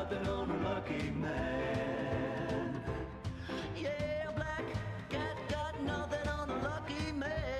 nothing on a lucky man. Yeah, black cat got nothing on the lucky man.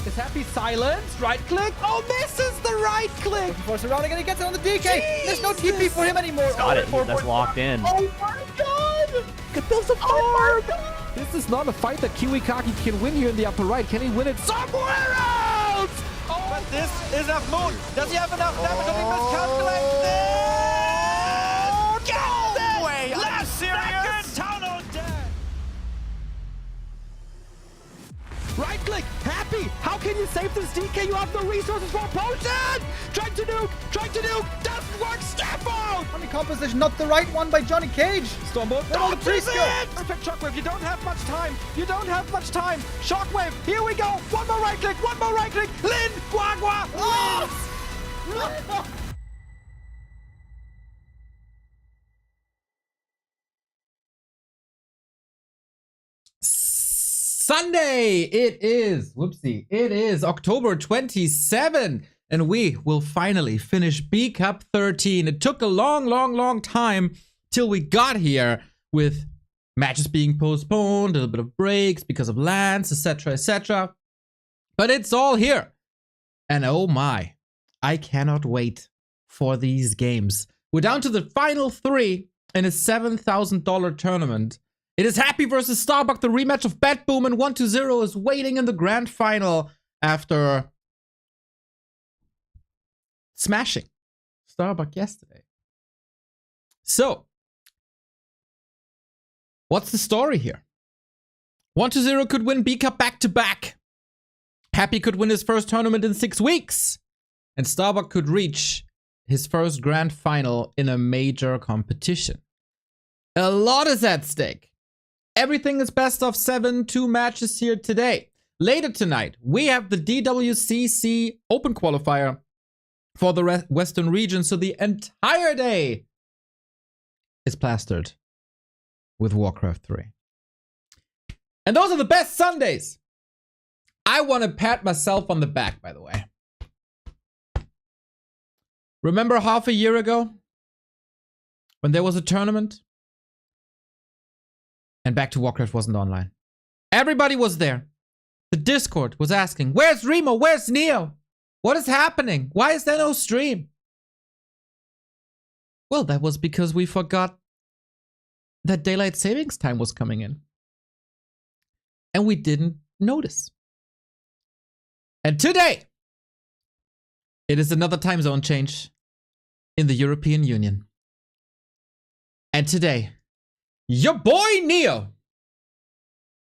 Is Happy silenced? Right click. Oh, misses the right click. Looking for surrounding and he gets it on the DK. There's no TP for him anymore. Got it. That's locked in. Oh my god. Get those farm. This is not a fight that Kiwikaki can win here in the upper right. Can he win it somewhere else? Oh, But this is a moon. Does he have enough damage? Did he miscalculate this? No way! Are you serious? Town on deck. right click. Happy. How can you save this DK? You have no resources for a potion. Trying to nuke. Doesn't work. Step out. Funny composition, not the right one by Johnny Cage. Stormbolt. Where all the priests go? Perfect shockwave. You don't have much time. Shockwave. Here we go. One more right click. Lin. Guagua. Oh! Sunday. It is October 27, and we will finally finish B Cup 13. It took a long time till we got here, with matches being postponed, a little bit of breaks because of lands, etc. But it's all here. And oh my, I cannot wait for these games. We're down to the final 3 in a $7,000 tournament. It is Happy versus Starbuck. The rematch of Bat Boom, and 1-0 is waiting in the grand final after smashing Starbuck yesterday. So, what's the story here? 1-0 could win B Cup back-to-back. Happy could win his first tournament in 6 weeks. And Starbuck could reach his first grand final in a major competition. A lot is at stake. Everything is best of 7, 2 matches here today. Later tonight, we have the DWCC Open Qualifier for the Western region. So the entire day is plastered with Warcraft 3. And those are the best Sundays. I want to pat myself on the back, by the way. Remember half a year ago when there was a tournament and Back to Warcraft wasn't online? Everybody was there. The Discord was asking, where's Remo? Where's Neo? What is happening? Why is there no stream? Well, that was because we forgot that daylight savings time was coming in. And we didn't notice. And today, it is another time zone change in the European Union. And today, your boy Neo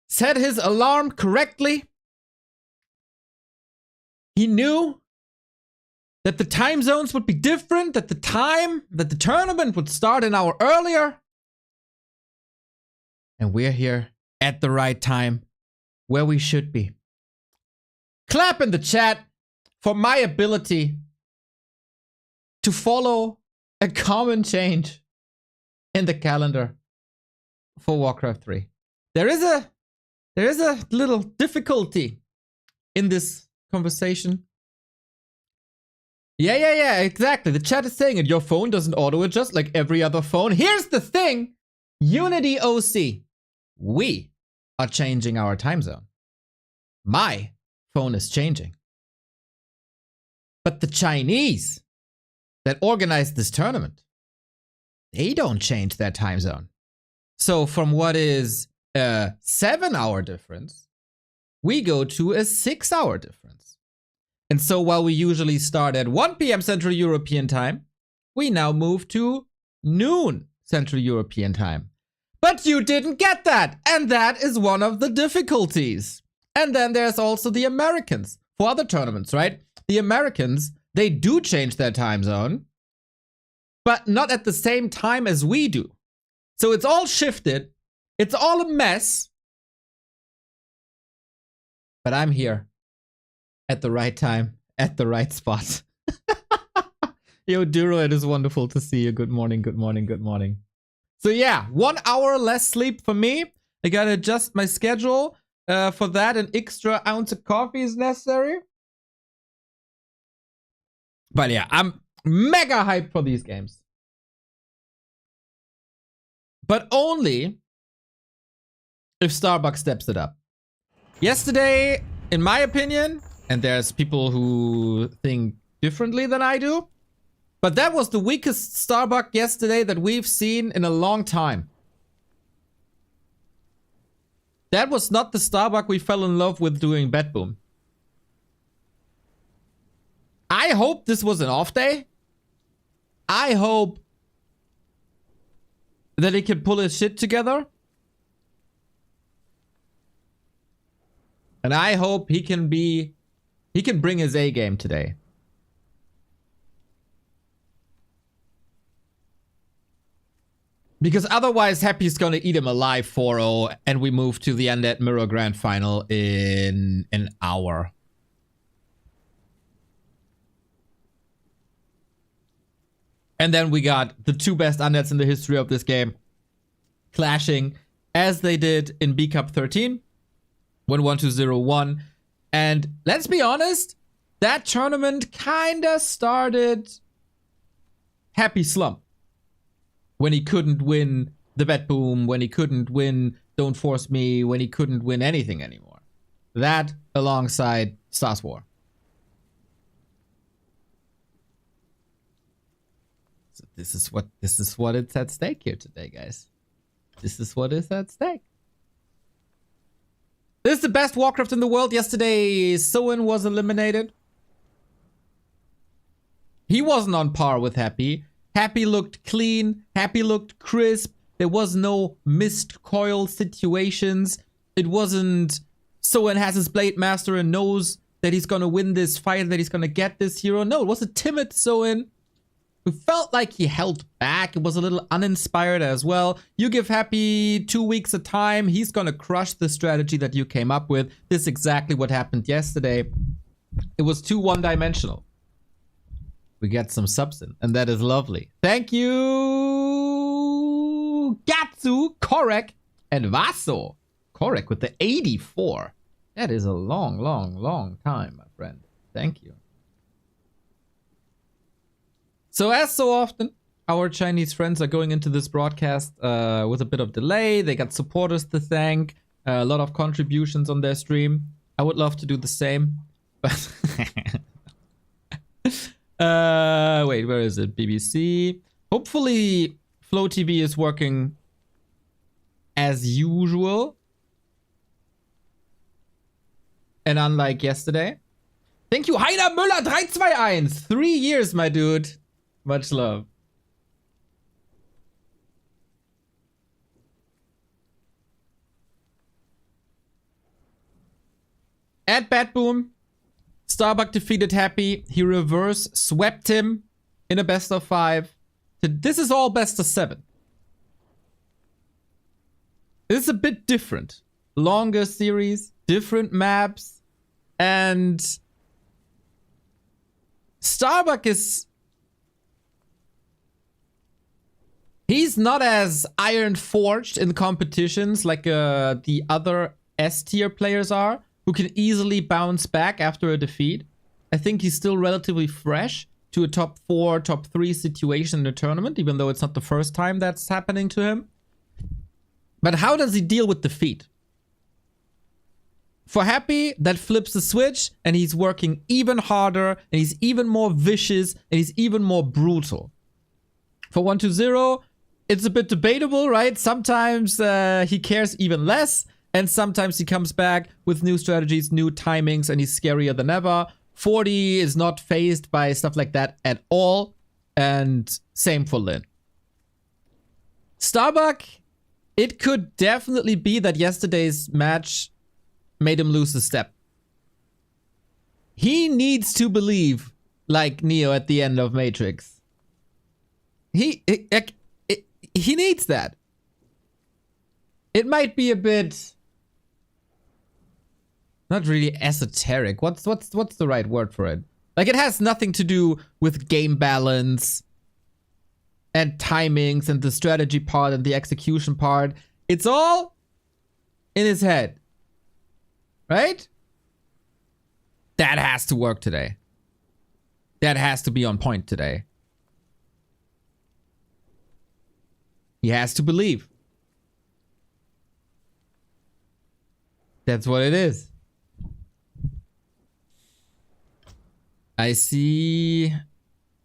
set his alarm correctly. He knew that the time zones would be different, that the tournament would start an hour earlier. And we're here at the right time, where we should be. Clap in the chat for my ability to follow a common change in the calendar for Warcraft 3. There is a little difficulty in this conversation. Yeah, exactly. The chat is saying it. Your phone doesn't auto-adjust like every other phone. Here's the thing. Unity OC. We are changing our time zone. My phone is changing. But the Chinese that organized this tournament, they don't change their time zone. So from what is a 7-hour difference, we go to a 6-hour difference. And so while we usually start at 1 p.m. Central European time, we now move to noon Central European time. But you didn't get that, and that is one of the difficulties. And then there's also the Americans for other tournaments, right? The Americans, they do change their time zone, but not at the same time as we do. So it's all shifted. It's all a mess. But I'm here at the right time, at the right spot. Yo, Duro, it is wonderful to see you. Good morning, good morning, good morning. So yeah, 1 hour less sleep for me. I gotta adjust my schedule. For that, an extra ounce of coffee is necessary. But yeah, I'm mega hyped for these games. But only if Starbuck steps it up. Yesterday, in my opinion, And there's people who think differently than I do. But that was the weakest Starbuck yesterday that we've seen in a long time. That was not the Starbuck we fell in love with doing Bet Boom. I hope this was an off day. I hope that he can pull his shit together. And I hope he can bring his A game today. Because otherwise, Happy's gonna eat him alive 4-0, and we move to the Undead Mirror Grand Final in an hour. And then we got the two best Undeads in the history of this game clashing as they did in B Cup 13 when 1-2-0 won. And let's be honest, that tournament kinda started Happy slump. When he couldn't win the Bet Boom, when he couldn't win Don't Force Me, when he couldn't win anything anymore. That alongside Stars War. So this is what it's at stake here today, guys. This is what is at stake. This is the best Warcraft in the world. Yesterday, Soin was eliminated. He wasn't on par with Happy. Happy looked clean. Happy looked crisp. There was no missed coil situations. It wasn't Soin has his Blade Master and knows that he's gonna win this fight, that he's gonna get this hero. No, it was a timid Soin who felt like he held back. It was a little uninspired as well. You give Happy 2 weeks of time, he's gonna crush the strategy that you came up with. This is exactly what happened yesterday. It was too one-dimensional. We get some substance, and that is lovely. Thank you, Gatsu, Korek, and Vaso. Korek with the 84. That is a long, long, long time, my friend. Thank you. So as so often, our Chinese friends are going into this broadcast with a bit of delay. They got supporters to thank, a lot of contributions on their stream. I would love to do the same, but... wait, where is it? BBC. Hopefully, Flow TV is working as usual. And unlike yesterday. Thank you, Heiner Müller 321. 3 years, my dude. Much love. At Bat Boom. Starbuck defeated Happy. He reverse swept him in a best of 5. This is all best of 7. This is a bit different. Longer series, different maps, and Starbuck is... He's not as iron forged in competitions like the other S tier players are, who can easily bounce back after a defeat. I think he's still relatively fresh to a top 4, top 3 situation in the tournament, even though it's not the first time that's happening to him. But how does he deal with defeat? For Happy, that flips the switch, and he's working even harder, and he's even more vicious, and he's even more brutal. For 1-2-0, it's a bit debatable, right? Sometimes he cares even less, and sometimes he comes back with new strategies, new timings, and he's scarier than ever. 40 is not phased by stuff like that at all. And same for Lin. Starbuck, it could definitely be that yesterday's match made him lose a step. He needs to believe like Neo at the end of Matrix. He needs that. It might be a bit... not really esoteric. What's the right word for it? Like, it has nothing to do with game balance and timings and the strategy part and the execution part. It's all in his head. Right? That has to work today. That has to be on point today. He has to believe. That's what it is. I see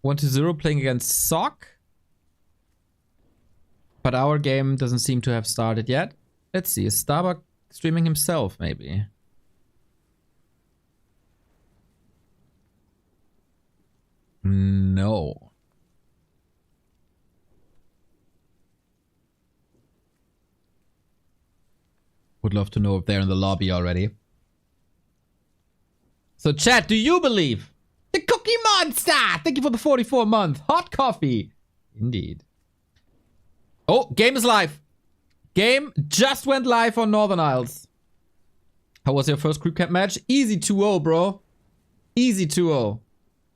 1-0 playing against Sock. But our game doesn't seem to have started yet. Let's see, is Starbuck streaming himself, maybe? No. Would love to know if they're in the lobby already. So chat, do you believe? The Cookie Monster! Thank you for the 44 month. Hot coffee. Indeed. Oh, game is live. Game just went live on Northern Isles. How was your first group camp match? Easy 2-0, bro. Easy 2-0.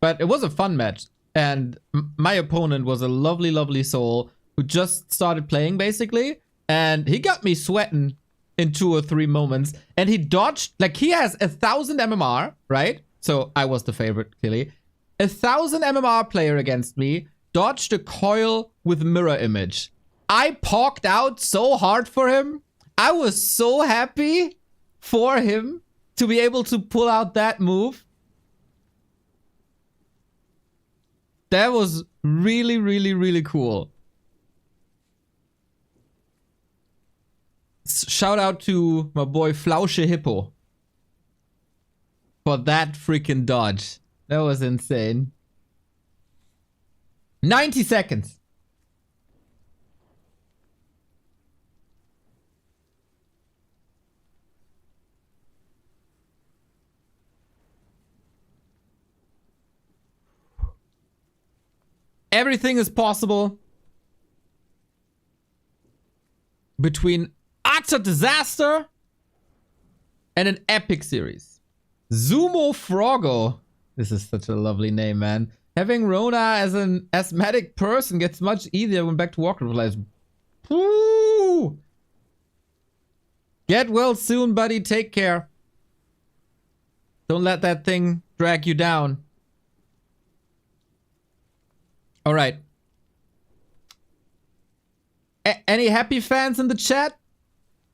But it was a fun match. And my opponent was a lovely, lovely soul who just started playing, basically. And he got me sweating in 2 or 3 moments. And he dodged, like he has 1,000 MMR, right? So I was the favorite, clearly. 1,000 MMR player against me dodged a coil with mirror image. I poked out so hard for him. I was so happy for him to be able to pull out that move. That was really, really, really cool. Shout out to my boy Flausche Hippo for that freaking dodge. That was insane. 90 seconds. Everything is possible between utter disaster and an epic series. Zumo Frogo. This is such a lovely name, man. Having Rona as an asthmatic person gets much easier when back to Warcraft lives. Woo! Get well soon, buddy. Take care. Don't let that thing drag you down. All right. Any happy fans in the chat?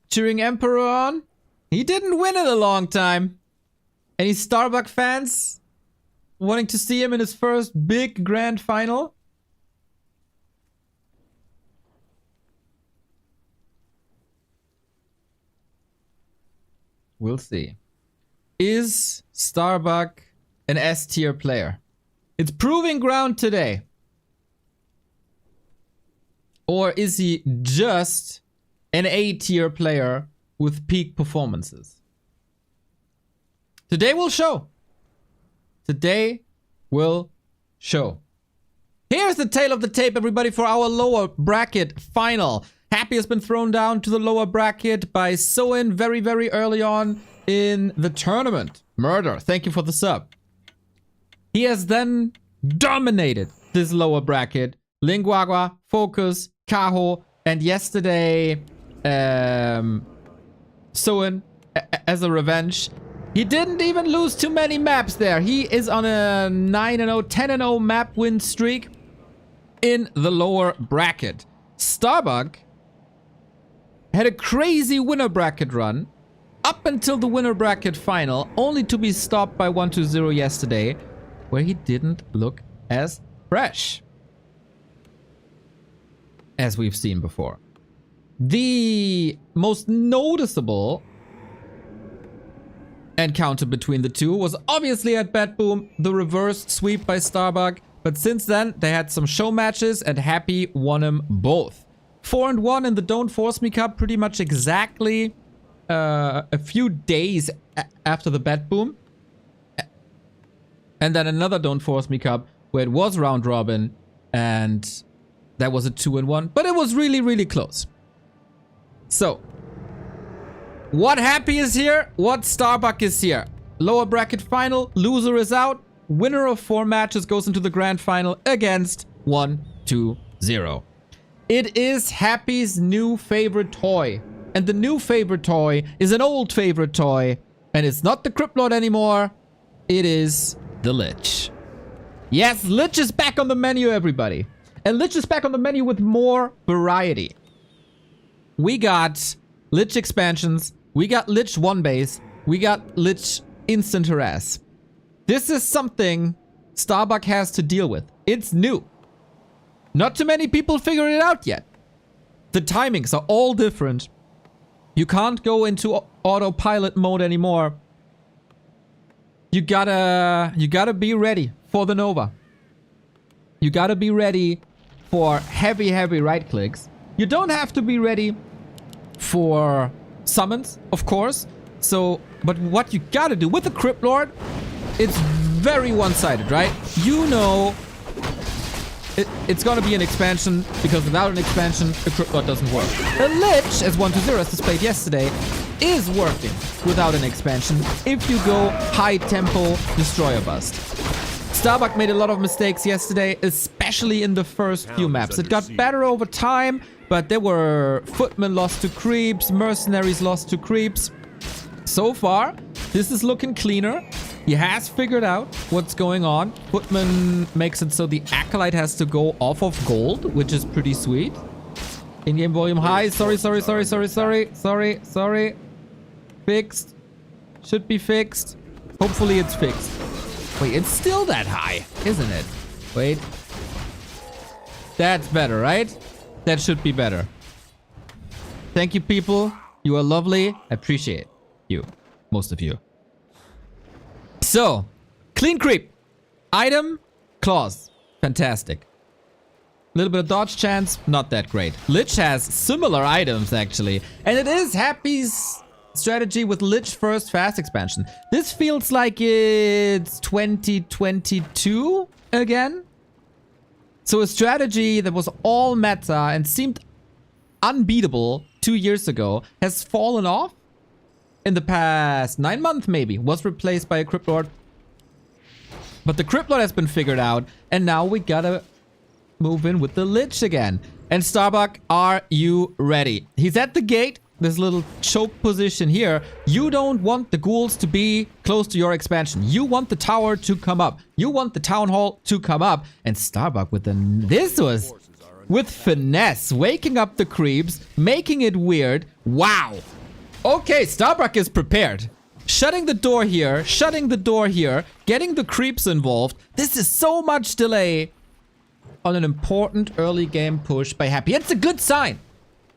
Cheering Emperor on? He didn't win in a long time. Any Starbuck fans wanting to see him in his first big grand final? We'll see. Is Starbuck an S-tier player? It's proving ground today. Or is he just an A-tier player with peak performances? Today will show. Today will show. Here's the tail of the tape, everybody, for our lower bracket final. Happy has been thrown down to the lower bracket by Soin very, very early on in the tournament. Murder, thank you for the sub. He has then dominated this lower bracket. Linguagua, Focus, Kaho, and yesterday, Soin, as a revenge. He didn't even lose too many maps there. He is on a 9-0, 10-0 map win streak in the lower bracket. Starbuck had a crazy winner bracket run up until the winner bracket final, only to be stopped by 1-0 yesterday, where he didn't look as fresh as we've seen before. The most noticeable encounter between the two was obviously at Bet Boom, the reverse sweep by Starbuck, but since then they had some show matches and Happy won them both. 4-1 in the Don't Force Me Cup, pretty much exactly a few days after the Bet Boom. And then another Don't Force Me Cup where it was round robin and that was a 2-1, but it was really, really close. So, what Happy is here, what Starbuck is here. Lower bracket final, loser is out. Winner of 4 matches goes into the grand final against 1-2-0. It is Happy's new favorite toy. And the new favorite toy is an old favorite toy. And it's not the Crypt Lord anymore. It is the Lich. Yes, Lich is back on the menu, everybody. And Lich is back on the menu with more variety. We got Lich expansions. We got Lich 1 base. We got Lich instant harass. This is something Starbuck has to deal with. It's new. Not too many people figured it out yet. The timings are all different. You can't go into autopilot mode anymore. You gotta be ready for the Nova. You gotta be ready for heavy right clicks. You don't have to be ready for summons, of course. So, but what you gotta do with the Crypt Lord, it's very one-sided, right? You know it's gonna be an expansion, because without an expansion, the Crypt Lord doesn't work. The Lich, as 1-0 as displayed yesterday, is working without an expansion if you go high tempo destroyer bust. Starbuck made a lot of mistakes yesterday, especially in the first few maps. It got better over time, but there were footmen lost to creeps, mercenaries lost to creeps. So far, this is looking cleaner. He has figured out what's going on. Footman makes it so the Acolyte has to go off of gold, which is pretty sweet. In-game volume high. Sorry. Fixed. Should be fixed. Hopefully it's fixed. Wait, it's still that high, isn't it? Wait. That's better, right? That should be better. Thank you, people. You are lovely. I appreciate you. Most of you. So, clean creep. Item, claws. Fantastic. A little bit of dodge chance, not that great. Lich has similar items, actually. And it is Happy's strategy with Lich first fast expansion. This feels like it's 2022 again. So a strategy that was all meta and seemed unbeatable 2 years ago has fallen off in the past 9 months, maybe. Was replaced by a Crypt Lord. But the Crypt Lord has been figured out, and now we gotta move in with the Lich again. And Starbuck, are you ready? He's at the gate. This little choke position here. You don't want the ghouls to be close to your expansion. You want the tower to come up. You want the town hall to come up. And Starbuck with the... This was with finesse. Waking up the creeps. Making it weird. Wow. Okay, Starbuck is prepared. Shutting the door here. Shutting the door here. Getting the creeps involved. This is so much delay on an important early game push by Happy. It's a good sign.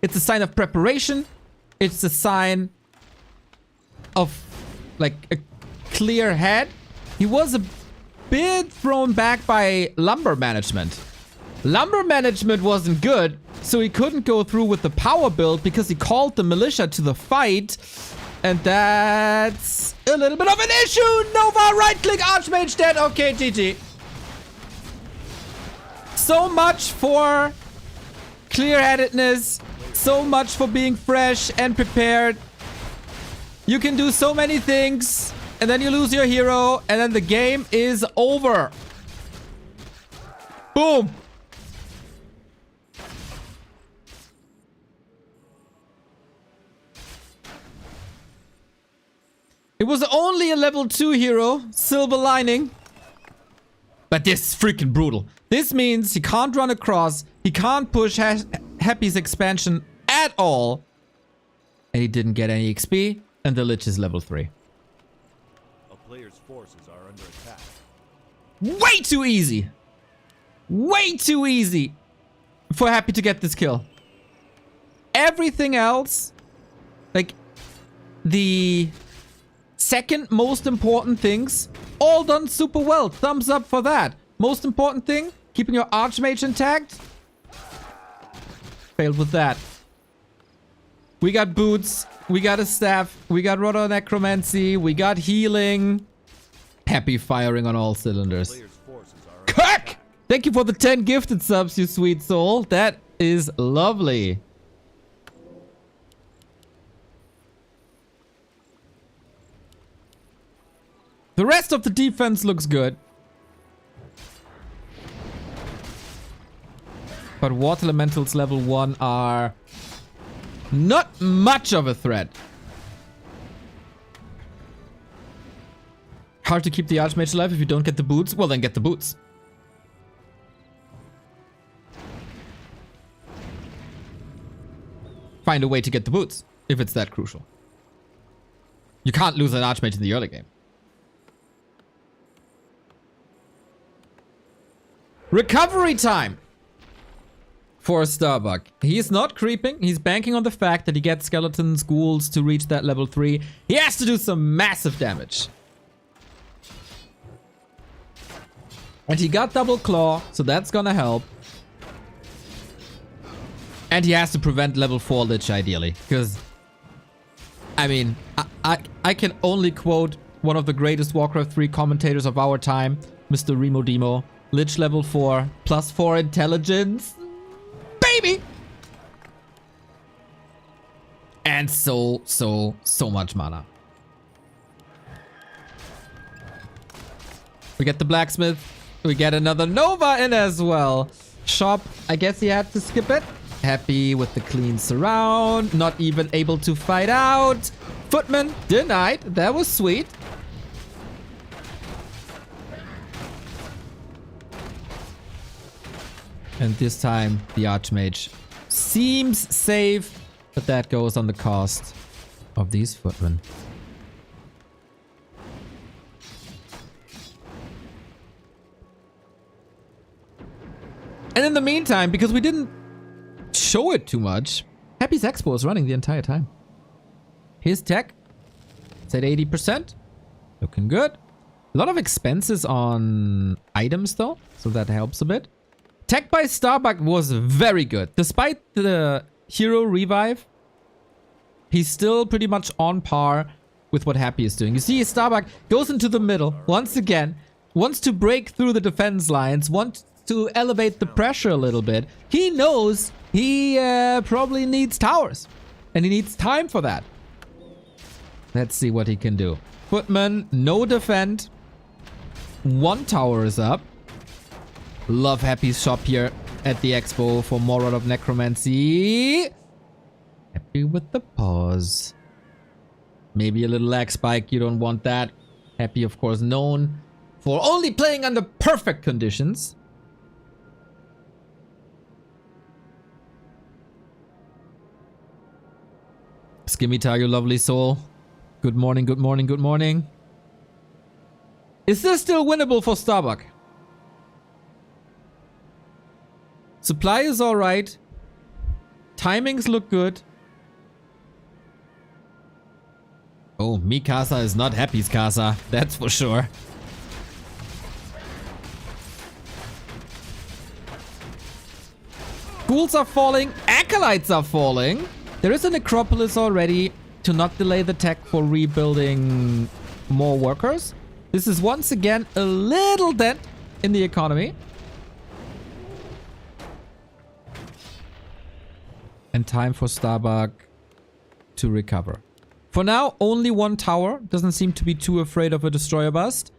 It's a sign of preparation. It's a sign of, like, a clear head. He was a bit thrown back by lumber management. Lumber management wasn't good, so he couldn't go through with the power build because he called the militia to the fight. And that's a little bit of an issue. Nova, right click, Archmage dead. Okay, GG. So much for clear-headedness. So much for being fresh and prepared. You can do so many things, and then you lose your hero, and then the game is over. Boom. It was only a level 2 hero, silver lining. But this is freaking brutal. This means he can't run across, he can't push Happy's expansion at all. And he didn't get any XP, and the Lich is level 3. A player's forces are under attack. Way too easy. Way too easy for Happy to get this kill. Everything else, like the second most important things, all done super well. Thumbs up for that. Most important thing, keeping your Archmage intact. Failed with that. We got boots. We got a staff. We got Roto Necromancy. We got healing. Happy firing on all cylinders. Kirk! Thank you for the 10 gifted subs, you sweet soul. That is lovely. The rest of the defense looks good. But Water Elementals level 1 are not much of a threat. Hard to keep the Archmage alive if you don't get the boots. Well, then get the boots. Find a way to get the boots, if it's that crucial. You can't lose an Archmage in the early game. Recovery time for Starbuck. He's not creeping. He's banking on the fact that he gets skeletons, ghouls to reach that level 3. He has to do some massive damage. And he got double claw, so that's gonna help. And he has to prevent level 4 Lich ideally. Because, I mean, I can only quote one of the greatest Warcraft 3 commentators of our time, Mr. Remo Demo. Lich level 4, +4 intelligence. Baby! And so much mana. We get the blacksmith. We get another Nova in as well. Shop, I guess he had to skip it. Happy with the clean surround. Not even able to fight out. Footman denied. That was sweet. And this time, the Archmage seems safe, but that goes on the cost of these footmen. And in the meantime, because we didn't show it too much, Happy's Expo is running the entire time. His tech, it's at 80%. Looking good. A lot of expenses on items though, so that helps a bit. Tech by Starbuck was very good. Despite the hero revive, he's still pretty much on par with what Happy is doing. You see, Starbuck goes into the middle once again, wants to break through the defense lines, wants to elevate the pressure a little bit. He knows he probably needs towers, and he needs time for that. Let's see what he can do. Footman, no defend. 1 tower is up. Love Happy's shop here at the expo for more Rod of Necromancy. Happy with the pause. Maybe a little lag spike. You don't want that. Happy, of course, known for only playing under perfect conditions. Skimitar, you lovely soul. Good morning, good morning, good morning. Is this still winnable for Starbuck? Supply is alright. Timings look good. Oh, Mikasa is not Happy's Casa. That's for sure. Ghouls are falling. Acolytes are falling. There is a necropolis already to not delay the tech for rebuilding more workers. This is once again a little dent in the economy. And time for Starbuck to recover. For now, only 1 tower. Doesn't seem to be too afraid of a destroyer bust.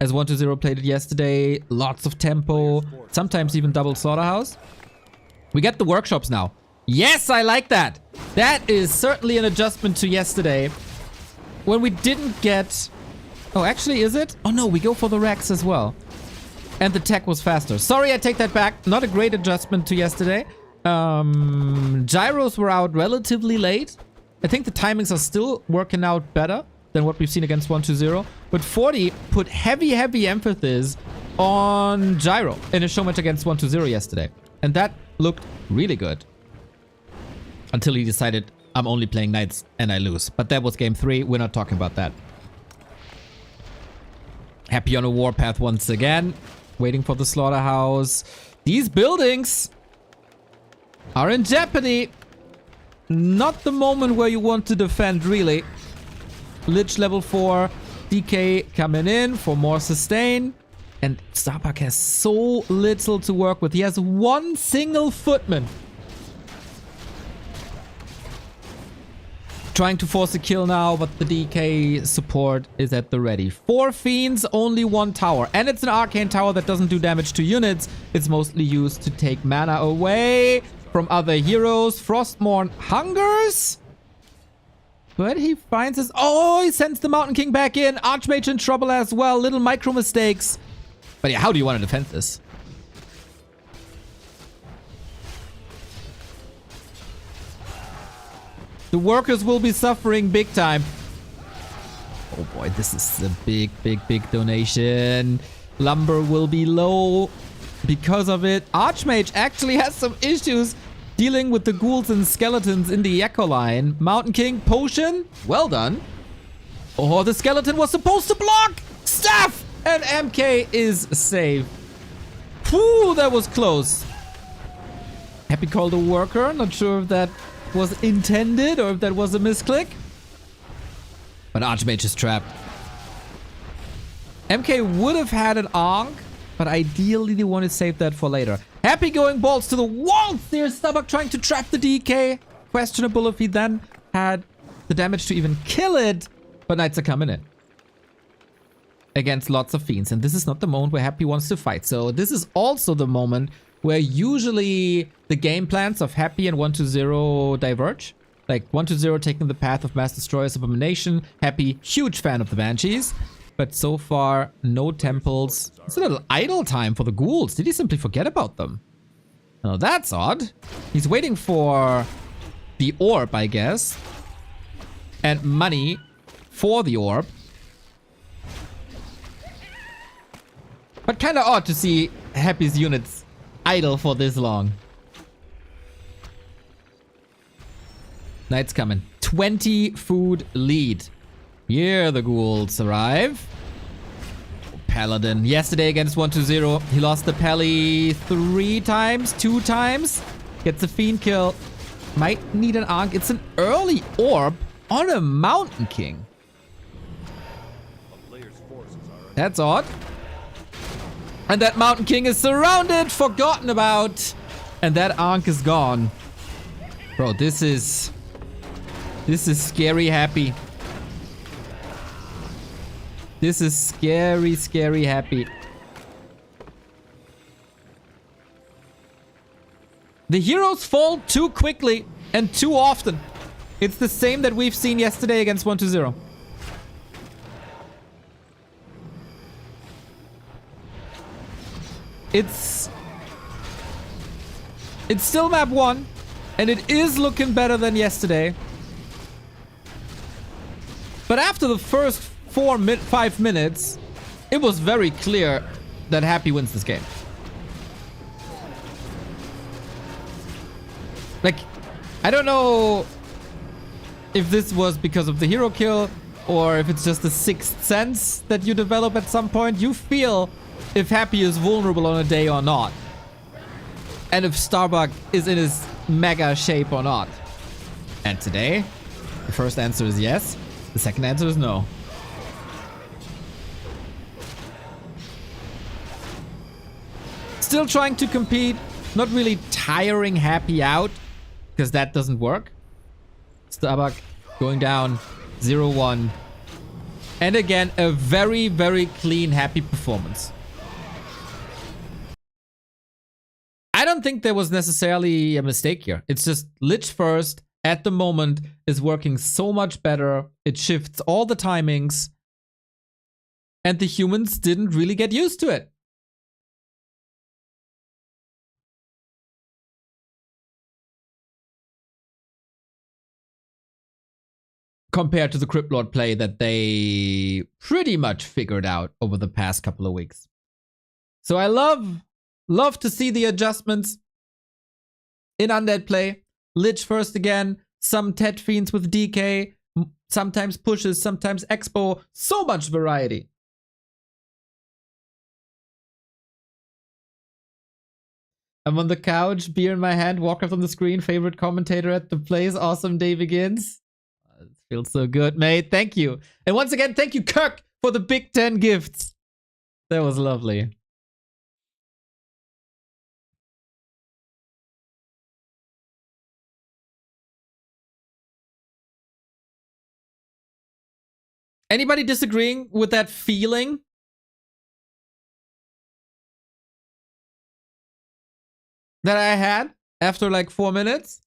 As 1-0 played it yesterday. Lots of tempo. Sometimes even double slaughterhouse. We get the workshops now. Yes, I like that. That is certainly an adjustment to yesterday. When we didn't get... Oh, actually, is it? Oh no, we go for the Rex as well. And the tech was faster. Sorry, I take that back. Not a great adjustment to yesterday. Gyros were out relatively late. I think the timings are still working out better than what we've seen against 1-0. But 40 put heavy emphasis on gyro in a show match against 1-0 yesterday. And that looked really good. Until he decided, I'm only playing knights and I lose. But that was game 3. We're not talking about that. Happy on a warpath once again. Waiting for the slaughterhouse. These buildings are in jeopardy. Not the moment where you want to defend, really. Lich level 4. DK coming in for more sustain. And Starbuck has so little to work with. He has 1 single footman. Trying to force a kill now, but the DK support is at the ready. 4 fiends, only 1 tower. And it's an arcane tower that doesn't do damage to units. It's mostly used to take mana away from other heroes. Frostmourne hungers. But he finds his... Oh, he sends the Mountain King back in. Archmage in trouble as well. Little micro mistakes. But yeah, how do you want to defend this? The workers will be suffering big time. Oh boy, this is a big donation. Lumber will be low. because of it. Archmage actually has some issues dealing with the ghouls and skeletons in the echo line. Mountain King, potion. Well done. Oh, the skeleton was supposed to block. Staff! And MK is safe. Whew, that was close. Happy called a worker. Not sure if that was intended or if that was a misclick. But Archmage is trapped. MK would have had an Ankh, but ideally they want to save that for later. Happy going balls to the walls. There's Starbuck trying to trap the DK. Questionable if he then had the damage to even kill it. But Knights are coming in. Against lots of fiends. And this is not the moment where Happy wants to fight. So this is also the moment where usually the game plans of Happy and 1-0 diverge. Like 1-0 taking the path of Mass Destroyer's Abomination. Happy, huge fan of the Banshees. But so far, no temples. It's a little idle time for the ghouls. Did he simply forget about them? Oh, that's odd. He's waiting for the orb, I guess. And money for the orb. But kind of odd to see Happy's units idle for this long. Knight's coming. 20 food lead. Here the ghouls arrive. Paladin. Yesterday against 1-0. He lost the Pally 2 times. Gets a fiend kill. Might need an Ankh. It's an early orb on a Mountain King. That's odd. And that Mountain King is surrounded, forgotten about. And that Ankh is gone. Bro, this is scary Happy. This is scary, scary Happy. The heroes fall too quickly and too often. It's the same that we've seen yesterday against 1-0. It's still map 1, and it is looking better than yesterday. But after the first 5 minutes, it was very clear that Happy wins this game. Like, I don't know if this was because of the hero kill or if it's just a sixth sense that you develop at some point. You feel if Happy is vulnerable on a day or not. And if Starbuck is in his mega shape or not. And today, the first answer is yes. The second answer is no. Still trying to compete. Not really tiring Happy out. Because that doesn't work. Starbuck going down 0-1. And again, a very, very clean Happy performance. I don't think there was necessarily a mistake here. It's just Lich first at the moment is working so much better. It shifts all the timings. And the humans didn't really get used to it. Compared to the Crypt Lord play that they pretty much figured out over the past couple of weeks. So I love to see the adjustments in Undead play. Lich first again, some Tet Fiends with DK, sometimes pushes, sometimes Expo. So much variety. I'm on the couch, beer in my hand, Warcraft on the screen, favorite commentator at the place, awesome day begins. It feels so good, mate. Thank you. And once again, thank you, Kirk, for the Big 10 gifts. That was lovely. Anybody disagreeing with that feeling? That I had after like 4 minutes?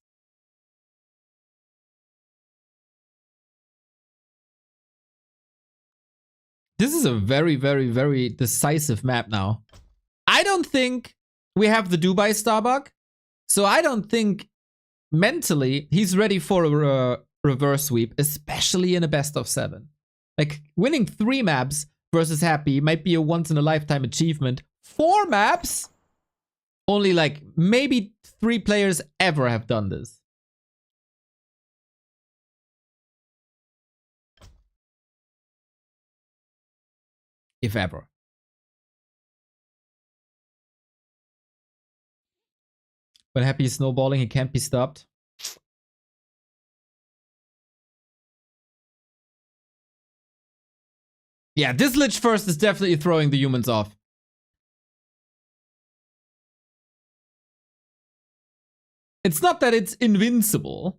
This is a very, very, very decisive map now. I don't think we have the Dubai Starbuck. So I don't think mentally he's ready for a reverse sweep, especially in a best of 7. Like, winning 3 maps versus Happy might be a once-in-a-lifetime achievement. 4 maps? Only like maybe 3 players ever have done this. If ever. When Happy is snowballing, he can't be stopped. Yeah, this Lich first is definitely throwing the humans off. It's not that it's invincible.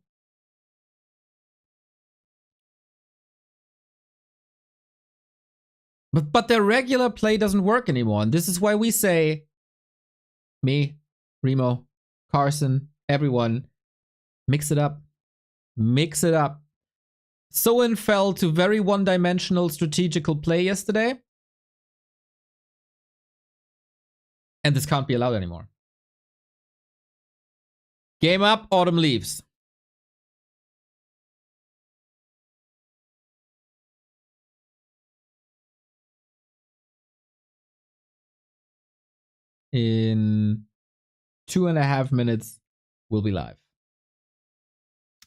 But their regular play doesn't work anymore. And this is why we say, me, Remo, Carson, everyone, mix it up. Mix it up. Soen fell to very one-dimensional strategical play yesterday. And this can't be allowed anymore. Game up, Autumn leaves. In 2.5 minutes, we'll be live.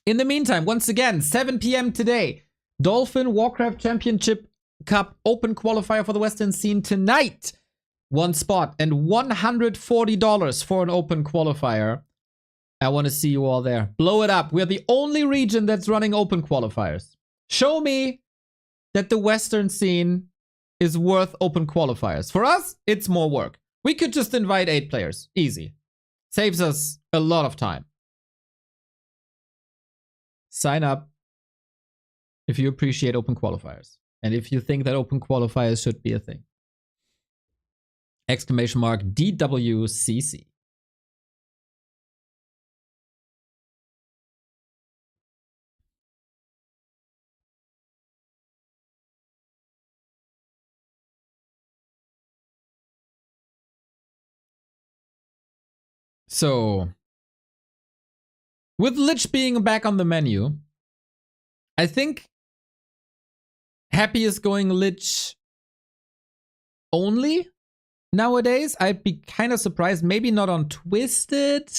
In the meantime, once again, 7 p.m. today, Dolphin Warcraft Championship Cup Open Qualifier for the Western scene tonight. 1 spot and $140 for an Open Qualifier. I want to see you all there. Blow it up. We're the only region that's running Open Qualifiers. Show me that the Western scene is worth Open Qualifiers. For us, it's more work. We could just invite 8 players. Easy. Saves us a lot of time. Sign up if you appreciate Open Qualifiers. And if you think that Open Qualifiers should be a thing. Exclamation mark DWCC. So, with Lich being back on the menu, I think Happy is going Lich only nowadays. I'd be kind of surprised. Maybe not on Twisted,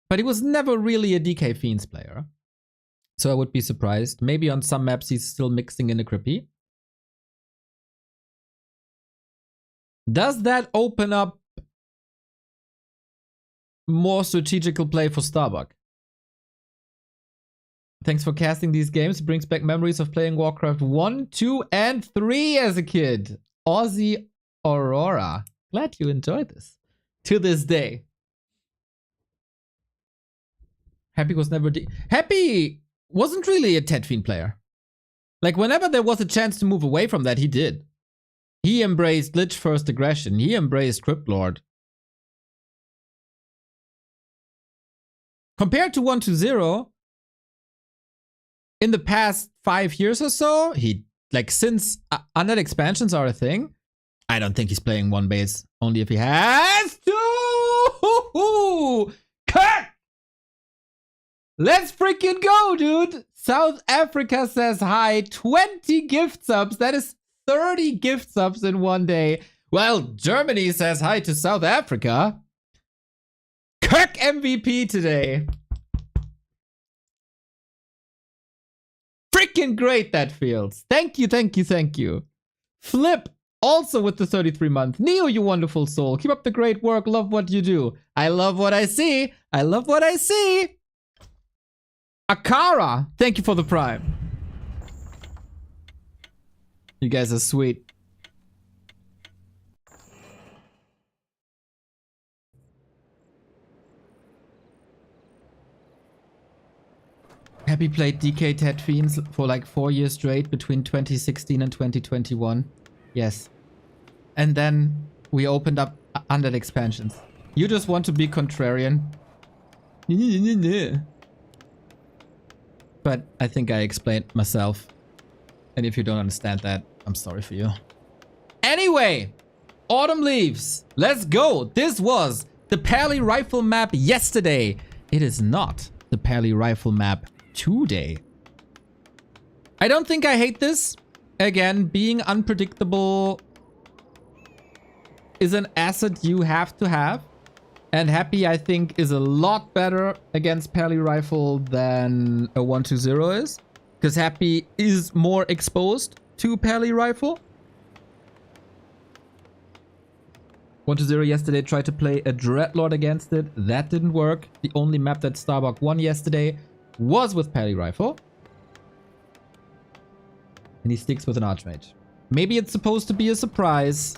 but he was never really a DK Fiends player. So I would be surprised. Maybe on some maps he's still mixing in a Crippy. Does that open up more strategical play for Starbuck? Thanks for casting these games. It brings back memories of playing Warcraft 1, 2, and 3 as a kid. Aussie Aurora. Glad you enjoyed this. To this day. Happy was never... Happy wasn't really a Tet Fiend player. Like, whenever there was a chance to move away from that, he did. He embraced Lich first aggression. He embraced Crypt Lord. Compared to 1-0, in the past 5 years or so, he, like, since undead expansions are a thing, I don't think he's playing one base. Only if he has to. Cut! Let's freaking go, dude. South Africa says hi. 20 gift subs. That is 30 gift subs in one day. Well, Germany says hi to South Africa. Kirk MVP today. Freaking great that feels. Thank you, thank you, thank you. Flip, also with the 33-month. Neo, you wonderful soul. Keep up the great work. Love what you do. I love what I see. I love what I see. Akara, thank you for the prime. You guys are sweet. Happy played DK Tet Fiends for like 4 years straight between 2016 and 2021. Yes. And then we opened up undead expansions. You just want to be contrarian. But I think I explained myself. And if you don't understand that, I'm sorry for you. Anyway, autumn leaves. Let's go. This was the Pally Rifle map yesterday. It is not the Pally Rifle map today. I don't think I hate this. Again, being unpredictable is an asset you have to have. And Happy, I think, is a lot better against Pally Rifle than a 1-2-0 is. Because Happy is more exposed to Pally Rifle. 1-0 yesterday tried to play a Dreadlord against it. That didn't work. The only map that Starbuck won yesterday was with Pally Rifle. And he sticks with an Archmage. Maybe it's supposed to be a surprise.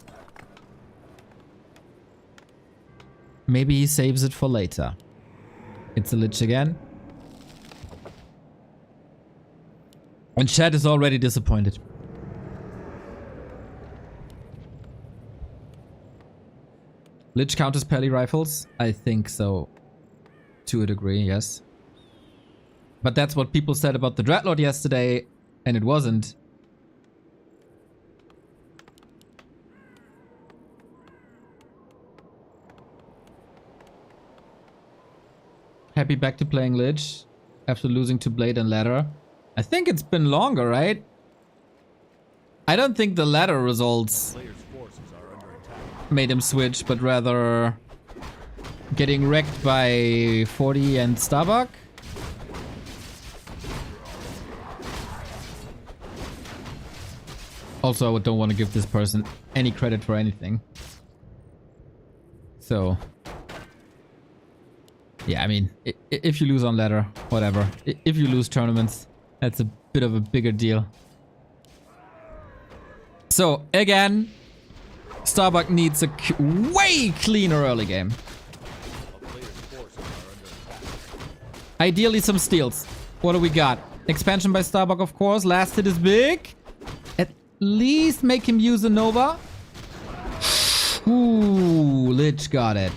Maybe he saves it for later. It's a Lich again. And chat is already disappointed. Lich counters Pally Rifles? I think so. To a degree, yes. But that's what people said about the Dreadlord yesterday, and it wasn't. Happy back to playing Lich after losing to Blade and Ladder. I think it's been longer, right? I don't think the Ladder results made him switch, but rather getting wrecked by 40 and Starbuck. Also, I don't want to give this person any credit for anything. So, yeah, I mean, if you lose on ladder, whatever. If you lose tournaments, that's a bit of a bigger deal. So, again, Starbuck needs a way cleaner early game. Ideally, some steals. What do we got? Expansion by Starbuck, of course. Last hit is big. At least make him use a Nova. Ooh, Lich got it.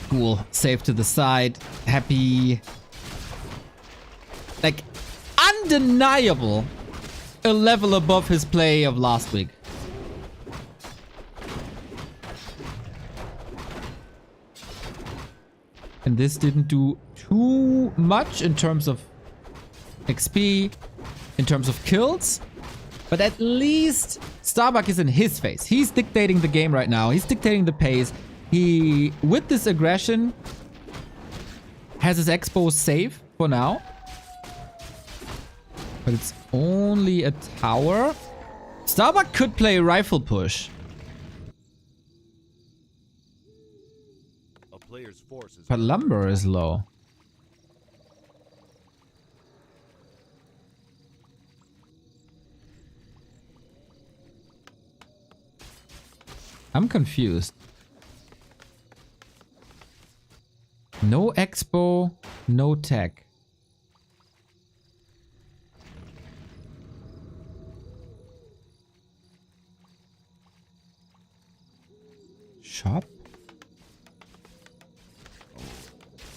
Cool. Safe to the side. Happy. Like, undeniable. A level above his play of last week. And this didn't do too much in terms of XP, in terms of kills. But at least Starbuck is in his face. He's dictating the game right now. He's dictating the pace. He, with this aggression, has his expo safe for now. But it's only a tower. Starbuck could play rifle push. But lumber is low. I'm confused. No expo, no tech. Shop?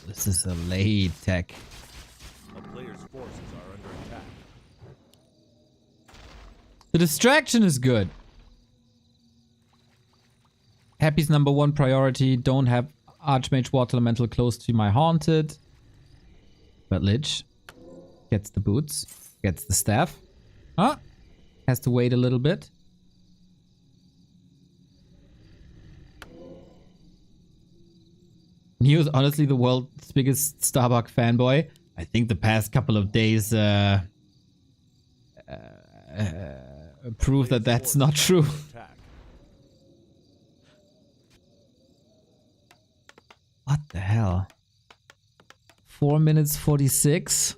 This is a late tech. A player's forces are under attack. The distraction is good. Happy's #1 priority. Don't have Archmage Water Elemental close to my Haunted. But Lich gets the boots. Gets the staff. Huh? Has to wait a little bit. He was honestly the world's biggest Starbuck fanboy. I think the past couple of days prove that that's not true. What the hell? 4 minutes 46.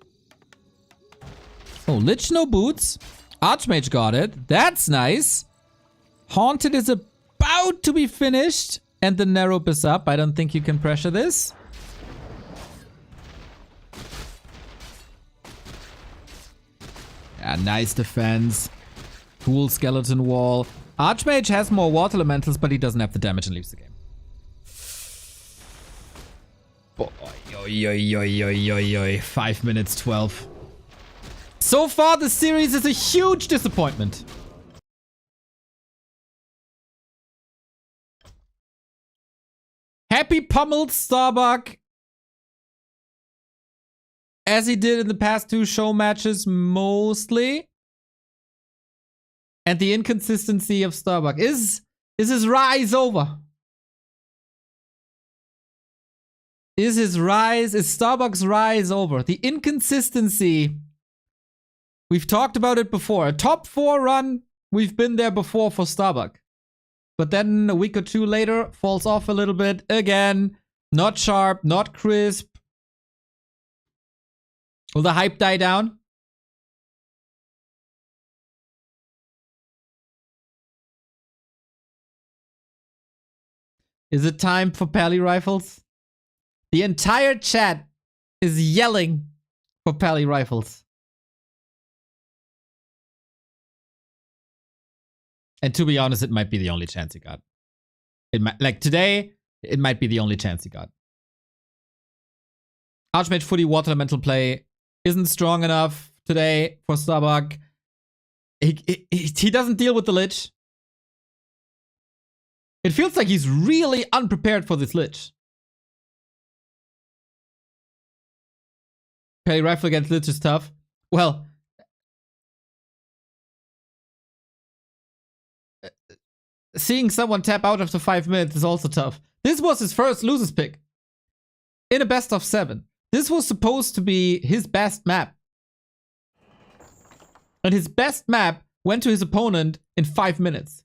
Oh, Lich no boots. Archmage got it. That's nice. Haunted is about to be finished. And the Narrow is up. I don't think you can pressure this. Yeah, nice defense. Cool skeleton wall. Archmage has more water elementals, but he doesn't have the damage and leaves the game. Boy, 5 minutes 12. So far, the series is a huge disappointment. Happy pummeled Starbuck as he did in the past 2 show matches mostly. And the inconsistency of Starbuck is his rise over. Is Starbuck's rise over? The inconsistency. We've talked about it before. A top 4 run, we've been there before for Starbuck. But then a week or two later, falls off a little bit. Again, not sharp, not crisp. Will the hype die down? Is it time for Pally Rifles? The entire chat is yelling for Pally Rifles. And to be honest, it might be the only chance he got. It might, like today, it might be the only chance he got. Archmage Footy Water Elemental play isn't strong enough today for Starbuck. He doesn't deal with the Lich. It feels like he's really unprepared for this Lich. Pally Rifle against Lich is tough. Well, seeing someone tap out after 5 minutes is also tough. This was his first losers pick in a best of 7. This was supposed to be his best map. And his best map went to his opponent in 5 minutes.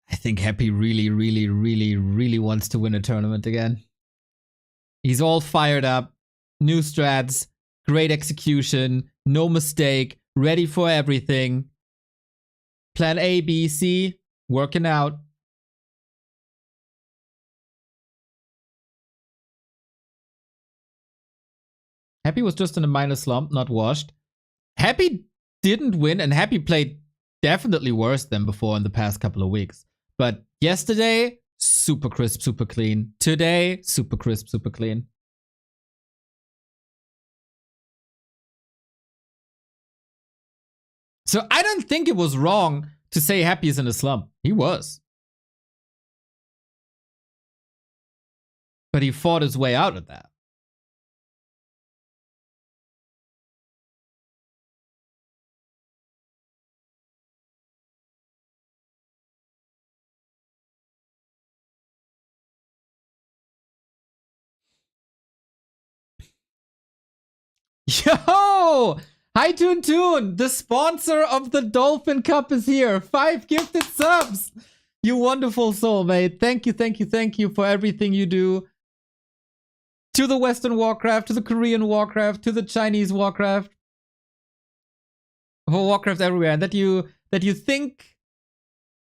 I think Happy really wants to win a tournament again. He's all fired up. New strats, great execution, no mistake, ready for everything. Plan A, B, C, working out. Happy was just in a minor slump, not washed. Happy didn't win, and Happy played definitely worse than before in the past couple of weeks. But yesterday, super crisp, super clean. Today, super crisp, super clean. So I don't think it was wrong to say Happy is in a slump. He was. But he fought his way out of that. Yo! Hi, Toon Toon! The sponsor of the Dolphin Cup is here. 5 gifted subs! You wonderful soul, mate. Thank you for everything you do. To the Western Warcraft, to the Korean Warcraft, to the Chinese Warcraft. For Warcraft everywhere. And that you think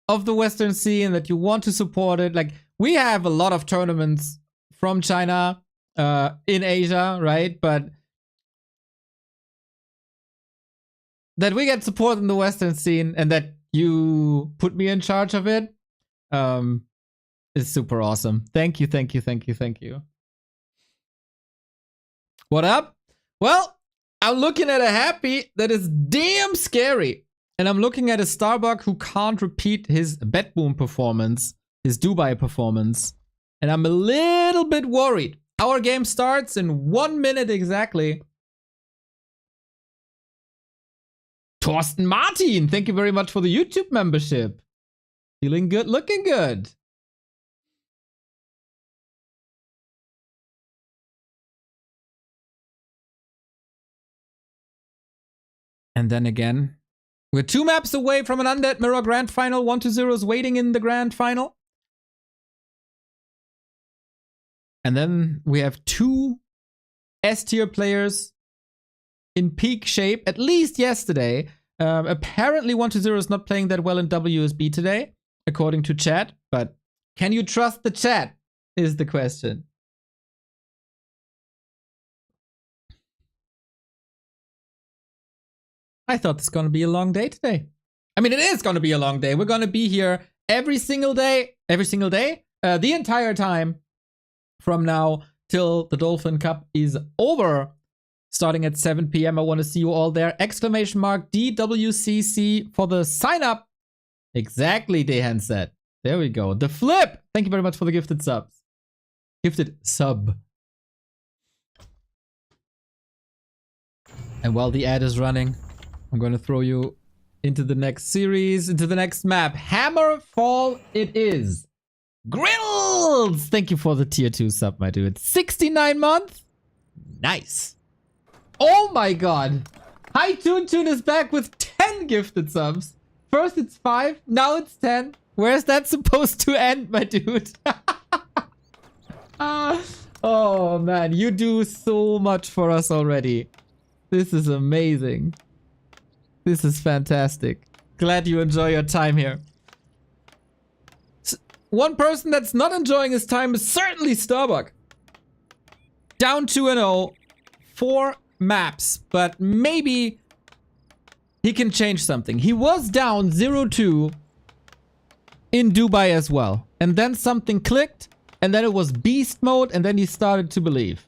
of the Western scene and that you want to support it. Like, we have a lot of tournaments from China, in Asia, right? But that we get support in the Western scene and that you put me in charge of it is super awesome. Thank you. What up? Well, I'm looking at a Happy that is damn scary. And I'm looking at a Starbuck who can't repeat his Betboom performance, his Dubai performance. And I'm a little bit worried. Our game starts in 1 minute exactly. Torsten Martin, thank you very much for the YouTube membership. Feeling good, looking good. And then again, we're 2 maps away from an Undead Mirror Grand Final. 1-0 is waiting in the Grand Final. And then we have 2 S-tier players in peak shape, at least yesterday. Apparently 1-0 is not playing that well in WSB today, according to chat. But can you trust the chat, is the question. I thought it's going to be a long day today. I mean, it is going to be a long day. We're going to be here every single day, the entire time from now till the Dolphin Cup is over. Starting at 7 p.m. I want to see you all there. Exclamation mark DWCC for the sign up. Exactly, Dehan said. There we go. The flip. Thank you very much for the gifted subs. Gifted sub. And while the ad is running, I'm going to throw you into the next series, into the next map. Hammerfall it is. Grills! Thank you for the tier 2 sub, my dude. 69 months? Nice. Oh my god. Hi Toon is back with 10 gifted subs. First it's 5, now it's 10. Where's that supposed to end, my dude? Oh man, you do so much for us already. This is amazing. This is fantastic. Glad you enjoy your time here. One person that's not enjoying his time is certainly Starbuck. Down 2-0. 4 maps, but maybe he can change something. He was down 0-2 in Dubai as well. And then something clicked, and then it was beast mode, and then he started to believe.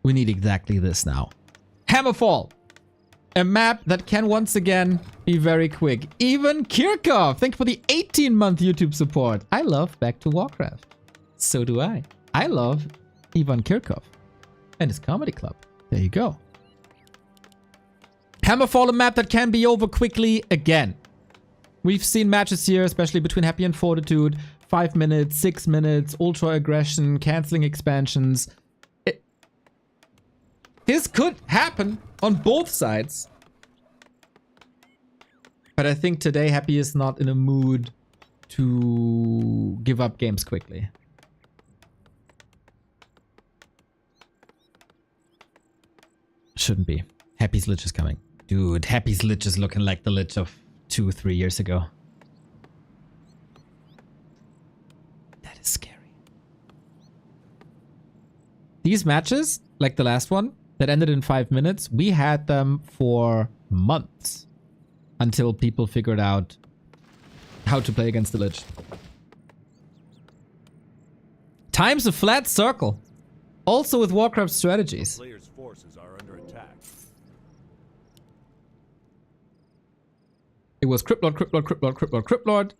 We need exactly this now. Hammerfall. A map that can once again be very quick. Even Kirchhoff, thank you for the 18-month YouTube support. I love Back to Warcraft. So do I. I love Ivan Kirchhoff and his comedy club. There you go. Hammerfall, a map that can be over quickly again. We've seen matches here, especially between Happy and Fortitude. 5 minutes, 6 minutes, ultra aggression, canceling expansions. This could happen on both sides. But I think today Happy is not in a mood to give up games quickly. Shouldn't be. Happy's Lich is coming. Dude, Happy's Lich is looking like the Lich of 2-3 years ago. That is scary. These matches, like the last one, that ended in 5 minutes, we had them for months until people figured out how to play against the Lich. Time's a flat circle. Also with Warcraft strategies. Players' forces are under attack. It was Crypt Lord, Crypt Lord, Crypt Lord, Crypt Lord, Crypt Lord.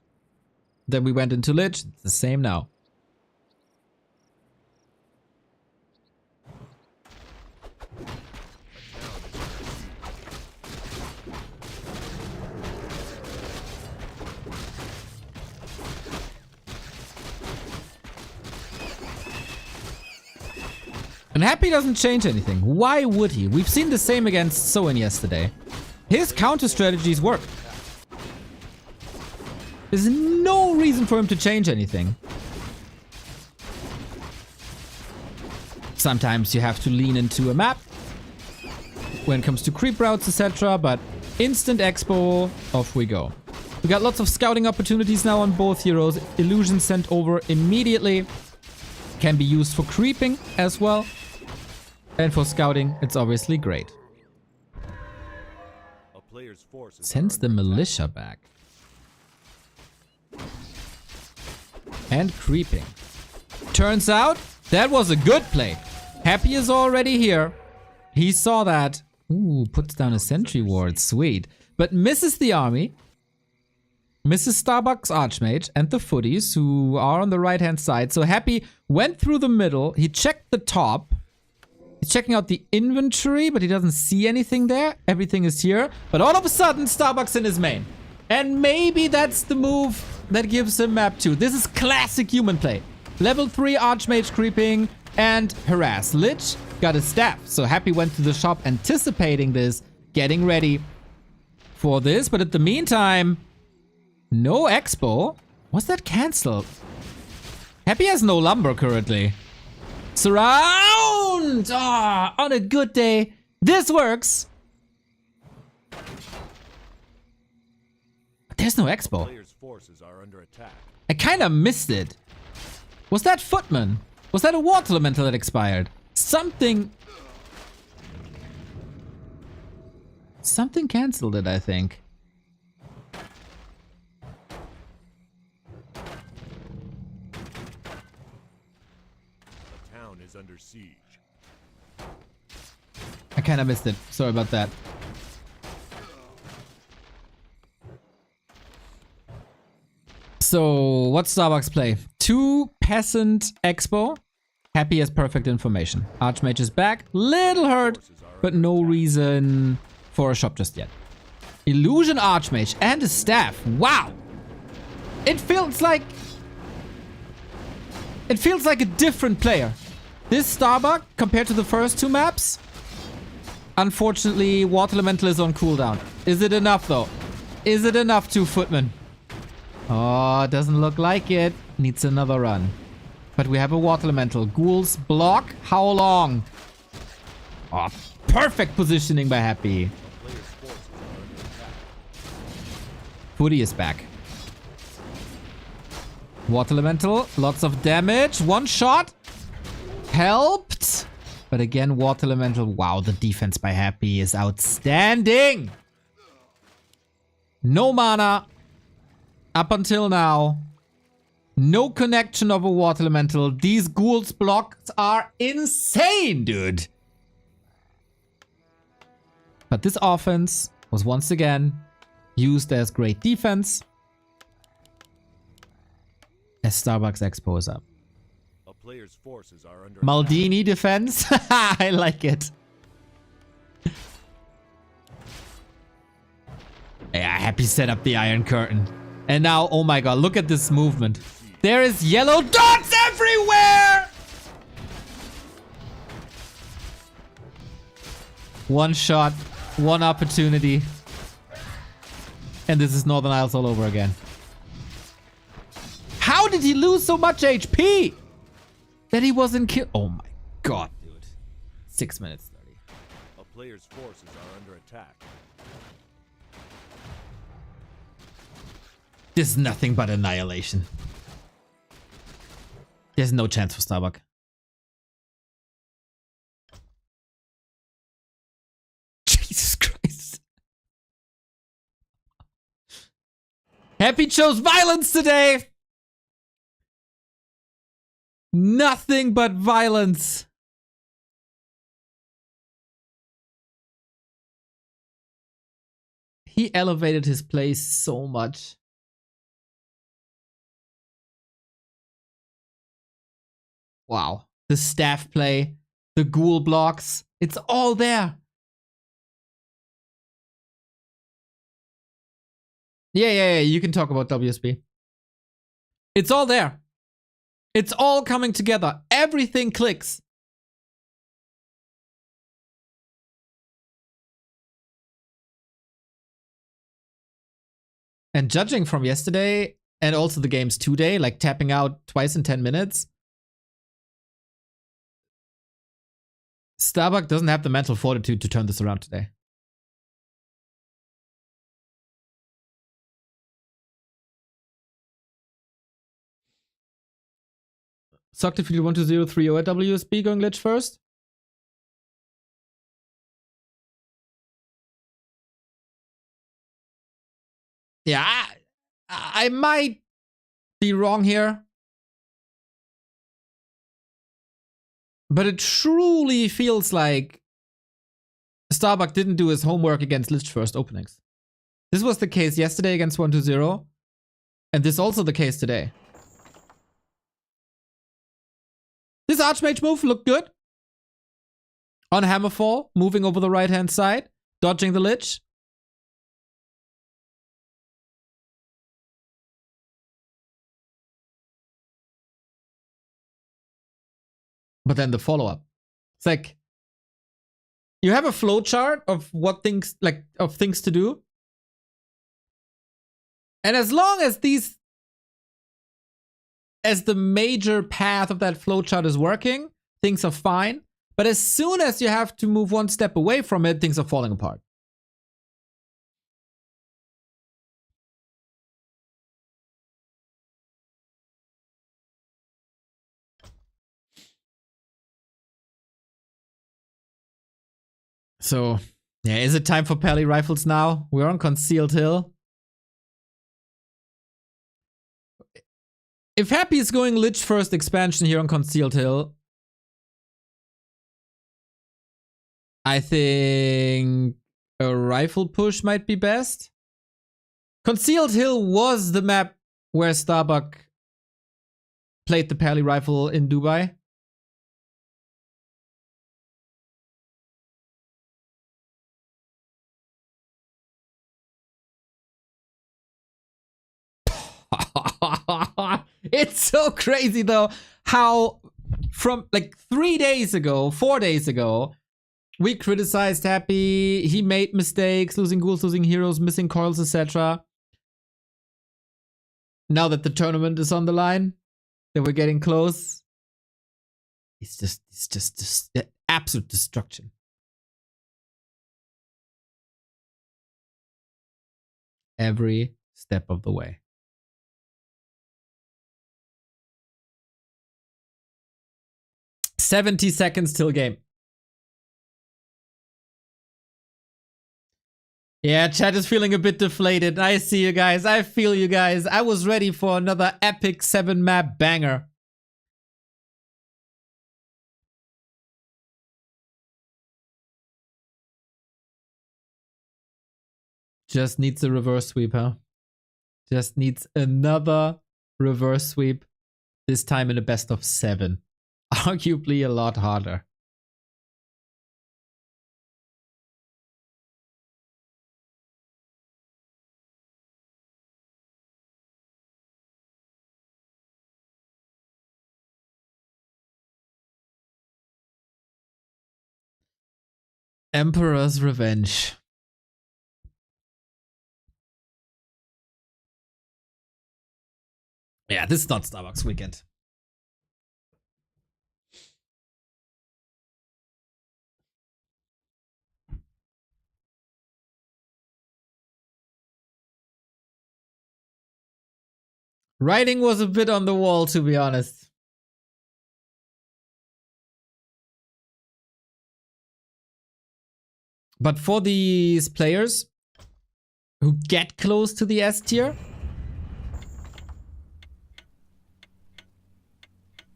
Then we went into Lich. It's the same now. And Happy doesn't change anything. Why would he? We've seen the same against Soen yesterday. His counter strategies work. There's no reason for him to change anything. Sometimes you have to lean into a map when it comes to creep routes, etc. But instant expo, off we go. We got lots of scouting opportunities now on both heroes. Illusion sent over immediately. Can be used for creeping as well. And for scouting, it's obviously great. A player's forces Sends the militia back. And creeping. Turns out, that was a good play. Happy is already here. He saw that. Ooh, puts down a sentry ward. Sweet. But misses the army. Misses Starbuck's Archmage and the footies who are on the right-hand side. So Happy went through the middle. He checked the top. He's checking out the inventory, but he doesn't see anything there. Everything is here. But all of a sudden, Starbuck's in his main. And maybe that's the move that gives him map 2. This is classic human play. Level 3 Archmage creeping and harass. Lich got a staff. So Happy went to the shop anticipating this, getting ready for this. But at the meantime, no expo. Was that cancelled? Happy has no lumber currently. Surround! Ah, on a good day, this works. There's no expo. Players' forces are under attack. I kind of missed it. Was that Footman? Was that a water elemental that expired? Something cancelled it, I think. The town is under siege. I kind of missed it. Sorry about that. So, what's Starbucks play? 2 Peasant Expo. Happy has perfect information. Archmage is back. Little hurt, but no reason for a shop just yet. Illusion Archmage and a staff. Wow. It feels like a different player. This Starbuck compared to the first two maps. Unfortunately, Water Elemental is on cooldown. Is it enough though? Is it enough, 2 footmen? Oh, doesn't look like it. Needs another run. But we have a Water Elemental. Ghouls block. How long? Oh, perfect positioning by Happy. Footy is back. Water Elemental. Lots of damage. 1 shot. Helped. But again, Water Elemental. Wow, the defense by Happy is outstanding. No mana. Up until now. No connection of a Water Elemental. These ghouls blocks are insane, dude. But this offense was once again used as great defense. As Starbucks Expo is up. A player's forces are under Maldini defense. I like it. Yeah, Happy set up the Iron Curtain. And now, oh my god, look at this movement. There is yellow dots everywhere! 1 shot, 1 opportunity. And this is Northern Isles all over again. How did he lose so much HP? That he wasn't killed. Oh my god, dude. 6 minutes 30. a player's forces are under attack. This is nothing but annihilation. There's no chance for Starbuck. Jesus Christ. Happy chose violence today. Nothing but violence. He elevated his play so much. Wow. The staff play, the ghoul blocks, it's all there. Yeah, you can talk about WSB. It's all there. It's all coming together. Everything clicks. And judging from yesterday and also the games today, like tapping out twice in 10 minutes, Starbuck doesn't have the mental fortitude to turn this around today. Sucked if you want to 0-3 at WSB going glitch first. Yeah, I might be wrong here. But it truly feels like Starbuck didn't do his homework against Lich first openings. This was the case yesterday against 1-2-0. And this is also the case today. This Archmage move looked good. On Hammerfall, moving over the right-hand side, dodging the Lich. But then the follow-up. It's like you have a flowchart of what things of things to do. And as long as the major path of that flowchart is working, things are fine. But as soon as you have to move one step away from it, things are falling apart. So, yeah, is it time for Pally Rifles now? We're on Concealed Hill. If Happy is going Lich first expansion here on Concealed Hill, I think a rifle push might be best. Concealed Hill was the map where Starbuck played the Pally Rifle in Dubai. It's so crazy though how from like 3 days ago, 4 days ago, we criticized Happy. He made mistakes, losing ghouls, losing heroes, missing coils, etc. Now that the tournament is on the line, that we're getting close, it's just absolute destruction. Every step of the way. "70 seconds till game." Yeah, chat is feeling a bit deflated. I see you guys. I feel you guys. I was ready for another epic 7-map banger. Just needs a reverse sweep, huh? Just needs another reverse sweep. This time in a best of 7. Arguably a lot harder. Emperor's Revenge. Yeah, this is not Starbucks weekend. Writing was a bit on the wall, to be honest. But for these players who get close to the S tier,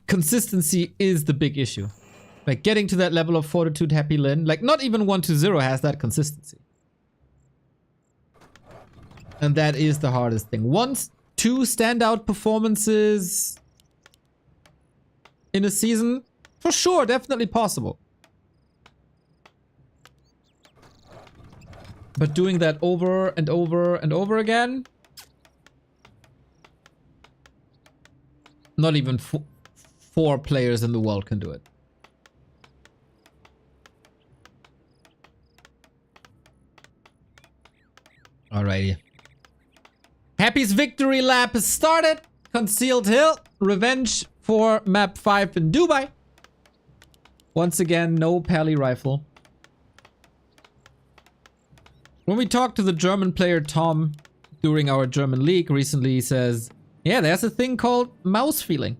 consistency is the big issue. Like getting to that level of Fortitude, Happy Lin, like not even 1-0 has that consistency. And that is the hardest thing. 1-2 standout performances in a season, for sure, definitely possible. But doing that over and over and over again, not even 4 players in the world can do it. Alrighty. Happy's victory lap has started. Concealed Hill. Revenge for map 5 in Dubai. Once again, no Pally rifle. When we talked to the German player Tom during our German league recently, he says, yeah, there's a thing called mouse feeling.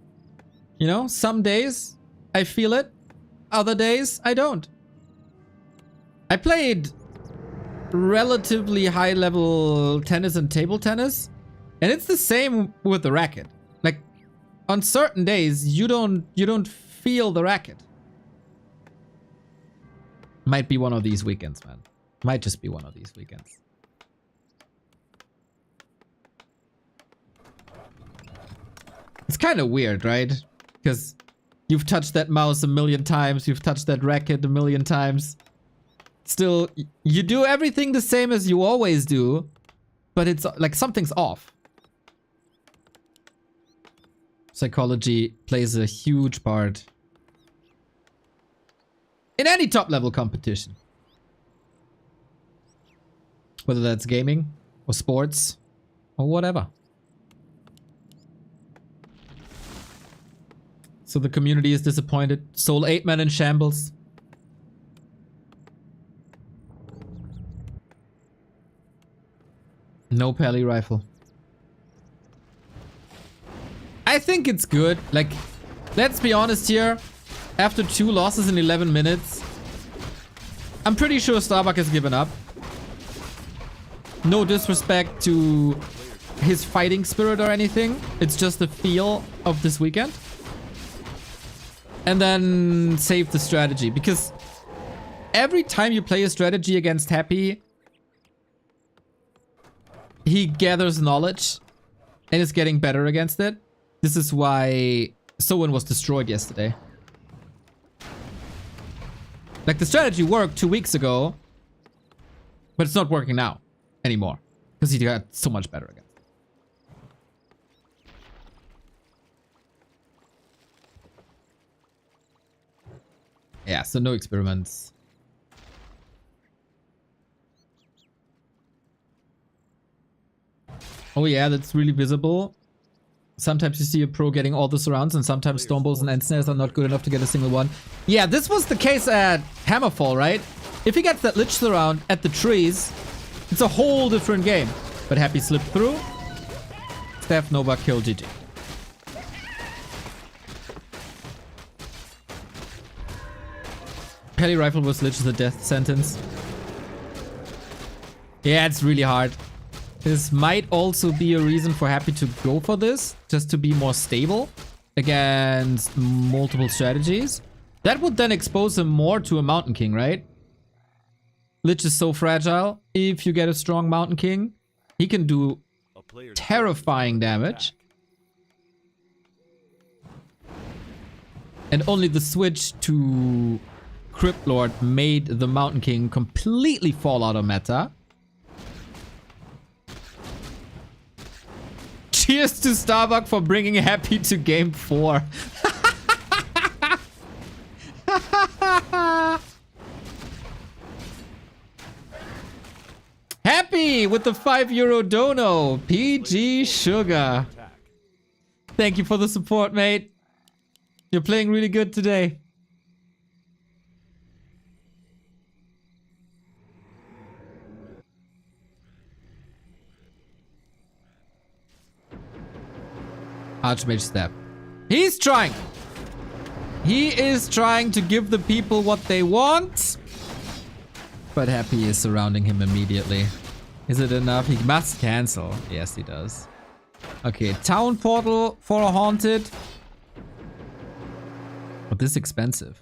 You know, some days I feel it, other days I don't. I played relatively high level tennis and table tennis, and it's the same with the racket. Like on certain days you don't feel the racket. Might be one of these weekends, man. Might just be one of these weekends. It's kind of weird, right? Because you've touched that mouse a million times, you've touched that racket a million times. Still, you do everything the same as you always do, but it's like something's off. Psychology plays a huge part in any top level competition. Whether that's gaming or sports or whatever. So the community is disappointed. Soul 8-man in shambles. No Pally rifle. I think it's good. Like, let's be honest here. After 2 losses in 11 minutes, I'm pretty sure Starbuck has given up. No disrespect to his fighting spirit or anything. It's just the feel of this weekend. And then save the strategy. Because every time you play a strategy against Happy, he gathers knowledge and is getting better against it. This is why Soen was destroyed yesterday. Like the strategy worked 2 weeks ago, but it's not working now anymore because he got so much better against it. Yeah, so no experiments. Oh yeah, that's really visible. Sometimes you see a pro getting all the surrounds, and sometimes Stormbolts and End Snares are not good enough to get a single one. Yeah, this was the case at Hammerfall, right? If he gets that Lich surround at the trees, it's a whole different game. But Happy slipped through. Steph Nova kill, GG. Pelly Rifle was Lich is a death sentence. Yeah, it's really hard. This might also be a reason for Happy to go for this, just to be more stable against multiple strategies. That would then expose him more to a Mountain King, right? Lich is so fragile. If you get a strong Mountain King, he can do terrifying damage. And only the switch to Crypt Lord made the Mountain King completely fall out of meta. Cheers to Starbuck for bringing Happy to game 4. Happy with the €5 dono. PG Sugar. Thank you for the support, mate. You're playing really good today. Archmage step. He's trying. He is trying to give the people what they want. But Happy is surrounding him immediately. Is it enough? He must cancel. Yes, he does. Okay, Town Portal for a Haunted. But this is expensive.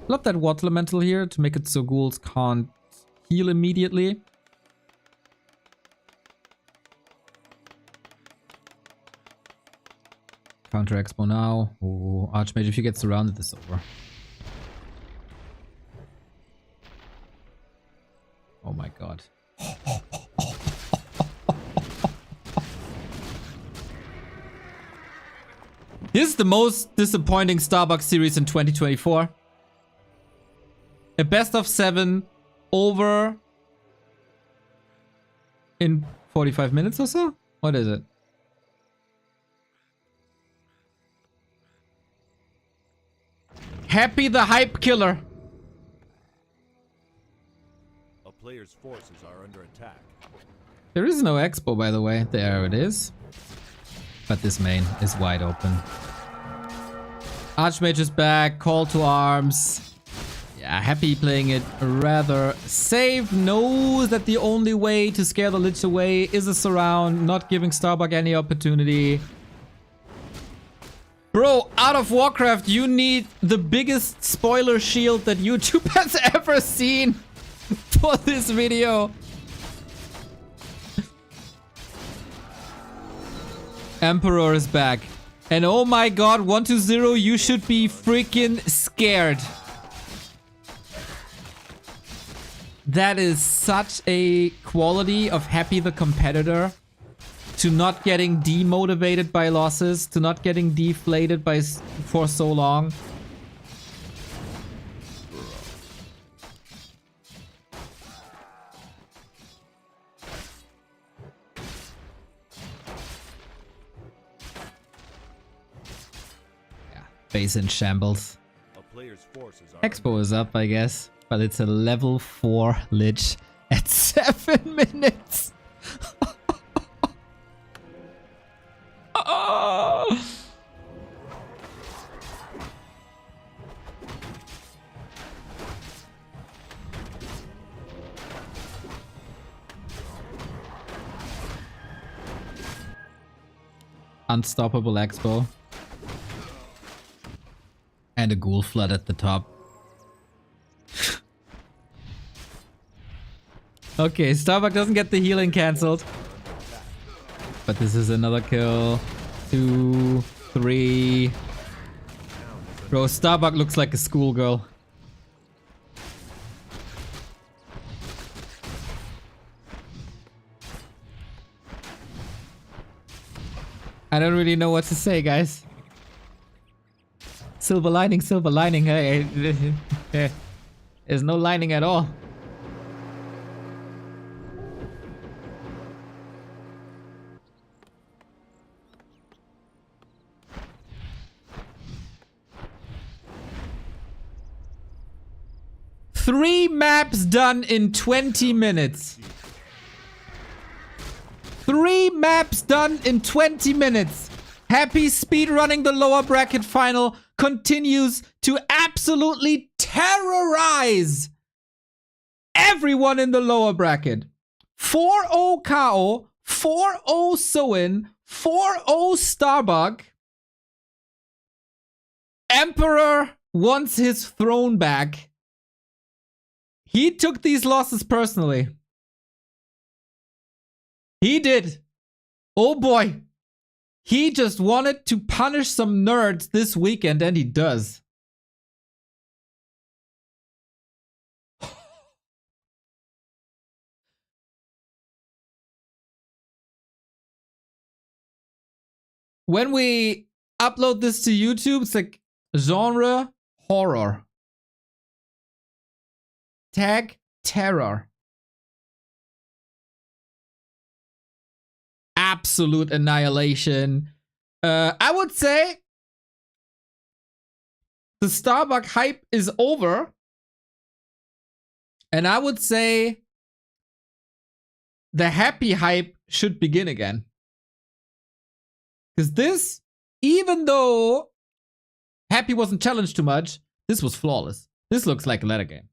Love that Water Elemental here to make it so ghouls can't heal immediately. Counter Expo now. Oh, Archmage, if you get surrounded, it's over. Oh my god. This is the most disappointing Starbuck series in 2024. A best of 7 over in 45 minutes or so? What is it? Happy the Hype Killer. A player's forces are under attack. There is no expo, by the way. There it is. But this main is wide open. Archmage is back. Call to arms. Yeah, Happy playing it rather safe. Knows that the only way to scare the Lich away is a surround. Not giving Starbuck any opportunity. Bro, out of Warcraft, you need the biggest spoiler shield that YouTube has ever seen for this video. Emperor is back. And oh my god, 1-0, you should be freaking scared. That is such a quality of Happy the competitor. To not getting demotivated by losses, to not getting deflated by for so long. Yeah, base in shambles. A player's forces are Expo is up, I guess, but it's a level 4 Lich at 7 minutes. Unstoppable Expo. And a ghoul flood at the top. Okay, Starbuck doesn't get the healing cancelled. But this is another kill. 2, 3. Bro, Starbuck looks like a schoolgirl. I don't really know what to say, guys. Silver lining, silver lining. Hey, there's no lining at all. Three maps done in 20 minutes. 3 maps done in 20 minutes. Happy speedrunning the lower bracket final continues to absolutely terrorize everyone in the lower bracket. 4-0 Kao, 4-0 Soin, 4-0 Starbuck. Emperor wants his throne back. He took these losses personally. He did. Oh boy. He just wanted to punish some nerds this weekend, and he does. When we upload this to YouTube, it's like genre horror. Tag terror. Absolute annihilation. I would say the Starbuck hype is over. And I would say the happy hype should begin again. Because this, even though happy wasn't challenged too much, this was flawless. This looks like a ladder game.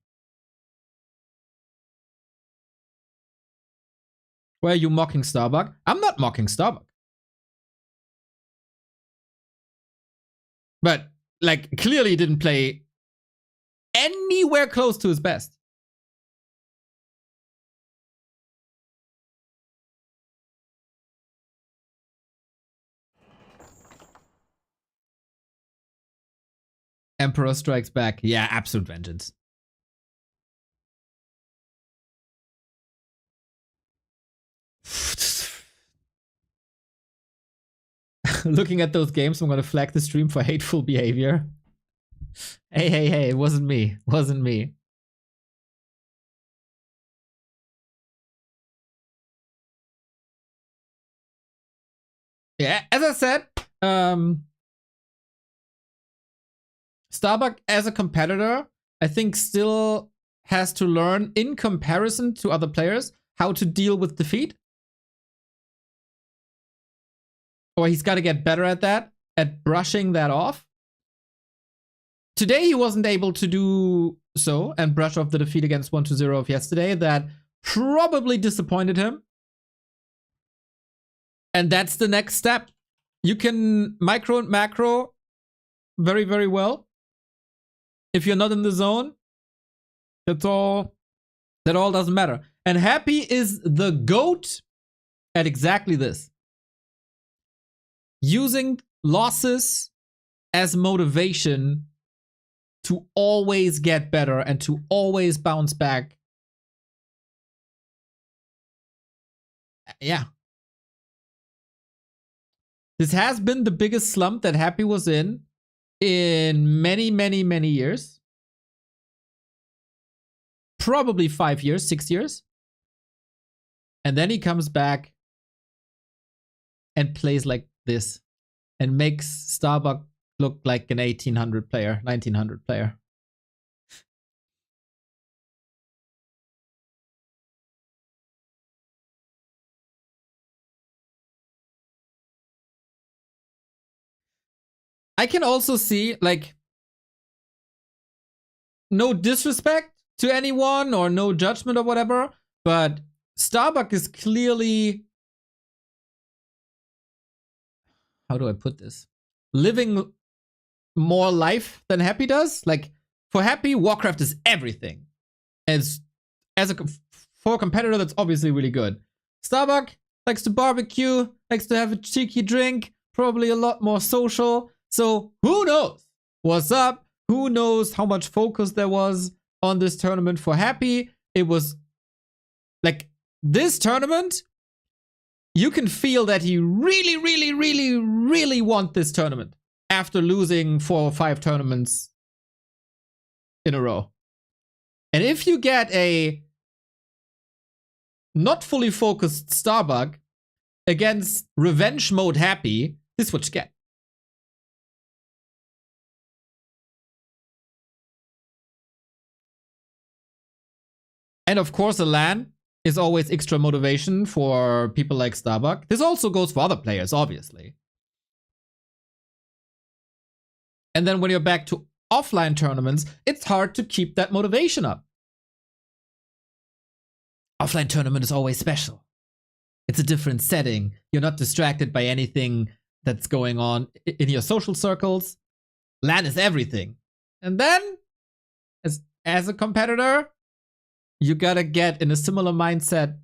Why are you mocking Starbuck? I'm not mocking Starbuck. But, like, clearly he didn't play anywhere close to his best. Emperor strikes back. Yeah, absolute vengeance. Looking at those games, I'm gonna flag the stream for hateful behavior. Hey, it wasn't me. Wasn't me. Yeah, as I said, Starbuck as a competitor, I think still has to learn in comparison to other players how to deal with defeat. Or he's got to get better at that, at brushing that off. Today he wasn't able to do so and brush off the defeat against 1-0 of yesterday. That probably disappointed him. And that's the next step. You can micro and macro very, very well. If you're not in the zone, that all doesn't matter. And Happy is the GOAT at exactly this. Using losses as motivation to always get better and to always bounce back. Yeah. This has been the biggest slump that Happy was in many, many, many years. Probably 5 years, 6 years. And then he comes back and plays like this and makes Starbuck look like an 1800 player, 1900 player. I can also see, like, no disrespect to anyone or no judgment or whatever, but Starbuck is clearly, how do I put this? Living more life than Happy does. Like, for Happy, Warcraft is everything. For a competitor, that's obviously really good. Starbuck likes to barbecue, likes to have a cheeky drink, probably a lot more social. So who knows what's up? Who knows how much focus there was on this tournament for Happy? It was like this tournament. You can feel that he really, really, really, really wants this tournament. after losing 4 or 5 tournaments in a row. And if you get a not fully focused Starbuck against revenge mode happy, this is what you get. And of course, a LAN is always extra motivation for people like Starbuck. This also goes for other players, obviously. And then when you're back to offline tournaments, it's hard to keep that motivation up. Offline tournament is always special. It's a different setting. You're not distracted by anything that's going on in your social circles. LAN is everything. And then, as a competitor, you gotta get in a similar mindset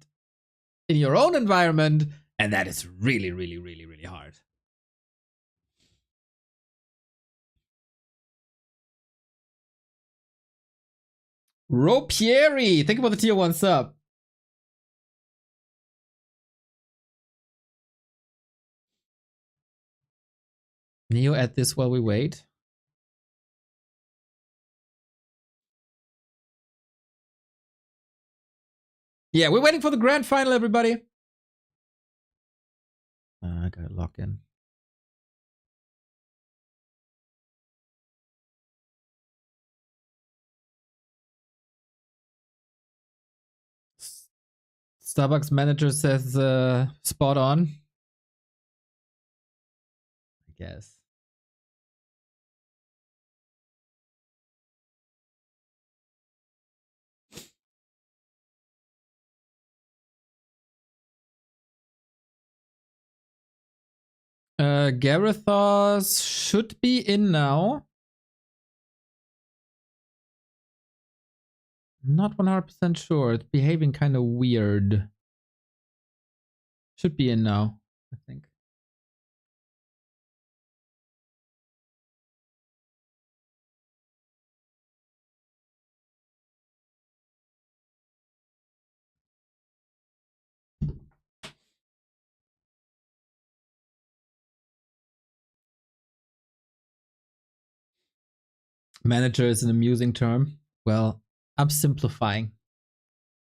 in your own environment, and that is really, really, really, really hard. Ropieri, think about the tier 1 sub. Neo at this while we wait. Yeah, we're waiting for the grand final, everybody. I gotta lock in. Starbucks manager says spot on. I guess. Garethos should be in now. Not 100% sure. It's behaving kind of weird. Should be in now, I think. Manager is an amusing term. Well, I'm simplifying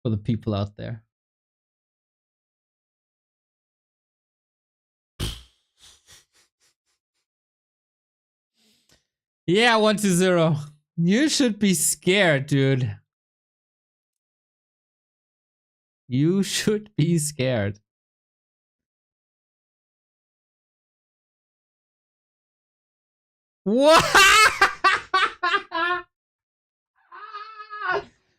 for the people out there. Yeah, 1-0. You should be scared, dude. You should be scared. What?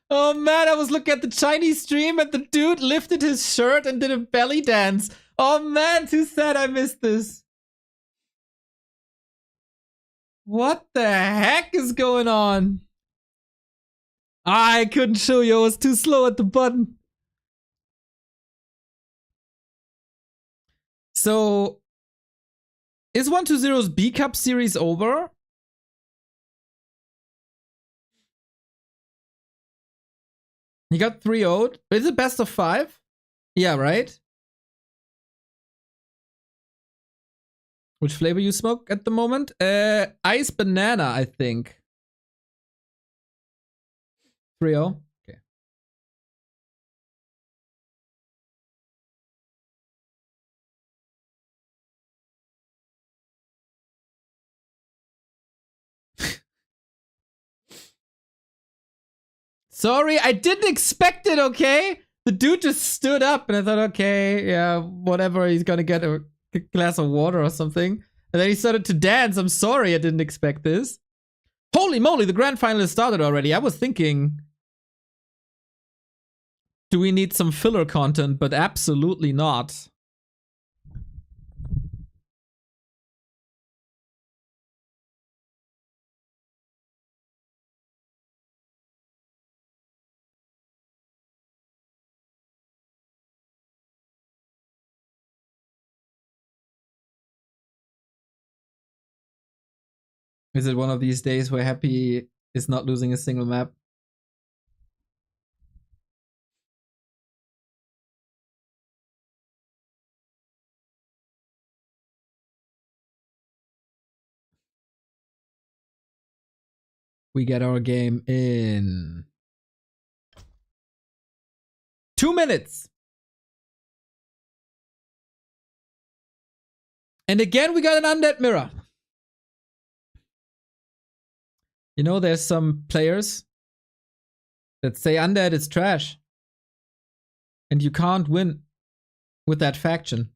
Oh man, I was looking at the Chinese stream and the dude lifted his shirt and did a belly dance. Oh man, too sad I missed this. What the heck is going on? I couldn't show you, I was too slow at the button. So, is 1-2-0's B Cup series over? He got 3-0'd. Is it best of 5? Yeah, right? Which flavor you smoke at the moment? Ice banana, I think. 3-0. Okay. Sorry, I didn't expect it, okay? The dude just stood up and I thought, okay, yeah, whatever, he's gonna get a glass of water or something. And then he started to dance. I'm sorry, I didn't expect this. Holy moly, the grand final has started already. I was thinking, do we need some filler content? But absolutely not. Is it one of these days where Happy is not losing a single map? We get our game in 2 minutes. And again, we got an undead mirror. You know, there's some players that say undead is trash. And you can't win with that faction.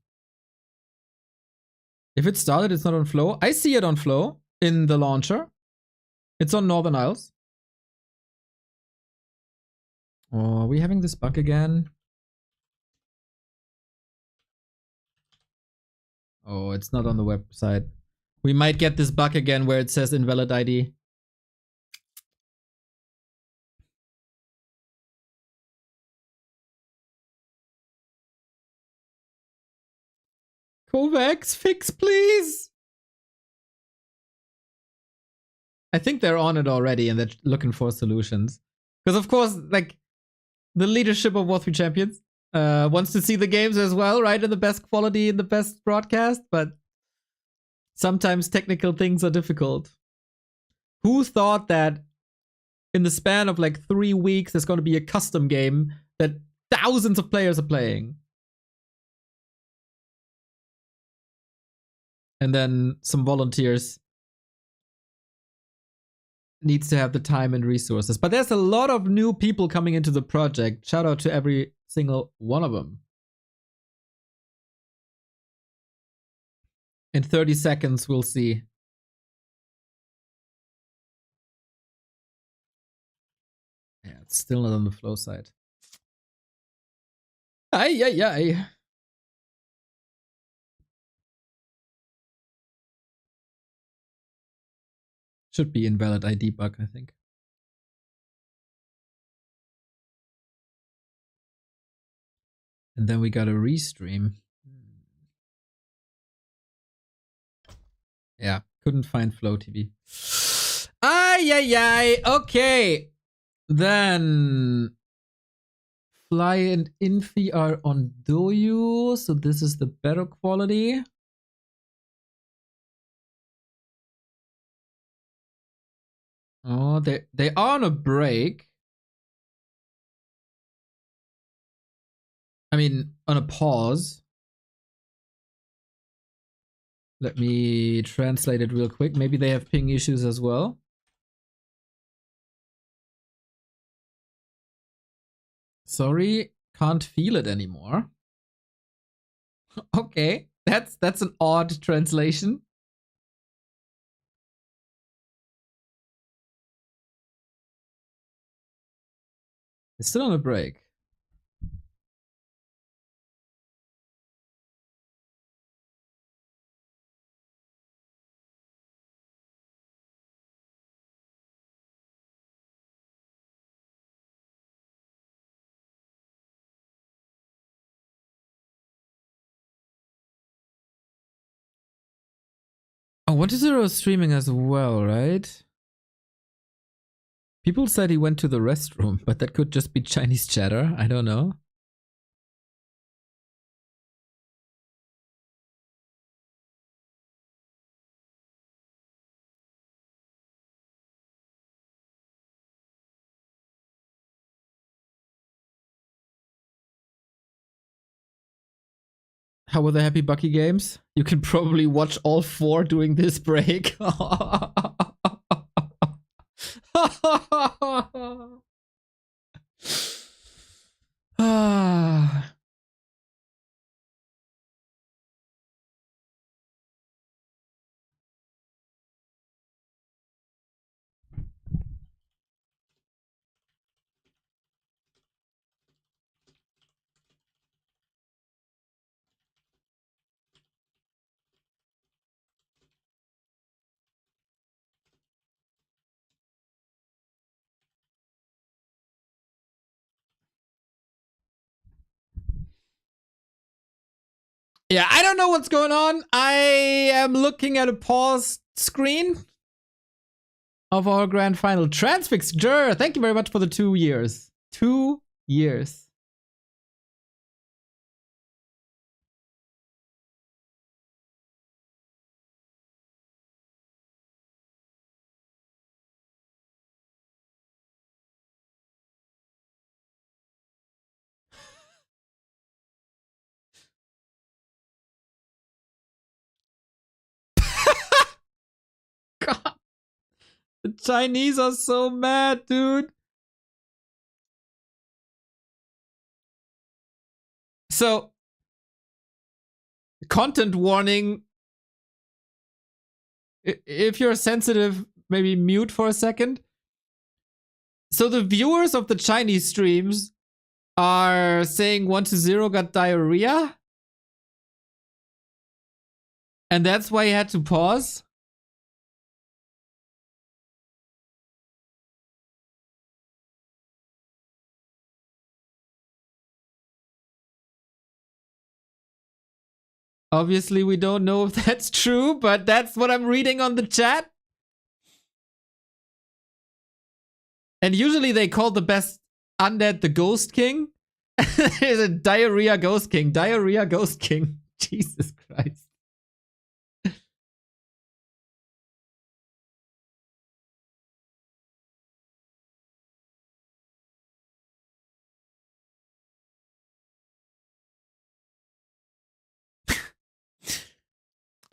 If it started, it's not on Flow. I see it on Flow in the launcher. It's on Northern Isles. Oh, are we having this bug again? Oh, it's not on the website. We might get this bug again where it says invalid ID. Kovacs, fix please! I think they're on it already and they're looking for solutions. Because of course, like, the leadership of War 3 Champions wants to see the games as well, right? In the best quality, in the best broadcast, but sometimes technical things are difficult. Who thought that in the span of like 3 weeks, there's going to be a custom game that thousands of players are playing? And then some volunteers needs to have the time and resources. But there's a lot of new people coming into the project. Shout out to every single one of them. In 30 seconds, we'll see. Yeah, it's still not on the Flow side. Ay, ay, ay. Should be invalid ID bug, I think. And then we got a restream. Yeah, couldn't find Flow TV. Ay, ay, ay. Okay. Then Fly and Infi are on Doyu. So this is the better quality. Oh, they are on a break. I mean, on a pause. Let me translate it real quick. Maybe they have ping issues as well. Sorry, can't feel it anymore. Okay, that's an odd translation. It's still on a break. Oh, 120 is streaming as well, right? People said he went to the restroom, but that could just be Chinese chatter. I don't know. How were the Happy Bucky games? You can probably watch all 4 during this break. Ah. Yeah, I don't know what's going on. I am looking at a paused screen of our grand final. Transfixture, thank you very much for the 2 years. 2 years. The Chinese are so mad, dude. So, content warning. If you're sensitive, maybe mute for a second. So the viewers of the Chinese streams are saying 1-0 got diarrhea. And that's why he had to pause. Obviously, we don't know if that's true, but that's what I'm reading on the chat. And usually they call the best undead the Ghost King. There's a Diarrhea Ghost King. Diarrhea Ghost King. Jesus Christ.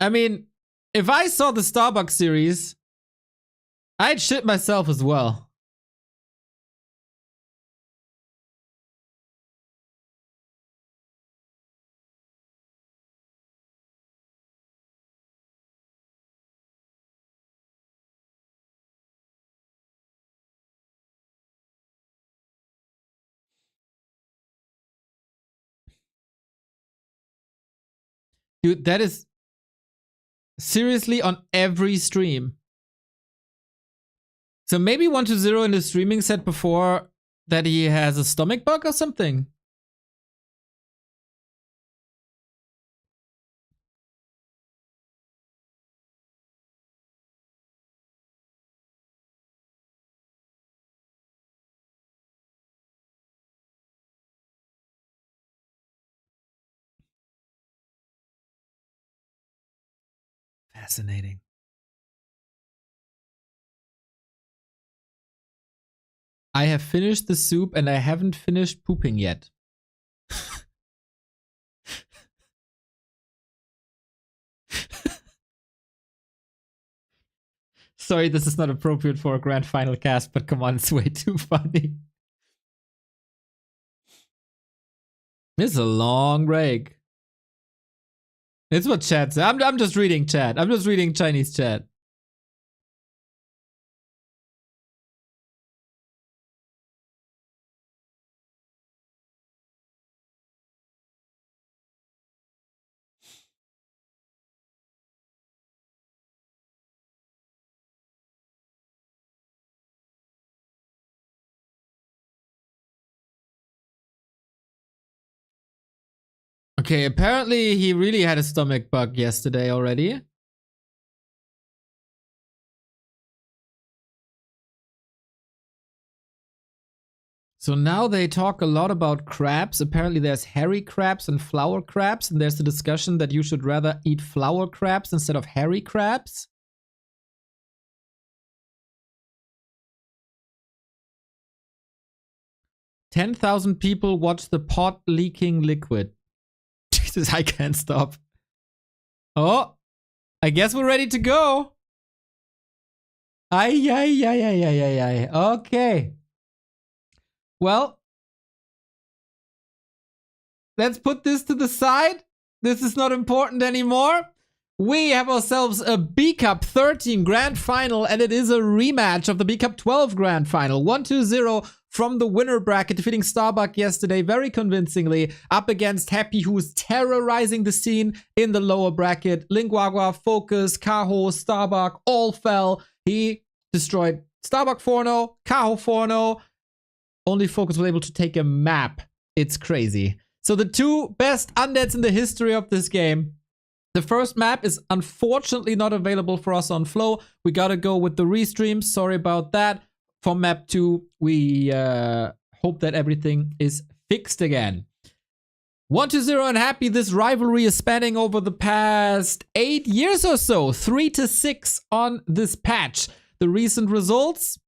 I mean, if I saw the Starbuck series, I'd shit myself as well. Dude, that is seriously on every stream. So maybe 1-0 in the streaming said before that he has a stomach bug or something. Fascinating. I have finished the soup and I haven't finished pooping yet. Sorry, this is not appropriate for a grand final cast, but come on, it's way too funny. It's a long break. It's what chat said. I'm just reading chat. I'm just reading Chinese chat. Okay, apparently he really had a stomach bug yesterday already. So now they talk a lot about crabs. Apparently there's hairy crabs and flower crabs, and there's a discussion that you should rather eat flower crabs instead of hairy crabs. "10,000 people watch the pot leaking liquid." Jesus, I can't stop. Oh, I guess we're ready to go. Ay, ay, ay, ay, ay, ay, ay. Okay. Well, let's put this to the side. This is not important anymore. We have ourselves a B Cup 13 Grand Final, and it is a rematch of the B Cup 12 Grand Final. 1-0 from the winner bracket, defeating Starbuck yesterday very convincingly, up against Happy, who's terrorizing the scene in the lower bracket. Linguagua, Focus, Kaho, Starbuck all fell. He destroyed Starbuck 4-0, Kaho 4-0. Only Focus was able to take a map. It's crazy. So the two best undeads in the history of this game. The first map is unfortunately not available for us on Flow. We gotta go with the restream. Sorry about that. For map 2, we hope that everything is fixed again. 1-0 and Happy. This rivalry is spanning over the past 8 years or so. 3-6 on this patch. The recent results?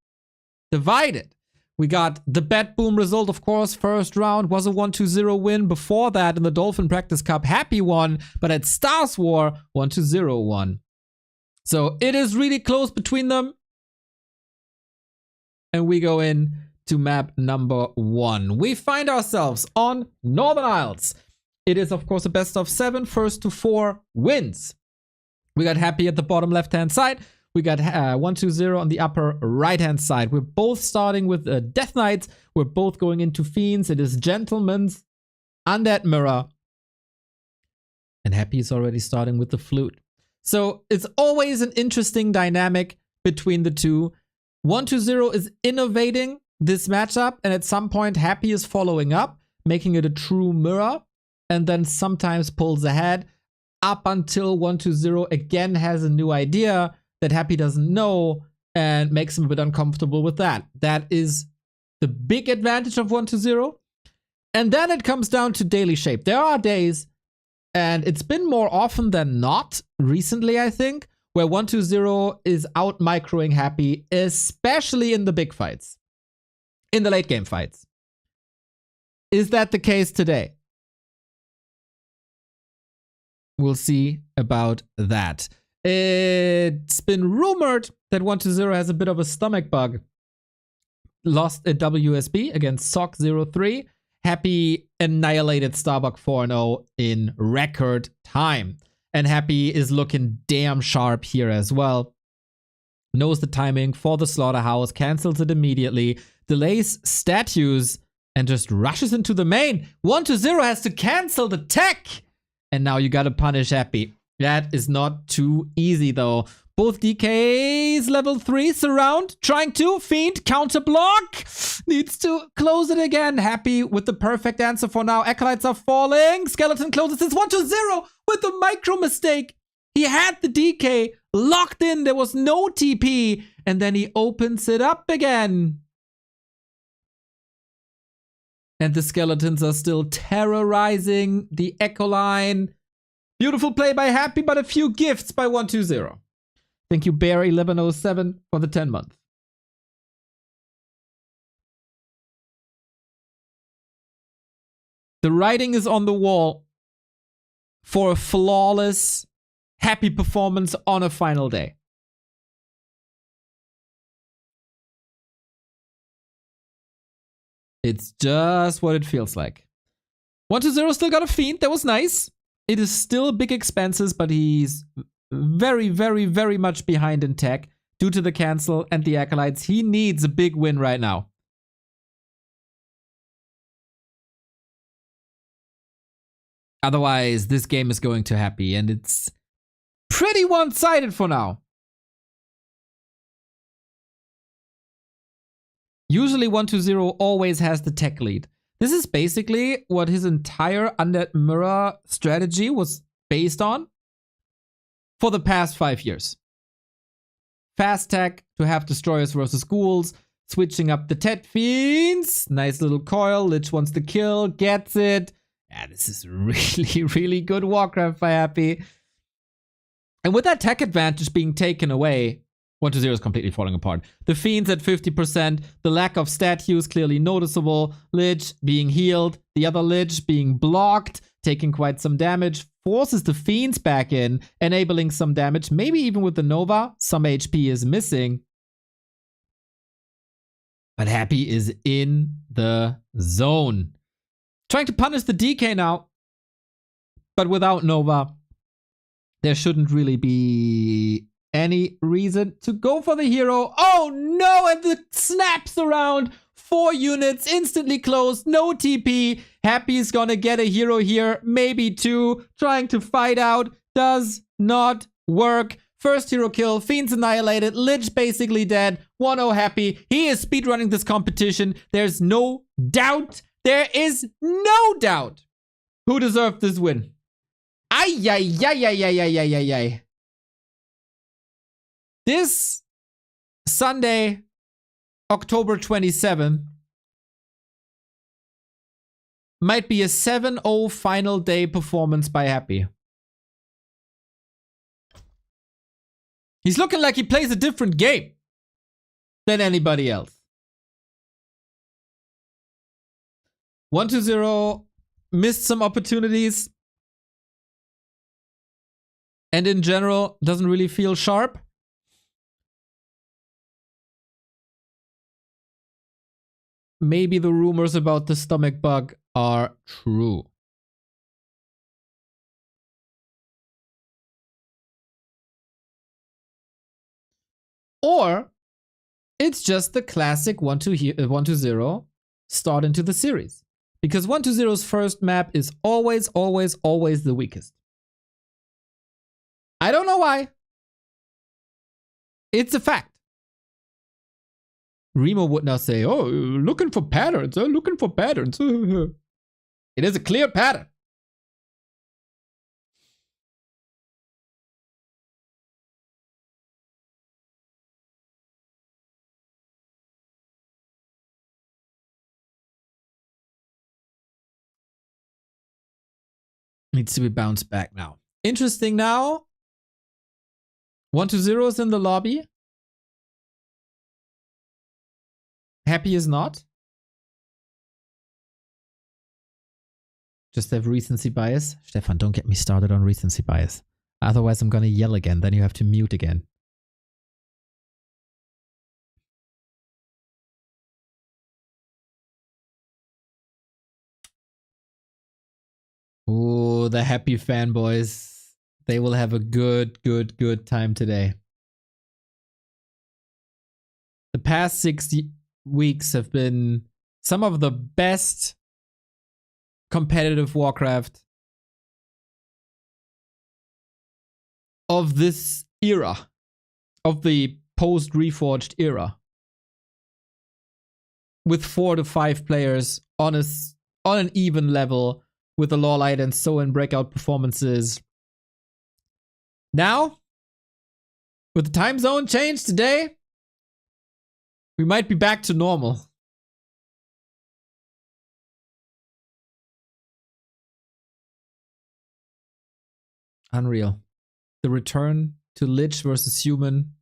Divided. We got the Bet Boom result, of course. First round was a 1-0 win. Before that, in the Dolphin Practice Cup, Happy won. But at Stars War, 1-0 won. So it is really close between them. and we go in to map number 1. We find ourselves on Northern Isles. It is, of course, a best of 7, first to 4 wins. We got Happy at the bottom left-hand side. We got 120 on the upper right-hand side. We're both starting with Death Knights. We're both going into Fiends. It is Gentleman's Undead Mirror. And Happy is already starting with the Flute. So it's always an interesting dynamic between the two. 120 is innovating this matchup, and at some point Happy is following up, making it a true mirror, and then sometimes pulls ahead up until 120 again has a new idea that Happy doesn't know and makes him a bit uncomfortable with that. That is the big advantage of 120. And then it comes down to daily shape. There are days, and it's been more often than not recently, I think, where 120 is out microing Happy, especially in the big fights, in the late game fights. Is that the case today? We'll see about that. It's been rumored that 120 has a bit of a stomach bug. Lost at WSB against Sock03. Happy annihilated Starbuck 4-0 in record time. And Happy is looking damn sharp here as well. Knows the timing for the slaughterhouse, cancels it immediately, delays statues, and just rushes into the main. 120 has to cancel the tech! And now you gotta punish Happy. That is not too easy though. Both DKs level 3 surround, trying to Fiend, counter block. Needs to close it again. Happy with the perfect answer for now. Acolytes are falling. Skeleton closes his 120 with a micro mistake. He had the DK locked in. There was no TP. And then he opens it up again. And the skeletons are still terrorizing the Echo line. Beautiful play by Happy, but a few gifts by 120. Thank you, Bear1107, for the 10 month. The writing is on the wall for a flawless, Happy performance on a final day. It's just what it feels like. 120 still got a Fiend. That was nice. It is still big expenses, but he's very, very, very much behind in tech due to the cancel and the Acolytes. He needs a big win right now. Otherwise, this game is going to Happy, and it's pretty one-sided for now. Usually 120 always has the tech lead. This is basically what his entire Undead Mirror strategy was based on for the past 5 years. Fast tech to have Destroyers versus Ghouls, switching up the Tet Fiends. Nice little coil. Lich wants to kill, gets it. Yeah, this is really, really good Warcraft by Happy. And with that tech advantage being taken away, 120 is completely falling apart. The Fiends at 50%, the lack of statues clearly noticeable, Lich being healed, the other Lich being blocked, taking quite some damage, forces the Fiends back in, enabling some damage, maybe even with the Nova, some HP is missing. But Happy is in the zone. Trying to punish the DK now, but without Nova, there shouldn't really be any reason to go for the hero. Oh no, and the snaps around. 4 units instantly closed, no TP. Happy's gonna get a hero here, maybe 2. Trying to fight out, does not work. First hero kill, Fiends annihilated, Lich basically dead. 1-0 Happy. He is speedrunning this competition. There's no doubt. There is no doubt who deserved this win. Ay, ay, ay, ay, ay, ay, ay, ay, ay. This Sunday, October 27th, might be a 7-0 final day performance by Happy. He's looking like he plays a different game than anybody else. 120 missed some opportunities. And in general, doesn't really feel sharp. maybe the rumors about the stomach bug are true. Or it's just the classic 1-2-0 start into the series. Because 1-2-0's first map is always the weakest. I don't know why. It's a fact. Remo would now say, oh, looking for patterns, looking for patterns. It is a clear pattern. Needs to be bounced back now. Interesting now. 1-2-0 is in the lobby. Happy is not. Just have recency bias. Stefan, don't get me started on recency bias. Otherwise, I'm gonna yell again. Then you have to mute again. Ooh, the happy fanboys. They will have a good time today. The past 6 weeks have been some of the best competitive Warcraft of this era, of the post-Reforged era. With 4 to 5 players on an even level, with the Lawlight and so in breakout performances. Now, with the time zone change today, we might be back to normal. Unreal. The return to Lich versus Human.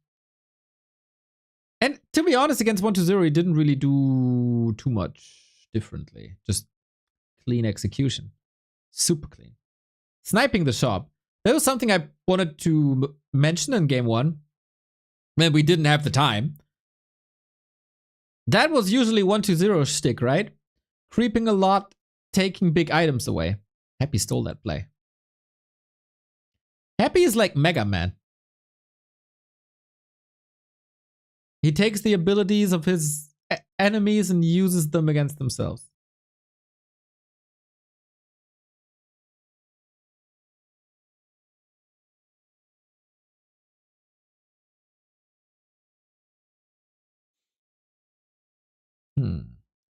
And to be honest, against 1-2-0, he didn't really do too much differently. Just clean execution. Super clean. Sniping the shop. That was something I wanted to mention in game 1. Man, we didn't have the time. That was usually 1-2-0's shtick, right? Creeping a lot, taking big items away. Happy stole that play. Happy is like Mega Man. He takes the abilities of his enemies and uses them against themselves.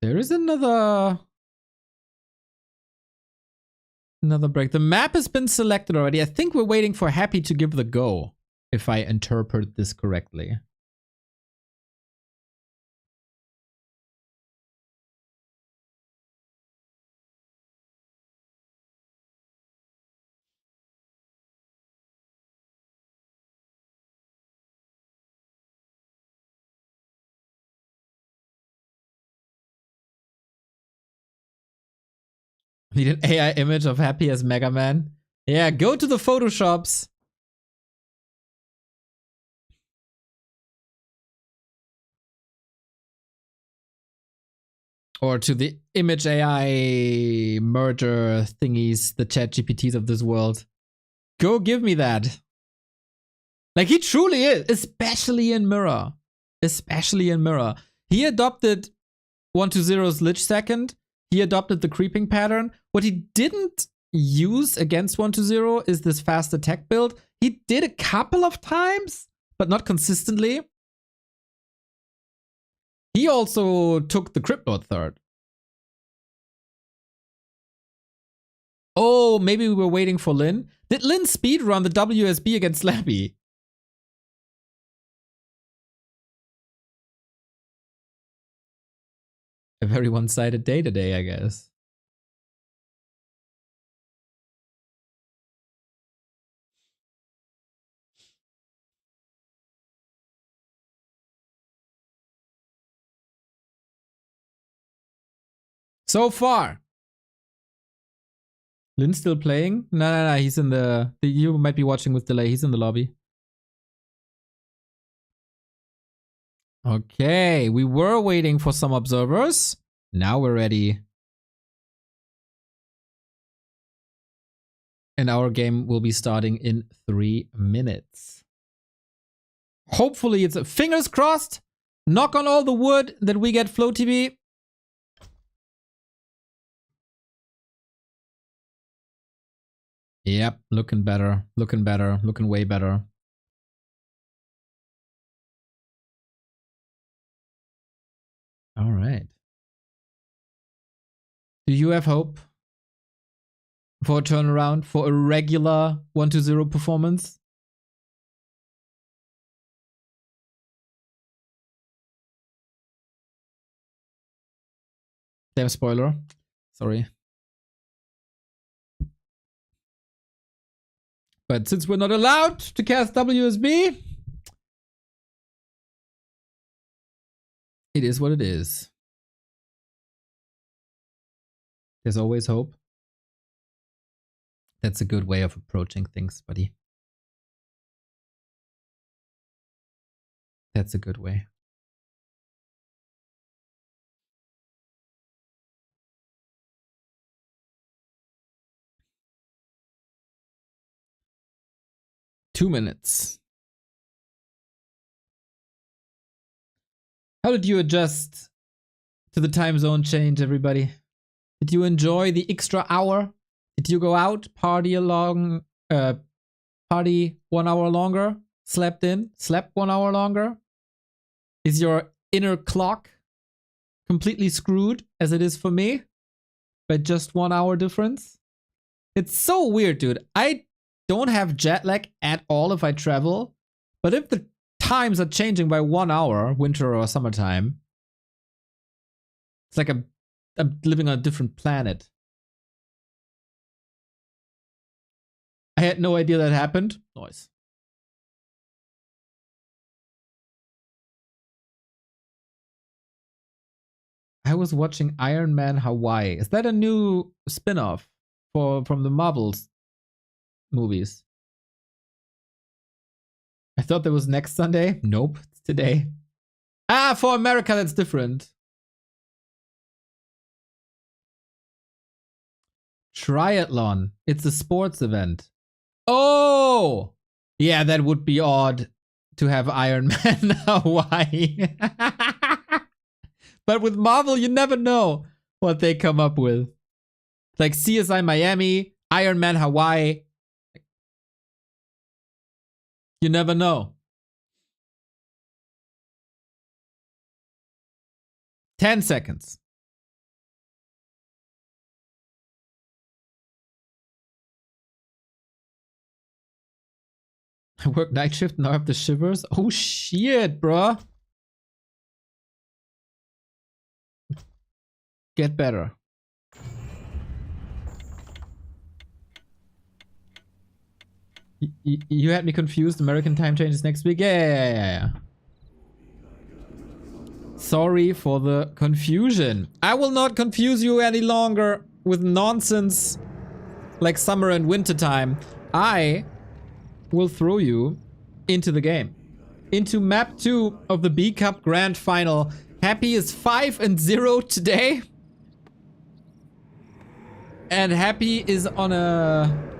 There is another break. The map has been selected already. I think we're waiting for Happy to give the go, if I interpret this correctly. Need an AI image of Happy as Mega Man? Yeah, go to the Photoshops. Or to the image AI merger thingies, the chat GPTs of this world. Go give me that. Like, he truly is, especially in Mirror. Especially in Mirror. He adopted 1-2-0's Lich second. He adopted the creeping pattern. What he didn't use against 1-2-0 is this fast attack build. He did a couple of times, but not consistently. He also took the Crypt Lord third. Oh, maybe we were waiting for Lin. Did Lin speedrun the WSB against Slappy? A very one-sided day today, I guess. So far. Lin's still playing? No, he's in the... You might be watching with delay. He's in the lobby. Okay, we were waiting for some observers. Now we're ready. And our game will be starting in 3 minutes. Hopefully it's fingers crossed. Knock on all the wood that we get Flow TV. Yep, looking better, looking better, looking way better. All right. Do you have hope for a turnaround, for a regular 1-0 performance? Damn spoiler. Sorry. But since we're not allowed to cast WSB, it is what it is. There's always hope. That's a good way of approaching things, buddy. That's a good way. Two minutes. How did you adjust to the time zone change, everybody? Did you enjoy the extra hour? Did you go out, party 1 hour longer? Slept 1 hour longer? Is your inner clock completely screwed as it is for me? By just 1 hour difference? It's so weird, dude. I don't have jet lag at all if I travel, but if the times are changing by 1 hour, winter or summertime, it's like I'm living on a different planet. I had no idea that happened. Nice. I was watching Iron Man Hawaii. Is that a new spin-off from the Marvels movies? I thought that was next Sunday. Nope, it's today. Ah, for America, that's different. Triathlon. It's a sports event. Oh! Yeah, that would be odd to have Iron Man Hawaii. But with Marvel, you never know what they come up with. Like CSI Miami, Iron Man Hawaii. You never know. 10 seconds. I work night shift, now I have the shivers. Oh shit, bro. Get better. You had me confused. American time changes next week. Yeah. Sorry for the confusion. I will not confuse you any longer with nonsense like summer and winter time. I will throw you into the game. Into map 2 of the B Cup Grand Final. Happy is 5-0 today. And Happy is on a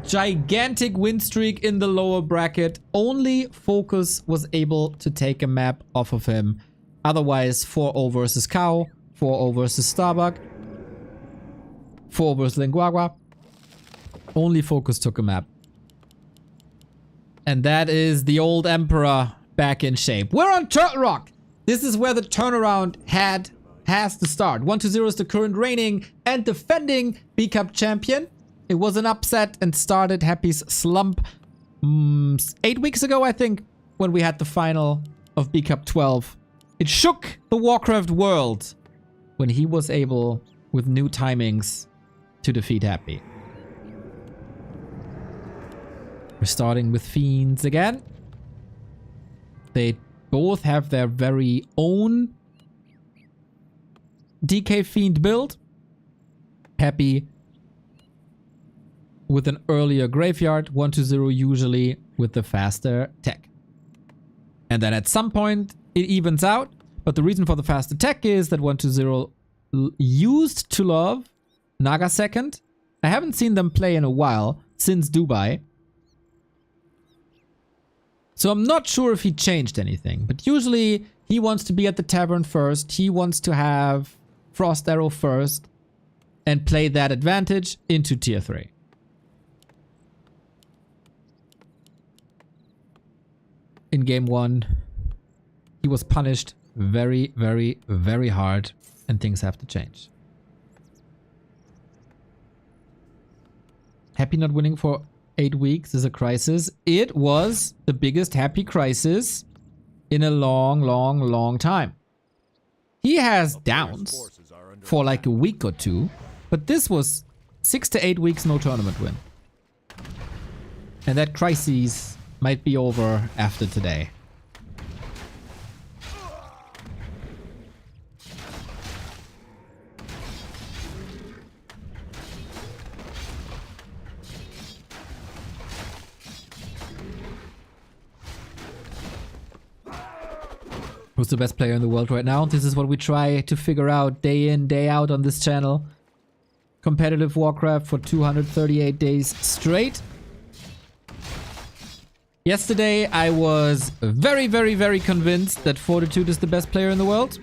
gigantic win streak in the lower bracket. Only Focus was able to take a map off of him. Otherwise, 4-0 versus Cow, 4-0 versus Starbuck, 4 versus Linguagua. Only Focus took a map. And that is the old Emperor back in shape. We're on Turtle Rock. This is where the turnaround has to start. 1-0 is the current reigning and defending B Cup champion. It was an upset and started Happy's slump 8 weeks ago, I think, when we had the final of B Cup 12. It shook the Warcraft world when he was able, with new timings, to defeat Happy. We're starting with Fiends again. They both have their very own DK Fiend build. Happy with an earlier graveyard, 1-0 usually with the faster tech. And then at some point it evens out, but the reason for the faster tech is that 1-0 used to love Naga second. I haven't seen them play in a while, since Dubai. So I'm not sure if he changed anything. But usually he wants to be at the tavern first. He wants to have Frost Arrow first. And play that advantage into tier 3. In game 1, he was punished very, very, very hard. And things have to change. Happy not winning for 8 weeks is a crisis. It was the biggest Happy crisis in a long, long, long time. He has downs for like a week or two, but this was 6 to 8 weeks no tournament win. And that crisis might be over after today. Who's the best player in the world right now? This is what we try to figure out day in, day out on this channel. Competitive Warcraft for 238 days straight. Yesterday, I was very, very, very convinced that Fortitude is the best player in the world.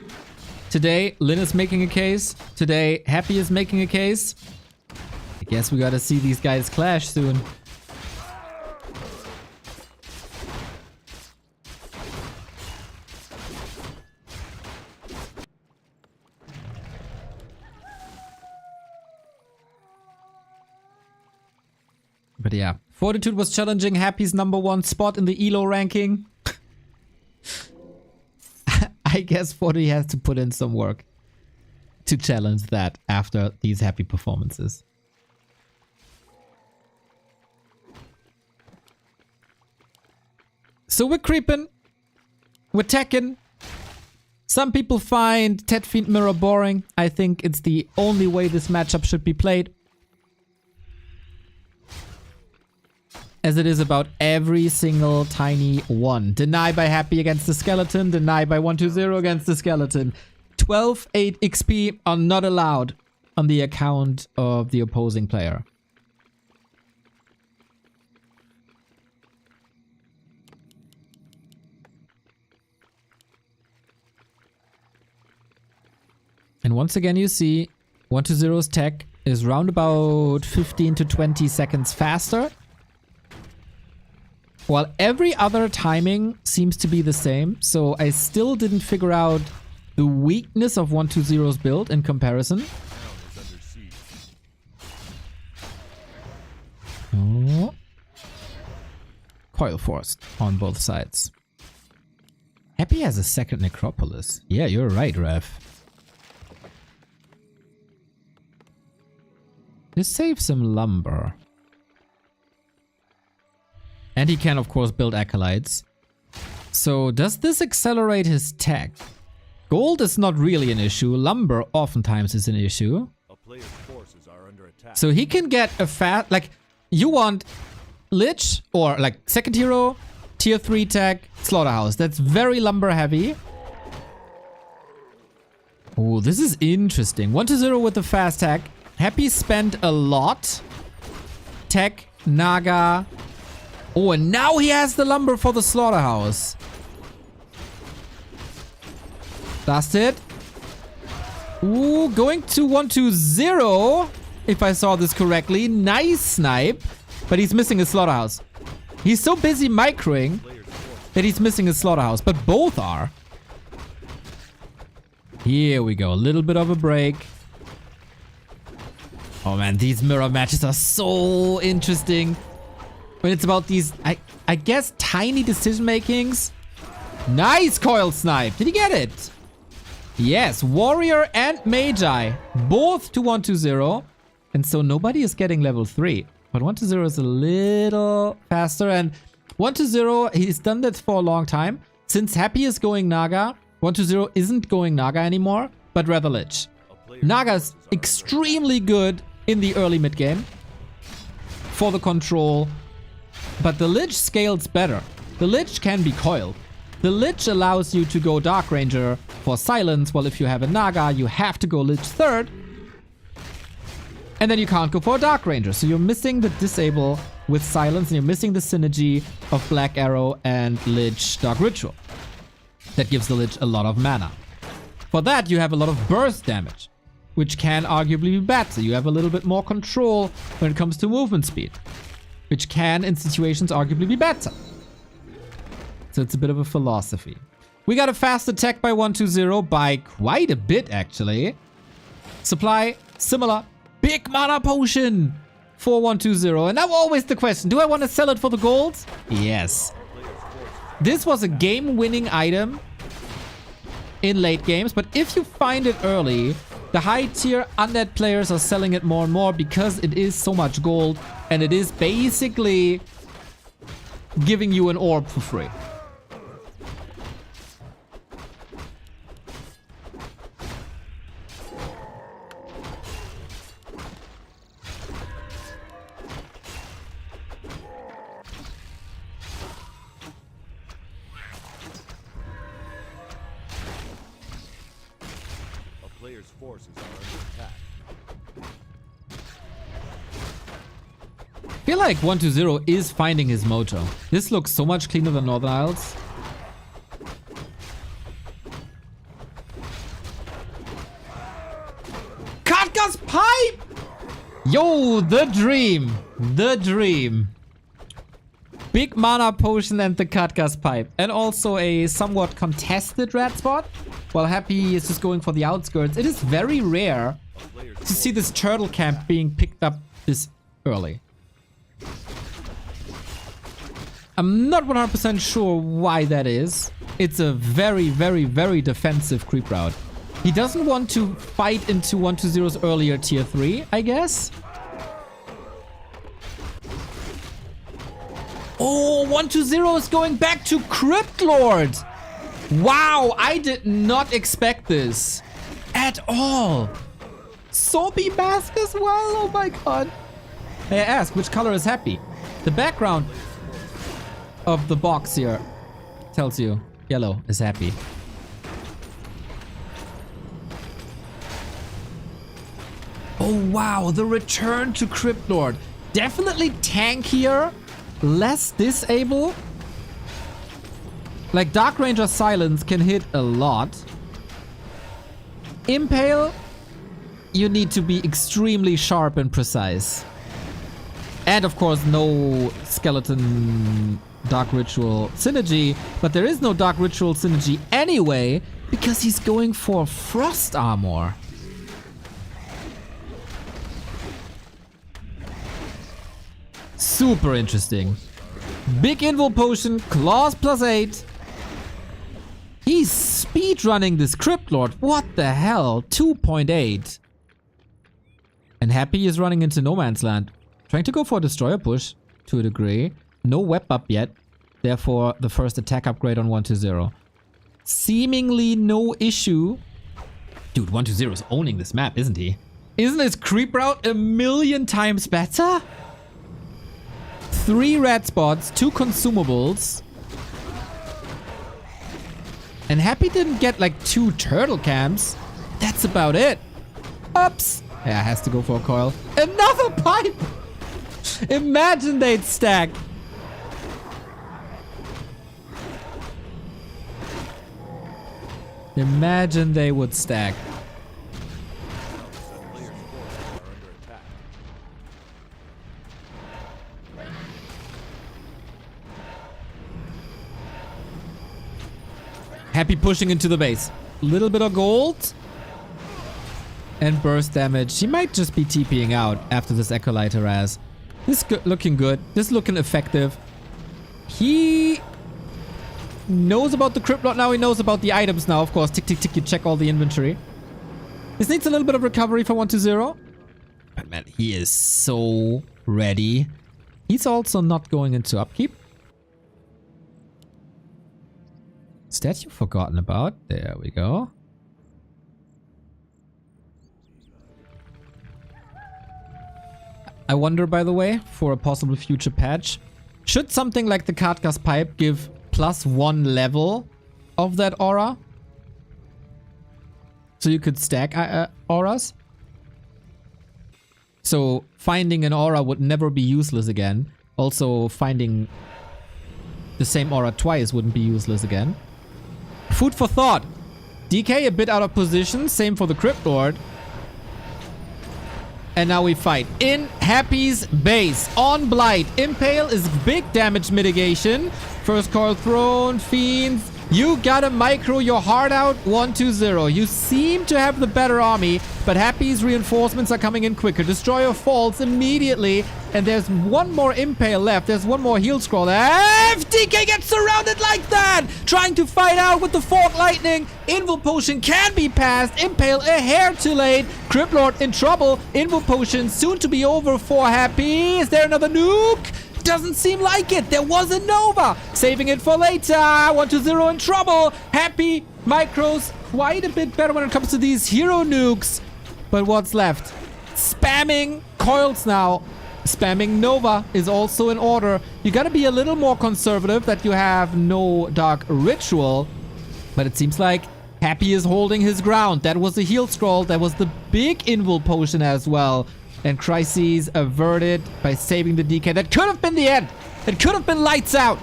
Today, Lin is making a case. Today, Happy is making a case. I guess we gotta see these guys clash soon. But yeah, Fortitude was challenging Happy's #1 spot in the ELO ranking. I guess Fortitude has to put in some work to challenge that after these Happy performances. So we're creeping. We're teching. Some people find Tet Fiend Mirror boring. I think it's the only way this matchup should be played. As it is about every single tiny one. Deny by Happy against the Skeleton. Deny by 120 against the Skeleton. 12-8 XP are not allowed on the account of the opposing player. And once again you see 120's tech is round about 15 to 20 seconds faster. While every other timing seems to be the same, so I still didn't figure out the weakness of 120's build in comparison. Oh. Coil Force on both sides. Happy has a second Necropolis. Yeah, you're right, Rev. This saves some lumber. And he can, of course, build Acolytes. So, does this accelerate his tech? Gold is not really an issue. Lumber oftentimes is an issue. A player's forces are under attack. So he can get a fast... Like, you want Lich or, like, second hero, tier 3 tech, Slaughterhouse. That's very lumber heavy. Oh, this is interesting. 120 with the fast tech. Happy spent a lot. Tech, Naga... Oh, and now he has the lumber for the Slaughterhouse. That's it. Ooh, going to 120, if I saw this correctly. Nice snipe. But he's missing his Slaughterhouse. He's so busy microing that he's missing his Slaughterhouse. But both are. Here we go. A little bit of a break. Oh man, these mirror matches are so interesting. When it's about these, I guess, tiny decision makings. Nice coil snipe. Did he get it? Yes, Warrior and Magi. Both to 120. And so nobody is getting level 3. But 120 is a little faster. And 120, he's done that for a long time. Since Happy is going Naga, 120 isn't going Naga anymore, but rather Lich. Naga's extremely good in the early mid game for the control. But the Lich scales better. The Lich can be coiled. The Lich allows you to go Dark Ranger for Silence. Well, if you have a Naga, you have to go Lich third. And then you can't go for a Dark Ranger. So you're missing the disable with Silence, and you're missing the synergy of Black Arrow and Lich Dark Ritual. That gives the Lich a lot of mana. For that, you have a lot of burst damage, which can arguably be better. You have a little bit more control when it comes to movement speed, which can, in situations, arguably be better. So it's a bit of a philosophy. We got a fast attack by 120 by quite a bit, actually. Supply, similar. Big mana potion for 120. And now always the question, do I want to sell it for the gold? Yes. This was a game-winning item in late games, but if you find it early, the high-tier undead players are selling it more and more because it is so much gold, and it is basically giving you an orb for free. Players' forces are under attack. I feel like 120 is finding his mojo. This looks so much cleaner than Northern Isles. Katka's pipe! Yo, the dream. The dream. Big mana potion and the Katka's pipe. And also a somewhat contested red spot. While Happy is just going for the outskirts. It is very rare to see this turtle camp being picked up this early. I'm not 100% sure why that is. It's a very, very, very defensive creep route. He doesn't want to fight into 120's earlier tier 3, I guess. Oh, 120 is going back to Crypt Lord. Wow, I did not expect this at all. Soapy mask as well. Oh my god. May I ask, which color is Happy? The background of the box here tells you yellow is Happy. Oh wow, the return to Crypt Lord. Definitely tankier, less disable. Like Dark Ranger Silence can hit a lot. Impale, you need to be extremely sharp and precise. And of course no Skeleton Dark Ritual synergy. But there is no Dark Ritual synergy anyway because he's going for Frost Armor. Super interesting. Big Invo Potion, Claws +8. He's speedrunning this Crypt Lord. What the hell? 2.8. And Happy is running into No Man's Land. Trying to go for a Destroyer push to a degree. No web up yet. Therefore, the first attack upgrade on 120. Seemingly no issue. Dude, 120 is owning this map, isn't he? Isn't his creep route a million times better? 3 red spots, 2 consumables. And Happy didn't get like 2 turtle camps. That's about it. Oops. Yeah, has to go for a coil. Another pipe! Imagine they'd stack. Imagine they would stack. Players' forces are under attack. Happy pushing into the base. Little bit of gold. And burst damage. He might just be TPing out after this Acolyte harass. This looking good. This looking effective. He knows about the Crypt Lord now. He knows about the items now. Of course, tick, tick, tick. You check all the inventory. This needs a little bit of recovery for 120. But man, he is so ready. He's also not going into upkeep. Statue forgotten about. There we go. I wonder, by the way, for a possible future patch, should something like the Katka's Pipe give +1 level of that aura? so you could stack auras. So finding an aura would never be useless again. Also, finding the same aura twice wouldn't be useless again. Food for thought. DK a bit out of position. Same for the Crypt Lord. And now we fight. In Happy's base. On Blight. Impale is big damage mitigation. First card thrown. Fiends. You gotta micro your heart out. 1-2-0. You seem to have the better army, but Happy's reinforcements are coming in quicker. Destroyer falls immediately, and there's one more Impale left. There's one more heal scroll. DK gets surrounded like that! Trying to fight out with the Fork Lightning. Invul Potion can be passed. Impale a hair too late. Crypt Lord in trouble. Invul Potion soon to be over for Happy. Is there another nuke? Doesn't seem like it. There was a Nova. Saving it for later. 1-2-0 in trouble. Happy micros quite a bit better when it comes to these hero nukes. But what's left? Spamming coils now. Spamming Nova is also in order. You gotta be a little more conservative that you have no Dark Ritual. But it seems like Happy is holding his ground. That was the heal scroll. That was the big Invul Potion as well. And crises averted by saving the DK. That could have been the end. It could have been lights out.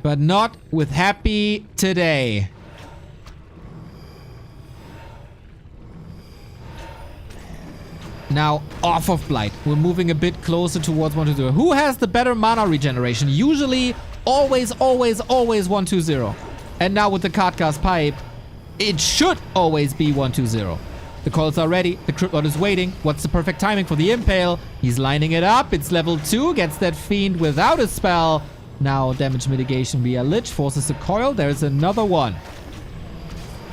But not with Happy today. Now, off of Blight. We're moving a bit closer towards 1-2-0. Who has the better mana regeneration? Usually, always 1-2-0. And now with the Cardcast Pipe, it should always be 1-2-0. The coils are ready. The Crypt Lord is waiting. What's the perfect timing for the Impale? He's lining it up. It's level 2. Gets that Fiend without a spell. Now damage mitigation via Lich. Forces the coil. There's another one.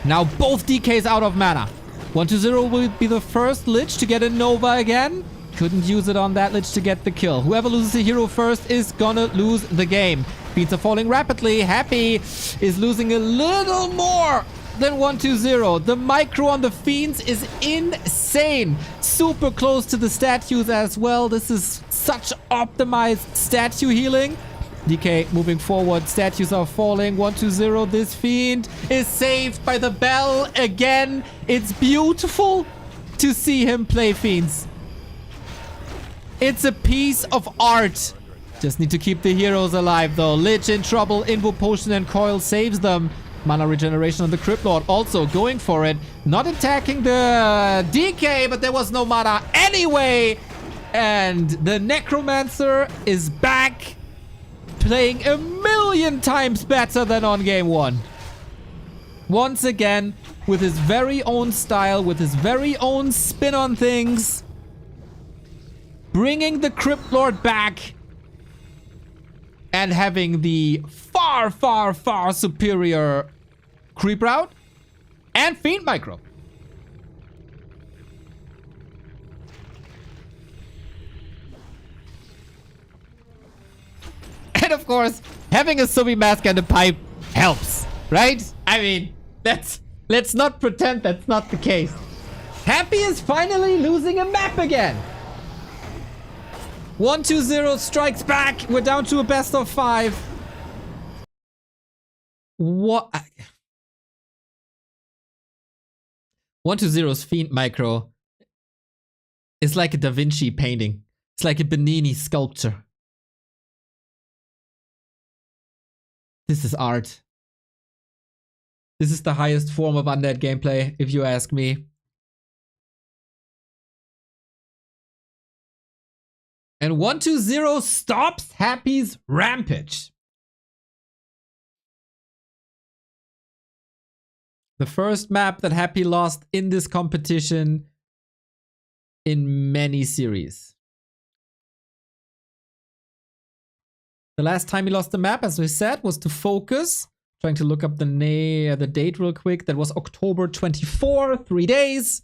Now both DKs out of mana. 1-2-0 will be the first Lich to get a Nova again. Couldn't use it on that Lich to get the kill. Whoever loses a hero first is gonna lose the game. Fiends are falling rapidly. Happy is losing a little more than 1-2-0. The micro on the Fiends is insane. Super close to the statues as well. This is such optimized statue healing. DK moving forward. Statues are falling. 1-2-0. This Fiend is saved by the bell again. It's beautiful to see him play Fiends. It's a piece of art. Just need to keep the heroes alive though. Lich in trouble. Invul Potion and Coil saves them. Mana regeneration on the Crypt Lord also going for it. Not attacking the DK, but there was no mana anyway. And the Necromancer is back. Playing a million times better than on game 1. Once again, with his very own style, with his very own spin on things. Bringing the Crypt Lord back. And having the far superior creep route and Fiend micro. And of course, having a Subi Mask and a pipe helps, right? I mean, let's not pretend that's not the case. Happy is finally losing a map again. 1-2-0 strikes back. We're down to a best of 5. What? 1-2-0's Fiend micro is like a Da Vinci painting. It's like a Bernini sculpture. This is art. This is the highest form of undead gameplay, if you ask me. And 1-2-0 stops Happy's rampage. The first map that Happy lost in this competition in many series. The last time he lost the map, as we said, was to Focus. Trying to look up the date real quick. That was October 24, 3 days.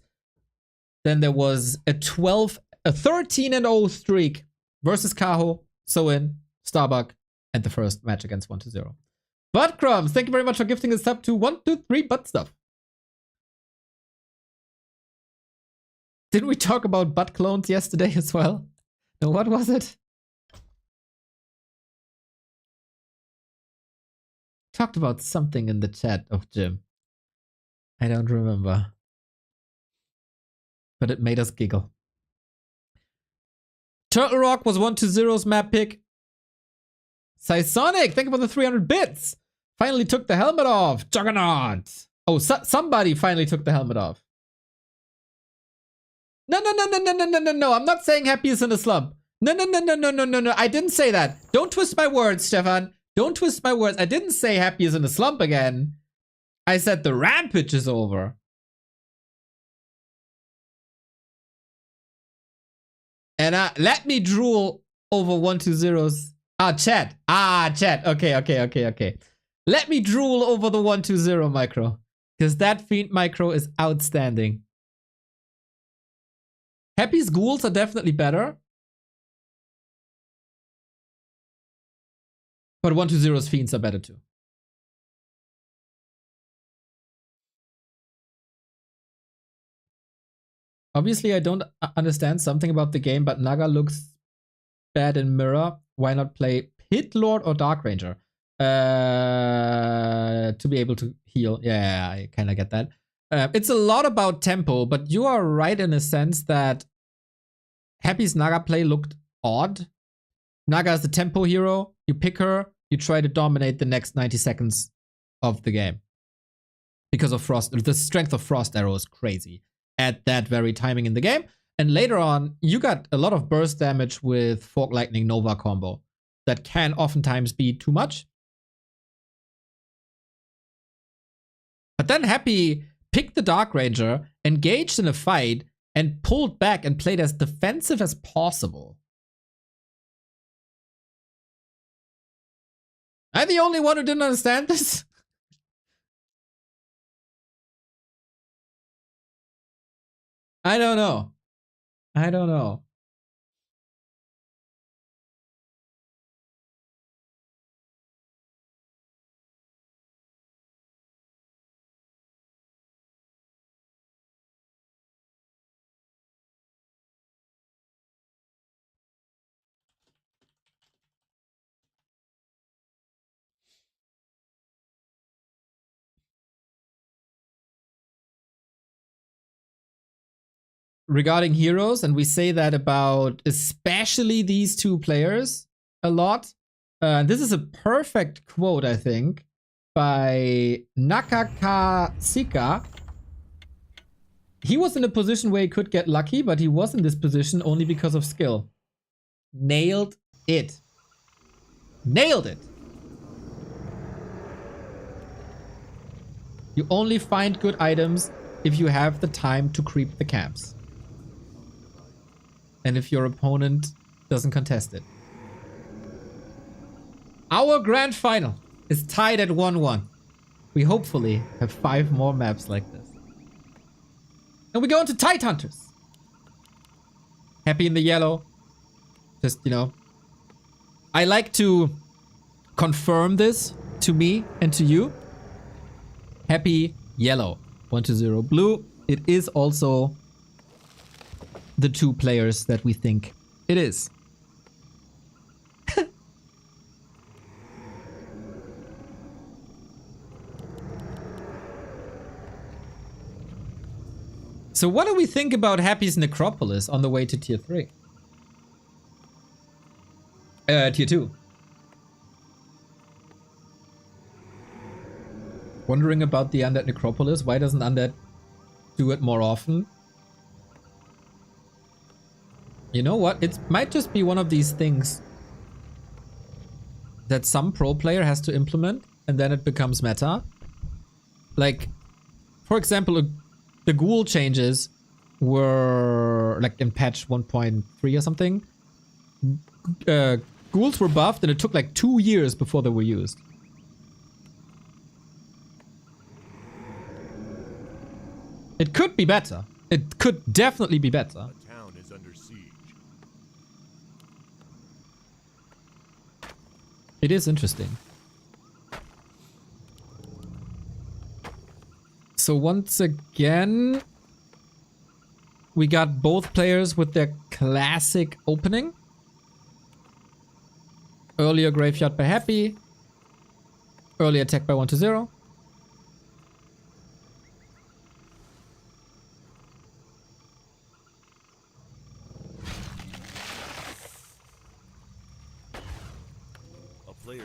Then there was a 13-0 streak versus Kaho, Soin, Starbuck, and the first match against 1-2-0. Butt Crumbs, thank you very much for gifting us up to 1-2-3 butt stuff. Didn't we talk about butt clones yesterday as well? No, what was it? Talked about something in the chat of Jim. I don't remember. But it made us giggle. Turtle Rock was 120's map pick. Sonic, thank you for the 300 bits. Finally took the helmet off. Juggernaut. Oh, somebody finally took the helmet off. No. I'm not saying Happy is in a slump. No. I didn't say that. Don't twist my words, Stefan. Don't twist my words. I didn't say Happy is in a slump again. I said the rampage is over. And let me drool over 120's. Chat. Chat. Okay. Let me drool over the 120 micro. Because that Fiend micro is outstanding. Happy's ghouls are definitely better. But 120's Fiends are better too. Obviously, I don't understand something about the game, but Naga looks bad in mirror. Why not play Pit Lord or Dark Ranger? To be able to heal. Yeah, I kind of get that. It's a lot about tempo, but you are right in a sense that Happy's Naga play looked odd. Naga is the tempo hero. You pick her, you try to dominate the next 90 seconds of the game. Because of Frost. The strength of Frost Arrow is crazy at that very timing in the game. And later on, you got a lot of burst damage with Fork Lightning Nova combo that can oftentimes be too much. But then Happy picked the Dark Ranger, engaged in a fight, and pulled back and played as defensive as possible. Am I the only one who didn't understand this? I don't know. Regarding heroes, and we say that about especially these two players a lot. This is a perfect quote, I think, by Nakakasika. He was in a position where he could get lucky, but he was in this position only because of skill. Nailed it. Nailed it. You only find good items if you have the time to creep the camps. And if your opponent doesn't contest it. Our grand final is tied at 1-1. We hopefully have 5 more maps like this. And we go into Tide Hunters. Happy in the yellow. Just, you know. I like to confirm this to me and to you. Happy yellow. 120 blue. It is also the 2 players that we think it is. So what do we think about Happy's Necropolis on the way to tier 3? Tier 2. Wondering about the Undead Necropolis. Why doesn't Undead do it more often? You know what? It might just be one of these things that some pro player has to implement and then it becomes meta. Like, for example, the ghoul changes were like in patch 1.3 or something. Ghouls were buffed and it took like 2 years before they were used. It could be better. It could definitely be better. The town is under siege. It is interesting. So once again, we got both players with their classic opening. Earlier graveyard by Happy. Early attack by 120.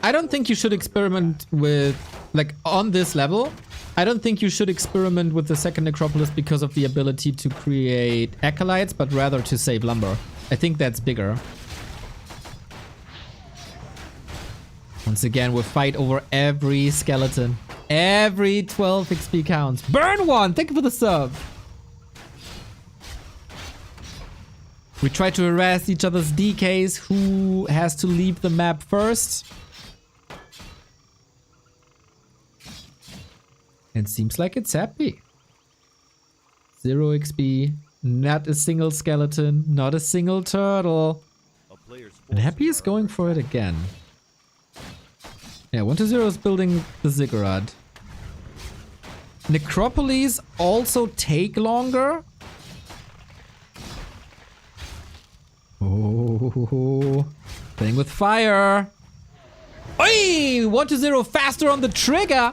I don't think you should experiment with, like, on this level, I don't think you should experiment with the second Necropolis because of the ability to create acolytes, but rather to save lumber. I think that's bigger. Once again, we fight over every skeleton. Every 12 XP counts. Burn one! Thank you for the sub. We try to harass each other's DKs. Who has to leave the map first? It seems like it's happy. 0 XP. Not a single skeleton. Not a single turtle. And happy is going for it again. Yeah, 1-0 is building the ziggurat. Necropolis also take longer. Oh, playing with fire. Oi! 1-0 faster on the trigger.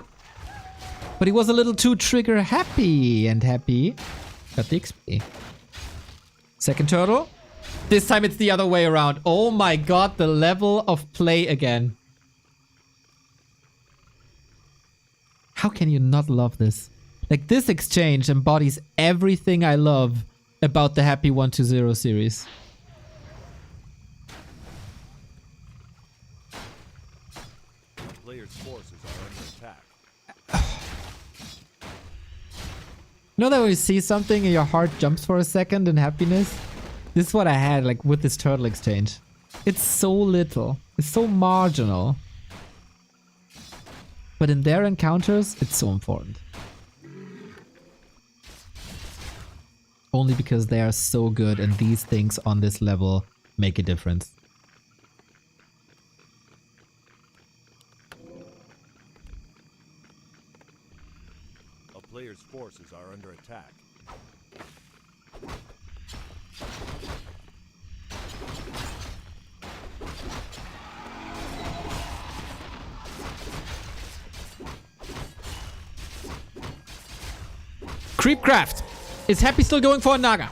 But he was a little too trigger happy, and happy got the XP. Second turtle. This time it's the other way around. Oh my god, the level of play again. How can you not love this? Like, this exchange embodies everything I love about the Happy 1-0 series. Players' forces are under attack. You know that when you see something and your heart jumps for a second in happiness? This is what I had, like, with this turtle exchange. It's so little. It's so marginal. But in their encounters, it's so important. Only because they are so good and these things on this level make a difference. A player's forces are under attack. Creepcraft! Is Happy still going for a Naga?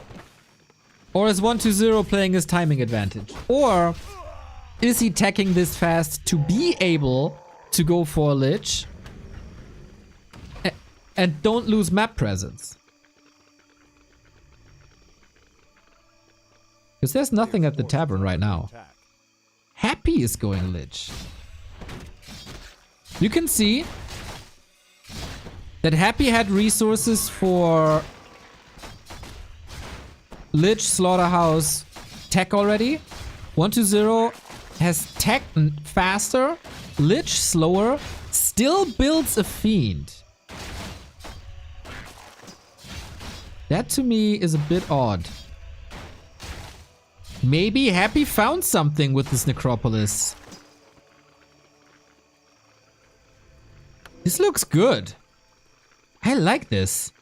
Or is 1-0 playing his timing advantage? Or is he teching this fast to be able to go for a Lich and don't lose map presence? Because there's nothing at the tavern right now. Happy is going Lich. You can see that Happy had resources for Lich, Slaughterhouse, tech already. 1-0 has tech faster, Lich slower, still builds a Fiend. That to me is a bit odd. Maybe Happy found something with this Necropolis. This looks good. I like this.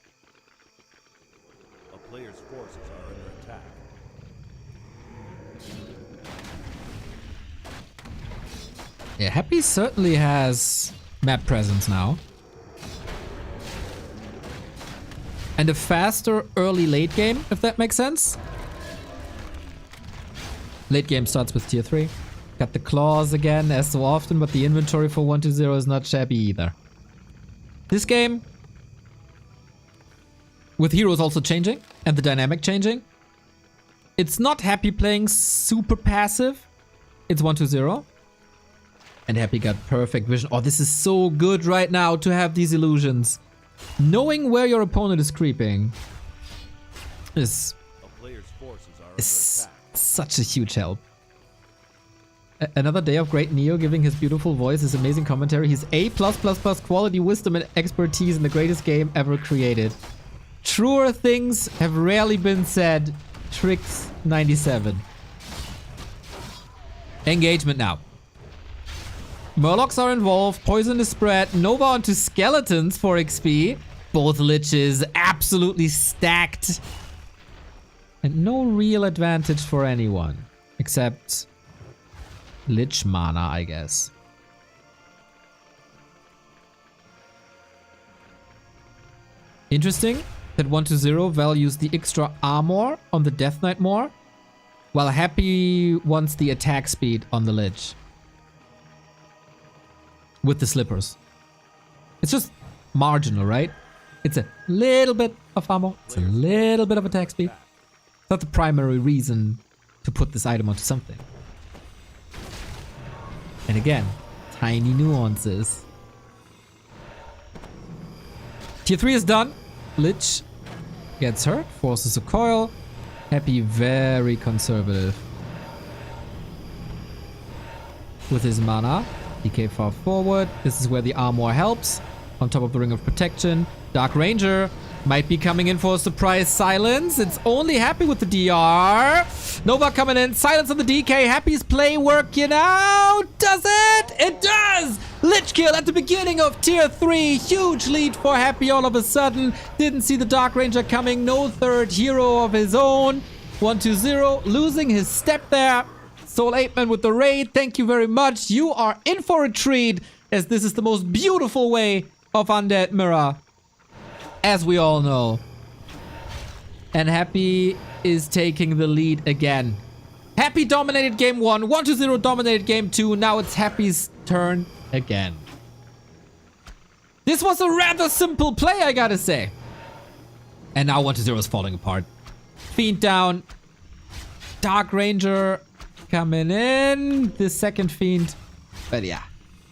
A player's forces are under attack. Yeah, Happy certainly has map presence now. And a faster early late game, if that makes sense. Late game starts with tier 3. Got the claws again, as so often, but the inventory for 1-0 is not shabby either. This game, with heroes also changing and the dynamic changing, it's not Happy playing super passive. It's 1-0. And Happy got perfect vision. Oh, this is so good right now to have these illusions. Knowing where your opponent is creeping is A player's forces are under attack. such a huge help. Another day of great Neo giving his beautiful voice, his amazing commentary, his A+++ quality, wisdom, and expertise in the greatest game ever created. Truer things have rarely been said. Tricks 97. Engagement now. Murlocs are involved, poison is spread, Nova onto skeletons for XP. Both Liches absolutely stacked. And no real advantage for anyone. Except Lich mana, I guess. Interesting that 1-0 values the extra armor on the Death Knight more, while Happy wants the attack speed on the Lich. with the slippers. It's just marginal, right? It's a little bit of ammo. It's a little bit of attack speed. It's not the primary reason to put this item onto something. And again, tiny nuances. Tier 3 is done. Lich gets hurt, forces a coil. Happy very conservative with his mana. DK far forward. This is where the armor helps. On top of the Ring of Protection. Dark Ranger might be coming in for a surprise silence. It's only Happy with the DR. Nova coming in. Silence on the DK. Happy's play working out. Does it? It does! Lich kill at the beginning of tier 3. Huge lead for Happy all of a sudden. Didn't see the Dark Ranger coming. No third hero of his own. 1-2-0. Losing his step there. Soul 8-Man with the raid. Thank you very much. You are in for a treat, as this is the most beautiful way of Undead Mirror, as we all know. And Happy is taking the lead again. Happy dominated game 1. 1-0 dominated game 2. Now it's Happy's turn again. This was a rather simple play, I gotta say. And now 1-0 is falling apart. Fiend down. Dark Ranger coming in. The second Fiend. But yeah.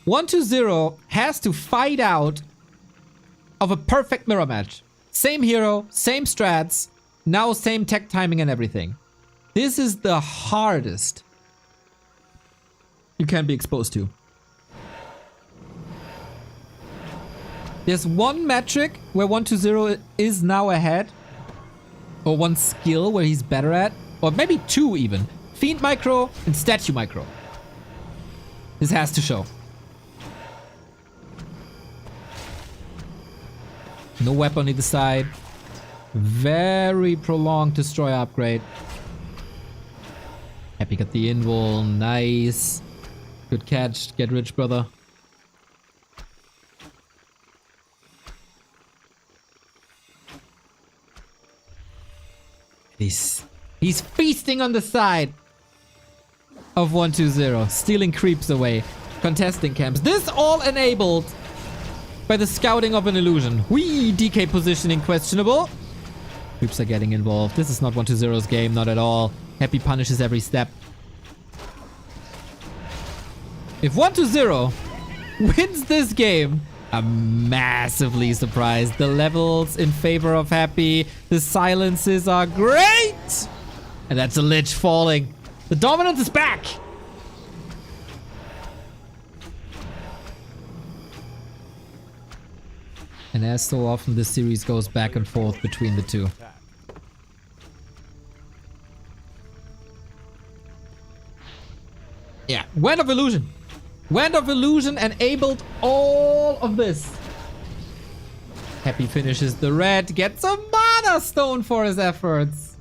1-0 has to fight out of a perfect mirror match. Same hero, same strats, now same tech timing and everything. This is the hardest you can be exposed to. There's one metric where 1-0 is now ahead. Or one skill where he's better at. Or maybe two even. Fiend micro and statue micro. This has to show. No weapon on either side. Very prolonged destroy upgrade. Happy got the invul. Nice. Good catch. Get rich, brother. He's feasting on the side of 1-2-0. Stealing creeps away. Contesting camps. This all enabled by the scouting of an illusion. Whee! DK positioning questionable. Creeps are getting involved. This is not 1-2-0's game, not at all. Happy punishes every step. If 1-2-0 wins this game, I'm massively surprised. The levels in favor of Happy. The silences are great! And that's a Lich falling. The dominance is back! And as so often, this series goes back and forth between the two. Yeah, Wand of Illusion. Wand of Illusion enabled all of this. Happy finishes the red, gets a mana stone for his efforts.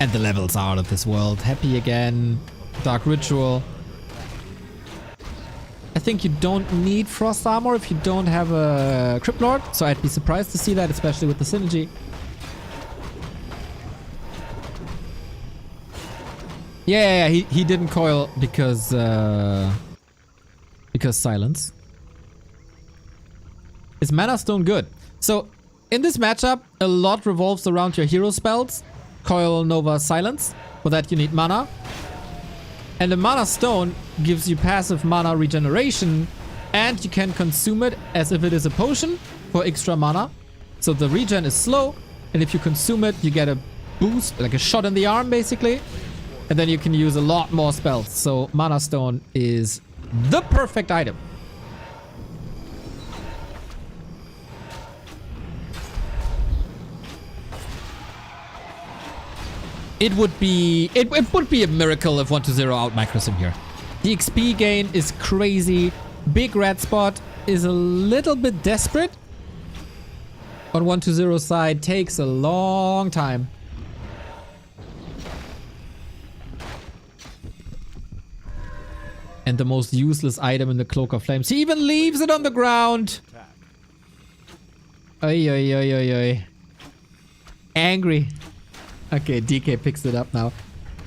And the levels are out of this world. Happy again. Dark Ritual. I think you don't need Frost Armor if you don't have a Crypt Lord. So I'd be surprised to see that, especially with the synergy. Yeah, he didn't coil because silence. Is Mana Stone good? So in this matchup, a lot revolves around your hero spells. Coil, Nova, Silence. For that you need mana. And the Mana Stone gives you passive mana regeneration, and you can consume it as if it is a potion for extra mana. So the regen is slow, and if you consume it, you get a boost, like a shot in the arm basically. And then you can use a lot more spells. So Mana Stone is the perfect item. It would be a miracle if 1-2-0 out micros him here. The XP gain is crazy. Big red spot is a little bit desperate. On 1-2-0 side takes a long time. And the most useless item in the Cloak of Flames. He even leaves it on the ground. Oi, oi, oi, oi, oi. angry. Okay, DK picks it up now.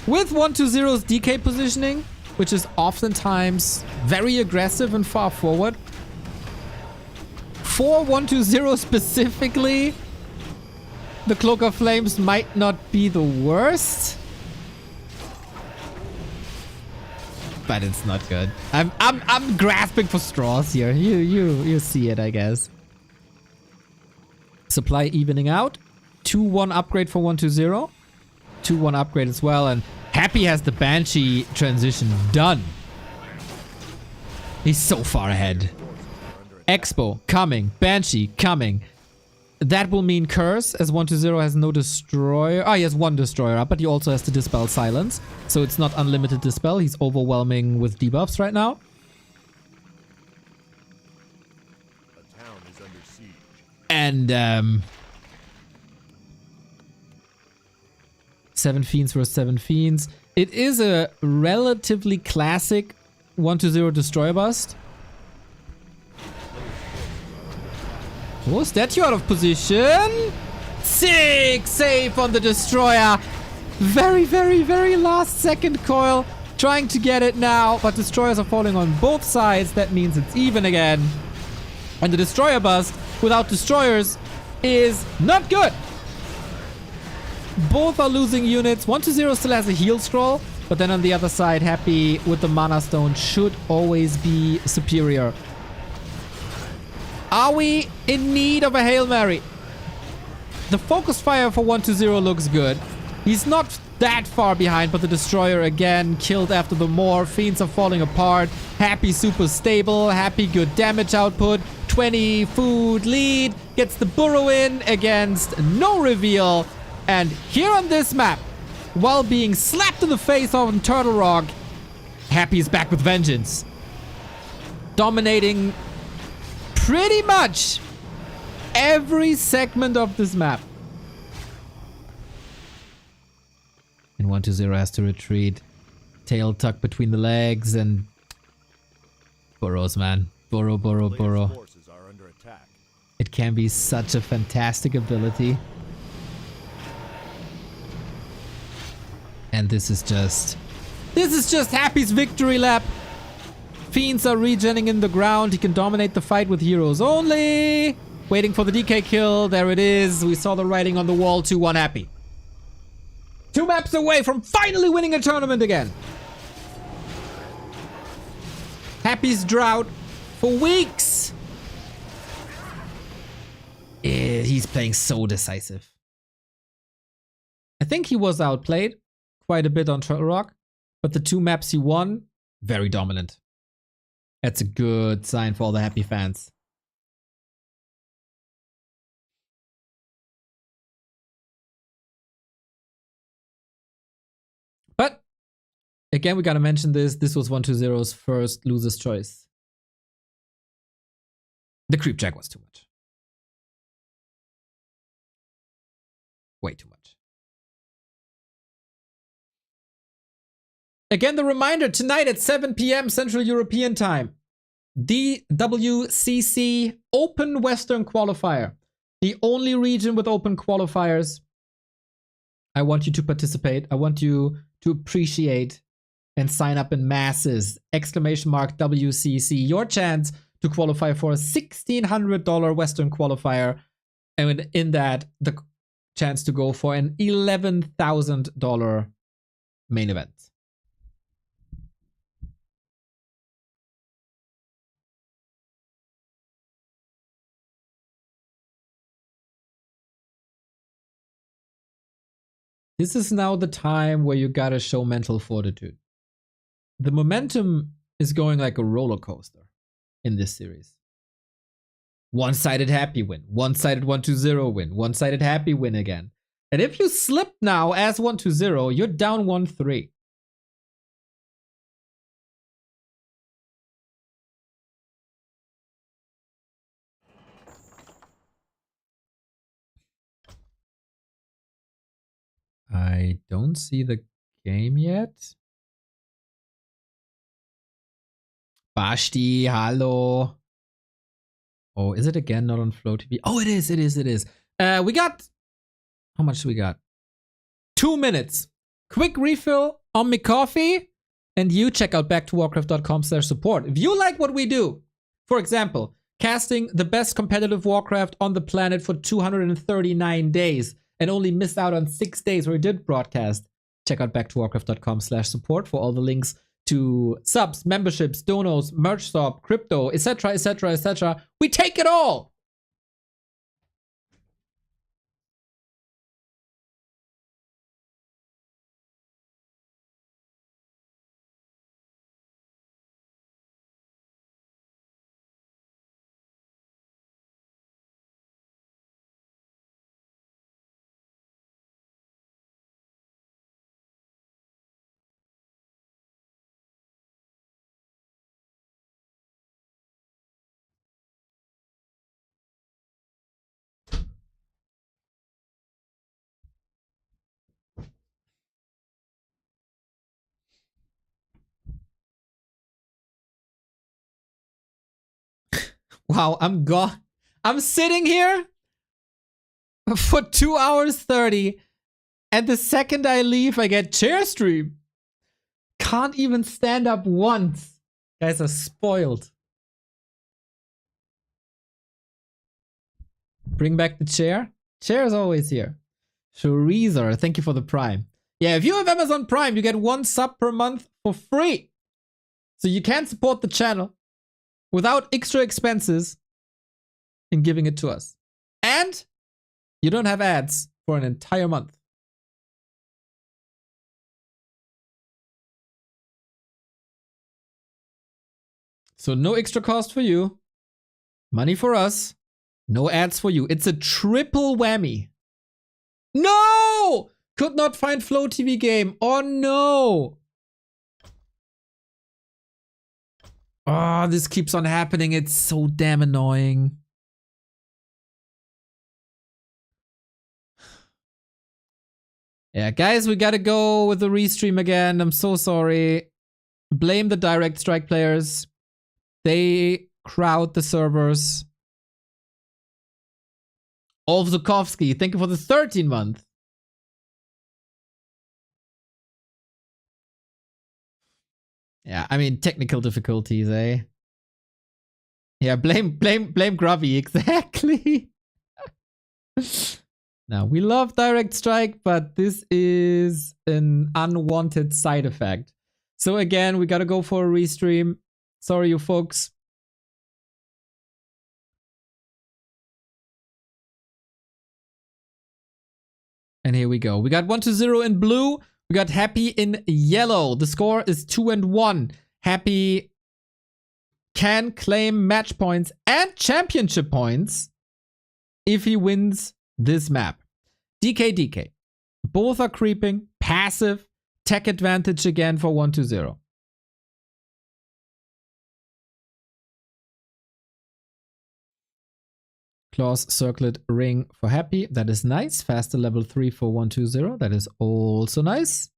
With 1-2-0's DK positioning, which is oftentimes very aggressive and far forward. For 1-2-0 specifically, the Cloak of Flames might not be the worst. But it's not good. I'm grasping for straws here. You see it, I guess. Supply evening out. 2-1 upgrade for 1-2-0. 2-1 upgrade as well, and Happy has the Banshee transition done. He's so far ahead. Expo coming. Banshee coming. That will mean Curse, as 1-2-0 has no Destroyer. Ah, he has one Destroyer up, but he also has to Dispel Silence. So it's not unlimited Dispel. He's overwhelming with debuffs right now. A town is under siege. And, 7 Fiends versus 7 Fiends. It is a relatively classic 1-2-0 Destroyer bust. Oh, statue out of position. Sick save on the Destroyer. Very, very, very last second coil. Trying to get it now, but Destroyers are falling on both sides. That means it's even again. And the Destroyer bust without Destroyers is not good. Both are losing units. 1-2-0 still has a heal scroll, but then on the other side, Happy with the Mana Stone should always be superior. Are we in need of a Hail Mary? The focus fire for 1-2-0 looks good. He's not that far behind, but the Destroyer again killed after the Moor. Fiends are falling apart. Happy super stable. Happy good damage output. 20 food lead. Gets the burrow in against no reveal. And here on this map, while being slapped in the face on Turtle Rock, Happy's back with vengeance. Dominating pretty much every segment of this map. And 1-2-0 has to retreat. Tail tucked between the legs and burrows, man. Burrow. Players' forces are under attack. It can be such a fantastic ability. And this is just Happy's victory lap. Fiends are regenning in the ground. He can dominate the fight with heroes only. Waiting for the DK kill. There it is. We saw the writing on the wall. 2-1 Happy. 2 maps away from finally winning a tournament again. Happy's drought for weeks. He's playing so decisive. I think he was outplayed quite a bit on Turtle Rock, but the 2 maps he won, very dominant. That's a good sign for all the Happy fans. But again, we gotta mention this. This was 1-2-0's first loser's choice. The creep jack was too much. Way too much. Again, the reminder, tonight at 7 p.m. Central European Time, DWCC Open Western Qualifier. The only region with open qualifiers. I want you to participate. I want you to appreciate and sign up in masses. Exclamation mark WCC. Your chance to qualify for a $1,600 Western qualifier. And in that, the chance to go for an $11,000 main event. This is now the time where you gotta show mental fortitude. The momentum is going like a roller coaster in this series. One-sided Happy win, one-sided 1-2-0 win, one-sided Happy win again. And if you slip now as 1-2-0, you're down 1-3. I don't see the game yet. Basti, hallo. Oh, is it again not on Flow TV? Oh, it is. We got How much do we got? 2 minutes. Quick refill on my coffee. And you check out backtowarcraft.com/support. If you like what we do, for example, casting the best competitive Warcraft on the planet for 239 days and only missed out on 6 days where we did broadcast, check out backtowarcraft.com/support for all the links to subs, memberships, donos, merch shop, crypto, etc., etc., etc. We take it all. Wow, I'm gone. I'm sitting here for 2 hours 30, and the second I leave, I get chair stream. Can't even stand up once. Guys are spoiled. Bring back the chair. Chair is always here. Shurizer, thank you for the Prime. Yeah, if you have Amazon Prime, you get 1 sub per month for free. So you can support the channel without extra expenses in giving it to us. And you don't have ads for an entire month. So no extra cost for you. Money for us. No ads for you. It's a triple whammy. No! Could not find Flow TV game. Oh no! Oh, this keeps on happening. It's so damn annoying. Yeah, guys, we gotta go with the restream again. I'm so sorry. Blame the Direct Strike players. They crowd the servers. Olf Zukovsky, thank you for the 13 month. Yeah, I mean, technical difficulties, eh? Yeah, blame Grubby, exactly. Now, we love Direct Strike, but this is an unwanted side effect. So again, we gotta go for a restream. Sorry, you folks. And here we go. We got 1-0 in blue. We got Happy in yellow. The score is 2-1. Happy can claim match points and championship points if he wins this map. DK. Both are creeping. Passive. Tech advantage again for 1-0. Claws circlet ring for Happy. That is nice. Faster level 3 for 1-2-0. That is also nice.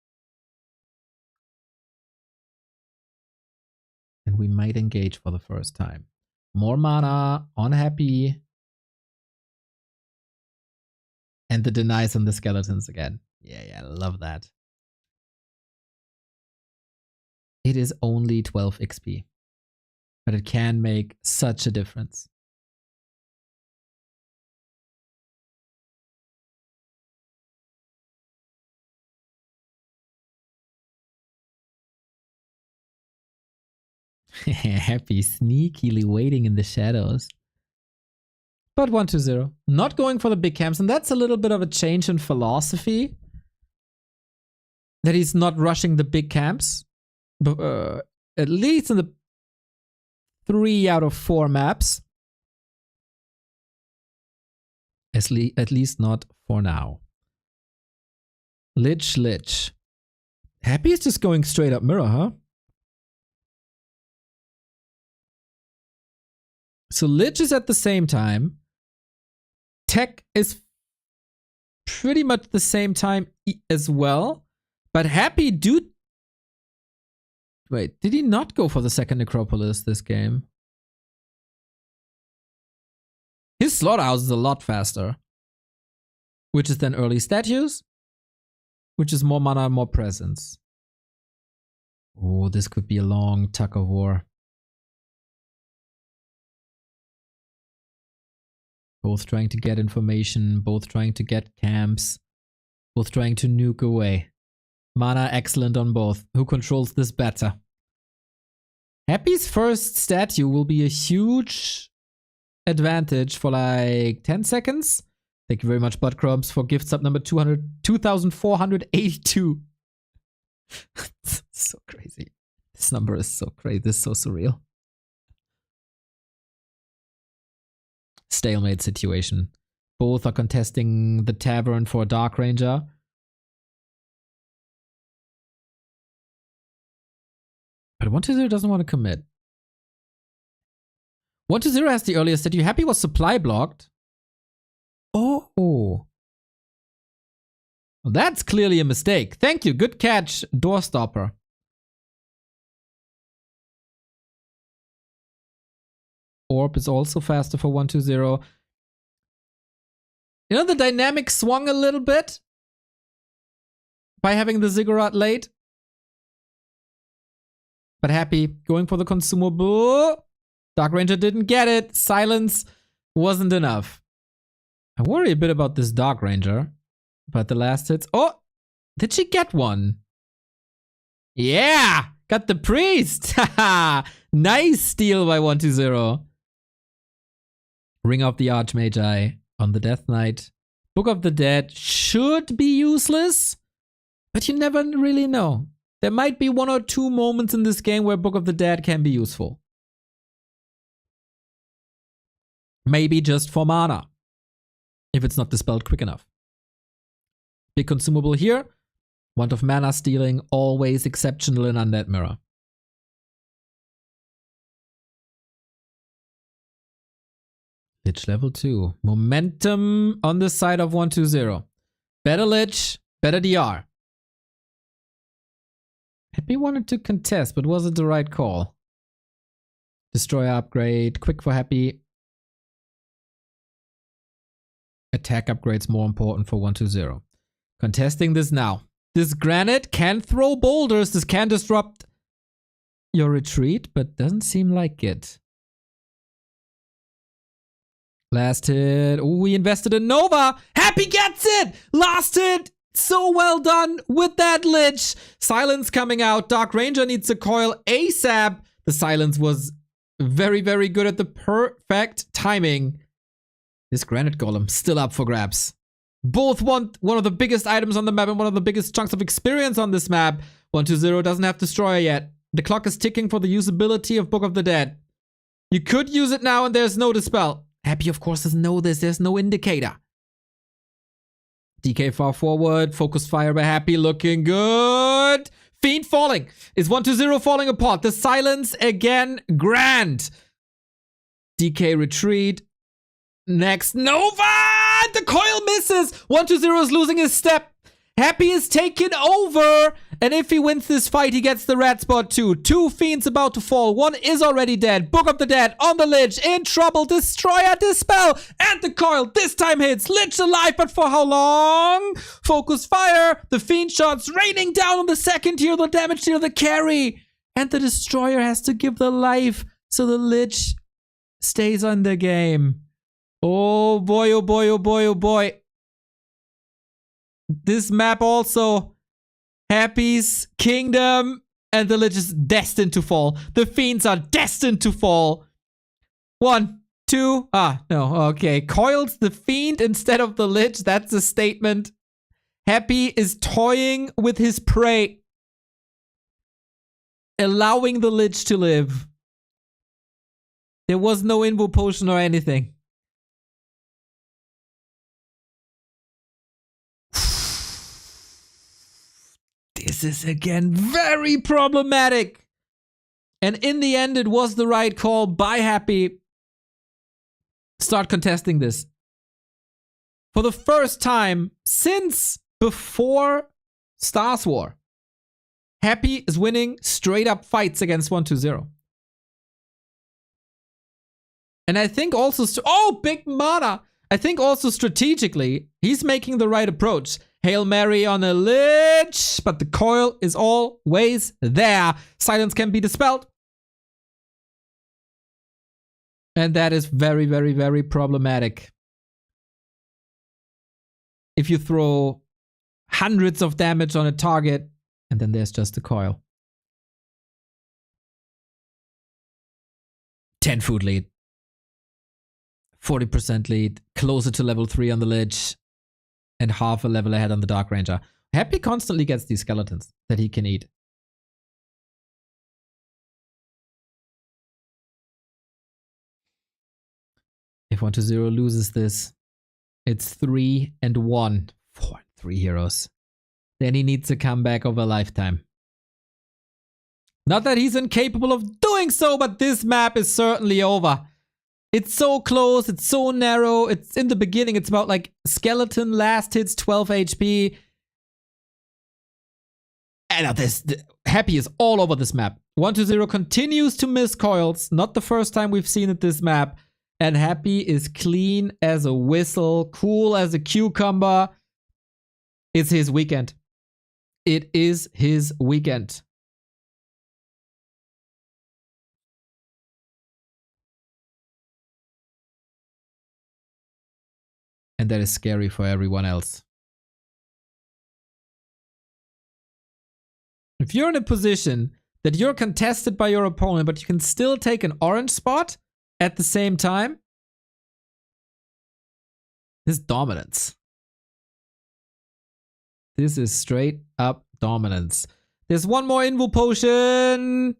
And we might engage for the first time. More mana on Happy. And the denies on the skeletons again. Yeah, love that. It is only 12 XP. But it can make such a difference. Happy sneakily waiting in the shadows. But 1-0. Not going for the big camps, and that's a little bit of a change in philosophy. That he's not rushing the big camps. But, at least in the 3 out of 4 maps. At least not for now. Lich. Happy is just going straight up mirror, huh? So Lich is at the same time. Tech is pretty much the same time as well. But Happy Wait, did he not go for the second Necropolis this game? His slaughterhouse is a lot faster. which is then early statues, which is more mana and more presence. Oh, this could be a long tug of war. Both trying to get information, both trying to get camps, both trying to nuke away. Mana excellent on both. Who controls this better? Happy's first statue will be a huge advantage for like 10 seconds. Thank you very much, Buttcrumbs, for gift sub number 2,482. So crazy. This number is so crazy. This is so surreal. Stalemate situation. Both are contesting the tavern for a Dark Ranger. But 120 doesn't want to commit. 120 has the earliest statue. Happy was supply blocked. Oh. Well, that's clearly a mistake. Thank you. Good catch, Doorstopper. Orb is also faster for 120. You know, the dynamic swung a little bit by having the Ziggurat late. But Happy going for the consumable. Dark Ranger didn't get it. Silence wasn't enough. I worry a bit about this Dark Ranger. But the last hits. Oh! Did she get one? Yeah! Got the priest! Haha! Nice steal by 120. Ring of the Archmagi on the Death Knight. Book of the Dead should be useless. But you never really know. There might be 1 or 2 moments in this game where Book of the Dead can be useful. Maybe just for mana. If it's not dispelled quick enough. Big consumable here. Want of mana stealing, always exceptional in Undead Mirror. Lich level 2. Momentum on the side of 120. Better Lich, better DR. Happy wanted to contest, but was it the right call? Destroyer upgrade, quick for Happy. Attack upgrade's more important for 120. Contesting this now. This granite can throw boulders. This can disrupt your retreat, but doesn't seem like it. Last hit. Ooh, we invested in Nova. Happy gets it. Last hit. So well done with that Lich. Silence coming out. Dark Ranger needs a coil ASAP. The silence was very, very good at the perfect timing. This Granite Golem still up for grabs. Both want one of the biggest items on the map and one of the biggest chunks of experience on this map. 120 doesn't have Destroyer yet. The clock is ticking for the usability of Book of the Dead. You could use it now and there's no dispel. Happy, of course, doesn't know this. There's no indicator. DK far forward. Focus fire by Happy. Looking good. Fiend falling. Is 120 falling apart. The silence again. Grand. DK retreat. Next. Nova! The coil misses. 120 is losing his step. Happy is taken over. And if he wins this fight, he gets the red spot too. 2 fiends about to fall. 1 is already dead. Book of the Dead on the Lich. In trouble. Destroyer, dispel. And the coil this time hits. Lich alive, but for how long? Focus fire. The fiend shots raining down on the second tier. The damage tier, the carry. And the Destroyer has to give the life. So the Lich stays on the game. Oh boy, oh boy, oh boy, oh boy. This map also. Happy's kingdom. And the Lich is destined to fall. The fiends are destined to fall. 1, 2. Ah, no. Okay. Coils the fiend instead of the Lich. That's a statement. Happy is toying with his prey. Allowing the Lich to live. There was no invo potion or anything. This is again very problematic. And in the end, it was the right call by Happy. Start contesting this. For the first time since before Stars War, Happy is winning straight up fights against 120. And I think also, oh, big mana. I think also strategically, he's making the right approach. Hail Mary on a Lich, but the coil is always there. Silence can be dispelled. And that is very, very, very problematic. If you throw hundreds of damage on a target, and then there's just a coil. 10 food lead. 40% lead. Closer to level 3 on the Lich. And half a level ahead on the Dark Ranger. Happy constantly gets these skeletons that he can eat. If 1-0 loses this, it's 3-1. 4-3 heroes. Then he needs a comeback of a lifetime. Not that he's incapable of doing so, but this map is certainly over. It's so close, it's so narrow. It's in the beginning, it's about like skeleton last hits 12 HP. And this Happy is all over this map. 1-0 continues to miss coils. Not the first time we've seen it this map. And Happy is clean as a whistle, cool as a cucumber. It's his weekend. It is his weekend. And that is scary for everyone else. If you're in a position that you're contested by your opponent, but you can still take an orange spot at the same time, this is dominance. This is straight up dominance. There's one more Invo potion.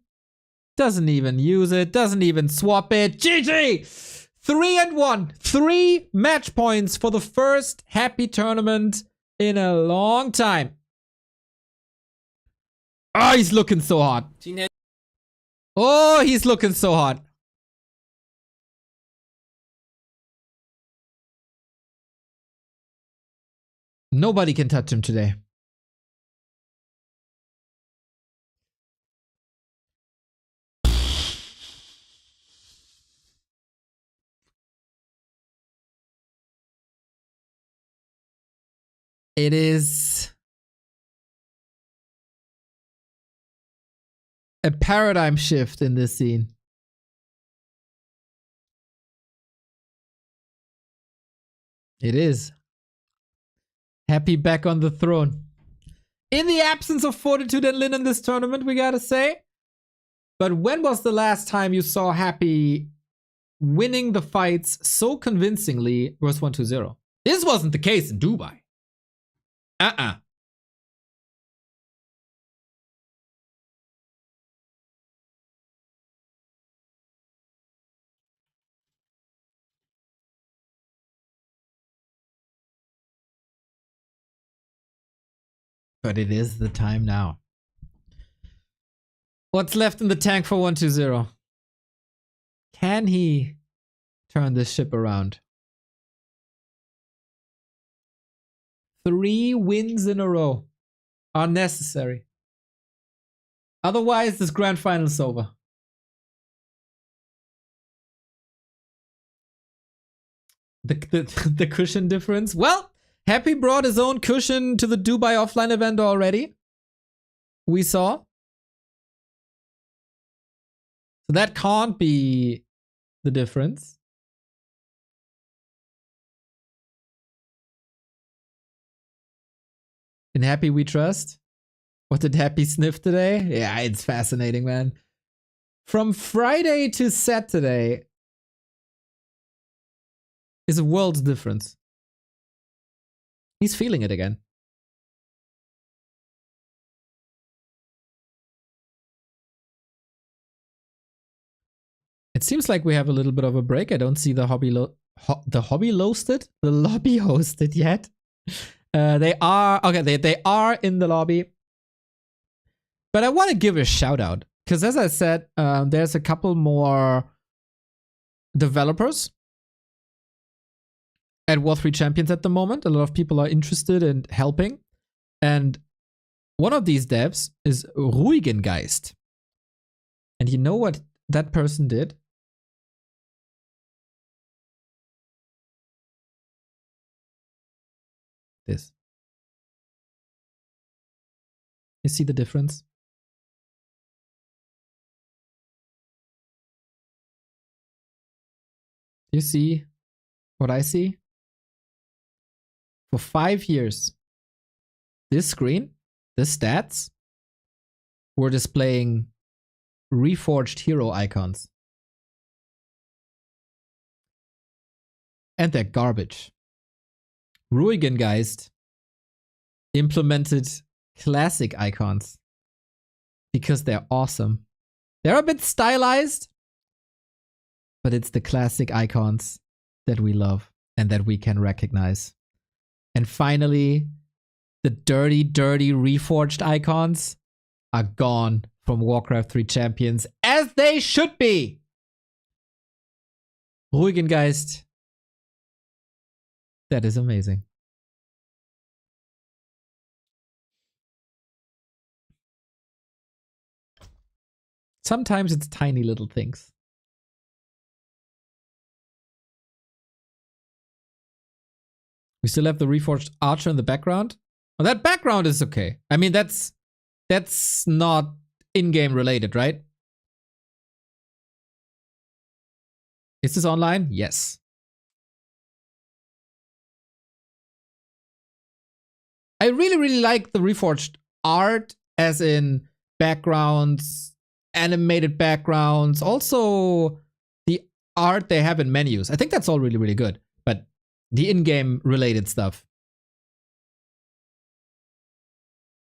Doesn't even use it. Doesn't even swap it. GG! 3-1. 3 match points for the first Happy tournament in a long time. Oh, he's looking so hot. Oh, he's looking so hot. Nobody can touch him today. It is a paradigm shift in this scene. It is. Happy back on the throne. In the absence of Fortitude and Lin in this tournament, we gotta say. But when was the last time you saw Happy winning the fights so convincingly versus 1-0? This wasn't the case in Dubai. But it is the time now. What's left in the tank for 1-0? Can he turn this ship around? 3 wins in a row are necessary. Otherwise, this grand final is over. The cushion difference? Well, Happy brought his own cushion to the Dubai offline event already. We saw. So that can't be the difference. In Happy we trust. What did Happy sniff today? Yeah, it's fascinating, man. From Friday to Saturday is a world's difference. He's feeling it again. It seems like we have a little bit of a break. I don't see the lobby hosted yet. They are okay. They are in the lobby, but I want to give a shout out because, as I said, there's a couple more developers at War 3 Champions at the moment. A lot of people are interested in helping, and one of these devs is Ruigengeist. And you know what that person did? This. You see the difference? You see what I see? For 5 years, this screen, the stats, were displaying reforged hero icons. And they're garbage. Ruigengeist implemented classic icons because they're awesome. They're a bit stylized, but it's the classic icons that we love and that we can recognize. And finally, the dirty, dirty reforged icons are gone from Warcraft 3 Champions, as they should be. Ruigengeist. That is amazing. Sometimes it's tiny little things. We still have the reforged archer in the background. Well, that background is okay. I mean, that's not in-game related, right? Is this online? Yes. I really, really like the reforged art, as in backgrounds, animated backgrounds, also the art they have in menus. I think that's all really, really good. But the in-game related stuff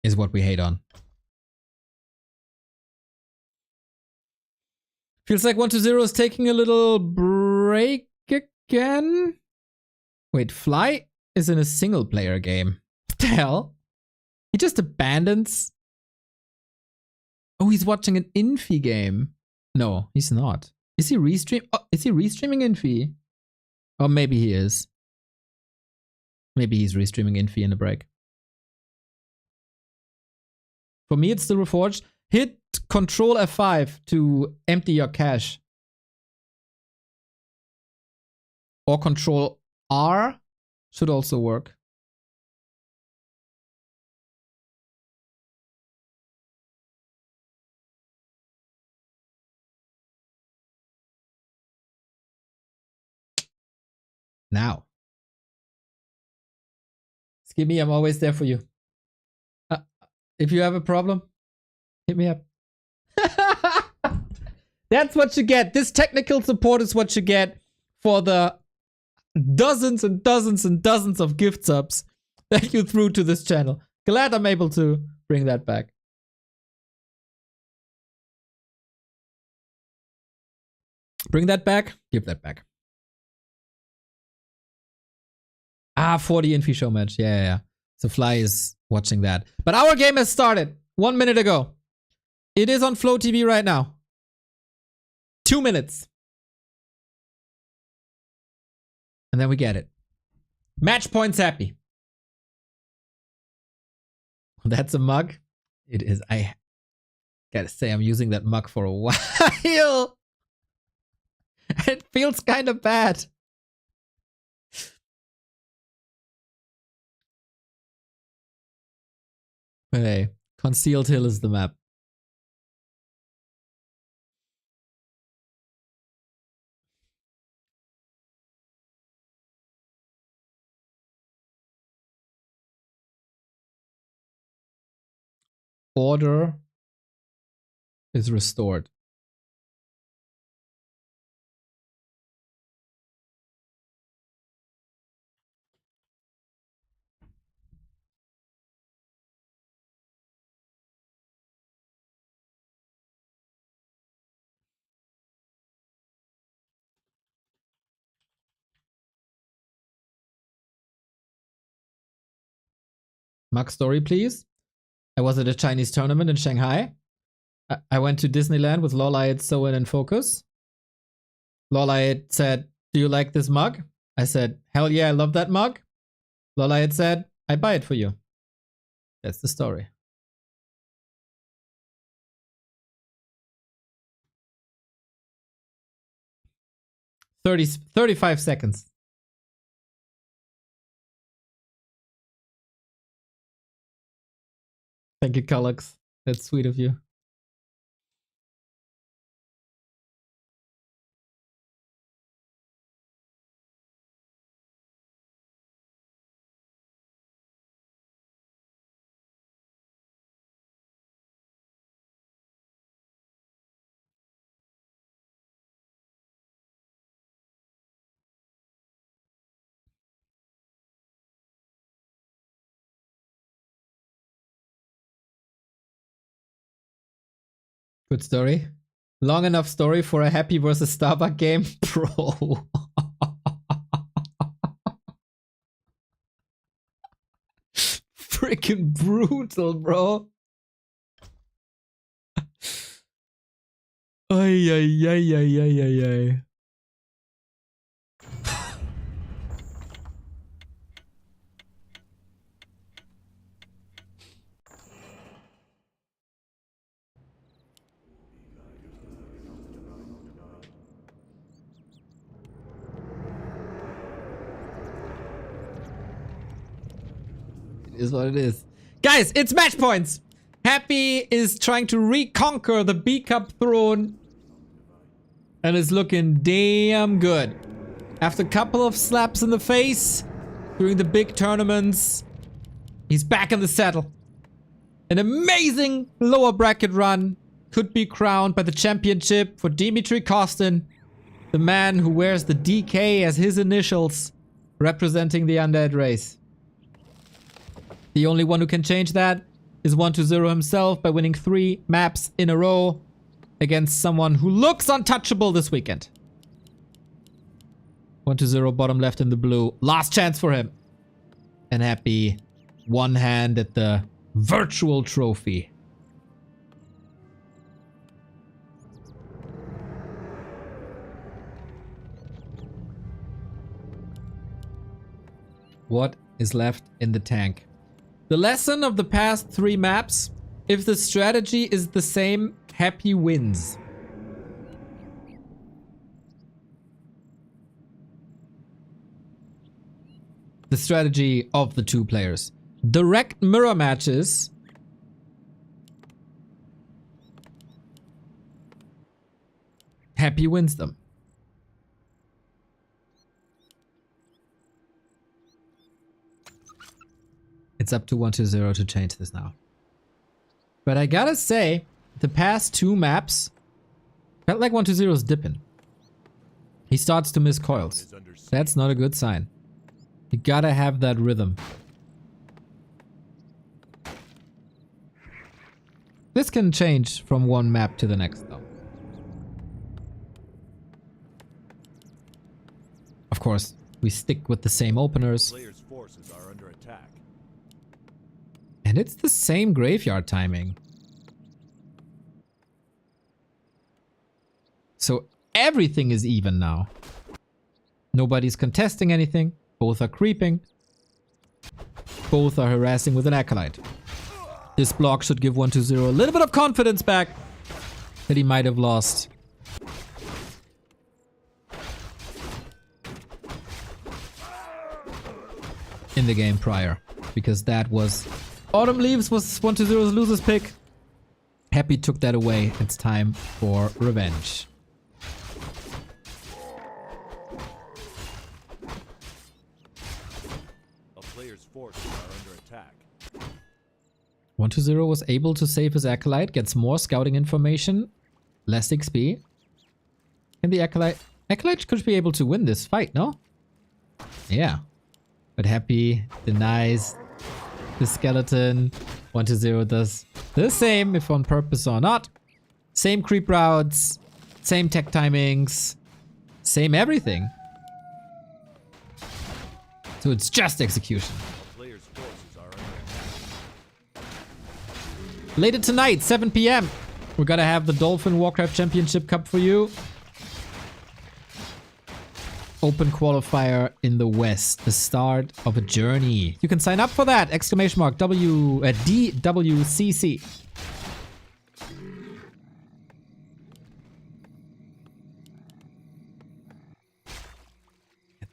is what we hate on. Feels like 1-0 is taking a little break again. Wait, Fly is in a single player game. What the hell? He just abandons. Oh, he's watching an Infi game. No, he's not. Is he restreaming Infi? Or maybe he is. Maybe he's restreaming Infi in the break. For me, it's still reforged. Hit Control F5 to empty your cache. Or Control R should also work. Now. Skimmy, I'm always there for you. If you have a problem, hit me up. That's what you get. This technical support is what you get for the dozens and dozens and dozens of gift subs that you threw to this channel. Glad I'm able to bring that back. Bring that back, give that back. Ah, 40 Infi show match. Yeah. So Fly is watching that. But our game has started 1 minute ago. It is on Flow TV right now. 2 minutes. And then we get it. Match points happy. That's a mug. It is. I gotta say, I'm using that mug for a while. It feels kind of bad. But hey, Concealed Hill is the map. Order is restored. Mug story, please. I was at a Chinese tournament in Shanghai. I went to Disneyland with Lolite, Soen, and Focus. Lolite said, "Do you like this mug?" I said, "Hell yeah, I love that mug." Lolite said, "I buy it for you." That's the story. $35 seconds. Thank you, Cullux. That's sweet of you. Good story. Long enough story for a Happy versus Starbuck game? Bro. Freaking brutal, bro. Ay, ay, ay, ay, ay, ay, ay. It is what it is. Guys, it's match points. Happy is trying to reconquer the B Cup throne. And is looking damn good. After a couple of slaps in the face during the big tournaments, he's back in the saddle. An amazing lower bracket run could be crowned by the championship for Dimitri Kostin, the man who wears the DK as his initials, representing the undead race. The only one who can change that is 120 himself by winning 3 maps in a row against someone who looks untouchable this weekend. 120 bottom left in the blue. Last chance for him. And Happy one hand at the virtual trophy. What is left in the tank? The lesson of the past 3 maps: if the strategy is the same, Happy wins. The strategy of the 2 players. Direct mirror matches. Happy wins them. It's up to 120 to change this now. But I gotta say, the past 2 maps felt like 120's dipping. He starts to miss coils. That's not a good sign. You gotta have that rhythm. This can change from one map to the next though. Of course, we stick with the same openers. Players' forces are under attack. And it's the same graveyard timing. So everything is even now. Nobody's contesting anything. Both are creeping. Both are harassing with an Acolyte. This block should give 120 a little bit of confidence back that he might have lost. In the game prior. Because that was... Autumn Leaves was 120's loser's pick. Happy took that away. It's time for revenge. A player's forces are under attack. 120 was able to save his Acolyte, gets more scouting information, less XP. And the Acolyte could be able to win this fight, no? Yeah. But Happy denies the skeleton. 120 does the same, if on purpose or not. Same creep routes, same tech timings, same everything. So it's just execution. A player's forces are under attack. Later tonight, 7 PM, we're gonna have the Dolphin Warcraft Championship Cup for you. Open qualifier in the West, the start of a journey. You can sign up for that! Exclamation mark DWCC.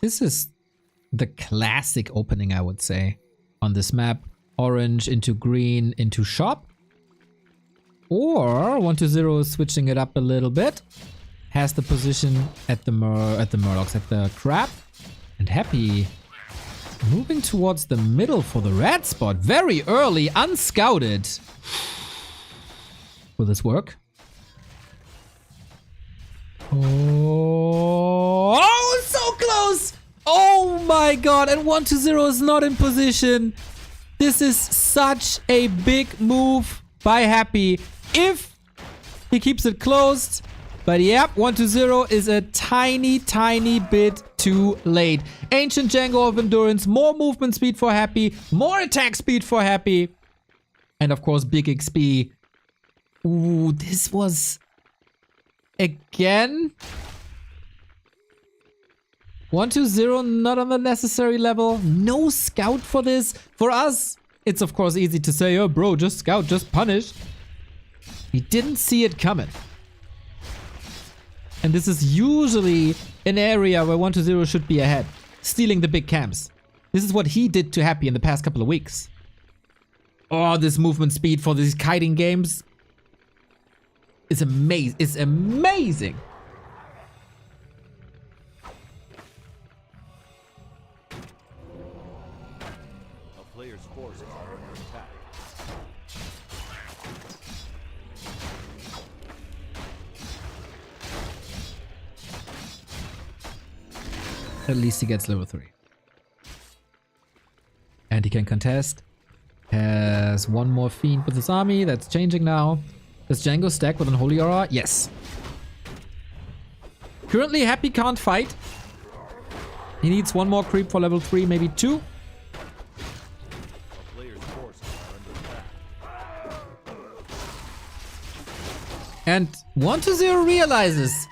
This is the classic opening, I would say, on this map. orange into green into shop. Or 120 is switching it up a little bit. Has the position at the Murlocs, at the crab. And Happy moving towards the middle for the red spot. Very early, unscouted. Will this work? Oh, so close! Oh my god, and 120 is not in position. This is such a big move by Happy. If he keeps it closed. But yep, 120 is a tiny, tiny bit too late. Ancient Django of Endurance, more movement speed for Happy, more attack speed for Happy. And of course, big XP. Ooh, this was... Again? 120 not on the necessary level. No scout for this. For us, it's of course easy to say, oh bro, just scout, just punish. He didn't see it coming. And this is usually an area where 120 should be ahead. Stealing the big camps. This is what he did to Happy in the past couple of weeks. Oh, this movement speed for these kiting games is amazing. It's amazing. A player's forces are under attack. At least he gets level 3. And he can contest. Has one more fiend with his army. That's changing now. Does Django stack with an Holy Aura? Yes. Currently, Happy can't fight. He needs one more creep for level 3, maybe 2. A player's forces are under attack. And 120 realizes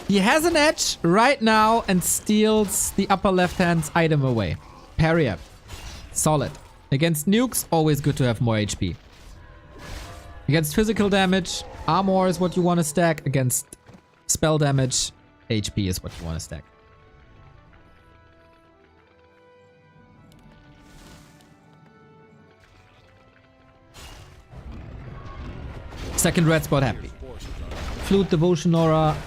he has an edge right now and steals the upper left-hand item away. Parry up. Solid. Against nukes, always good to have more HP. Against physical damage, armor is what you want to stack. Against spell damage, HP is what you want to stack. Second red spot Happy. Flute, Devotion Aura,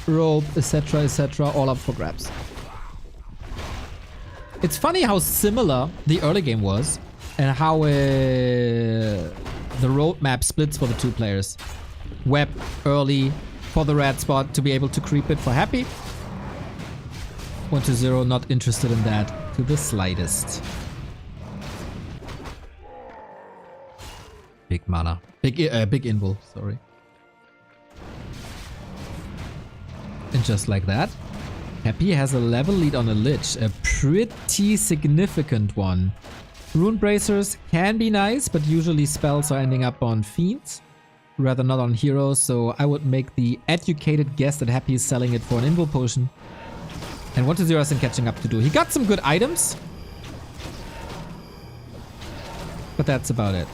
Robe, etc, all up for grabs. It's funny how similar the early game was and how the roadmap splits for the two players. Web early for the red spot to be able to creep it for Happy. 120 not interested in that to the slightest. Big mana. Big invul, sorry. And just like that, Happy has a level lead on a Lich, a pretty significant one. Rune Bracers can be nice, but usually spells are ending up on Fiends, rather not on Heroes, so I would make the educated guess that Happy is selling it for an Invul Potion. And 120 hasn't catching up to do. He got some good items, but that's about it.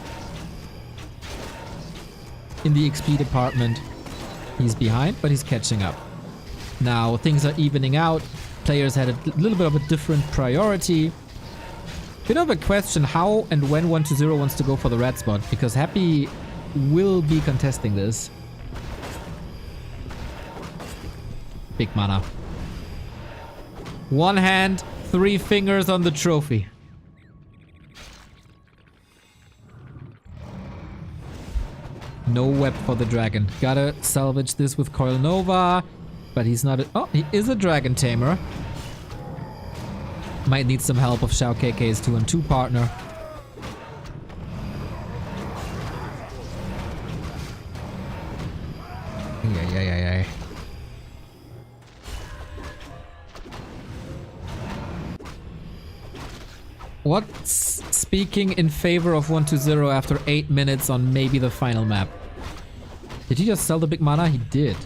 In the XP department, he's behind, but he's catching up. Now, things are evening out. Players had a little bit of a different priority. Bit of a question how and when 120 wants to go for the red spot, because Happy will be contesting this. Big mana. One hand, 3 fingers on the trophy. No web for the dragon. Gotta salvage this with Coil Nova. But he's not a... Oh, he is a Dragon Tamer. Might need some help of Shao KK's 2-on-2 partner. Yeah. What's speaking in favor of 120 after 8 minutes on maybe the final map? Did he just sell the big mana? He did.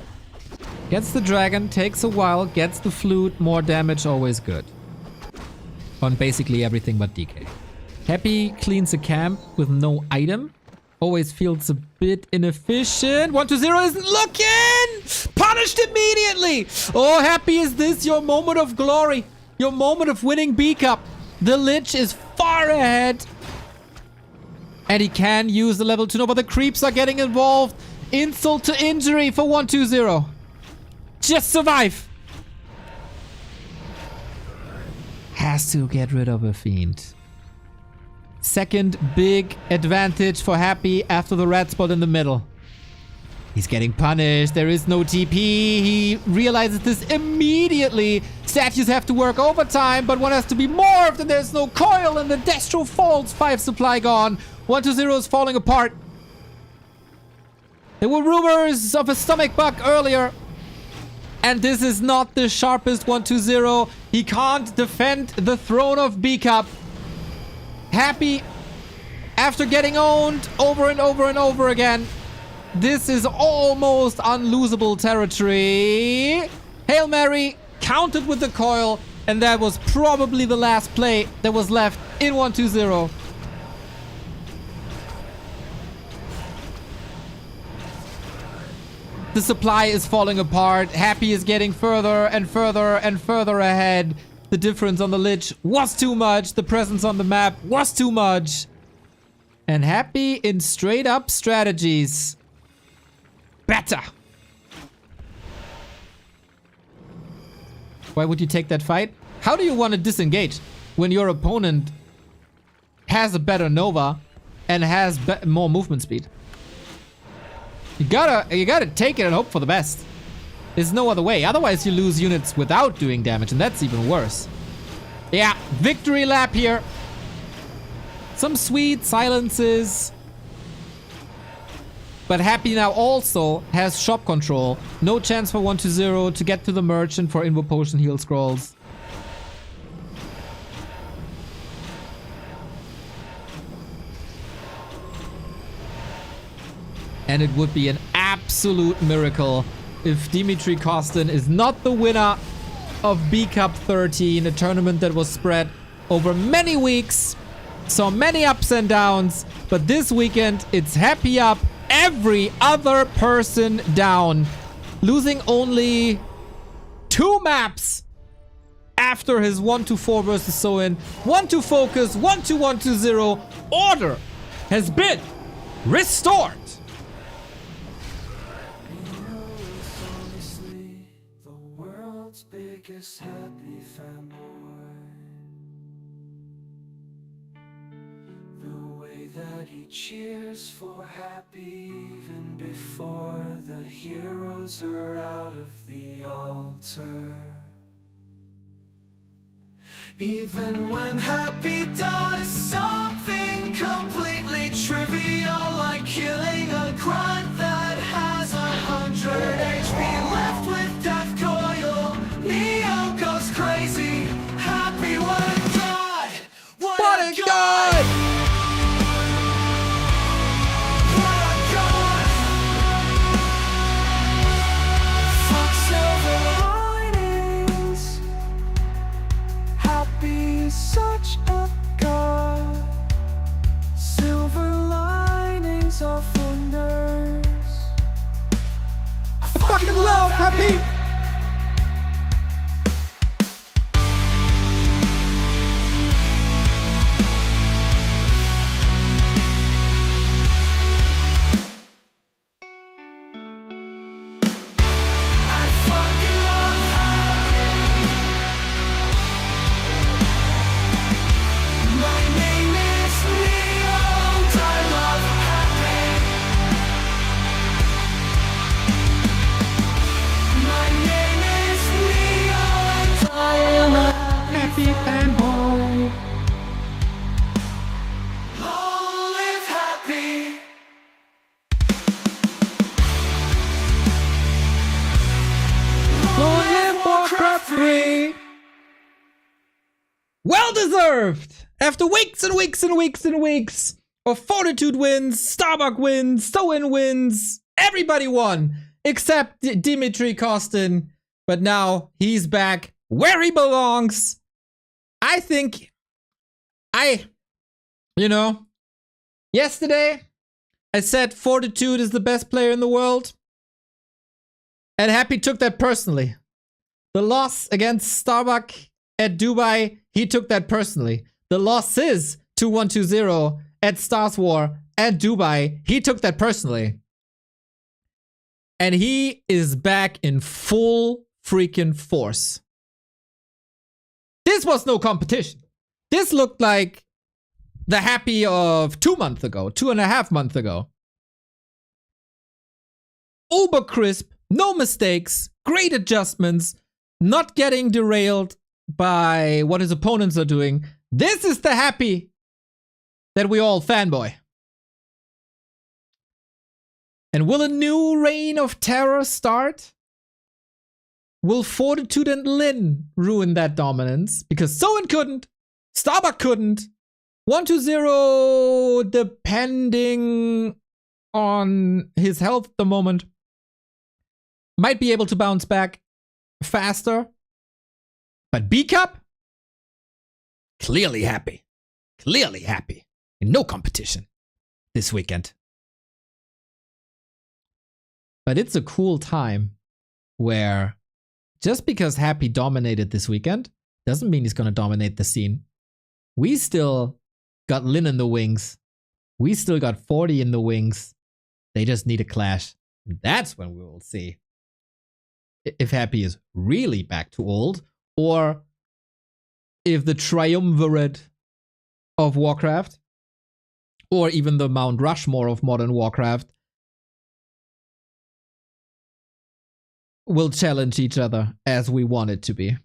Gets the dragon, takes a while, gets the flute, more damage, always good. On basically everything but DK. Happy cleans a camp with no item. Always feels a bit inefficient. 120 isn't looking! Punished immediately! Oh, Happy, is this your moment of glory? Your moment of winning B Cup? The Lich is far ahead. And he can use the level 2. No, but the creeps are getting involved. Insult to injury for 120. Just survive. Has to get rid of a fiend. Second big advantage for Happy after the red spot in the middle. He's getting punished. There is no TP. He realizes this immediately. Statues have to work overtime, but one has to be morphed, and there's no coil, and the Destro falls. 5 supply gone. 120 is falling apart. There were rumors of a stomach bug earlier. And this is not the sharpest 120. He can't defend the throne of B-Cup. Happy, after getting owned over and over and over again, this is almost unlosable territory. Hail Mary, counted with the coil, and that was probably the last play that was left in 120. The supply is falling apart. Happy is getting further and further and further ahead. The difference on the Lich was too much. The presence on the map was too much. And Happy in straight up strategies. Better. Why would you take that fight? How do you want to disengage when your opponent has a better Nova and has more movement speed? You gotta take it and hope for the best. There's no other way. Otherwise you lose units without doing damage, and that's even worse. Yeah, victory lap here. Some sweet silences. But Happy now also has shop control. No chance for 120 to get to the merchant for Invo Potion heal scrolls. And it would be an absolute miracle if Dimitri Kostin is not the winner of B-Cup 13, a tournament that was spread over many weeks, so many ups and downs. But this weekend, it's Happy up, every other person down, losing only 2 maps after his 1-4 versus Soin. 1-2 focus, 1-1-2-0. Order has been restored. Biggest happy fanboy. The way that he cheers for Happy even before the heroes are out of the altar. Even when Happy does something completely trivial, like killing a grunt that has 100 HP left with death coil, Neo goes crazy. Happy, what a god! What a god! What a god! Fuck silver linings. Happy is such a god. Silver linings are for nerds. I fucking love Happy! Well deserved! After weeks and weeks and weeks and weeks of Fortitude wins, Starbuck wins, Soin wins, everybody won except Dimitri Kostin. But now he's back where he belongs. I think yesterday I said Fortitude is the best player in the world. And Happy took that personally. The loss against Starbuck at Dubai, he took that personally. The losses to 120 at Stars War and Dubai. He took that personally. And he is back in full freaking force. This was no competition. This looked like the Happy of 2 months ago, 2.5 months ago. Uber crisp, no mistakes, great adjustments, not getting derailed by what his opponents are doing. This is the Happy that we all fanboy. And will a new reign of terror start? Will Fortitude and Lin ruin that dominance? Because Soen couldn't, Starbuck couldn't, 1-0, depending on his health at the moment, might be able to bounce back faster. But B Cup? Clearly happy. Clearly happy. In no competition this weekend. But it's a cool time where just because Happy dominated this weekend doesn't mean he's going to dominate the scene. We still got Lin in the wings. We still got 40 in the wings. They just need a clash. That's when we will see if Happy is really back to old or if the triumvirate of Warcraft or even the Mount Rushmore of modern Warcraft will challenge each other as we want it to be.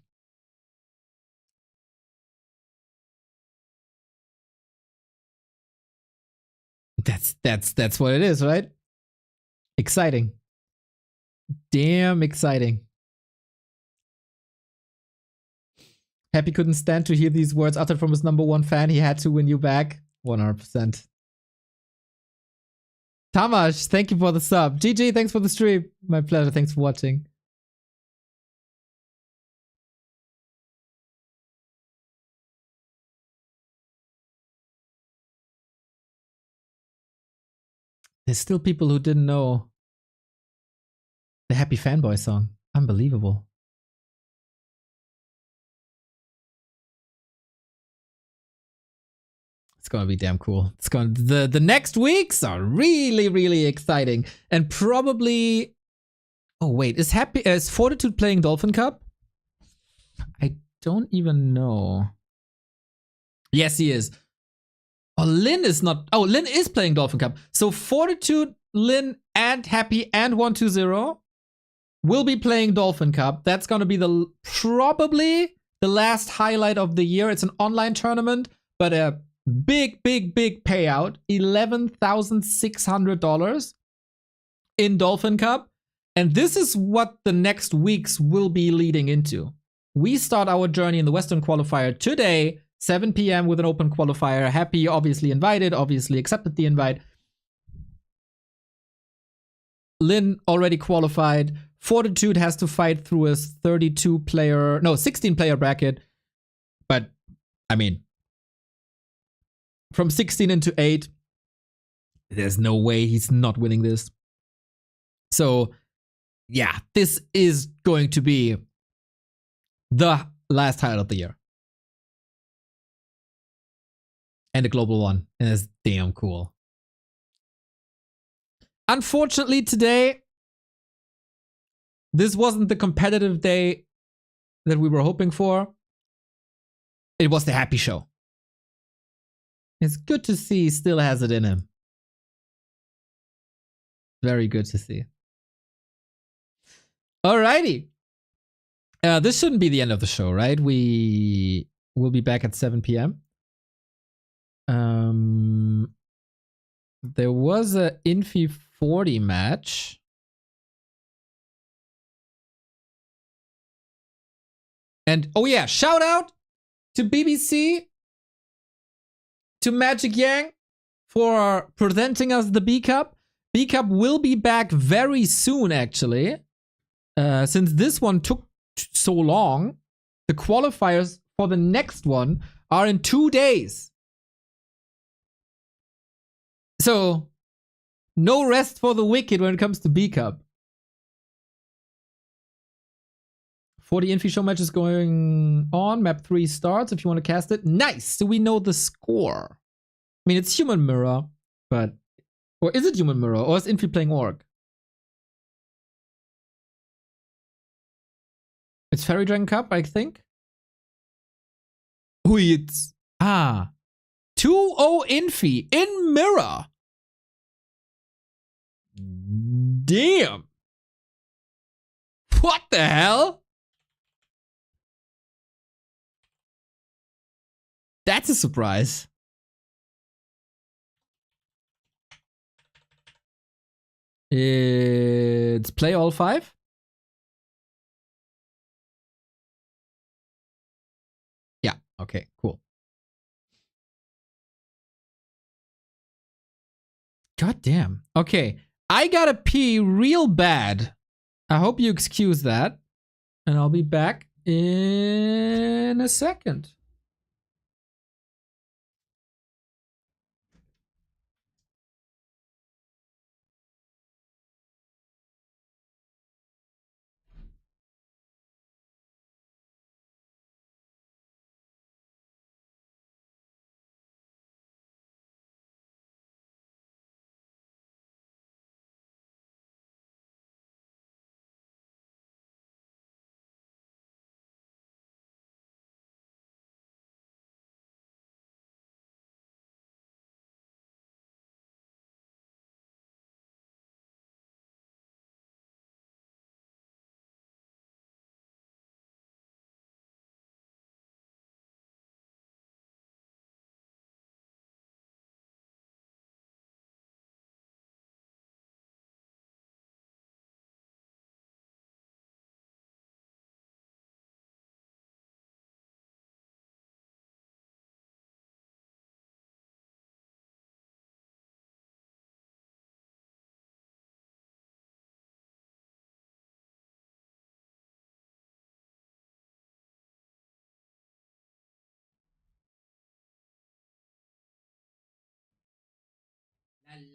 That's what it is, right? Exciting. Damn exciting. Happy couldn't stand to hear these words uttered from his #1 fan. He had to win you back. 100%. Tamash, thank you for the sub. GG, thanks for the stream. My pleasure. Thanks for watching. There's still people who didn't know the Happy Fanboy song. Unbelievable. It's gonna be damn cool. It's going the next weeks are really, really exciting. And probably oh wait, is Fortitude playing Dolphin Cup? I don't even know. Yes, he is. Oh, Lin is not. Oh, Lin is playing Dolphin Cup. So Fortitude, Lin, and Happy and 1-2-0 will be playing Dolphin Cup. That's going to be probably the last highlight of the year. It's an online tournament, but a big payout. $11,600 in Dolphin Cup. And this is what the next weeks will be leading into. We start our journey in the Western Qualifier today. 7 p.m. with an open qualifier. Happy, obviously invited, obviously accepted the invite. Lin already qualified. Fortitude has to fight through a 16-player bracket. But, I mean, from 16 into 8, there's no way he's not winning this. So, yeah, this is going to be the last highlight of the year. And a global one. And it's damn cool. Unfortunately, today, this wasn't the competitive day that we were hoping for. It was the Happy show. It's good to see he still has it in him. Very good to see. Alrighty. This shouldn't be the end of the show, right? We will be back at 7 p.m. There was a Infi 40 match. And oh yeah, shout out to BBC, to Magic Yang for presenting us the B Cup. B Cup will be back very soon, actually. Since this one took so long, the qualifiers for the next one are in 2 days. So, no rest for the wicked when it comes to B Cup. 40 Infi show matches going on. Map 3 starts if you want to cast it. Nice! So we know the score. mean, it's human mirror, but... Or is it human mirror? Or is Infi playing orc? It's Fairy Dragon Cup, I think. Oh, it's... Ah. 2-0 Infi in mirror. Damn. What the hell? That's a surprise. It's play all 5. Yeah, okay, cool. God damn. Okay, I gotta pee real bad. I hope you excuse that. And I'll be back in a second.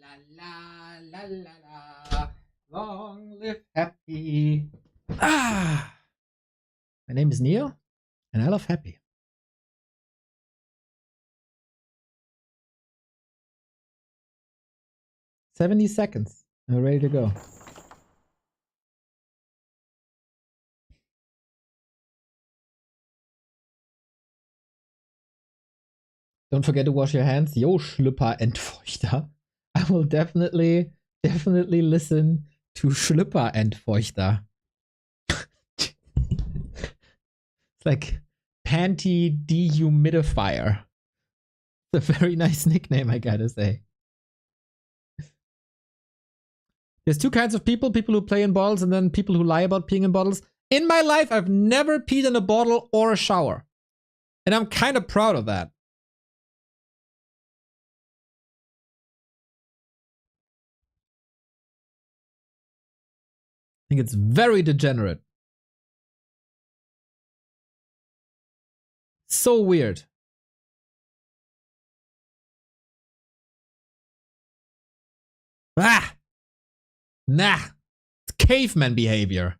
La la la la la. Long live happy. Ah. My name is Neil, and I love happy. 70 seconds. And we're ready to go. Don't forget to wash your hands. Yo, Schlüpper-Entfeuchter. I will definitely listen to Schlüpper-Entfeuchter. It's like panty dehumidifier. It's a very nice nickname, I gotta say. There's two kinds of people who play in bottles and then people who lie about peeing in bottles. In my life, I've never peed in a bottle or a shower. And I'm kind of proud of that. I think it's very degenerate. So weird. Ah! Nah. It's caveman behavior.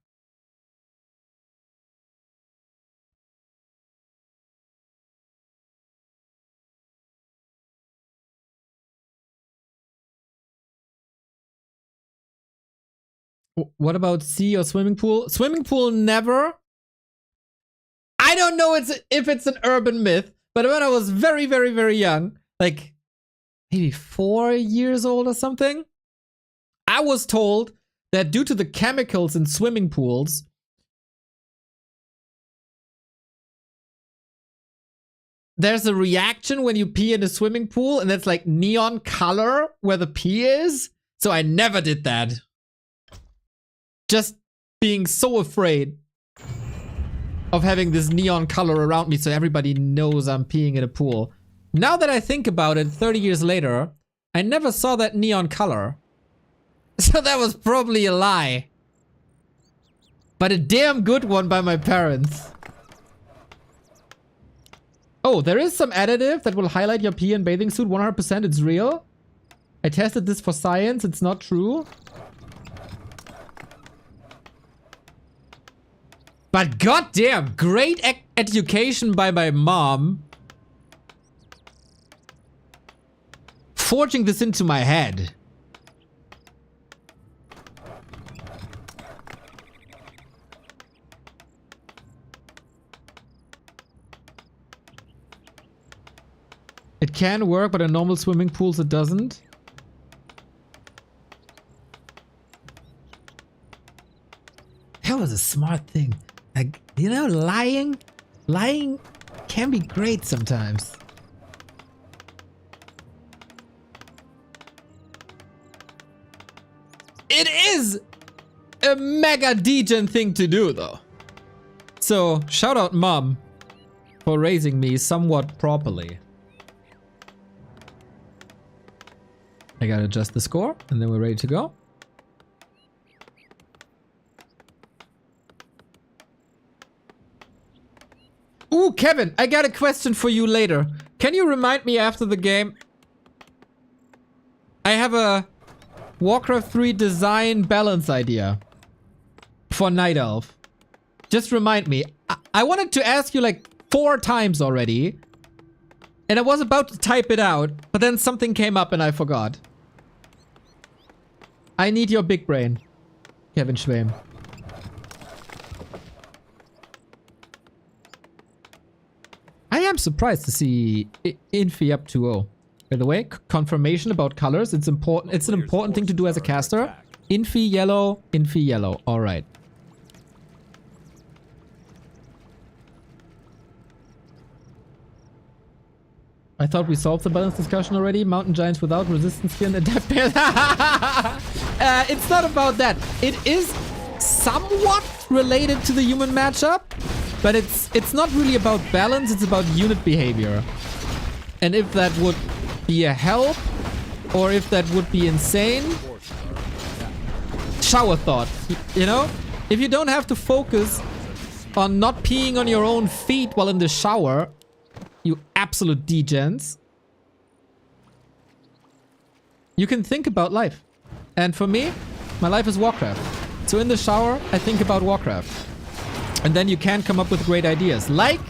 What about sea or swimming pool? Swimming pool, never. I don't know if it's an urban myth, but when I was very, very, very young, like maybe 4 years old or something, I was told that due to the chemicals in swimming pools, there's a reaction when you pee in a swimming pool, and it's like neon color where the pee is. So I never did that. Just being so afraid of having this neon color around me so everybody knows I'm peeing in a pool. Now that I think about it, 30 years later, I never saw that neon color. So that was probably a lie. But a damn good one by my parents. Oh, there is some additive that will highlight your pee in bathing suit. 100% it's real. I tested this for science. It's not true. But goddamn, great education by my mom. forging this into my head. It can work, but in normal swimming pools it doesn't. That was a smart thing. Like, you know, lying can be great sometimes. It is a mega degen thing to do, though. So, shout out Mom for raising me somewhat properly. I gotta adjust the score, and then we're ready to go. Ooh, Kevin, I got a question for you later. Can you remind me after the game? I have a Warcraft 3 design balance idea for Night Elf. Just remind me. I wanted to ask you like 4 times already. And I was about to type it out, but then something came up and I forgot. I need your big brain, Kevin Schwem. I am surprised to see Infi up 2-0. By the way, confirmation about colors. It's important. It's an important thing to do as a caster. Infi yellow, Infi yellow. All right. I thought we solved the balance discussion already. Mountain giants without resistance skin, adept bears. It's not about that. It is somewhat related to the human matchup, but it's not really about balance. It's about unit behavior. And if that would be a help, or if that would be insane, shower thought. You know, if you don't have to focus on not peeing on your own feet while in the shower. You absolute degens. You can think about life. And for me, my life is Warcraft. So in the shower, I think about Warcraft. And then you can come up with great ideas. Like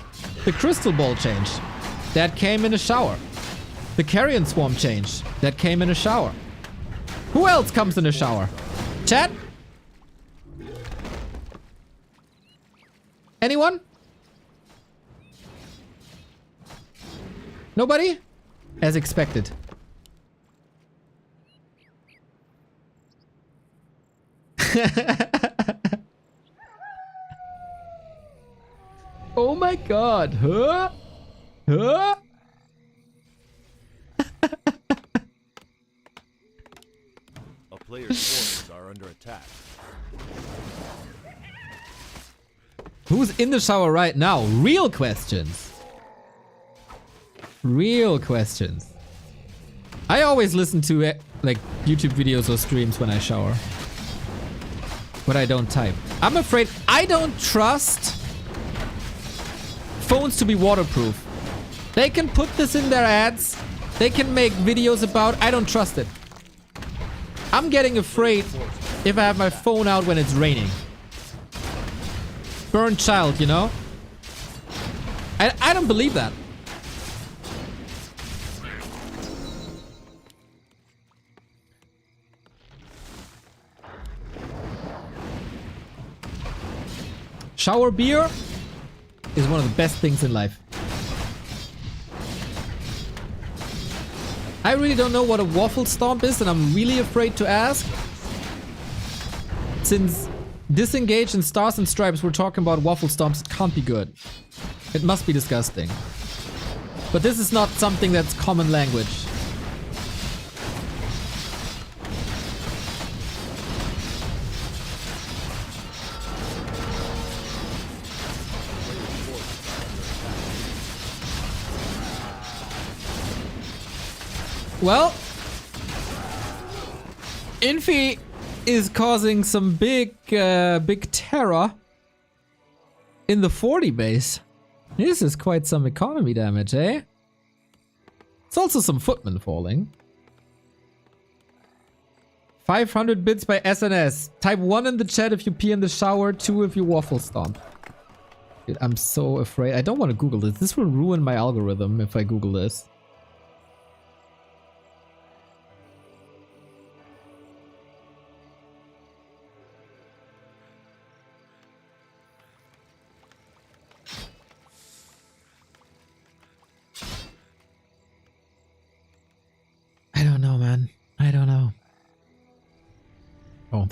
the Crystal Ball change. That came in a shower. The Carrion Swarm change. That came in a shower. Who else comes in a shower? Chat? Anyone? Nobody? As expected. Oh my god. Huh? Huh? A player's forces are under attack. Who's in the shower right now? Real questions. Real questions. I always listen to like YouTube videos or streams when I shower. But I don't type. I'm afraid I don't trust phones to be waterproof. They can put this in their ads. They can make videos about. I don't trust it. I'm getting afraid if I have my phone out when it's raining. Burn child, you know? I don't believe that. Shower beer is one of the best things in life. I really don't know what a waffle stomp is, and I'm really afraid to ask. Since Disengage and Stars and Stripes were talking about waffle stomps, it can't be good. It must be disgusting. But this is not something that's common language. Well, Infi is causing some big terror in the 40 base. This is quite some economy damage, eh? It's also some footmen falling. 500 bits by SNS. Type 1 in the chat if you pee in the shower, 2 if you waffle stomp. Dude, I'm so afraid. I don't want to Google this. This will ruin my algorithm if I Google this.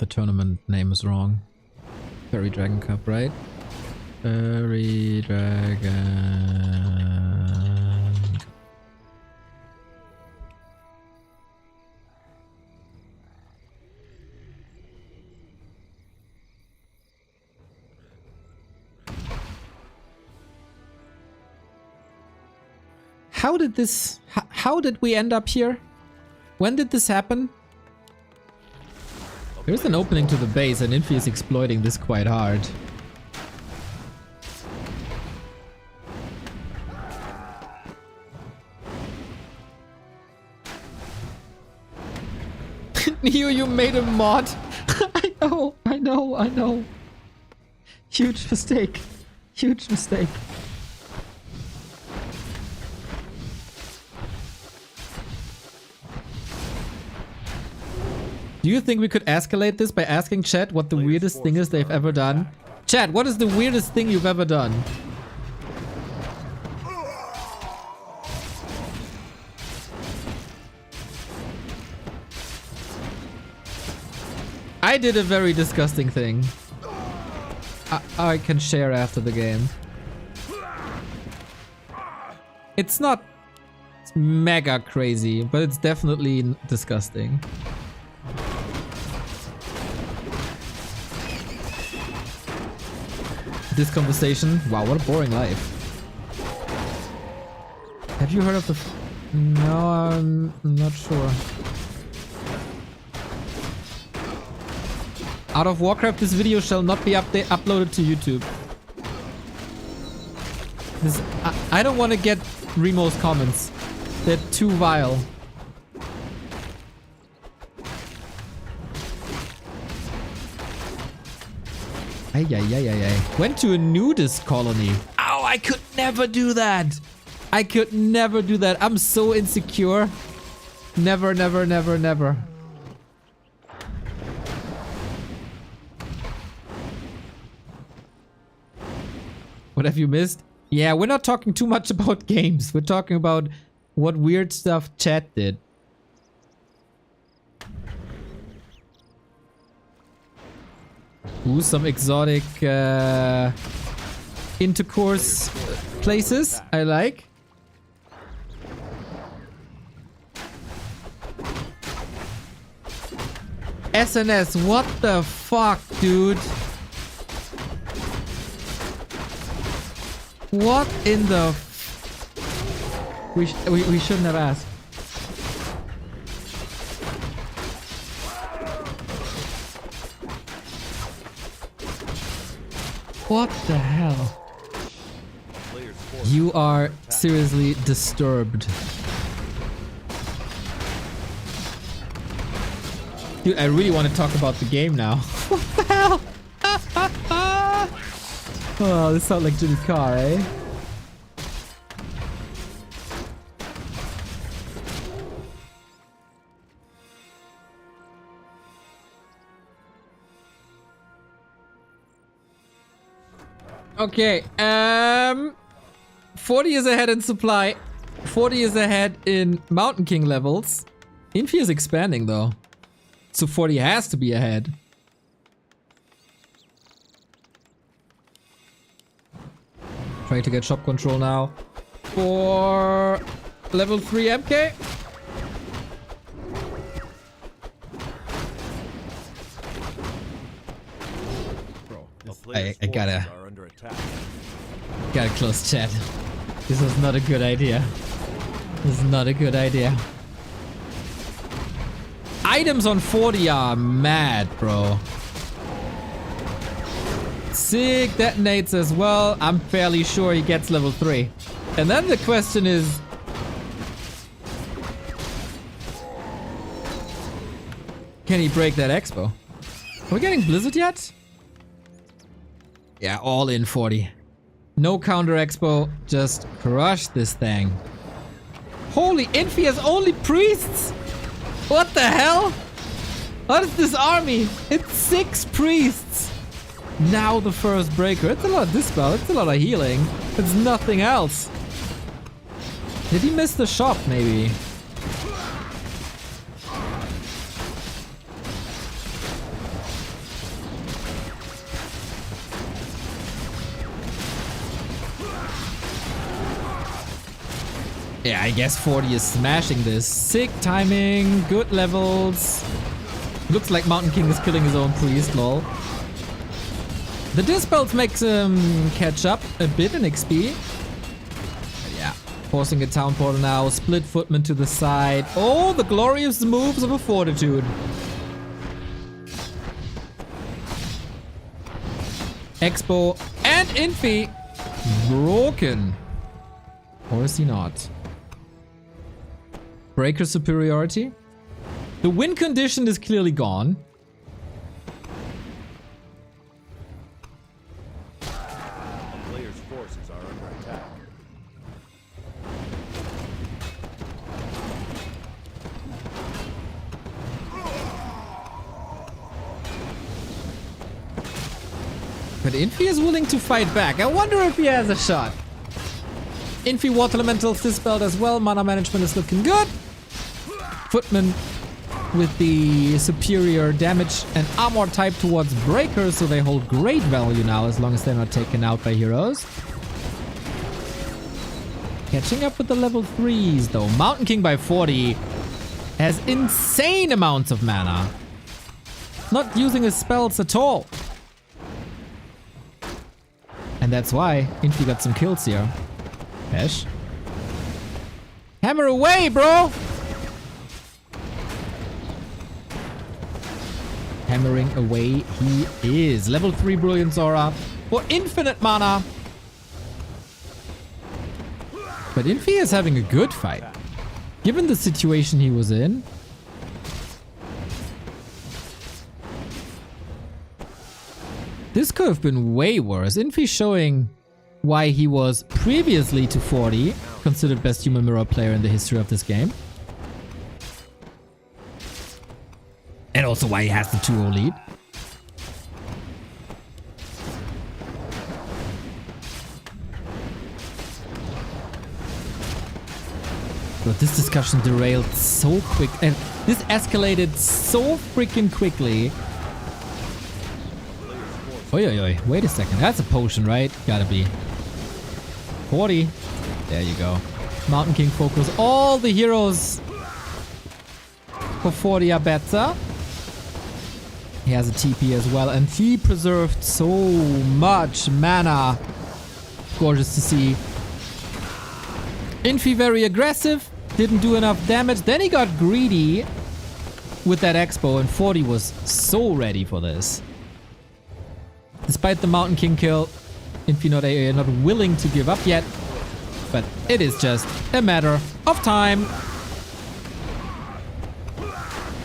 the tournament name is wrong. Fairy Dragon Cup, right? Fairy Dragon. How did this... How did we end up here? When did this happen? There's an opening to the base and Infi is exploiting this quite hard. You made a mod. I know. Huge mistake. Huge mistake. Do you think we could escalate this by asking chat what the weirdest thing is they've ever done? Chat, what is the weirdest thing you've ever done? I did a very disgusting thing. I can share after the game. It's not mega crazy, but it's definitely disgusting. This conversation. Wow, what a boring life. Have you heard of the... No, I'm not sure. Out of Warcraft, this video shall not be uploaded to YouTube. I don't want to get Remo's comments. They're too vile. Ay. Went to a nudist colony. Ow, I could never do that. I could never do that. I'm so insecure. Never. What have you missed? Yeah, we're not talking too much about games. We're talking about what weird stuff chat did. Ooh, some exotic intercourse places I like. SNS, what the fuck, dude? What in the... We shouldn't have asked. What the hell? You are seriously disturbed. Dude, I really want to talk about the game now. What the hell? Oh, this sounds like Jimmy Carr, eh? Okay, 40 is ahead in supply. 40 is ahead in Mountain King levels. Infi is expanding though. So 40 has to be ahead. Trying to get shop control now for level 3 MK. I gotta close chat. This was not a good idea. This is not a good idea. Items on 40 are mad, bro. Sig detonates as well. I'm fairly sure he gets level 3. And then the question is... can he break that expo? Are we getting Blizzard yet? Yeah, all in 40. No counter expo. Just crush this thing. Holy, Infi has only priests! What the hell? What is this army? It's 6 priests. Now the first breaker. It's a lot of dispel. It's a lot of healing. It's nothing else. Did he miss the shop, maybe? Yeah, I guess 40 is smashing this. Sick timing, good levels. Looks like Mountain King is killing his own priest, lol. The Dispels makes him catch up a bit in XP. But yeah, forcing a Town Portal now. Split Footman to the side. Oh, the glorious moves of a Fortitude. Expo and Infi broken. Or is he not? Breaker superiority. The win condition is clearly gone. A player's forces are under attack. But Infi is willing to fight back. I wonder if he has a shot. Infi Water Elemental Dispelled as well. Mana management is looking good. Footman with the superior damage and armor type towards Breakers, so they hold great value now as long as they're not taken out by heroes. Catching up with the level 3s though. Mountain King by 40 has insane amounts of mana. Not using his spells at all. And that's why Infi got some kills here. Pesh. Hammer away, bro! Hammering away he is. Level 3 Brilliant Aura for infinite mana. But Infi is having a good fight. Given the situation he was in. This could have been way worse. Infi showing why he was previously to 40 considered best human mirror player in the history of this game. And also why he has the 2-0 lead. But this discussion derailed so quick and this escalated so freaking quickly. Oi, oi, oi. Wait a second. That's a potion, right? Gotta be. 40. There you go. Mountain King focus. All the heroes for 40 are better. He has a TP as well. And he preserved so much mana. Gorgeous to see. Infi very aggressive. Didn't do enough damage. Then he got greedy with that Expo. And 40 was so ready for this. Despite the Mountain King kill, Infi not willing to give up yet. But it is just a matter of time.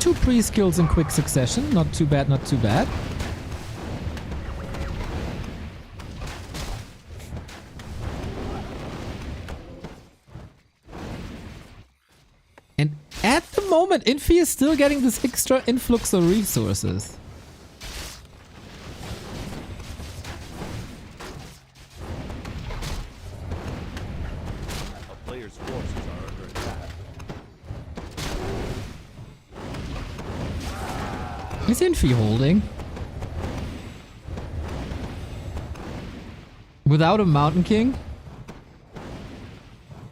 2 priest kills in quick succession. Not too bad, not too bad. And at the moment, Infi is still getting this extra influx of resources. Is Infi holding? Without a Mountain King?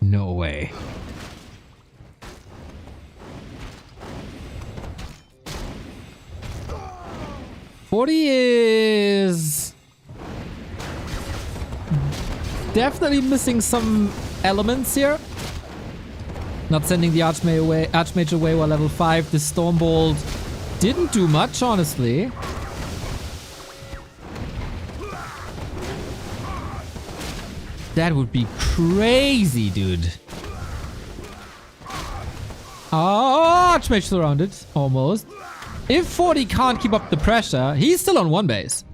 No way. Forty is definitely missing some elements here. Not sending the Archmage away while level 5. The Stormbolt didn't do much, honestly. That would be crazy, dude. Oh, Archmage surrounded. Almost. If 40 can't keep up the pressure, he's still on 1 base.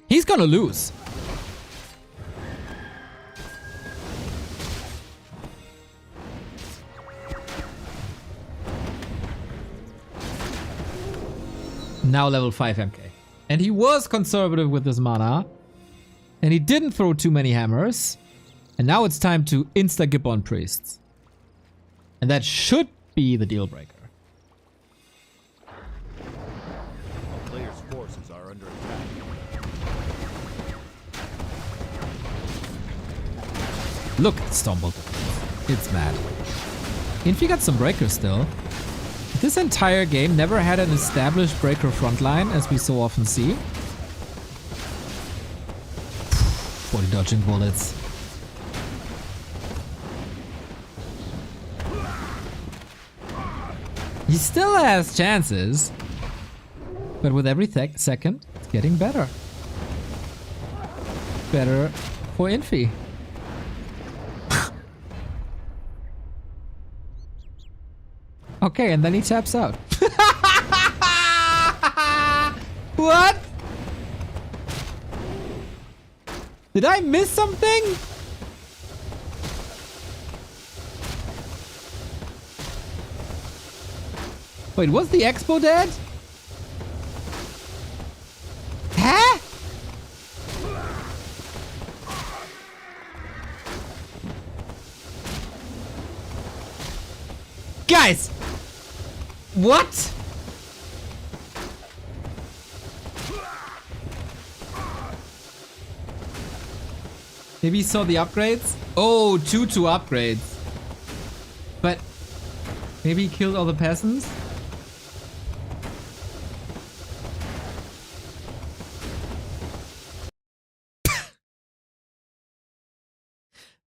He's gonna lose. Now level 5 MK. And he was conservative with his mana. And he didn't throw too many hammers. And now it's time to insta-gip on priests. And that should be the deal breaker. A player's forces are under attack. Look at Stormbolt. It's mad. Infi got some breakers still. This entire game never had an established breaker frontline, as we so often see. 40 dodging bullets. He still has chances, but with every second, it's getting better. Better for Infi. Okay, and then he taps out. What? Did I miss something? Wait, was the Expo dead? Huh? Guys! What? Maybe he saw the upgrades? Oh, 2 upgrades. But maybe he killed all the peasants?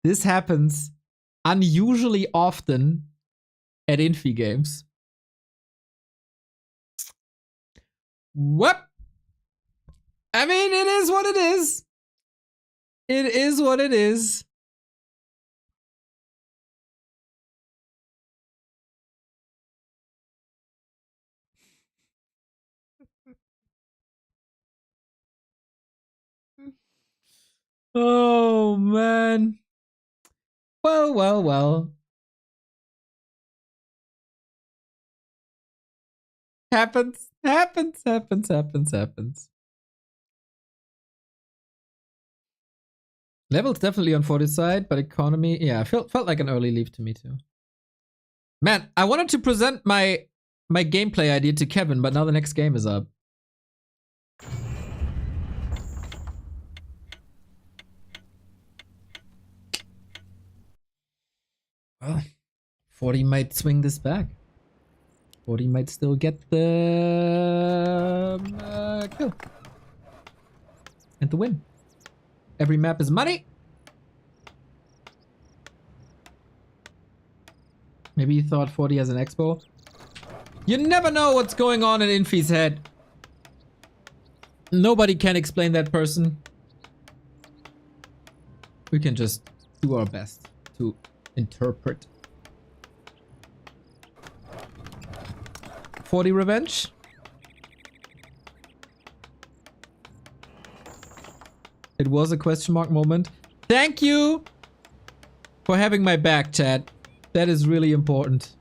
This happens unusually often at Infi games. What? I mean, it is what it is. It is what it is. Oh, man. Well, well, well. Happens. Level's definitely on 40 side, but economy, yeah, felt like an early leave to me too. Man, I wanted to present my gameplay idea to Kevin, but now the next game is up. Well, 40 might swing this back. 40 might still get the kill. And the win. Every map is money. Maybe you thought 40 has an expo. You never know what's going on in Infi's head. Nobody can explain that person. We can just do our best to interpret. 40 revenge. It was a question mark moment. Thank you for having my back, chat. That is really important.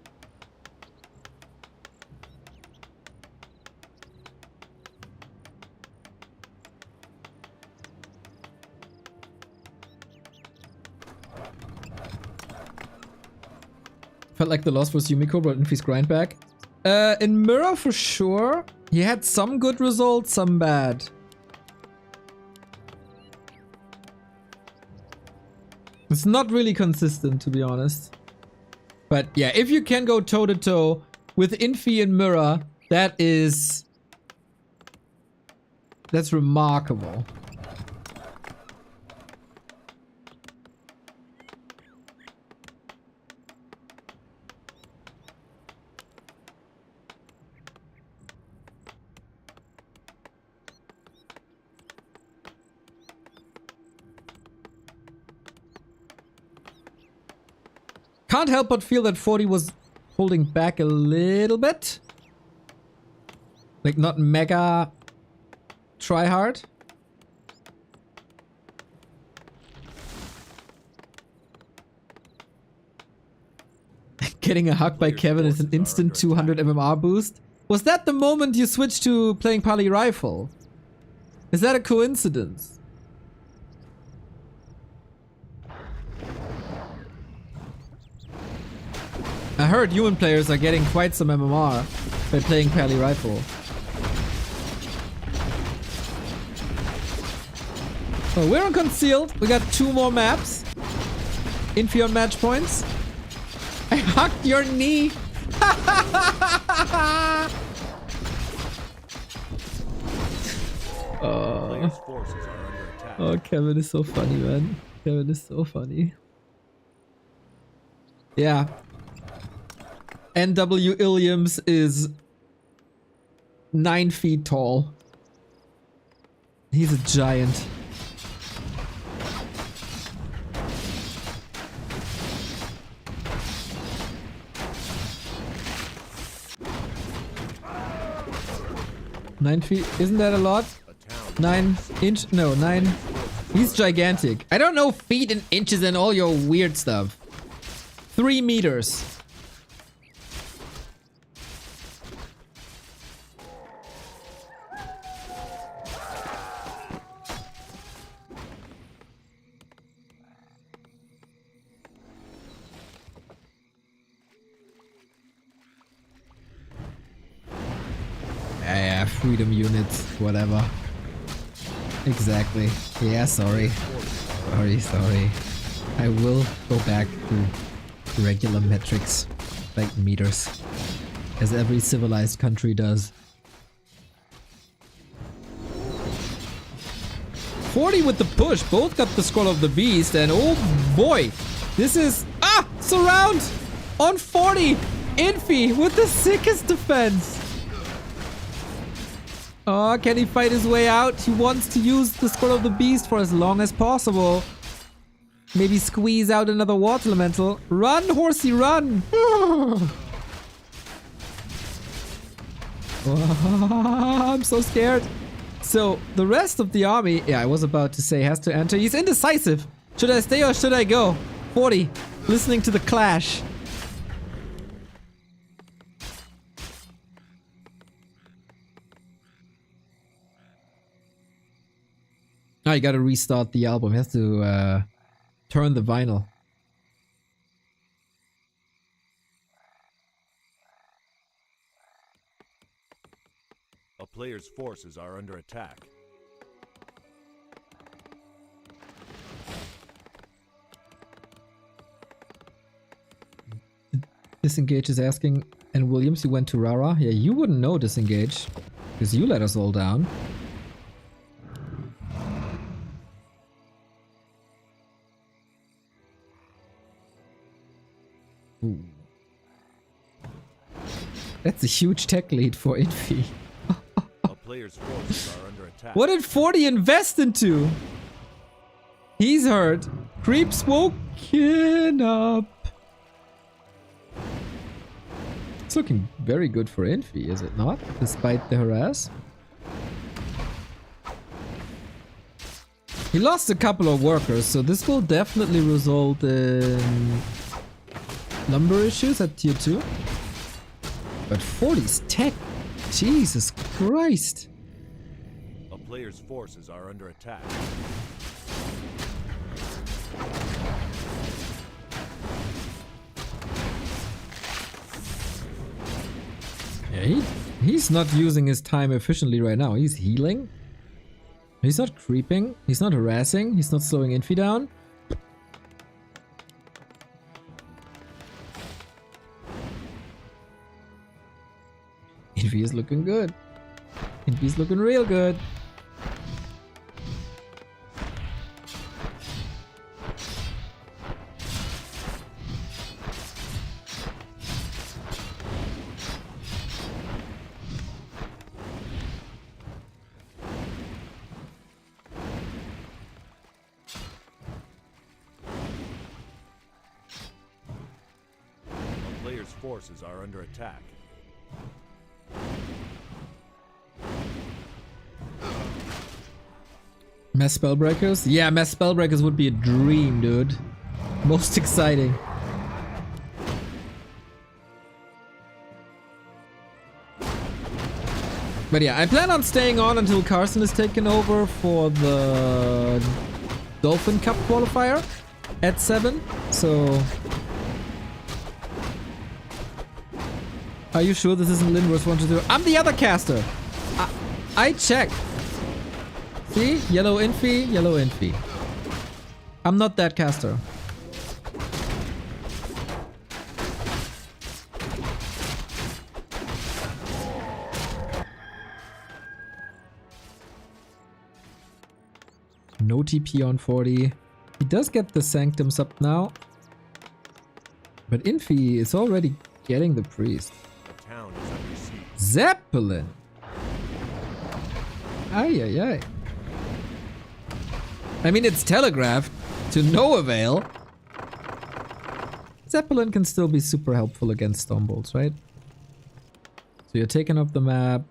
Felt like the loss was Yumiko, but Infi's grind back. In Mirror for sure. He had some good results, some bad. It's not really consistent, to be honest. But yeah, if you can go toe-to-toe with Infi and Mirror, that's remarkable. Can't help but feel that 40 was holding back a little bit. Like, not mega try hard. Getting a hug by Kevin is an instant 200 MMR boost. Was that the moment you switched to playing Pali Rifle? Is that a coincidence? I heard human players are getting quite some MMR by playing Pali Rifle. Oh, we're on Concealed. We got 2 more maps. Infi on match points. I hugged your knee. Players' forces are under attack. Oh, Kevin is so funny, man. Kevin is so funny. Yeah. NW Illiams is 9 feet tall. He's a giant. Nine feet? Isn't that a lot? 9 inch? No, 9. He's gigantic. I don't know feet and inches and all your weird stuff. 3 meters. Yeah, freedom units, whatever. Exactly. Yeah, sorry. Sorry. I will go back to regular metrics, like meters, as every civilized country does. 40 with the push, both got the Scroll of the Beast, and oh boy, this is... Ah! Surround! On 40! Infi with the sickest defense! Oh, can he fight his way out? He wants to use the Scroll of the Beast for as long as possible. Maybe squeeze out another Water Elemental. Run, horsey, run! Oh, I'm so scared. So, the rest of the army, yeah, I was about to say, has to enter. He's indecisive. Should I stay or should I go? 40. Listening to the clash. Oh, you gotta restart the album. You have to turn the vinyl. A player's forces are under attack. Disengage is asking, and Williams, you went to Rara? Yeah, you wouldn't know Disengage, because you let us all down. Ooh. That's a huge tech lead for Infi. A player's forces are under attack. What did 40 invest into? He's hurt. Creeps woken up. It's looking very good for Infi, is it not? Despite the harass. He lost a couple of workers, so this will definitely result in lumber issues at tier 2. But 40's tech, Jesus Christ. A player's forces are under attack. Yeah, he's not using his time efficiently right now. He's healing. He's not creeping. He's not harassing. He's not slowing Infi down. Infi is looking good. Infi's looking real good. A player's forces are under attack. Mass Spellbreakers? Yeah, Mass Spellbreakers would be a dream, dude. Most exciting. But yeah, I plan on staying on until Carson is taken over for the Dolphin Cup qualifier at 7. So... Are you sure this isn't Linworth's 1 to 2? I'm the other caster! I checked. See? Yellow Infi, yellow Infi. I'm not that caster. No TP on 40. He does get the Sanctums up now. But Infi is already getting the Priest. The town is under siege. Zeppelin! Ay, ay, ay. I mean, it's telegraphed to no avail. Zeppelin can still be super helpful against Stormbolts, right? So you're taken off the map.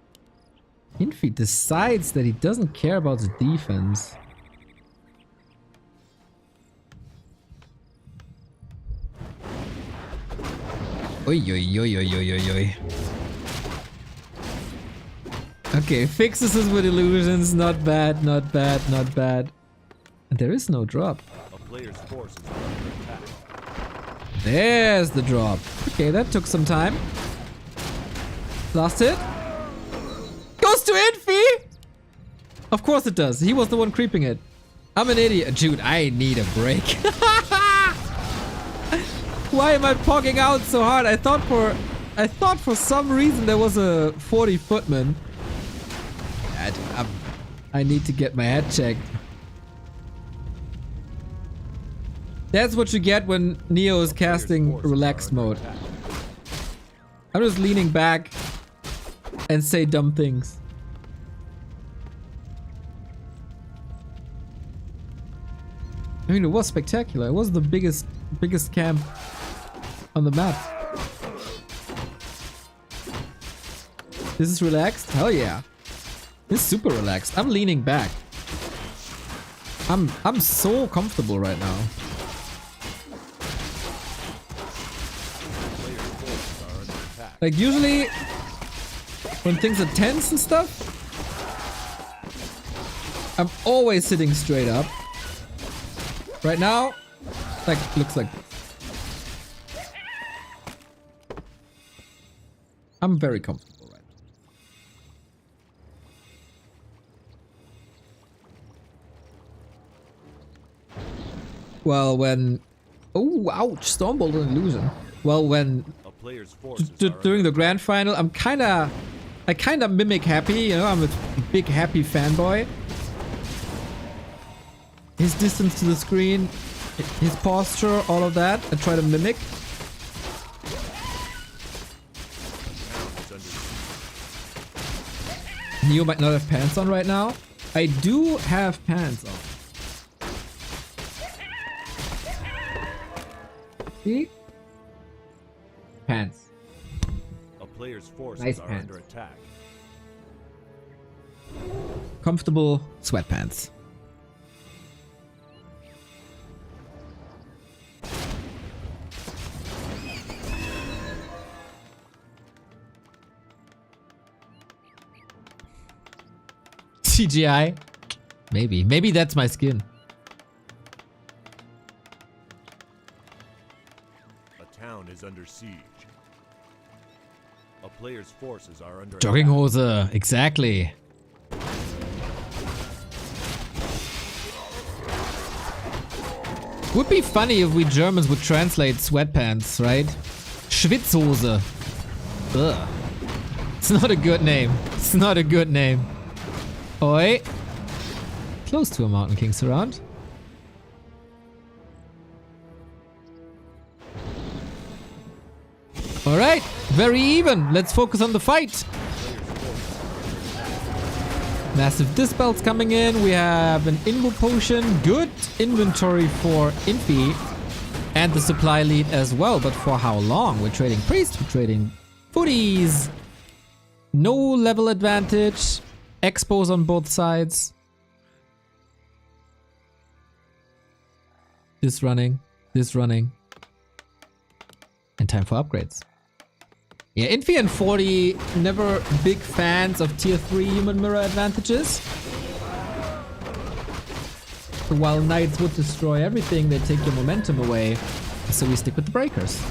Infi decides that he doesn't care about the defense. Oi, oi, oi, oi, oi, oi, oi. Okay, fixes us with illusions. Not bad, not bad, not bad. And there is no drop. A player's forces are under attack. There's the drop. Okay, that took some time. Last hit. Goes to Infi! Of course it does. He was the one creeping it. I'm an idiot. Dude, I need a break. Why am I pogging out so hard? I thought for some reason there was a 40 footman. I need to get my head checked. That's what you get when Neo is casting relaxed mode. I'm just leaning back and say dumb things. I mean, it was spectacular. It was the biggest camp on the map. This is relaxed? Hell yeah. This is super relaxed. I'm leaning back. I'm so comfortable right now. Like usually when things are tense and stuff, I'm always sitting straight up. Right now, like, looks like I'm very comfortable right now. Well, when... Oh, ouch! Stormbolt and illusion. Well, when... A player's forces during the grand final, I kinda mimic Happy, you know, I'm a big Happy fanboy. His distance to the screen, his posture, all of that, I try to mimic. Neo might not have pants on right now. I do have pants on. See? Pants. A player's forces Nice are pants. under attack. Comfortable sweatpants. CGI? Maybe that's my skin. A town is under siege. A player's forces are under Jogginghose, exactly. Would be funny if we Germans would translate sweatpants, right? Schwitzhose. Ugh. It's not a good name. It's not a good name. Oi. Close to a Mountain King surround. Alright, very even. Let's focus on the fight. Massive dispels coming in. We have an Invo potion. Good inventory for Infi. And the supply lead as well. But for how long? We're trading priests. We're trading footies. No level advantage. Expos on both sides. This running. This running. And time for upgrades. Yeah, Infi and 40, never big fans of tier 3 human mirror advantages. While knights would destroy everything, they take your momentum away. So we stick with the breakers.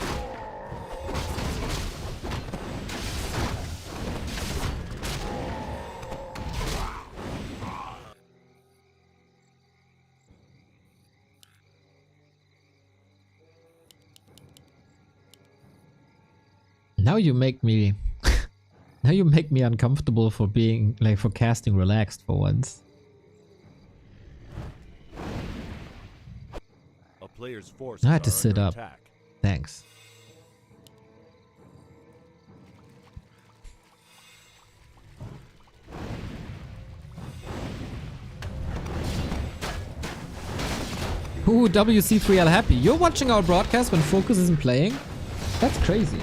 Now you make me now you make me uncomfortable for being like for casting relaxed for once. player's forces I had to are sit under up. attack. Thanks. Ooh, WC3L happy. You're watching our broadcast when Focus isn't playing? That's crazy.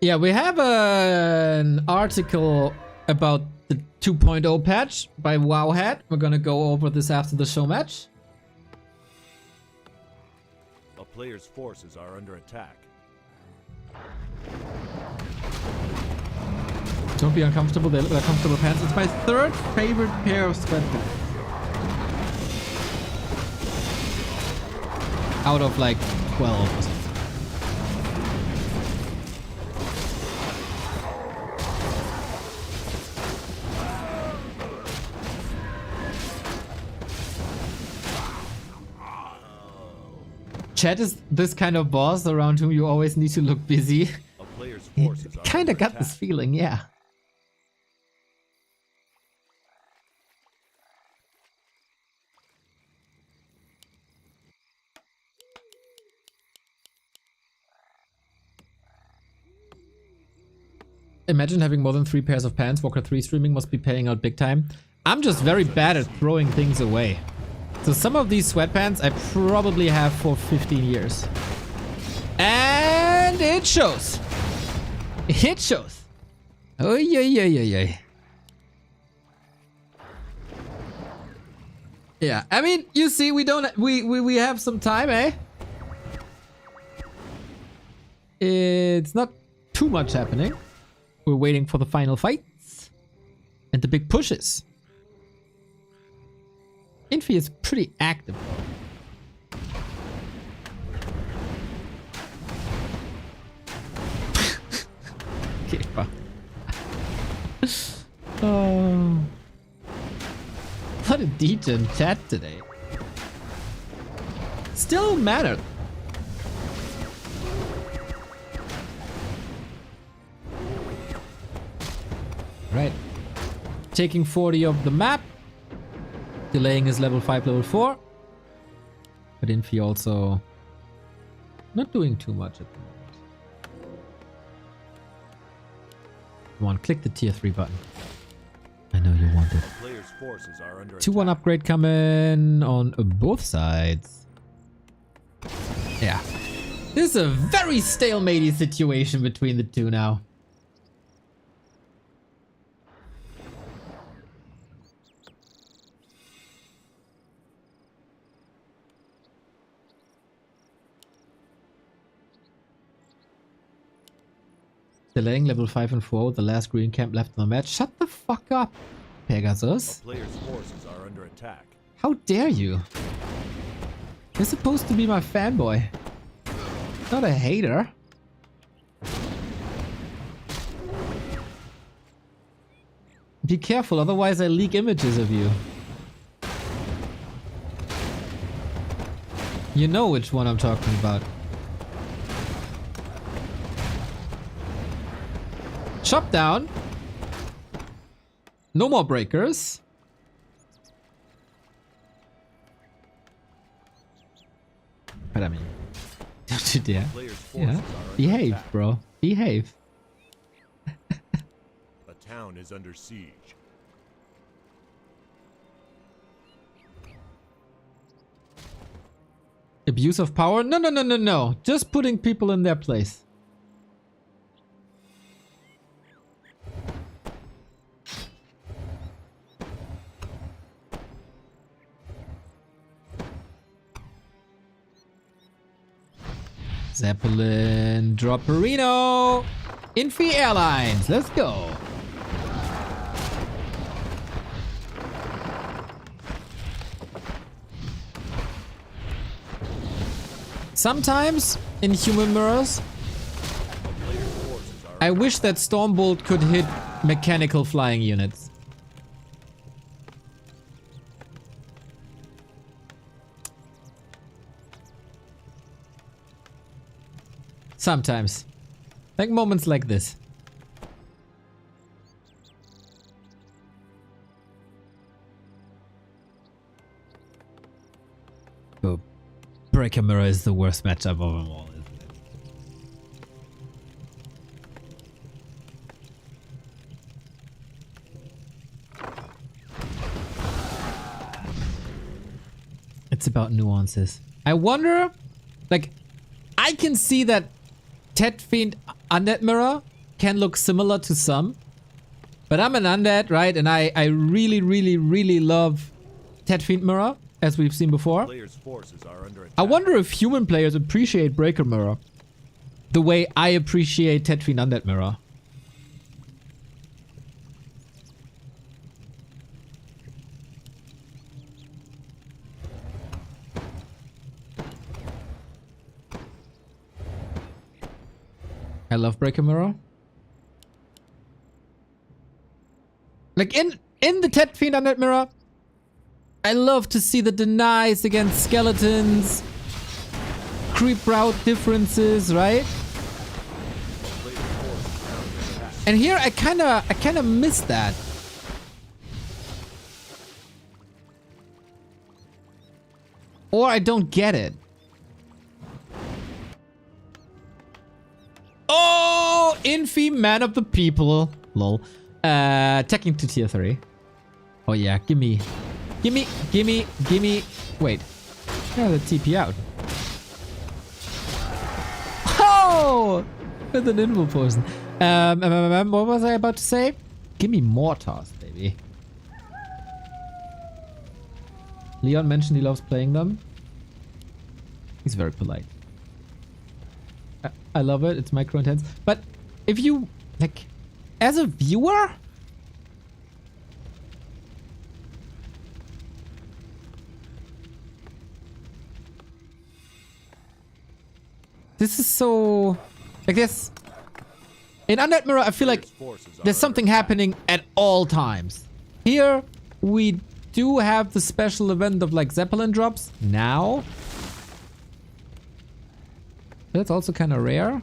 Yeah, we have an article about the 2.0 patch by Wowhead. We're gonna go over this after the show match. A player's forces are under attack. Don't be uncomfortable. They look like comfortable pants. It's my third favorite pair of sweatpants. Out of like 12 or something. Chat is this kind of boss around whom you always need to look busy. A player's forces are Kinda under got attack. this feeling, yeah. Imagine having more than 3 pairs of pants. Walker 3 streaming must be paying out big time. I'm just very bad at throwing things away. So some of these sweatpants I probably have for 15 years. And it shows. It shows. Oh yeah, yeah, yeah, yeah. Yeah, I mean, you see, we have some time, eh? It's not too much happening. We're waiting for the final fights and the big pushes. Infi is pretty active. Okay, wow. Oh. What a degen chat today. Still mattered. Right. Taking 40 of the map. Delaying his level 5, level 4. But Infi also not doing too much at the moment. Come on, click the tier 3 button. I know you want it. Player's forces are under 2-1 attack. upgrade coming on both sides. Yeah. This is a very stalematey situation between the two now. Delaying level 5 and 4 with the last green camp left in the match. Shut the fuck up, Pegasus. A player's forces are under attack. How dare you? You're supposed to be my fanboy, not a hater. Be careful, otherwise I leak images of you. You know which one I'm talking about. Chop down. No more breakers. But I mean, don't you dare. Player's forces Yeah. are under Behave, attack. bro. Behave. A town is under siege. Abuse of power? No, no, no, no, no. Just putting people in their place. Zeppelin, Dropperino, Infi Airlines, let's go. Sometimes in human mirrors, I wish that Stormbolt could hit mechanical flying units. Sometimes. Like moments like this. Oh, Breaker Mirror is the worst matchup of them all, isn't it? It's about nuances. I wonder, like, I can see that Tet Fiend Undead Mirror can look similar to some, but I'm an undead, right? And I really, really, really love Tet Fiend Mirror, as we've seen before. Players' forces are under attack. I wonder if human players appreciate Breaker Mirror the way I appreciate Tet Fiend Undead Mirror. I love Breaker Mirror. Like in the Tet Fiend Undead Mirror, I love to see the denies against skeletons, creep route differences, right? And here I kinda miss that. Or I don't get it. Oh, Infi, man of the people. Lol. Teching to tier 3. Oh yeah, gimme. Wait. Yeah, the TP out. Oh! With an invul poison. What was I about to say? Gimme mortars, baby. Leon mentioned he loves playing them. He's very polite. I love it. It's micro intense. But if you, like, as a viewer, this is so, like, this in Undead Mirror, I feel like there's something happening at all times. Here we do have the special event of like Zeppelin drops now. That's also kind of rare.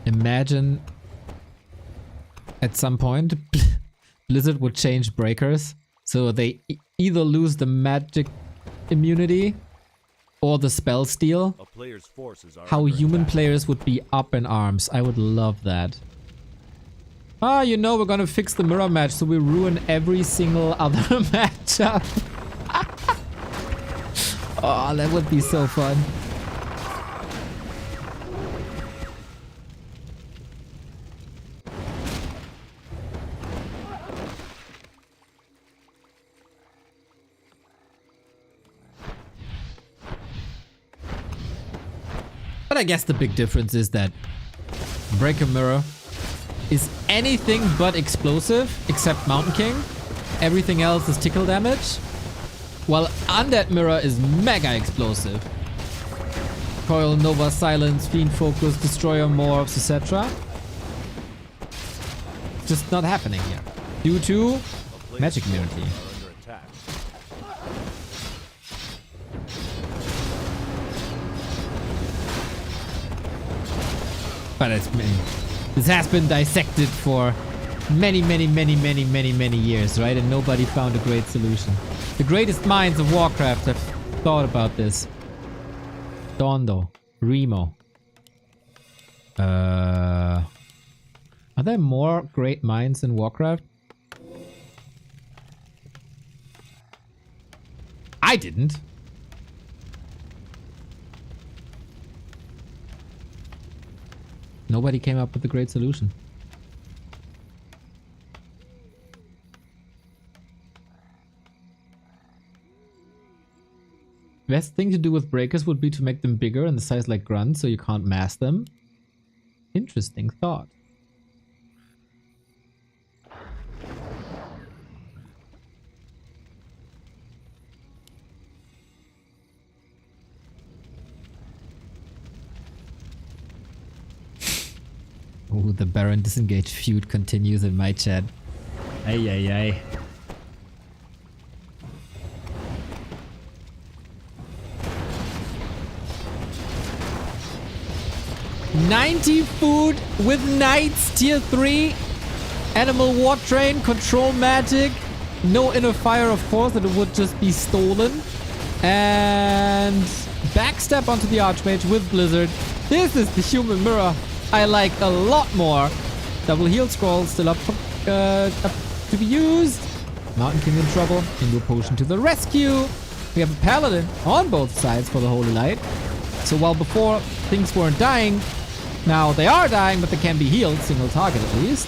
Imagine at some point Blizzard would change breakers so they either lose the magic immunity or the spell steal. A player's forces are How under human attack. players would be up in arms. I would love that. Ah, you know, we're gonna fix the mirror match so we ruin every single other matchup. Oh, that would be so fun. But I guess the big difference is that Breaker Mirror is anything but explosive except Mountain King. Everything else is tickle damage. While Undead Mirror is mega explosive. Coil, Nova, Silence, Fiend Focus, Destroyer Morphs, etc. Just not happening here. Due to Players' magic forces immunity. are under attack. But this has been dissected for many years, right? And nobody found a great solution. The greatest minds of Warcraft have thought about this. Dondo, Remo. Are there more great minds in Warcraft? I didn't. Nobody came up with a great solution. Best thing to do with breakers would be to make them bigger and the size like grunts so you can't mass them. Interesting thought. Ooh, the Baron disengaged feud continues in my chat. Ay, ay, ay. $90 food with Knights tier 3. Animal War Train, Control Magic. No inner fire, of course, that it would just be stolen. And backstep onto the Archmage with Blizzard. This is the human mirror I like a lot more. Double heal scroll still up to be used. Mountain King in trouble. Hindu Potion to the rescue. We have a Paladin on both sides for the Holy Light. So while before things weren't dying, now they are dying, but they can be healed. Single target at least.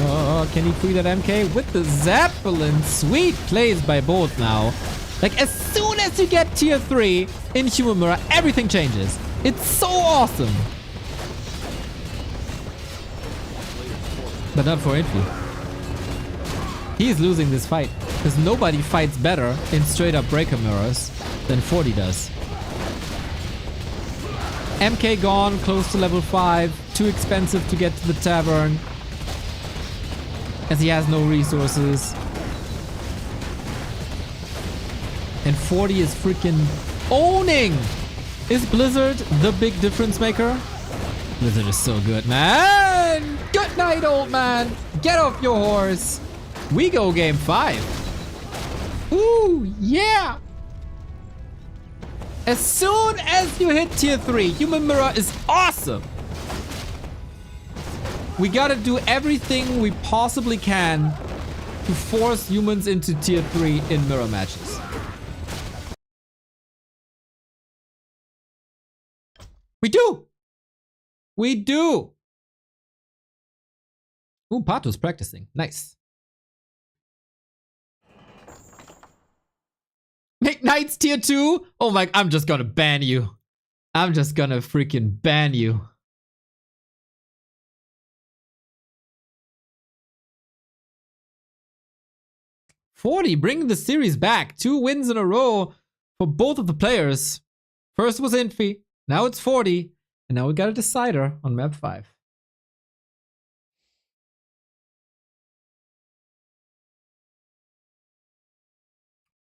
Oh, can he free that MK with the Zeppelin? Sweet plays by both now. Like, as soon as you get tier 3 in Human Mirror, everything changes. It's so awesome. But not for Infi. He's losing this fight. Because nobody fights better in straight up breaker mirrors than 40 does. MK gone, close to level 5. Too expensive to get to the tavern. As he has no resources. And 40 is freaking owning! Is Blizzard the big difference maker? Blizzard is so good, man! Good night, old man! Get off your horse! We go game 5. Ooh, yeah! As soon as you hit tier 3, Human Mirror is awesome! We gotta do everything we possibly can to force humans into tier 3 in mirror matches. We do! We do! Ooh, Pato's practicing. Nice. Make Knights tier 2? Oh my, I'm just gonna ban you. I'm just gonna freaking ban you. $40, bringing the series back. 2 wins in a row for both of the players. First was Infi, now it's 40, and now we got a decider on map 5.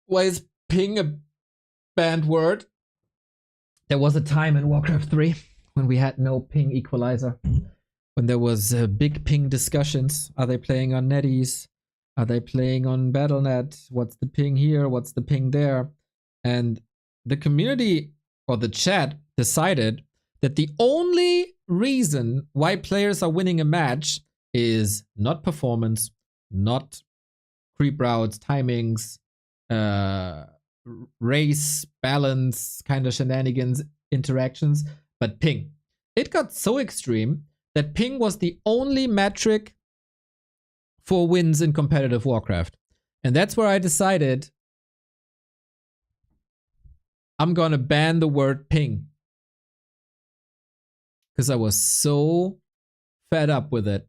Why is ping a banned word? There was a time in Warcraft 3 when we had no ping equalizer. When there was big ping discussions. Are they playing on NetEase? Are they playing on BattleNet? What's the ping here? What's the ping there? And the community or the chat decided that the only reason why players are winning a match is not performance, not creep routes, timings, race, balance, kind of shenanigans, interactions, but ping. It got so extreme that ping was the only metric for wins in competitive Warcraft. And that's where I decided I'm gonna ban the word ping. Because I was so fed up with it.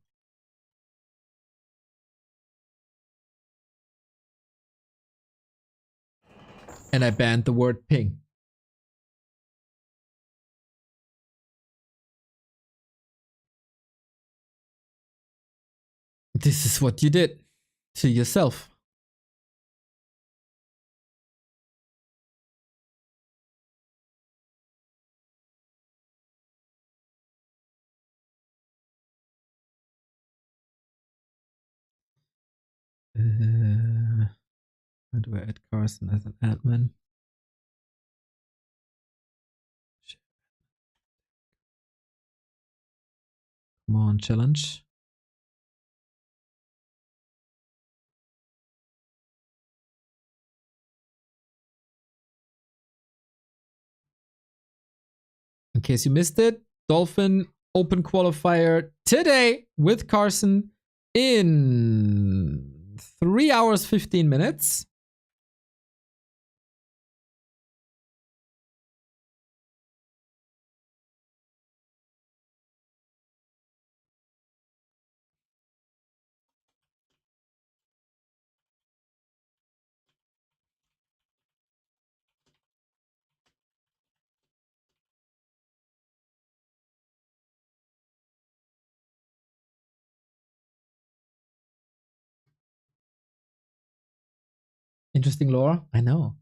And I banned the word ping. This is what you did to yourself. How do I add Carson as an admin? Come on, challenge. In case you missed it, Dolphin Open Qualifier today with Carson in 3 hours, 15 minutes. Interesting lore? I know.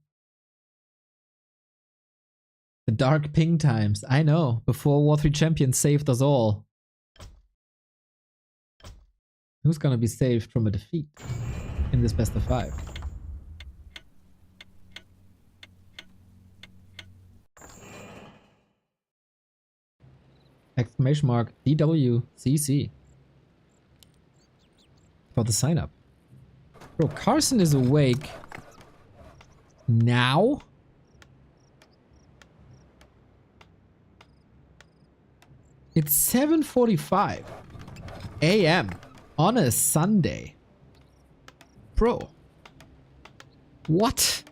The dark ping times. I know. Before War 3 Champions saved us all. Who's gonna be saved from a defeat in this best of 5? Exclamation mark DWCC for the sign up. Bro, Carson is awake now? It's 7:45 a.m. on a Sunday. Bro. What?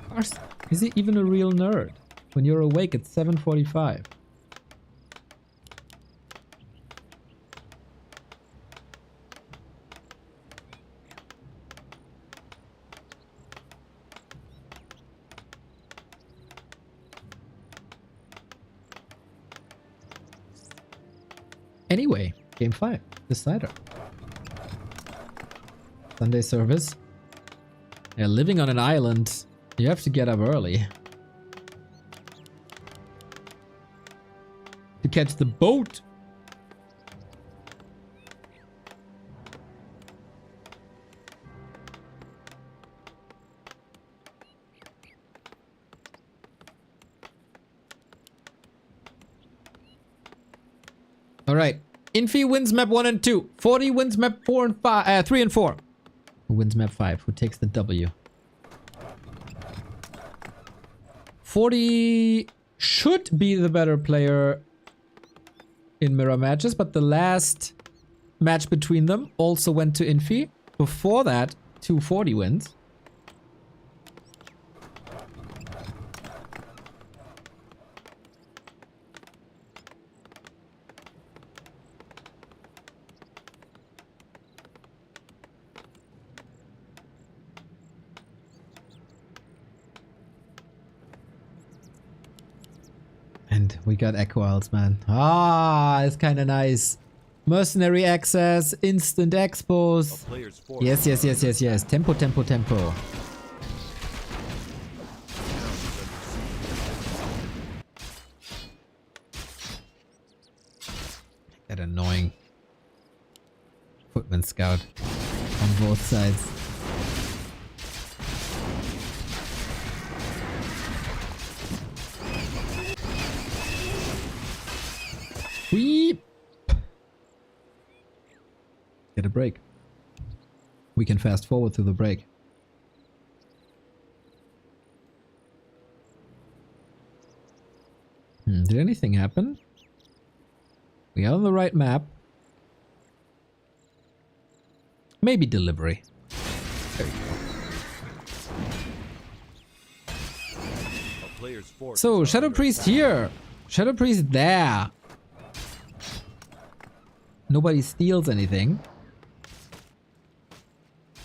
Carson, is he even a real nerd? When you're awake at 7:45. Anyway, game 5, decider. Sunday service. Yeah, living on an island, you have to get up early to catch the boat. All right. Infi wins map 1 and 2. 40 wins map 4 and 5. 3 and 4. Who wins map 5? Who takes the W? 40 should be the better player in mirror matches, but the last match between them also went to Infi. Before that, 240 wins. And we got Echo Isles, man. Ah, it's kind of nice. Mercenary access, instant expos. Yes, yes, yes, yes, yes. Tempo, tempo, tempo. That annoying footman scout on both sides. Weep. Get a break. We can fast forward to the break. Did anything happen? We are on the right map. Maybe delivery. There you go. So, Shadow Priest here. Shadow Priest there. Nobody steals anything.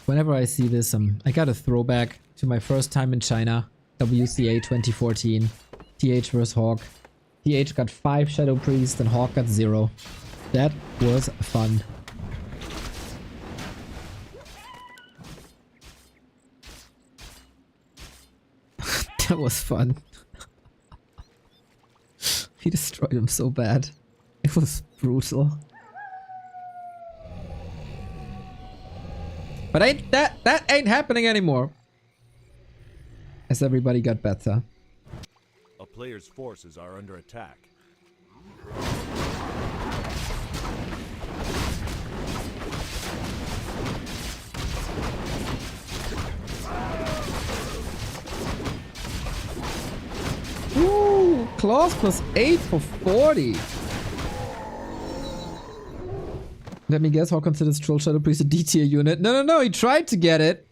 Whenever I see this, I got a throwback to my first time in China. WCA 2014. TH vs Hawk. TH got 5 Shadow Priests and Hawk got 0. That was fun. That was fun. He destroyed him so bad. It was brutal. But that ain't happening anymore. As everybody got better. A player's forces are under attack. Ooh, claws plus 8 for 40. Let me guess, how considers Troll Shadow Priest a D tier unit? No, no, no, he tried to get it.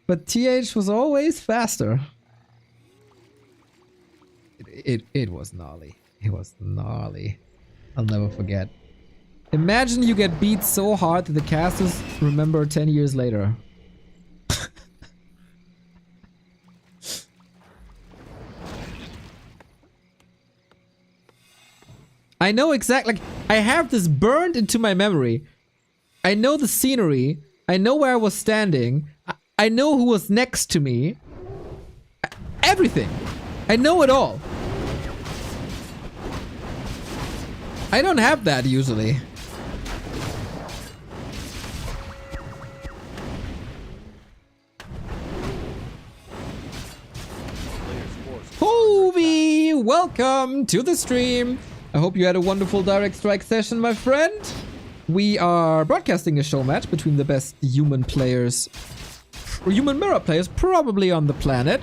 But TH was always faster. It was gnarly. It was gnarly. I'll never forget. Imagine you get beat so hard that the casters remember 10 years later. I know exactly. Like, I have this burned into my memory. I know the scenery. I know where I was standing. I know who was next to me. Everything. I know it all. I don't have that usually. Hovey, welcome to the stream. I hope you had a wonderful Direct Strike session, my friend. We are broadcasting a show match between the best human players, or human mirror players, probably on the planet.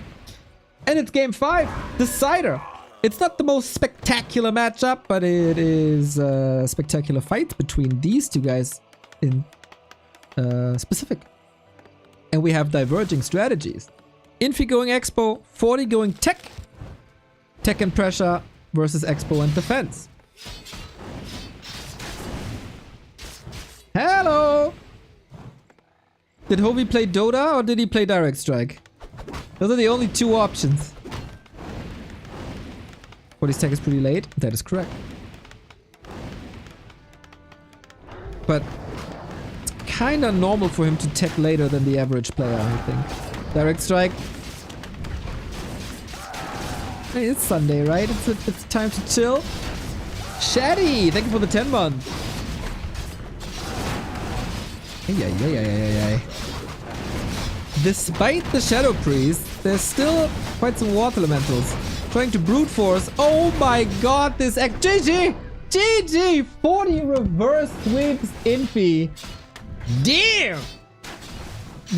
And it's game 5, Decider. It's not the most spectacular matchup, but it is a spectacular fight between these two guys in specific. And we have diverging strategies. Infi going Expo, 40 going Tech. Tech and Pressure versus Expo and Defense. Hello! Did Hovey play Dota or did he play Direct Strike? Those are the only two options. 40's tech is pretty late. That is correct. But it's kind of normal for him to tech later than the average player, I think. Direct Strike. Hey, it's Sunday, right? It's time to chill. Shaddy, thank you for the 10 month. Ay. Despite the Shadow Priest, there's still quite some Water Elementals. Trying to brute force. Oh my god, this GG! GG! 40 reverse sweeps Infi. Damn!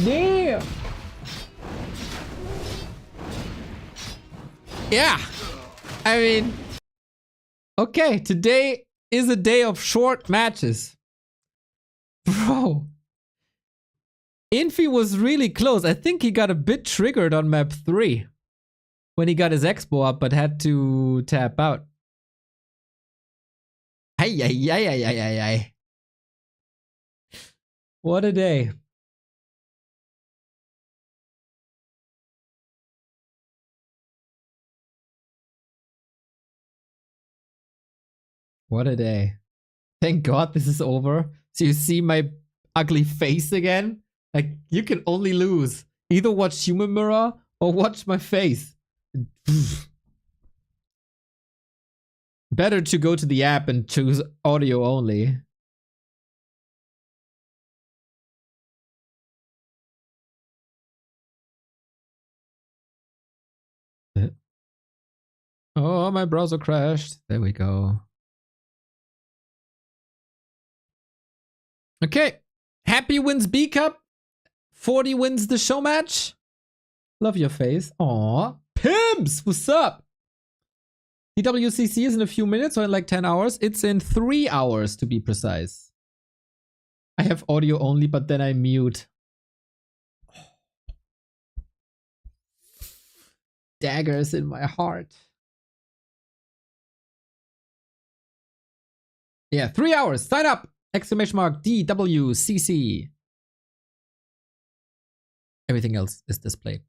Damn! Yeah! I mean... Okay, today is a day of short matches. Bro. Infi was really close. I think he got a bit triggered on map 3. When he got his Expo up, but had to tap out. Ay. What a day. What a day. Thank God this is over. So you see my ugly face again? Like, you can only lose. Either watch Human Mirror or watch my face. Better to go to the app and choose audio only. Oh, my browser crashed. There we go. Okay. Happy wins B Cup. 40 wins the show match. Love your face. Aw. Pimps! What's up? DWCC is in a few minutes, or in like 10 hours. It's in 3 hours to be precise. I have audio only, but then I mute. Daggers in my heart. Yeah, 3 hours. Sign up! Exclamation mark DWCC. Everything else is displayed.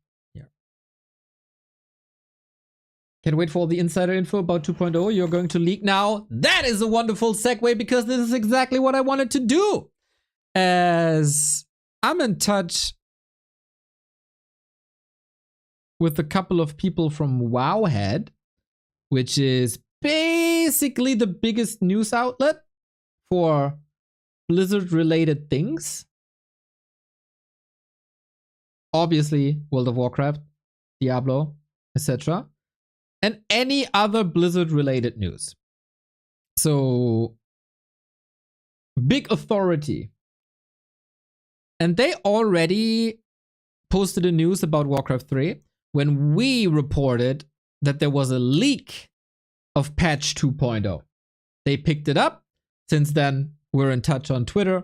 Can't wait for all the insider info about 2.0 you're going to leak now. That is a wonderful segue because this is exactly what I wanted to do. As I'm in touch with a couple of people from Wowhead, which is basically the biggest news outlet for Blizzard related things. Obviously, World of Warcraft, Diablo, etc. And any other Blizzard related news. So, big authority. And they already posted a news about Warcraft 3 when we reported that there was a leak of patch 2.0. They picked it up. Since then, we're in touch on Twitter.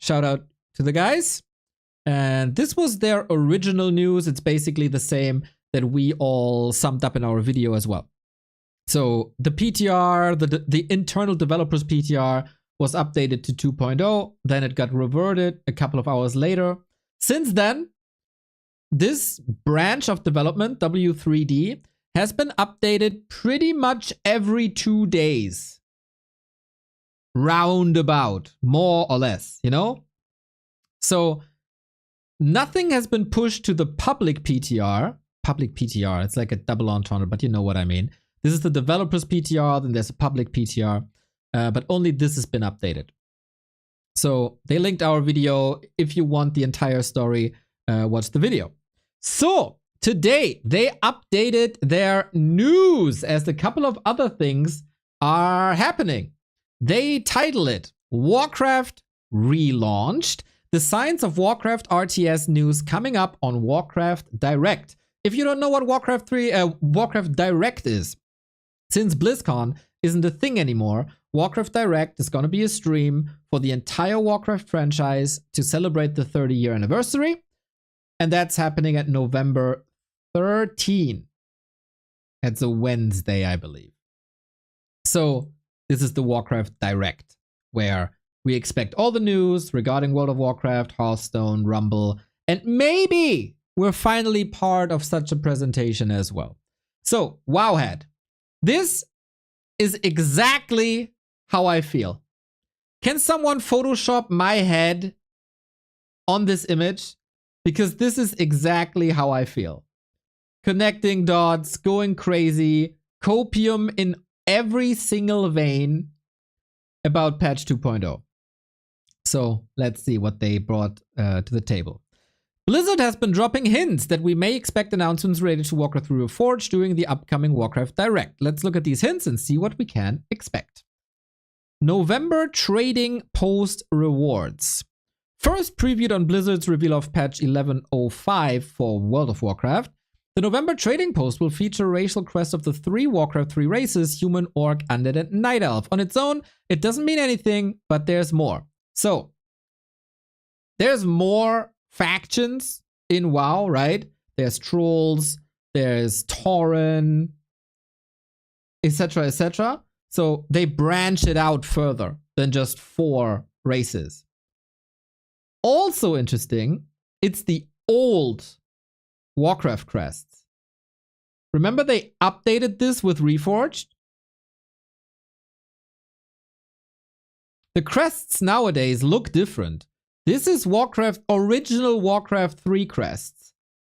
Shout out to the guys. And this was their original news. It's basically the same that we all summed up in our video as well. So the PTR, the internal developers PTR was updated to 2.0. Then it got reverted a couple of hours later. Since then, this branch of development, W3D, has been updated pretty much every 2 days. roundabout, more or less, you know? So nothing has been pushed to the public PTR. Public PTR, it's like a double entendre, but you know what I mean. This is the developer's PTR, then there's a public PTR, but only this has been updated. So they linked our video. If you want the entire story, watch the video. So today they updated their news as a couple of other things are happening. They title it Warcraft Relaunched. The Science of Warcraft RTS news coming up on Warcraft Direct. If you don't know what Warcraft Direct is, since BlizzCon isn't a thing anymore, Warcraft Direct is going to be a stream for the entire Warcraft franchise to celebrate the 30-year anniversary. And that's happening at November 13. It's a Wednesday, I believe. So this is the Warcraft Direct, where we expect all the news regarding World of Warcraft, Hearthstone, Rumble, and maybe we're finally part of such a presentation as well. So, Wowhead, this is exactly how I feel. Can someone Photoshop my head on this image? Because this is exactly how I feel. Connecting dots, going crazy, copium in every single vein about patch 2.0. So let's see what they brought to the table. Blizzard has been dropping hints that we may expect announcements related to Warcraft 3 Reforged during the upcoming Warcraft Direct. Let's look at these hints and see what we can expect. November Trading Post Rewards. First previewed on Blizzard's reveal of patch 11.05 for World of Warcraft, the November Trading Post will feature racial quests of the 3 Warcraft 3 races, human, orc, undead, and night elf. On its own, it doesn't mean anything, but there's more. So, there's more factions in WoW, right? There's trolls, there's Tauren, etc., etc. So they branch it out further than just 4 races. Also interesting, it's the old Warcraft crests. Remember they updated this with Reforged? The crests nowadays look different. This is original Warcraft 3 crests.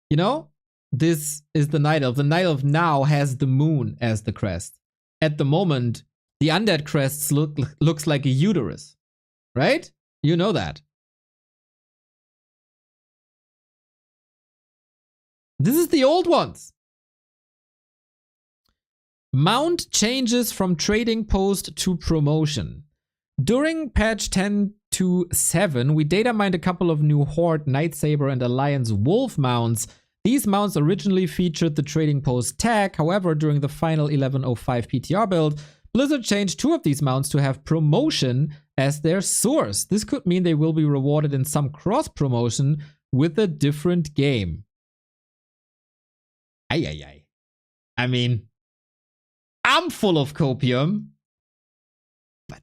You know? This is the Night Elf. The Night Elf now has the moon as the crest. At the moment, the undead crests looks like a uterus. Right? You know that. This is the old ones. Mount changes from trading post to promotion. During patch 10.7, we data mined a couple of new Horde, Nightsaber, and Alliance Wolf mounts. These mounts originally featured the trading post tag. However, during the final 11.05 PTR build, Blizzard changed 2 of these mounts to have promotion as their source. This could mean they will be rewarded in some cross-promotion with a different game. Ay. I mean, I'm full of copium. But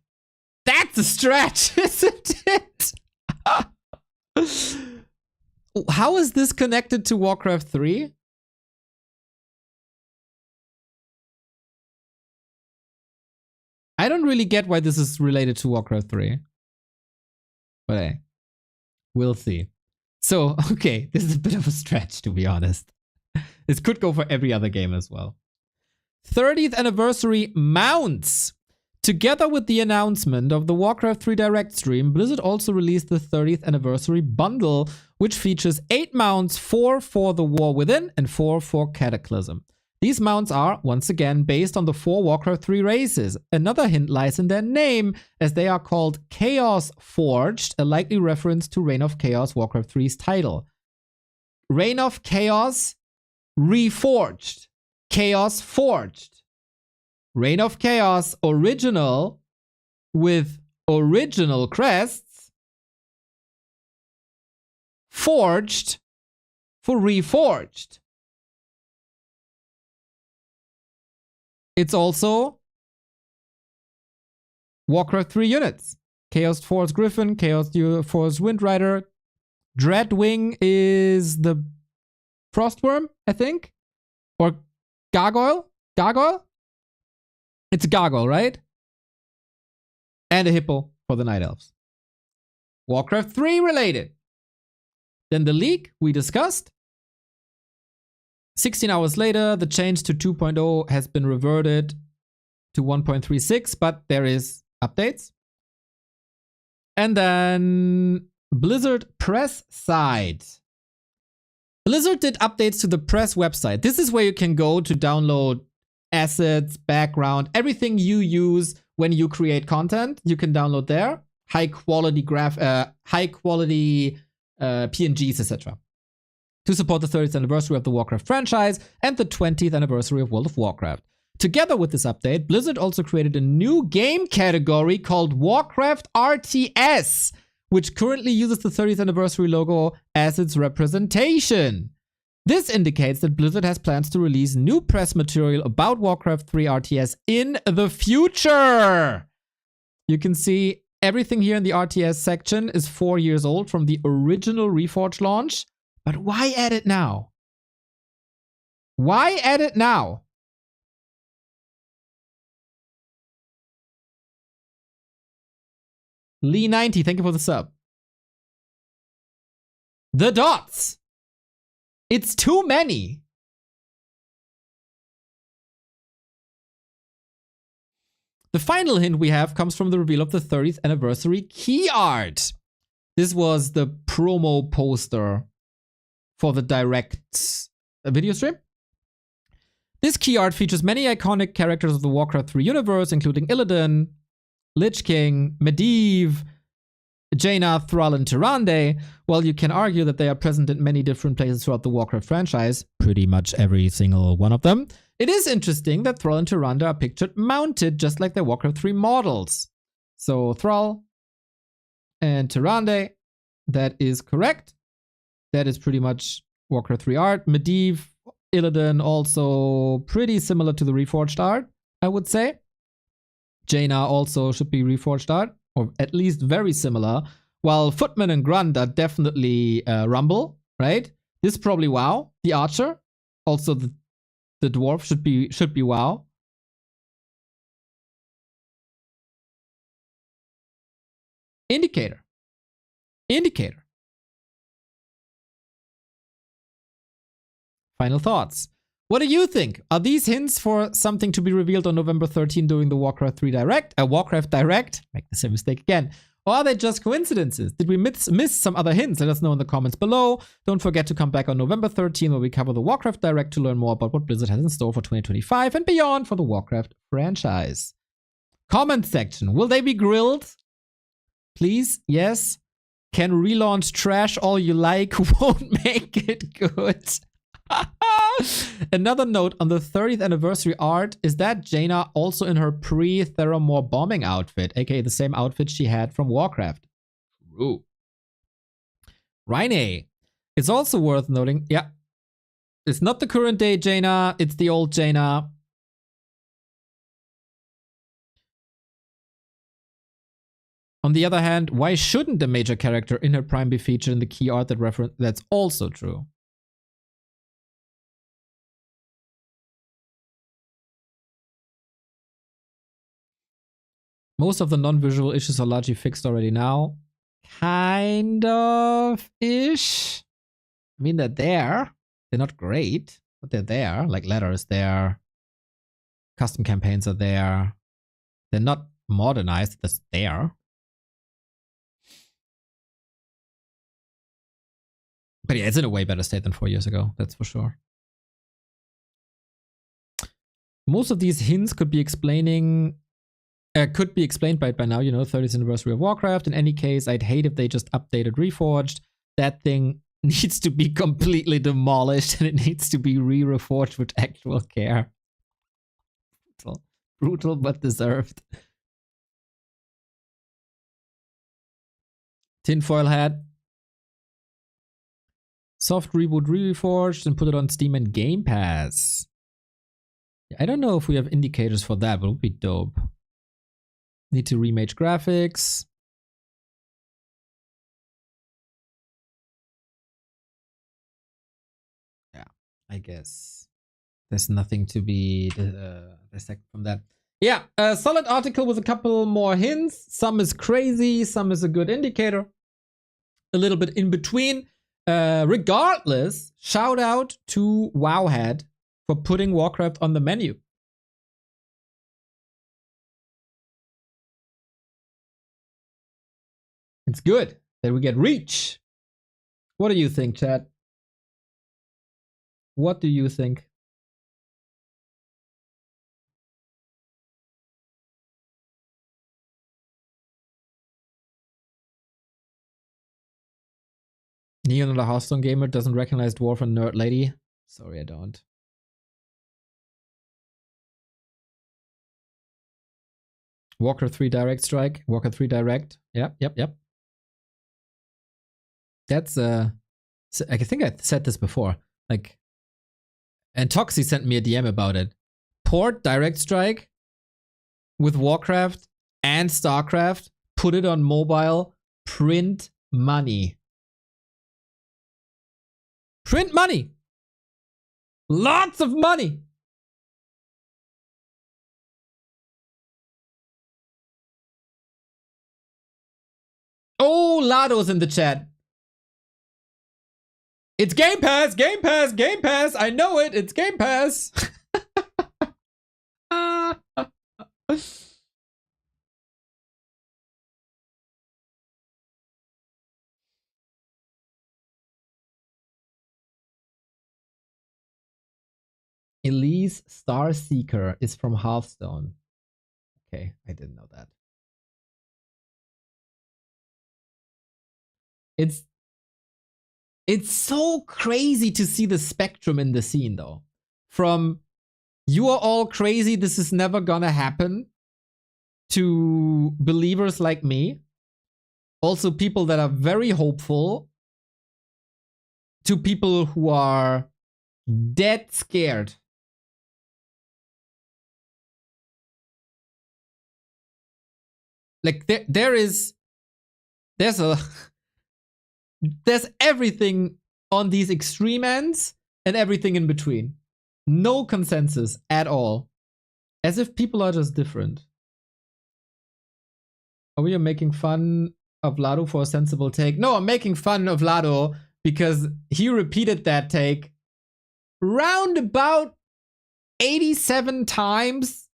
that's a stretch, isn't it? How is this connected to Warcraft 3? I don't really get why this is related to Warcraft 3. But hey, we'll see. So, okay, this is a bit of a stretch, to be honest. This could go for every other game as well. 30th anniversary mounts. Together with the announcement of the Warcraft 3 Direct stream, Blizzard also released the 30th anniversary bundle, which features 8 mounts, 4 for the War Within and 4 for Cataclysm. These mounts are, once again, based on the 4 Warcraft 3 races. Another hint lies in their name, as they are called Chaos Forged, a likely reference to Reign of Chaos, Warcraft 3's title. Reign of Chaos Reforged. Chaos Forged. Reign of Chaos original with original crests. Forged for Reforged. It's also Warcraft 3 units. Chaos Force Griffin, Chaos Force Windrider. Dreadwing is the Frostworm, I think? Or Gargoyle? Gargoyle? It's a gargoyle, right? and a hippo for the Night Elves. Warcraft 3 related. Then the leak we discussed. 16 hours later, the change to 2.0 has been reverted to 1.36, but there is updates. And then Blizzard press side. Blizzard did updates to the press website. This is where you can go to download assets, background, everything you use when you create content. You can download there. High quality PNGs, etc. to support the 30th anniversary of the Warcraft franchise and the 20th anniversary of World of Warcraft. Together with this update, Blizzard also created a new game category called Warcraft RTS, which currently uses the 30th anniversary logo as its representation. This indicates that Blizzard has plans to release new press material about Warcraft 3 RTS in the future. You can see everything here in the RTS section is 4 years old from the original Reforged launch. But why add it now? Why add it now? Lee90, thank you for the sub. The dots. It's too many. The final hint we have comes from the reveal of the 30th anniversary key art. This was the promo poster for the direct video stream. This key art features many iconic characters of the Warcraft 3 universe, including Illidan, Lich King, Medivh, Jaina, Thrall, and Tyrande. While you can argue that they are present in many different places throughout the Warcraft franchise, pretty much every single one of them, it is interesting that Thrall and Tyrande are pictured mounted just like their Warcraft 3 models. So Thrall and Tyrande, that is correct. That is pretty much Warcraft 3 art. Medivh, Illidan, also pretty similar to the Reforged art, I would say. Jaina also should be Reforged art, or at least very similar. While Footman and Grund are definitely Rumble, right? This is probably WoW. The Archer, also the Dwarf should be WoW. Indicator. Final thoughts. What do you think? Are these hints for something to be revealed on November 13 during the Warcraft Direct? Make the same mistake again. Or are they just coincidences? Did we miss some other hints? Let us know in the comments below. Don't forget to come back on November 13 where we cover the Warcraft Direct to learn more about what Blizzard has in store for 2025 and beyond for the Warcraft franchise. Comment section. Will they be grilled? Please? Yes? Can relaunch trash all you like won't make it good. Another note on the 30th anniversary art is that Jaina also in her pre-Theramore bombing outfit, aka the same outfit she had from Warcraft. True. Rhine. It's also worth noting, yeah, it's not the current day Jaina, it's the old Jaina. On the other hand, why shouldn't the major character in her prime be featured in the key art that reference? That's also true. Most of the non-visual issues are largely fixed already now. Kind of-ish. I mean, they're there. They're not great, but they're there. Like, ladder is there. Custom campaigns are there. They're not modernized, that's there. But yeah, it's in a way better state than 4 years ago, that's for sure. Most of these hints could be explained by now, you know, 30th anniversary of Warcraft. In any case, I'd hate if they just updated Reforged. That thing needs to be completely demolished and it needs to be reforged with actual care. Brutal but deserved. Tinfoil hat. Soft reboot Reforged and put it on Steam and Game Pass. I don't know if we have indicators for that, but it would be dope. Need to remake graphics. Yeah, I guess there's nothing to be dissected from that. Yeah, a solid article with a couple more hints. Some is crazy, some is a good indicator. A little bit in between. Regardless, shout out to Wowhead for putting Warcraft on the menu. It's good that we get reach. What do you think, chat? What do you think? Neon, the Hearthstone gamer, doesn't recognize Dwarf and Nerd Lady. Sorry, I don't. Walker 3 Direct Strike. Walker 3 Direct. Yep. That's I think I said this before. Like, and Toxie sent me a DM about it. Port Direct Strike with Warcraft and StarCraft. Put it on mobile. Print money. Print money. Lots of money. Oh, Lado's in the chat. It's Game Pass, Game Pass, Game Pass. I know it. It's Game Pass. Elise Starseeker is from Hearthstone. Okay, I didn't know that. It's so crazy to see the spectrum in the scene, though. From you are all crazy, this is never gonna happen, to believers like me. Also, people that are very hopeful, to people who are dead scared. Like there's everything on these extreme ends and everything in between. No consensus at all. As if people are just different. Are we making fun of Lado for a sensible take? No, I'm making fun of Lado because he repeated that take round about 87 times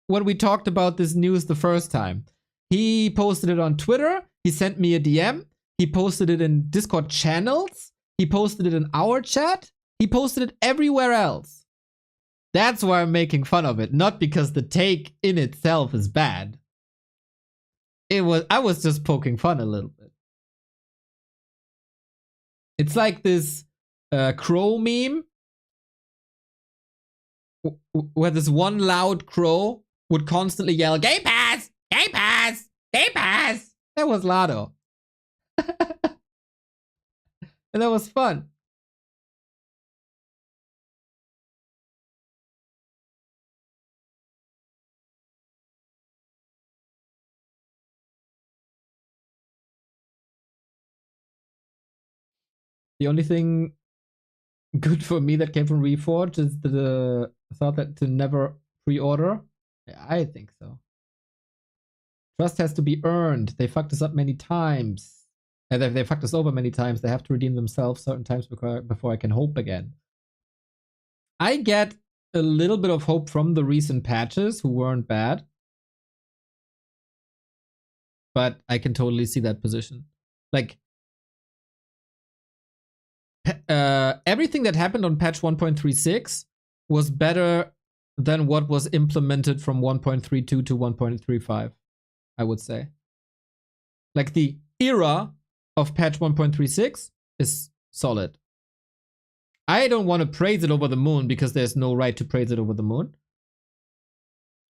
when we talked about this news the first time. He posted it on Twitter. He sent me a DM. He posted it in Discord channels. He posted it in our chat. He posted it everywhere else. That's why I'm making fun of it, not because the take in itself is bad. I was just poking fun a little bit. It's like this crow meme where this one loud crow would constantly yell, Game Pass! Game Pass! Game Pass! That was Lado. And that was fun. The only thing good for me that came from Reforged is the thought that to never pre-order. Yeah, I think so. Trust has to be earned. They fucked us up many times. And they fucked us over many times. They have to redeem themselves certain times before I can hope again. I get a little bit of hope from the recent patches who weren't bad. But I can totally see that position. Like, everything that happened on patch 1.36 was better than what was implemented from 1.32 to 1.35, I would say. Like, the era of patch 1.36 is solid. I don't want to praise it over the moon because there's no right to praise it over the moon.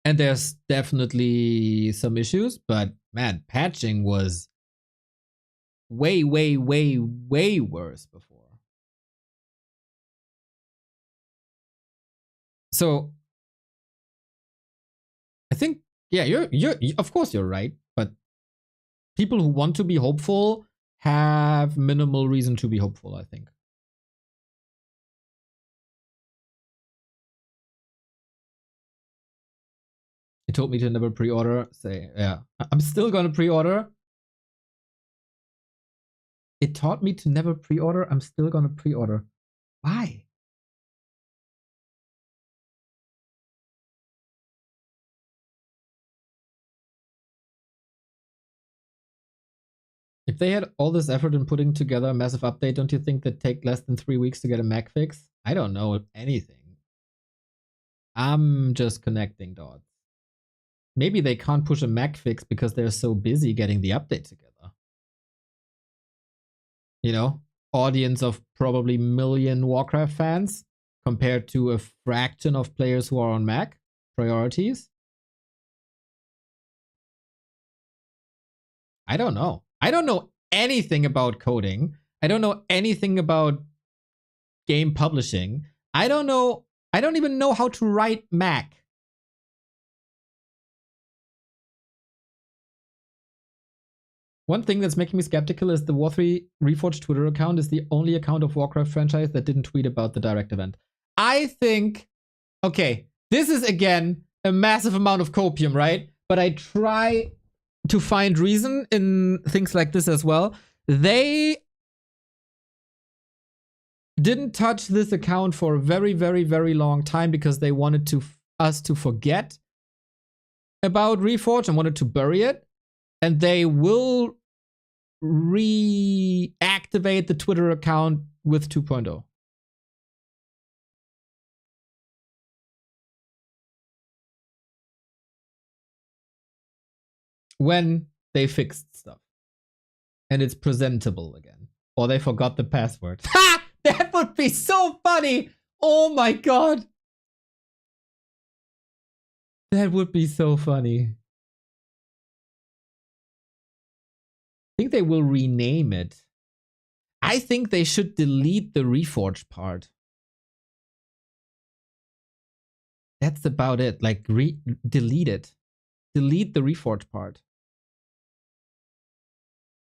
And there's definitely some issues, but man, patching was way, way, way, way worse before. So I think, yeah, you're of course you're right, but people who want to be hopeful have minimal reason to be hopeful, I think. It told me to never pre-order. Say, yeah. I'm still gonna pre-order. It taught me to never pre-order. I'm still gonna pre-order. Why? If they had all this effort in putting together a massive update, don't you think that'd take less than 3 weeks to get a Mac fix? I don't know anything. I'm just connecting dots. Maybe they can't push a Mac fix because they're so busy getting the update together. You know, audience of probably million Warcraft fans compared to a fraction of players who are on Mac. Priorities. I don't know. I don't know anything about coding. I don't know anything about game publishing. I don't even know how to write Mac. One thing that's making me skeptical is the War3 Reforged Twitter account is the only account of Warcraft franchise that didn't tweet about the direct event. I think, okay, this is again a massive amount of copium, right? But I try to find reason in things like this as well. They didn't touch this account for a very, very, very long time because they wanted us to forget about Reforged and wanted to bury it. And they will reactivate the Twitter account with 2.0. When they fixed stuff. And it's presentable again. Or they forgot the password. Ha! That would be so funny! Oh my god! That would be so funny. I think they will rename it. I think they should delete the Reforged part. That's about it. Like, delete it. Delete the Reforged part.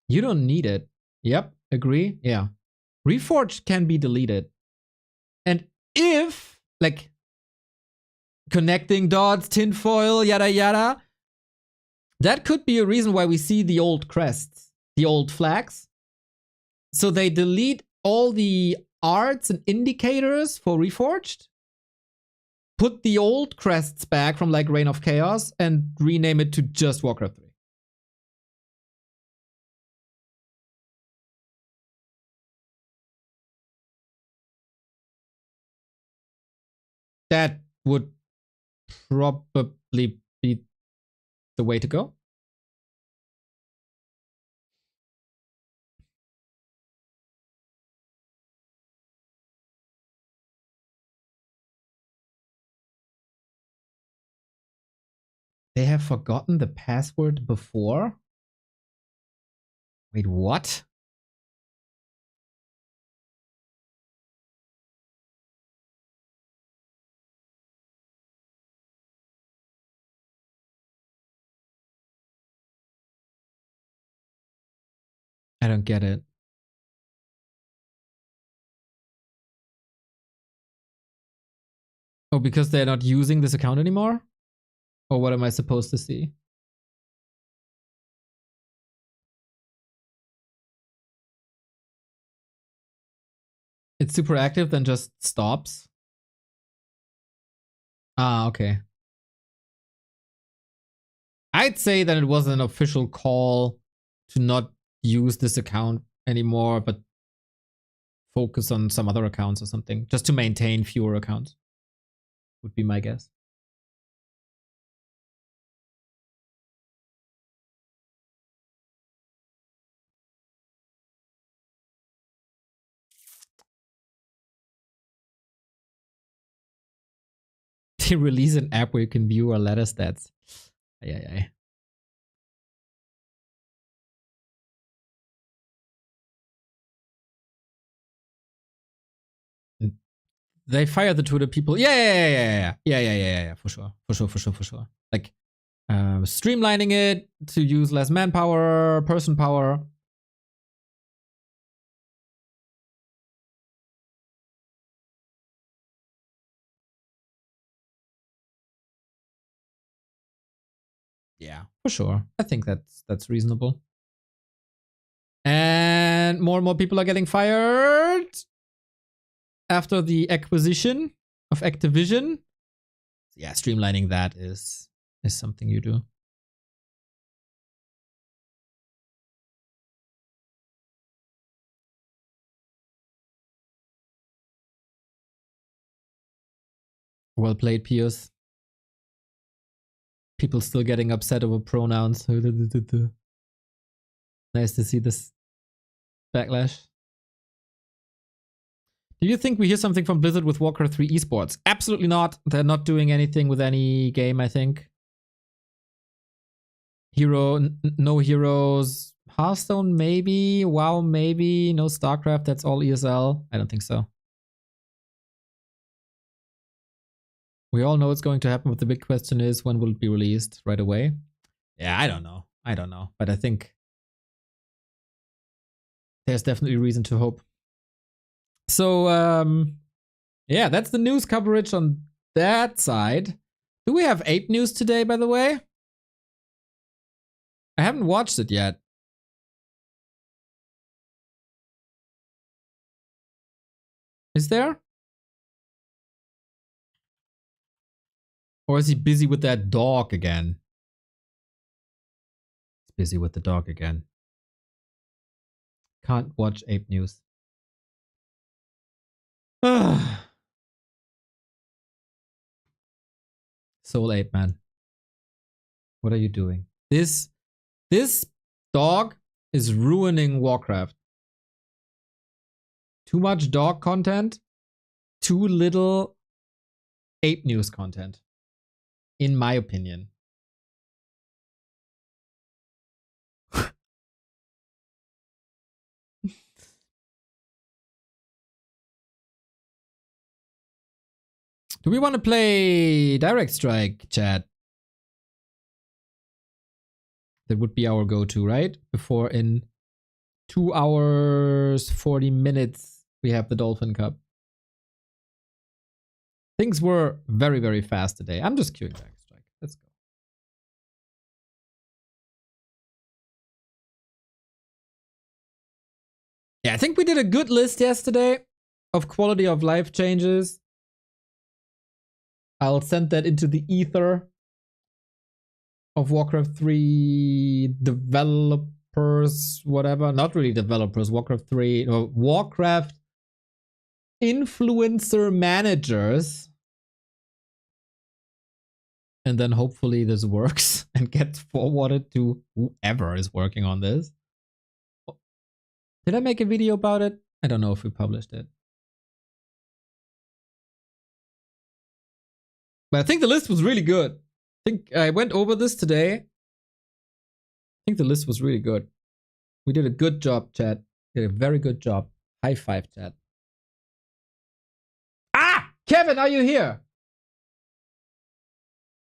You don't need it. Yep, agree? Yeah. Reforged can be deleted. And if, like, connecting dots, tinfoil, yada yada, that could be a reason why we see the old crests, the old flags. So they delete all the arts and indicators for Reforged, put the old crests back from like Reign of Chaos, and rename it to just Warcraft 3. That would probably be the way to go. They have forgotten the password before? Wait, what? I don't get it. Oh, because they're not using this account anymore? Or what am I supposed to see? It's super active, then just stops. Ah, okay. I'd say that it was an official call to not use this account anymore, but focus on some other accounts or something, just to maintain fewer accounts, would be my guess. They release an app where you can view our ladder stats. Ay. They fired the Twitter people. Yeah, for sure. Like, streamlining it to use less manpower, person power. Yeah, for sure. I think that's reasonable. And more people are getting fired after the acquisition of Activision. Yeah, streamlining that is something you do. Well played, Pius. People still getting upset over pronouns. Nice to see this backlash. Do you think we hear something from Blizzard with Warcraft 3 esports? Absolutely not. They're not doing anything with any game, I think. No Heroes. Hearthstone, maybe. WoW, maybe. No StarCraft. That's all ESL. I don't think so. We all know it's going to happen, but the big question is, when will it be released? Right away? Yeah, I don't know. But I think there's definitely reason to hope. So, yeah, that's the news coverage on that side. Do we have 8 news today, by the way? I haven't watched it yet. Is there? Or is he busy with that dog again? He's busy with the dog again. Can't watch Ape News. Soul Ape Man. What are you doing? This dog is ruining Warcraft. Too much dog content, too little Ape News content. In my opinion. Do we want to play Direct Strike, chat? That would be our go-to, right? Before in 2 hours, 40 minutes, we have the Dolphin Cup. Things were very, very fast today. I'm just queuing Direct Strike. Let's go. Yeah, I think we did a good list yesterday of quality of life changes. I'll send that into the ether of Warcraft 3 developers, whatever. Not really developers, Warcraft 3, no, Warcraft influencer managers. And then hopefully this works and gets forwarded to whoever is working on this. Did I make a video about it? I don't know if we published it. But I think the list was really good. I think I went over this today. I think the list was really good. We did a good job, chat. Did a very good job. High five, chat. Ah! Kevin, are you here?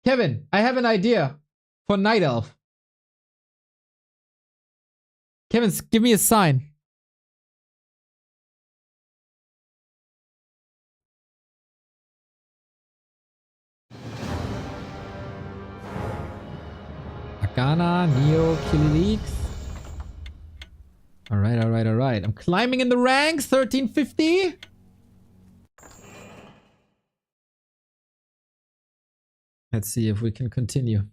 Kevin, I have an idea for Night Elf. Kevin, give me a sign. Arcana, Neo, Killy Leaks. Alright. I'm climbing in the ranks, 1350. Let's see if we can continue.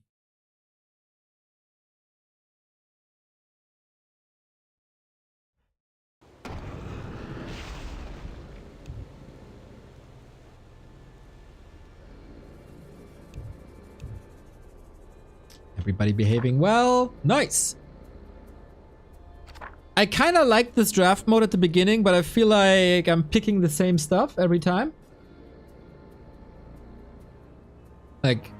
Everybody behaving well. Nice. I kind of like this draft mode at the beginning, but I feel like I'm picking the same stuff every time. Like,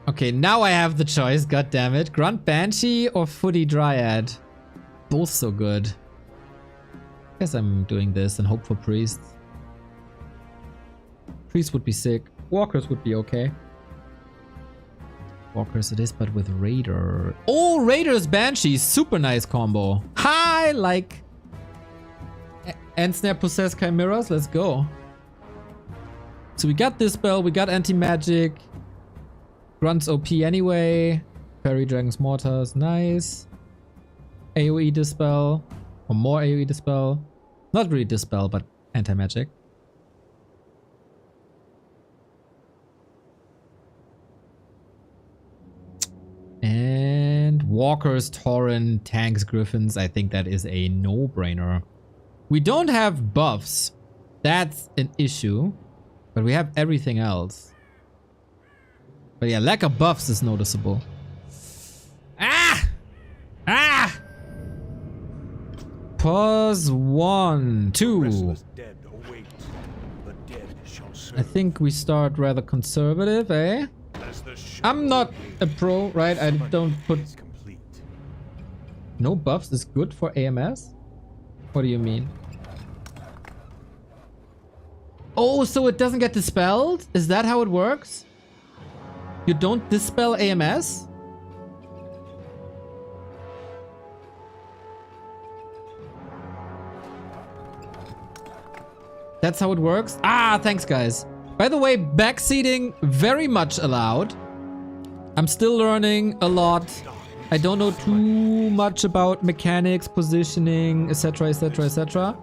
okay, now I have the choice, god damn it. Grunt Banshee or Footy Dryad? Both so good. Guess I'm doing this and hope for Priests. Priests would be sick. Walkers would be okay. Walkers it is, but with Raider. Oh, Raiders Banshee, super nice combo. Hi, like Ensnare Possessed Chimeras, let's go. So we got this spell, we got anti-magic. Grunt's OP anyway. Parry Dragon's Mortars. Nice. AoE Dispel. Or more AoE Dispel. Not really Dispel, but anti-magic. And Walkers, Tauren, Tanks, Griffins. I think that is a no-brainer. We don't have buffs. That's an issue. But we have everything else. But yeah, lack of buffs is noticeable. Ah! Ah! Pause 1, 2. Dead await. The dead shall serve. I think we start rather conservative, eh? I'm not a pro, right? I don't put... Complete. No buffs is good for AMS? What do you mean? Oh, so it doesn't get dispelled? Is that how it works? You don't dispel AMS? That's how it works? Ah, thanks guys. By the way, backseating very much allowed. I'm still learning a lot. I don't know too much about mechanics, positioning, etc, etc, etc.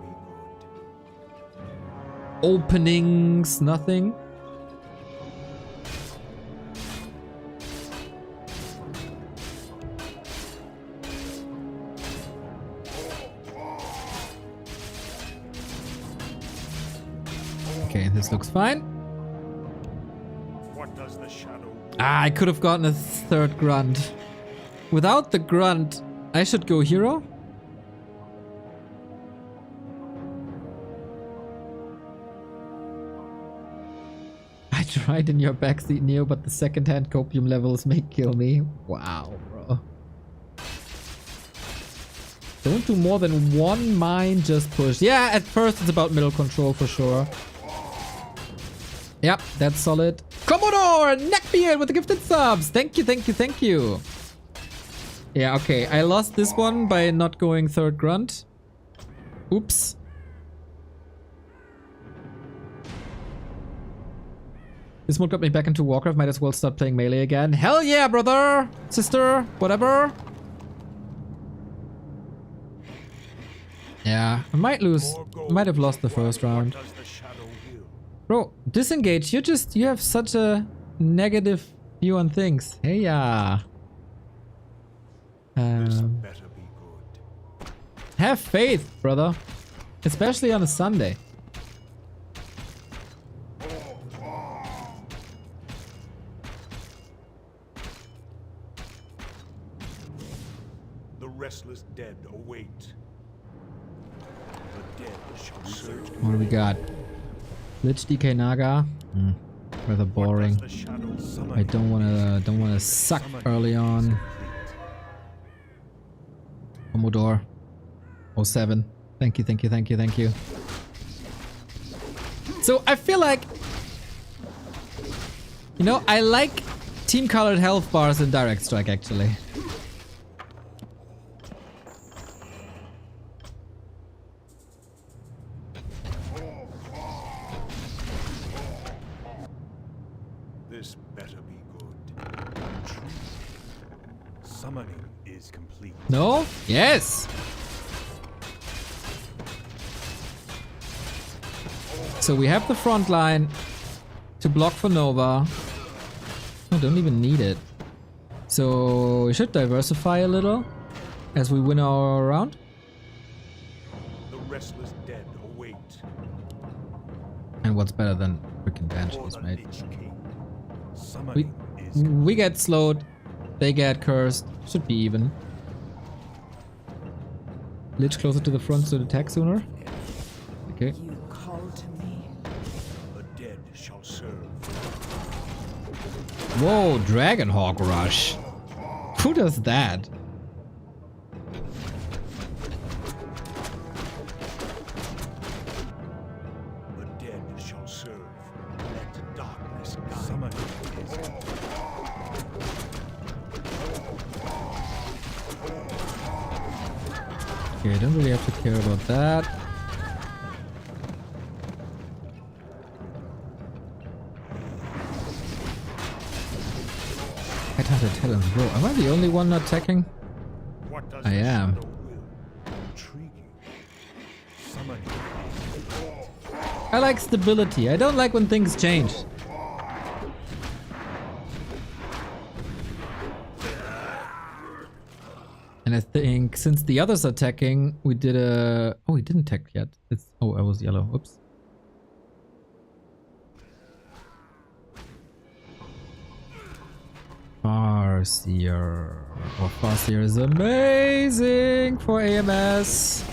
Openings, nothing. Okay, this looks fine. What does the shadow? Ah, I could have gotten a third grunt. Without the grunt, I should go hero. I tried in your backseat, Neo, but the second-hand copium levels may kill me. Wow, bro. Don't do more than one mine, just push. Yeah, at first it's about middle control for sure. Yep, that's solid. Commodore Neckbeard with the gifted subs. Thank you, thank you, thank you. Yeah, okay. I lost this one by not going third grunt. Oops. This one got me back into Warcraft. Might as well start playing melee again. Hell yeah, brother, sister, whatever. Yeah, I might lose. Might have lost the first round. Bro, disengage. You have such a negative view on things. Hey, yeah. Have faith, brother. Especially on a Sunday. The restless dead await. The dead shall search. What do we got? Lich DK Naga. Rather boring. I don't wanna suck early on. Commodore 07. Thank you, thank you, thank you, thank you. So I feel like, you know, I like team colored health bars in Direct Strike actually. This better be good. Summoning is complete. No? Yes! So we have the front line to block for Nova. I don't even need it. So we should diversify a little as we win our round. The restless dead await. And what's better than freaking Banshees, For the mate? Lich King. Summoning is We get slowed, they get cursed. Should be even. Lich closer to the front so to attack sooner. Okay. You call to me. the dead shall serve. Whoa, Dragonhawk Rush. Who does that? The dead shall serve. Let darkness guide. Summoning is complete. Okay, I don't really have to care about that. Headhunter Talons, bro. Am I the only one not teching? What does I the am. shadow will? Intriguing. Summoning. I like stability. I don't like when things change. And I think since the others are teching, we did a... Oh, we didn't tech yet. It's... Oh, I was yellow. Oops. Farseer. Oh, Farseer is amazing for AMS.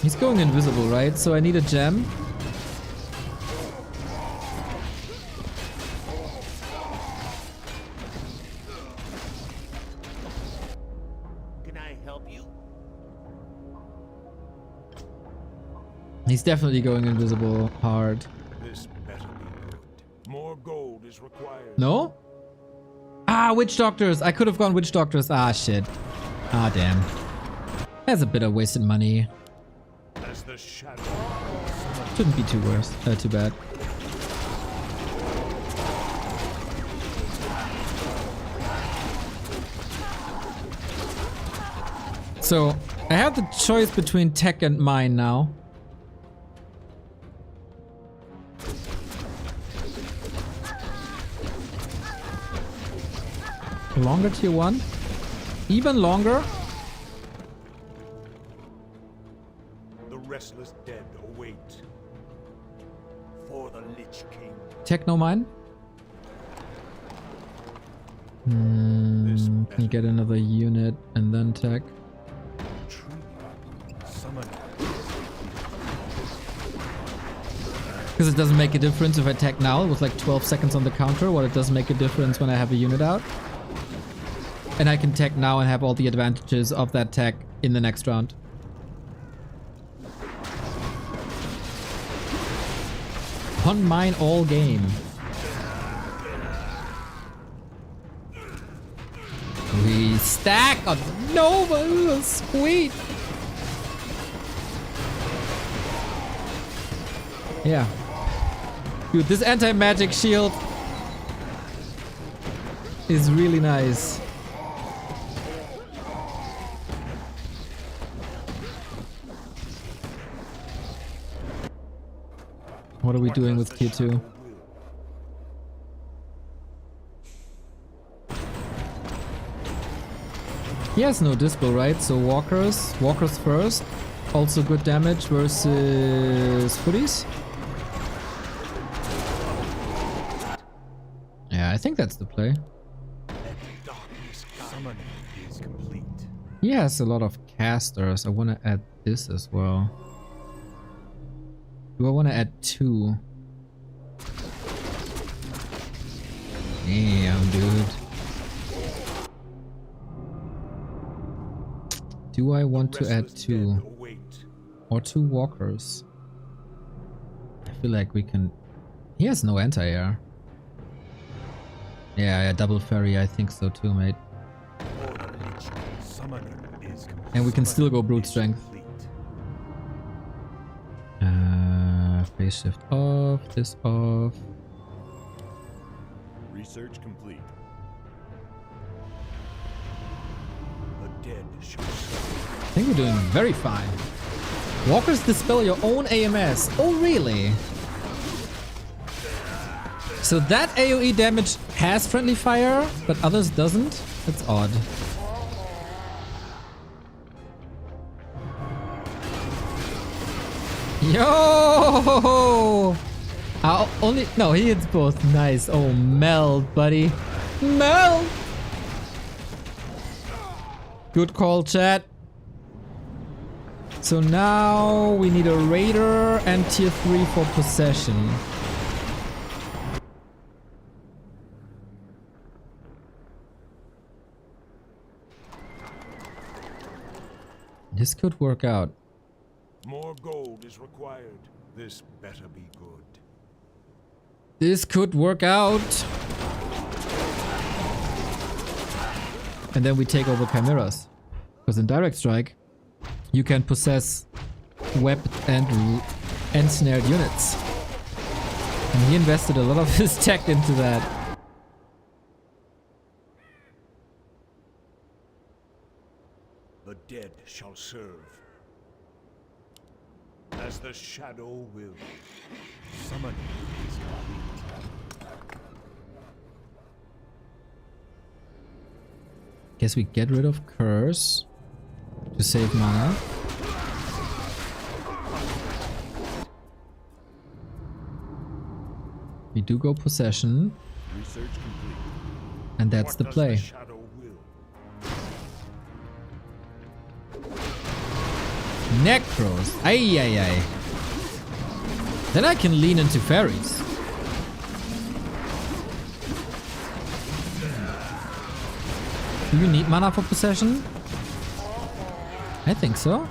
He's going invisible, right? So I need a gem. Can I help you? He's definitely going invisible hard. This better be good. More gold is required. No? Ah, witch doctors. I could have gone witch doctors. Ah, shit. Ah, damn. That's a bit of wasted money. As the shadow. Shouldn't be too worse. Too bad. So, I have the choice between tech and mine now. Longer tier 1? Even longer? The restless dead await. For the Lich King. Techno mine? Can you get another unit and then tech? Summoning. Because it doesn't make a difference if I tech now with like 12 seconds on the counter, while it does make a difference when I have a unit out. And I can tech now and have all the advantages of that tech in the next round. On mine all game. We stack on Nova. Sweet. Yeah. Dude, this anti-magic shield is really nice. What are we doing with tier 2? He has no dispo, right? So walkers first. Also good damage versus footies. Yeah, I think that's the play. Summoning is complete. He has a lot of casters. I want to add this as well. Do I want to add 2? Damn, dude. Do I want to add 2? Or 2 walkers? I feel like we can... He has no anti-air. Yeah, double ferry, I think so too, mate. And we can still go brute strength. Phase shift off, this off. Research complete. The dead shall serve. I think we're doing very fine. Walkers dispel your own AMS. Oh, really? So that AoE damage has friendly fire, but others doesn't? That's odd. Yo! Only... No, he hits both. Nice. Oh, meld, buddy. Meld! Good call, chat. So now we need a raider and tier 3 for possession. This could work out. More gold is required. This better be good. This could work out. And then we take over chimeras. Because in direct strike, you can possess webbed and snared units. And he invested a lot of his tech into that. The dead shall serve. As the shadow will. Summoning is complete. Guess we get rid of Curse to save mana. We do go Possession. Research complete. And that's the play. Shadow will. Necros. Ay, ay, ay. Then I can lean into fairies. Do you need mana for Possession? I think so.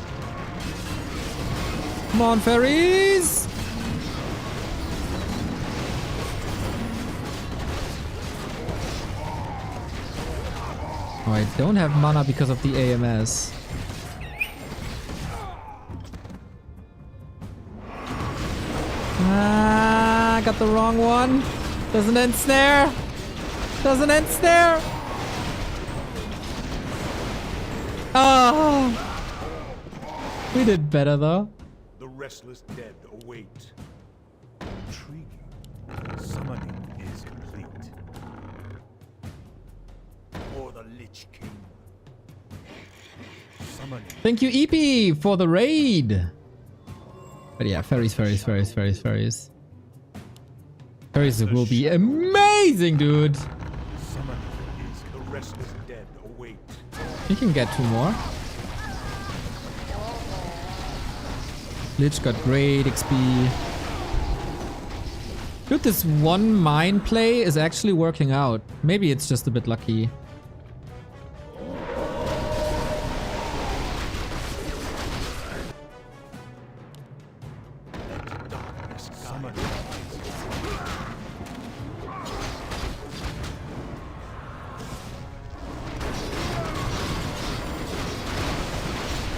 Come on, fairies! Oh, I don't have mana because of the AMS. Ah, I got the wrong one. Doesn't end snare. Doesn't end snare. Oh. We did better though. The restless dead await. Intriguing. Summoning is complete. For the Lich King. Summoning. Thank you, EP, for the raid. But yeah, fairies. Fairies will be amazing, dude. Summoning is the restless dead await. You can get 2 more. Lich got great XP. Dude, this one mine play is actually working out. Maybe it's just a bit lucky.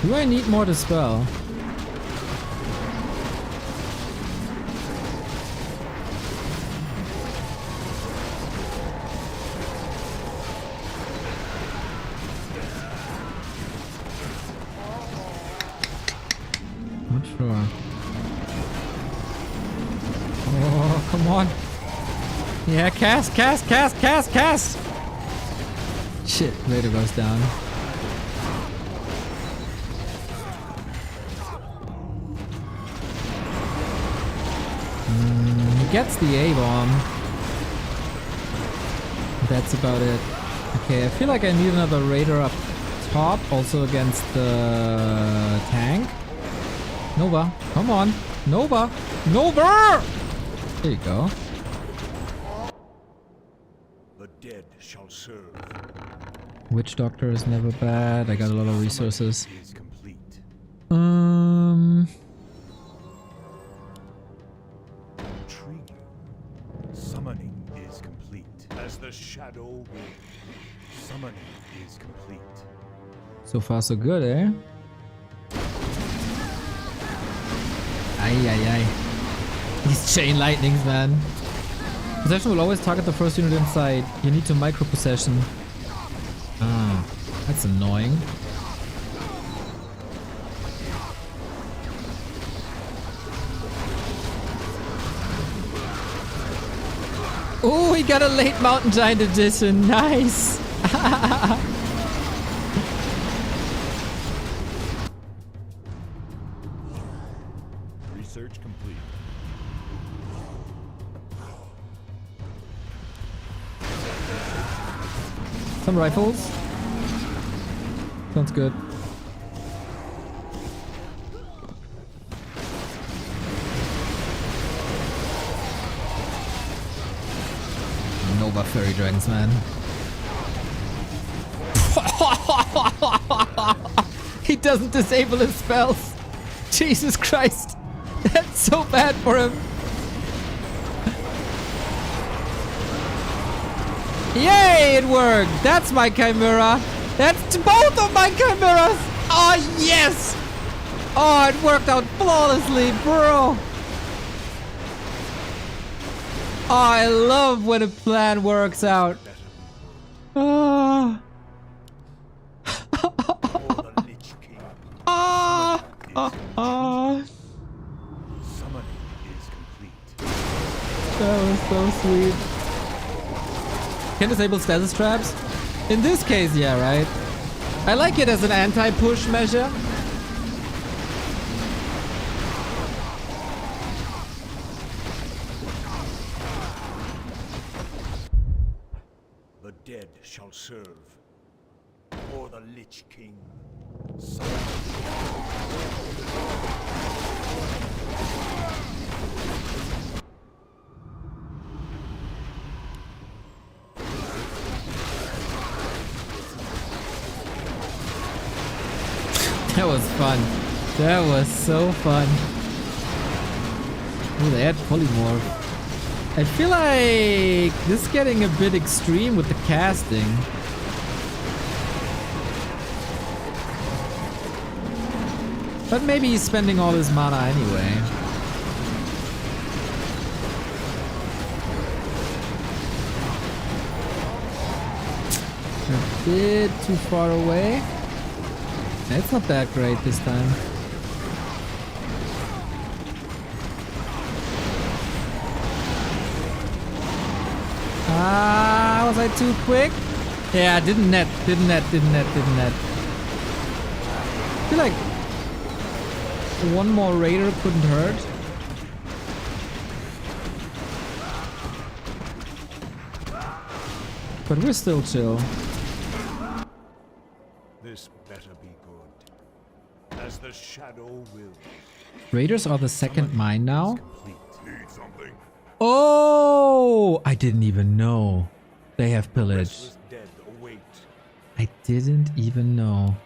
Do I need more to spell? Not sure. Oh, come on. Yeah, cast. Shit, Raider goes down. Gets the A-bomb. That's about it. Okay, I feel like I need another Raider up top, also against the tank. Nova, come on. Nova! There you go. The dead shall serve. Witch Doctor is never bad. I got a lot of resources. Is complete. Summoning is complete. As the shadow will. Summoning is complete. So far so good, eh? Ay. These chain lightnings, man. Possession will always target the first unit inside. You need to micro possession. Ah, that's annoying. Oh, he got a late Mountain Giant edition. Nice. Research complete. Some rifles. Sounds good. Nova Fairy Dragons, man. He doesn't disable his spells. Jesus Christ. That's so bad for him. Yay, it worked. That's my Chimera. That's both of my Chimeras. Oh, yes. Oh, it worked out flawlessly, bro. I love when a plan works out. Ah. For the Lich King. Ah. Ah. Summoning is complete. That was so sweet. Can disable status traps? In this case, yeah, right? I like it as an anti-push measure. The dead shall serve. For the Lich King. That was fun. That was so fun. Oh, they had polymorph. I feel like this is getting a bit extreme with the casting. But maybe he's spending all his mana anyway. A bit too far away. It's not that great this time. Ah, was I too quick? Yeah, didn't net. I feel like one more raider couldn't hurt. But we're still chill. This better be good. As the shadow wills. Raiders are the second mine now. Complete. Need something? Oh, I didn't even know they have pillage. Restless dead await. I didn't even know.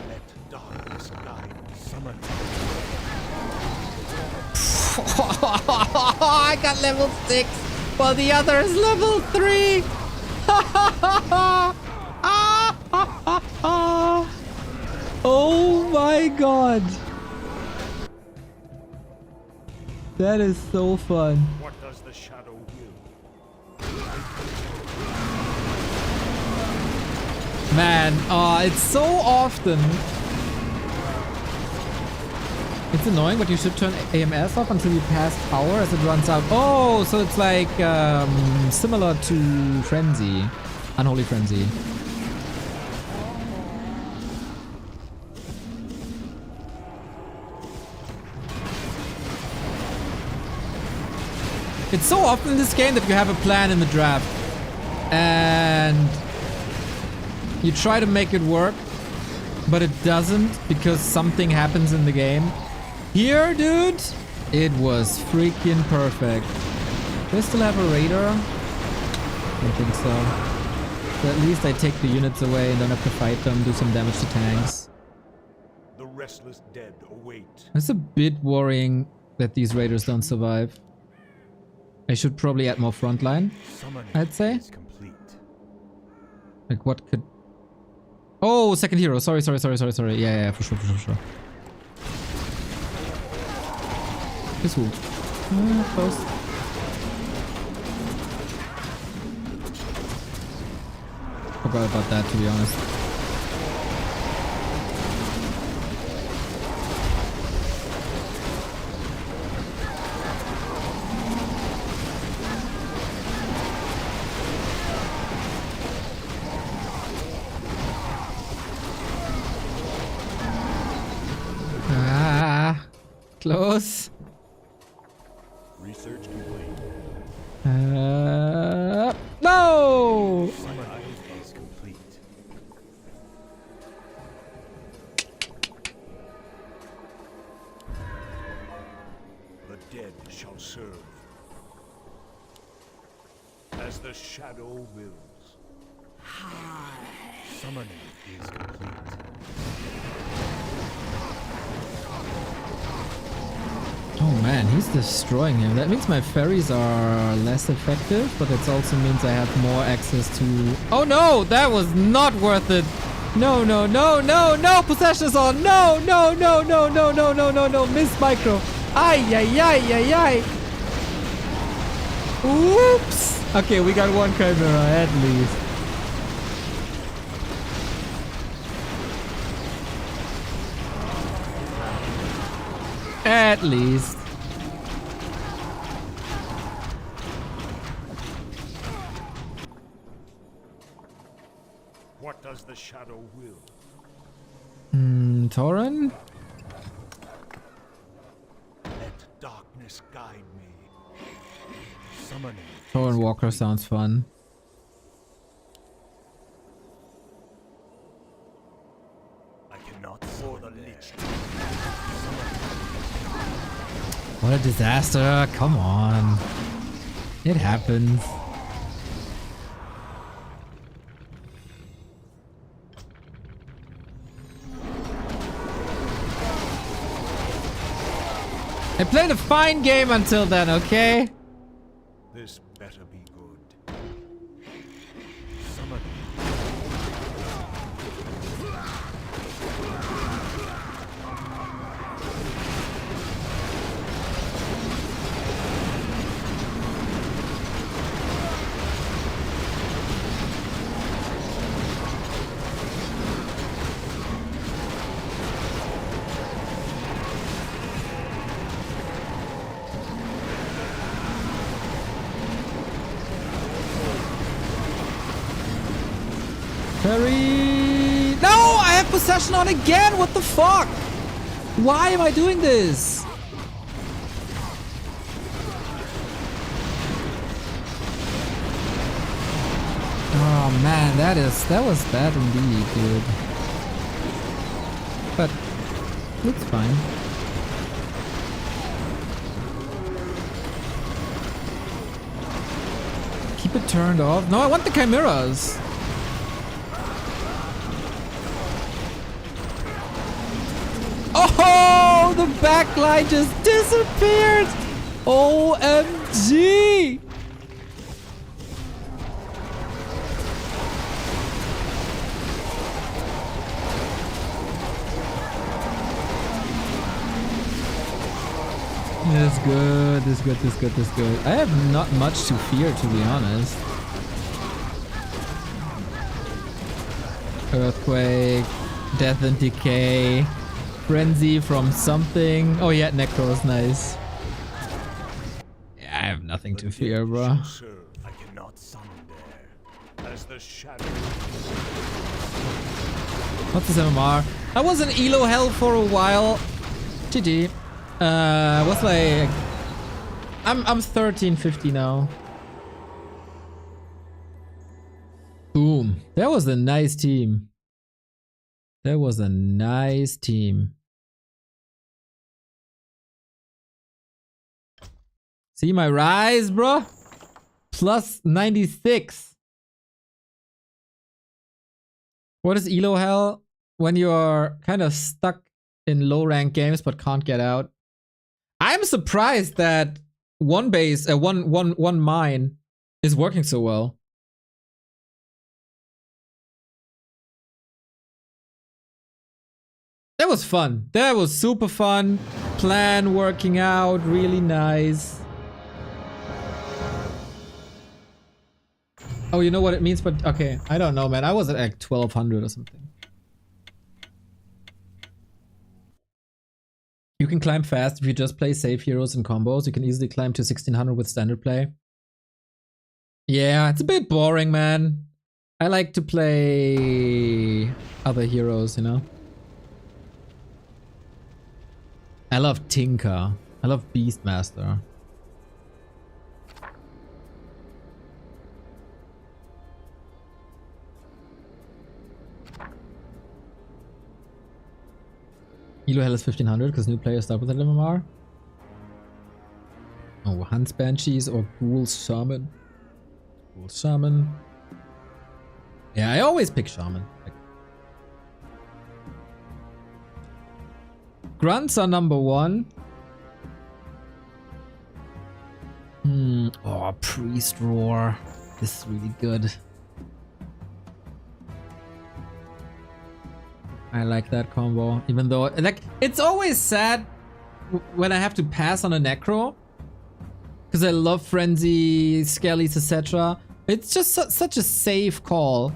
Let darkness guide. Summon. I got level 6 while the other is level 3. Oh my god. That is so fun. What does the shadow will? Man, it's so often. It's annoying, but you should turn AMS off until you pass power as it runs out. Oh, so it's like similar to Frenzy. Unholy Frenzy. It's so often in this game that you have a plan in the draft. And you try to make it work, but it doesn't because something happens in the game. Here, dude, it was freaking perfect. Do I still have a raider? I don't think so. But at least I take the units away and don't have to fight them, do some damage to tanks. The restless dead await. It's a bit worrying that these raiders don't survive. I should probably add more frontline, Summoning I'd say. is complete. Like what could... Oh, second hero. Sorry. Yeah, for sure. This will... close. Forgot about that, to be honest. Close. Research complete. No! Summoning is complete. The dead shall serve. As the shadow wills. Summoning is complete. Oh man, he's destroying him. That means my fairies are less effective, but it also means I have more access to... Oh no! That was not worth it! No! Possession is on! No! Miss micro! Ay! Oops! Okay, we got one Chimera at least. At least. What does the shadow will? Tauren? Let darkness guide me. Summoning. Tauren Walker sounds fun. I cannot for the lich. What a disaster. Come on. It happens. I played a fine game until then, okay? This better be good. Summoning. Perry! No! I have possession on again! What the fuck? Why am I doing this? Oh man, that was bad indeed, dude. But it's fine. Keep it turned off. No, I want the chimeras. Oh, the backlight just disappeared. OMG. This is good, this is good, this is good, this is good. I have not much to fear, to be honest. Earthquake, death and decay, frenzy from something. Oh yeah, Necro is nice. Yeah, I have nothing to fear, bro. I cannot summon there. As the shadow. What's this MMR? I was in Elo hell for a while. GG. What's like... I'm 1350 now. Boom. That was a nice team. That was a nice team. See my rise, bro? Plus 96. What is Elo hell? When you're kind of stuck in low rank games but can't get out. I'm surprised that one mine is working so well. That was fun. That was super fun. Plan working out, really nice. Oh, you know what it means, but okay, I don't know, man. I was at like 1200 or something. You can climb fast if you just play safe heroes and combos. You can easily climb to 1600 with standard play. Yeah, it's a bit boring, man. I like to play other heroes, you know? I love Tinker. I love Beastmaster. Elo Hell is 1500 because new players start with an MMR. Oh, Hunt's Banshees or Ghoul Shaman. Ghoul Shaman. Yeah, I always pick Shaman. Like... Grunts are number one. Oh, Priest Roar. This is really good. I like that combo, even though, like, it's always sad when I have to pass on a Necro. Because I love Frenzy, Skellies, etc. It's just such a safe call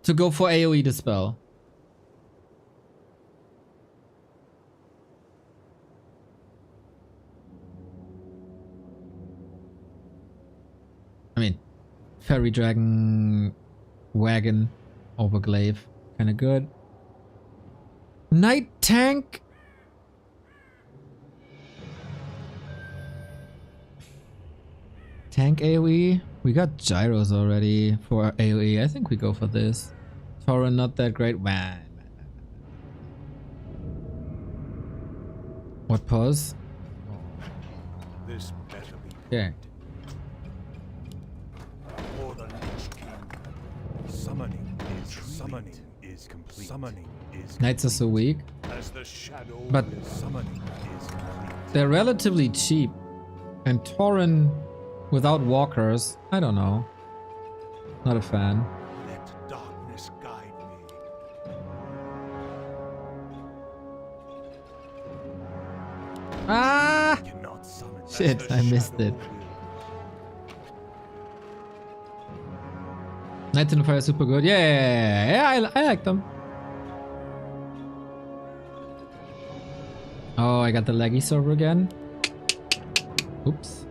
to go for AoE Dispel. I mean, Fairy Dragon, Wagon, Overglaive, kind of good. Night Tank. Tank AoE. We got gyros already for AoE. I think we go for this. Tauren not that great. What pause? This better be Yeah. for the Lich King. Summoning is complete. Summoning is Knights are so weak, as the shadow. but Summoning is complete. they're relatively cheap. And Tauren without walkers, I don't know. Not a fan. Let darkness guide me. Ah! Cannot summon as Shit, the I missed shadow it. wills. Knights in the Fire super good. Yeah, I like them. Oh, I got the laggy server again. Oops.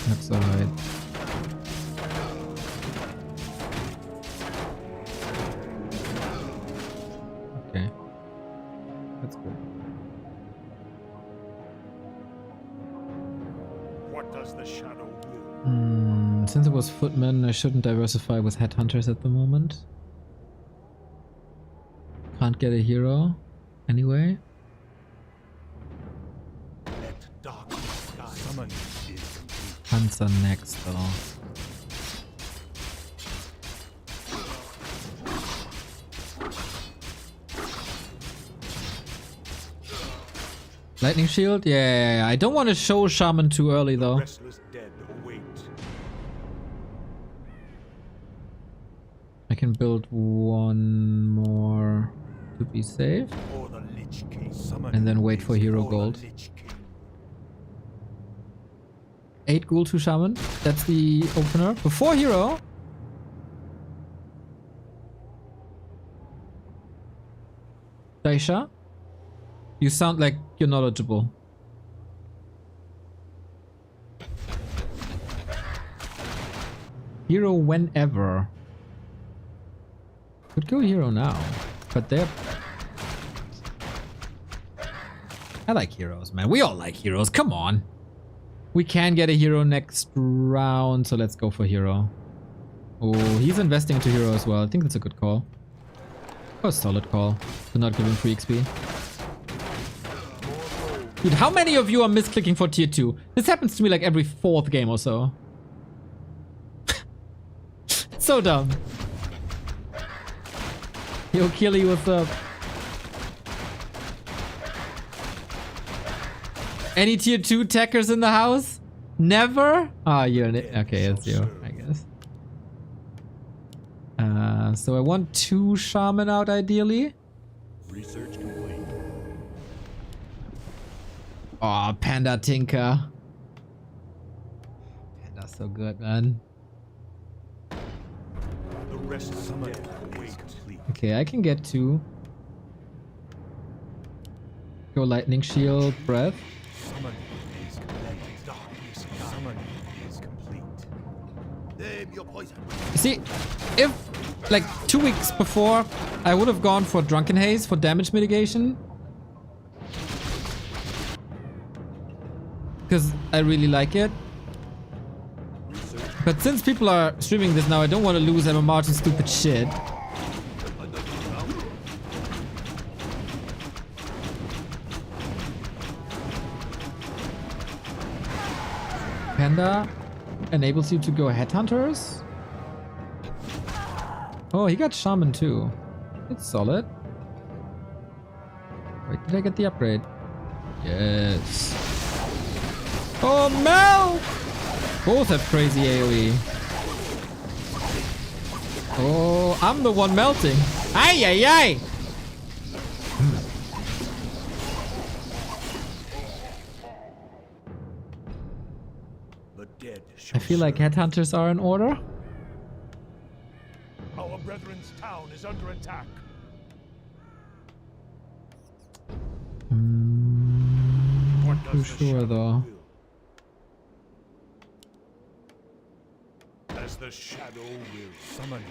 That's alright. Okay. That's good. What does the shadow will? Since it was Footman, I shouldn't diversify with Headhunters at the moment. Can't get a hero anyway. Let darkness guide. Summoning is complete. Hunts are next though. Lightning Shield? Yeah, I don't want to show Shaman too early though. Restless dead await. I can build one more to be safe. For the Lich King. Summoning And then wait for is hero the gold. Lich King. 8 Ghoul to Shaman. That's the opener. Before hero. Daisha. You sound like you're knowledgeable. Hero whenever. Could go hero now. But they're... I like heroes, man. We all like heroes. Come on. We can get a hero next round, so let's go for hero. Oh, he's investing into hero as well. I think that's a good call. Oh, a solid call. To not give him free XP. Dude, how many of you are misclicking for tier 2? This happens to me like every 4th game or so. So dumb. Yo, Killy, what's up? Any tier 2 techers in the house? Never? Ah, you're in it. Okay, it's you, I guess. So I want 2 shaman out ideally. Research complete. Oh, Panda Tinker. Panda's so good, man. The restless dead await. Complete. Okay, I can get 2. Go Lightning Shield, Breath. Summoning is complete. Darkness guide. Summoning is complete. Name your poison. See, if like 2 weeks before I would have gone for Drunken Haze for damage mitigation. Because I really like it. But since people are streaming this now, I don't want to lose MMR to stupid shit. Panda enables you to go Headhunters. Oh, he got Shaman too. That's solid. Wait, did I get the upgrade? Yes. Oh, Mel! Both have crazy AoE. Oh, I'm the one melting. Ay, ay, ay! The dead I shall feel like serve. headhunters are in order. Our brethren's town is under attack. What Too does the sure shadow though. will? As the shadow will. Summoning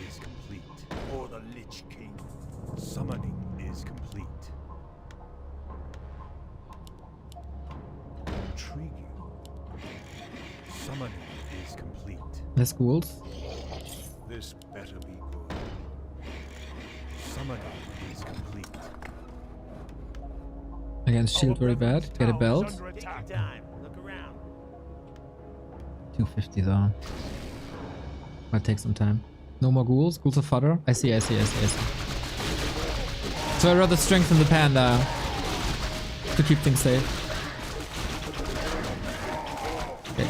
is complete. For the Lich King. Summoning is complete. Intriguing. Summoning is complete. Less ghouls. This better be good. Summoning is complete. Against shield very bad. Get a belt. Under attack. Look around. 250 though. Might take some time. No more ghouls. Ghouls of fodder. I see. So I'd rather strengthen the panda to keep things safe. Okay.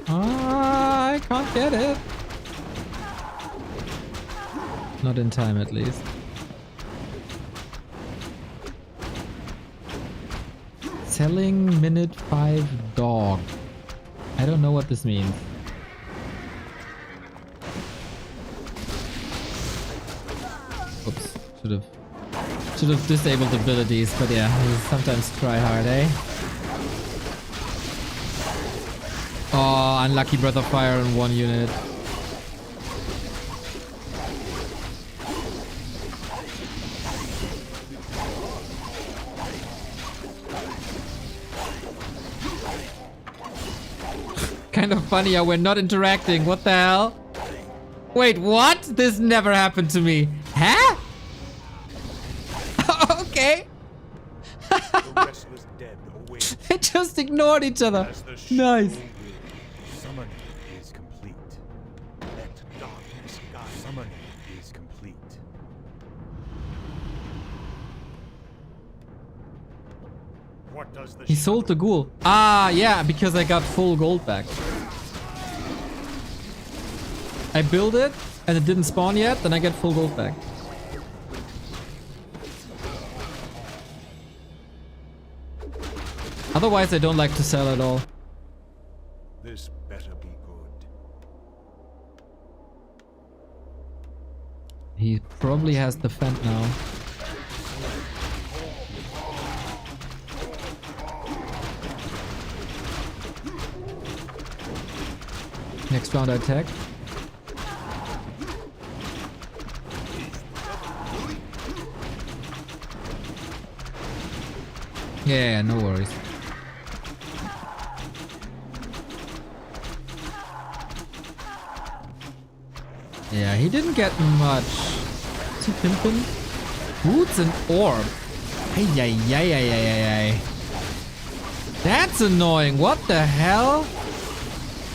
Ah, I can't get it. Not in time, at least. Selling minute 5 dog. I don't know what this means. Oops. Should have disabled abilities, but yeah, we sometimes try hard, eh? Oh, unlucky Breath of Fire in 1 unit. Kind of funny how we're not interacting. What the hell? Wait, what? This never happened to me. Huh? Okay. The restless dead await. They just ignored each other. As the shadow Nice. will. Summoning is complete. Let darkness guide. Summoning is complete. What does the He sold the ghoul. Ah, yeah, because I got full gold back. I build it and it didn't spawn yet, then I get full gold back. Otherwise, I don't like to sell at all. This better be good. He probably has the Fent now. Next round I attack. Yeah, no worries. Yeah, he didn't get much. Is he pimping? Boots and orb. Ay, ay, ay, ay, ay, ay, ay. That's annoying. What the hell?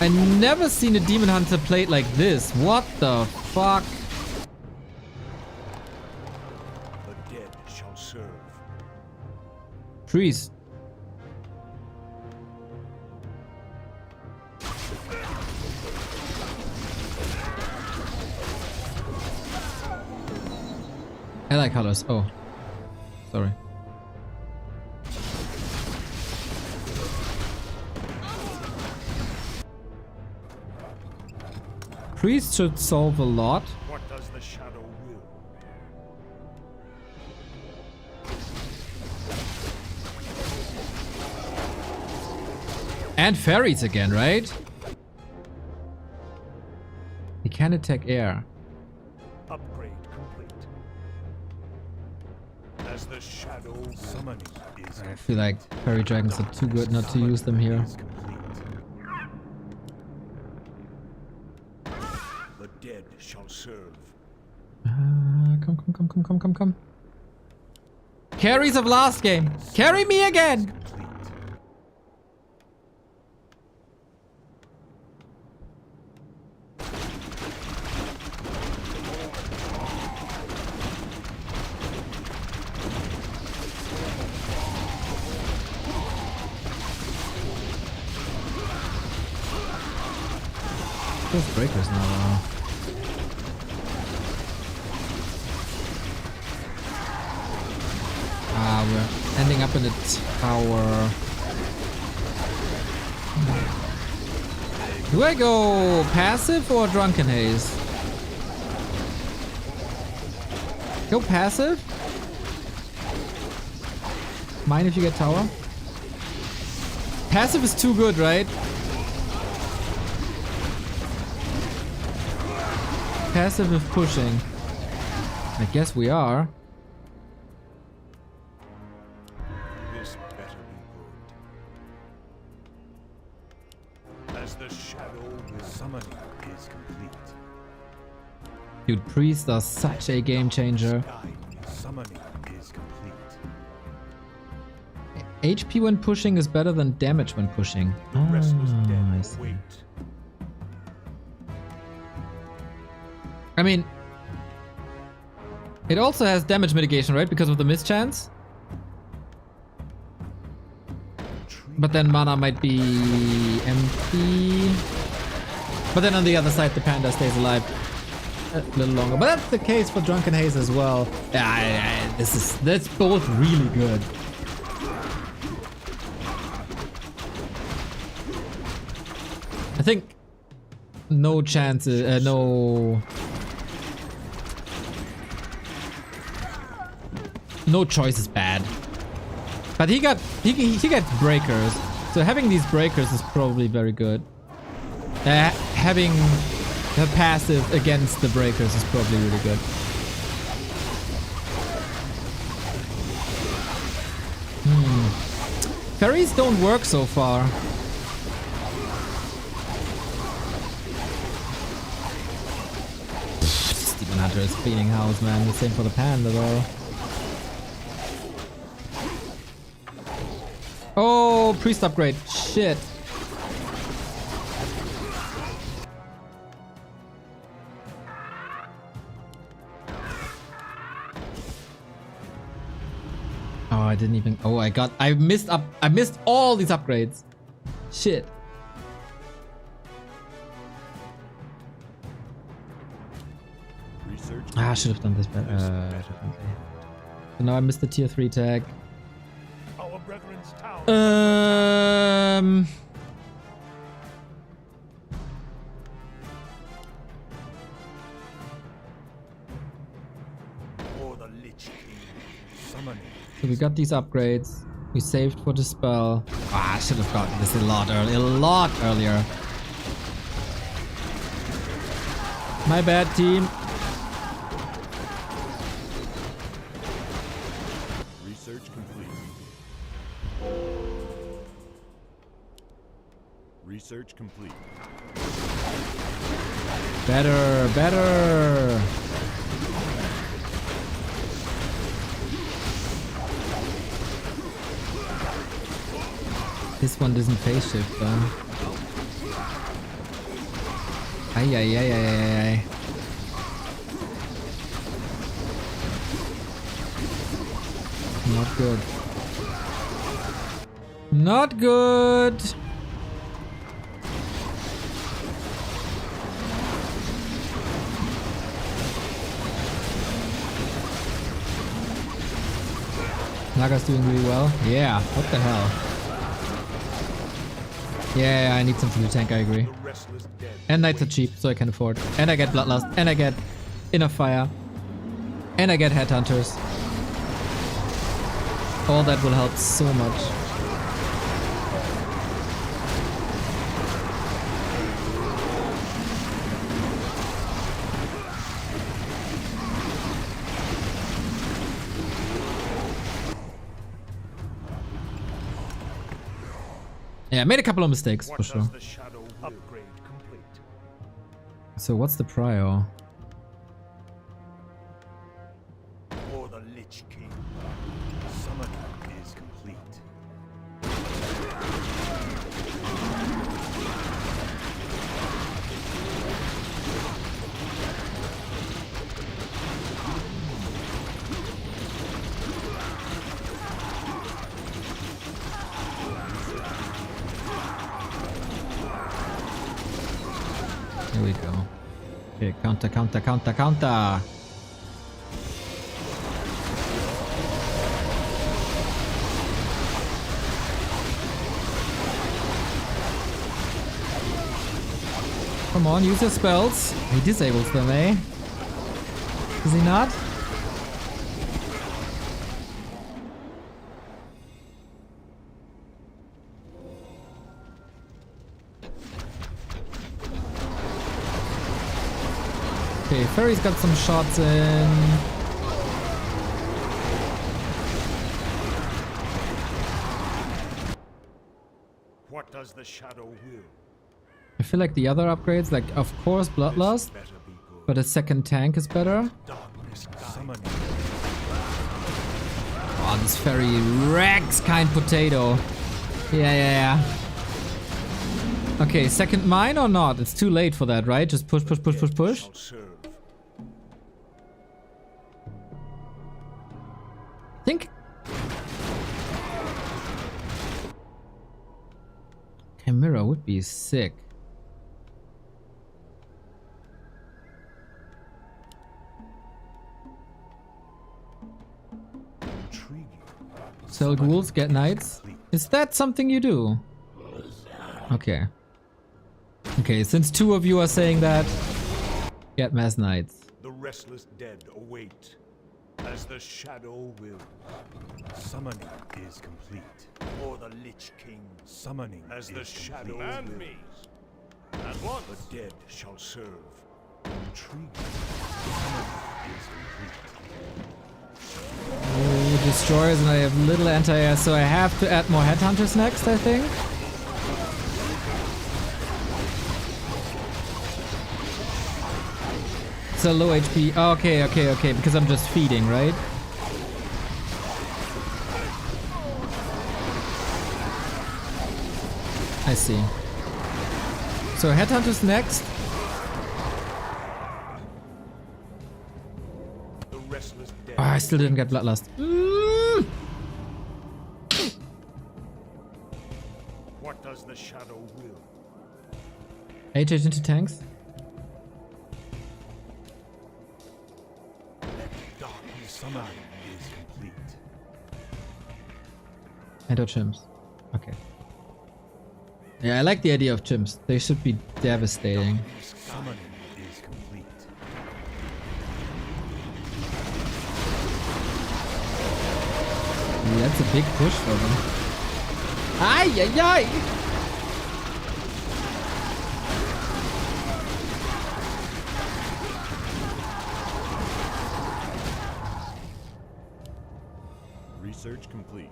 I never seen a demon hunter played like this. What the fuck? The dead shall serve. Priest. I like colors. Oh, sorry. Priest should solve a lot. What does the shadow will? And fairies again, right? He can attack air. Upgrade complete. As the shadow summoning is I feel like fairy dragons are too good not to use them here. is complete. The dead shall serve. Come. Carries of last game. Carry me again. Complete. Those breakers now. Ending up in the tower. Do I go passive or drunken haze? Go passive? Mind if you get tower? Passive is too good, right? Passive is pushing. I guess we are. This better be good. As the shadow with summoning is complete. Dude, priests are such a game changer. Sky summoning is complete. HP when pushing is better than damage when pushing. The restless I dead see. wait. I mean, it also has damage mitigation, right? Because of the mischance. But then mana might be empty. But then on the other side, the panda stays alive a little longer. But that's the case for Drunken Haze as well. Yeah, that's both really good. I think no chance, no choice is bad. But he gets breakers, so having these breakers is probably very good. Having the passive against the breakers is probably really good. Fairies don't work so far. Demon Hunter is cleaning house, man. The same for the panda though. Oh, priest upgrade. Shit. Oh, I didn't even. Oh, I missed all these upgrades. Shit. I should have done this better. So now I missed the tier 3 tag. Our brethren's town. For the Lich King. Summoning. So we got these upgrades. We saved for the spell. Ah, I should have gotten this a lot earlier. My bad, team. Research complete. Research complete. Better. This one doesn't phase shift, though. Ay. Not good. Not good. Naga's doing really well. Yeah, what the hell? Yeah, I need something to tank, I agree. The restless dead. And knights are cheap, so I can afford. And I get Bloodlust, and I get Inner Fire, and I get Headhunters. All that will help so much. Yeah, I made a couple of mistakes, What for sure. does the shadow upgrade complete? So what's the prio? For the Lich King. Summoning is complete. Here we go. Okay, counter. Come on, use your spells. He disables them, eh? Is he not? Okay, Ferry's got some shots in. What does the shadow will? I feel like the other upgrades, like of course Bloodlust, Better be good. but a second tank is better. Darkness summoning. Oh, this Ferry wrecks kind potato. Yeah. Okay, second mine or not? It's too late for that, right? Just push. Shall serve. Think. Chimera would be sick. Intriguing. Sell ghouls, get knights. Is that something you do? Okay. Okay, since two of you are saying that, get mass knights. The restless dead await. As the shadow will. Summoning is complete. For the Lich King. Summoning as the shadow will. Me. At once. The dead shall serve. Intriguing. Summoning is complete. Oh, destroyers, and I have little anti-air, so I have to add more headhunters next, I think. So low HP. Okay, because I'm just feeding, right? I see. So headhunters next. The restless dead. Oh, I still didn't get Bloodlust. What does the shadow will? HH into tanks. Darkness summoning is complete. Enter chimps. Okay. Yeah, I like the idea of chimps. They should be devastating. Summoning is complete. Ooh, that's a big push for them. Ay! Research complete.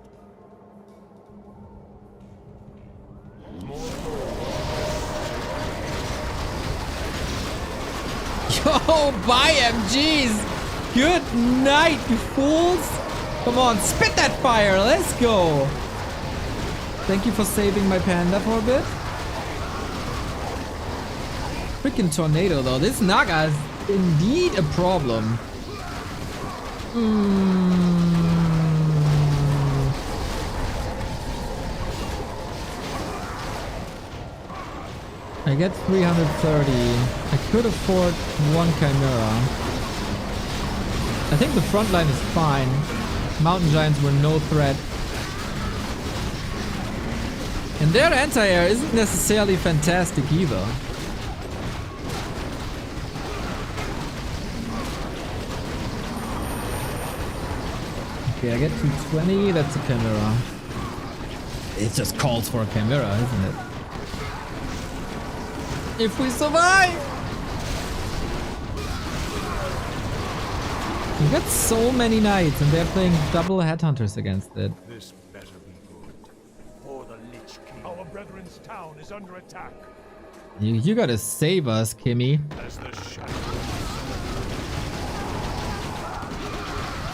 Yo, bye MGs! Good night, you fools! Come on, spit that fire, let's go! Thank you for saving my panda for a bit. Freaking tornado though, this Naga is indeed a problem. I get 330. I could afford one Chimera. I think the front line is fine. Mountain Giants were no threat. And their anti-air isn't necessarily fantastic either. Okay, I get 220. That's a Chimera. It just calls for a Chimera, isn't it? If we survive! We got so many knights and they're playing double headhunters against it. This better be good. For the Lich King. Our brethren's town is under attack. You gotta save us, Kimmy. As the shadow.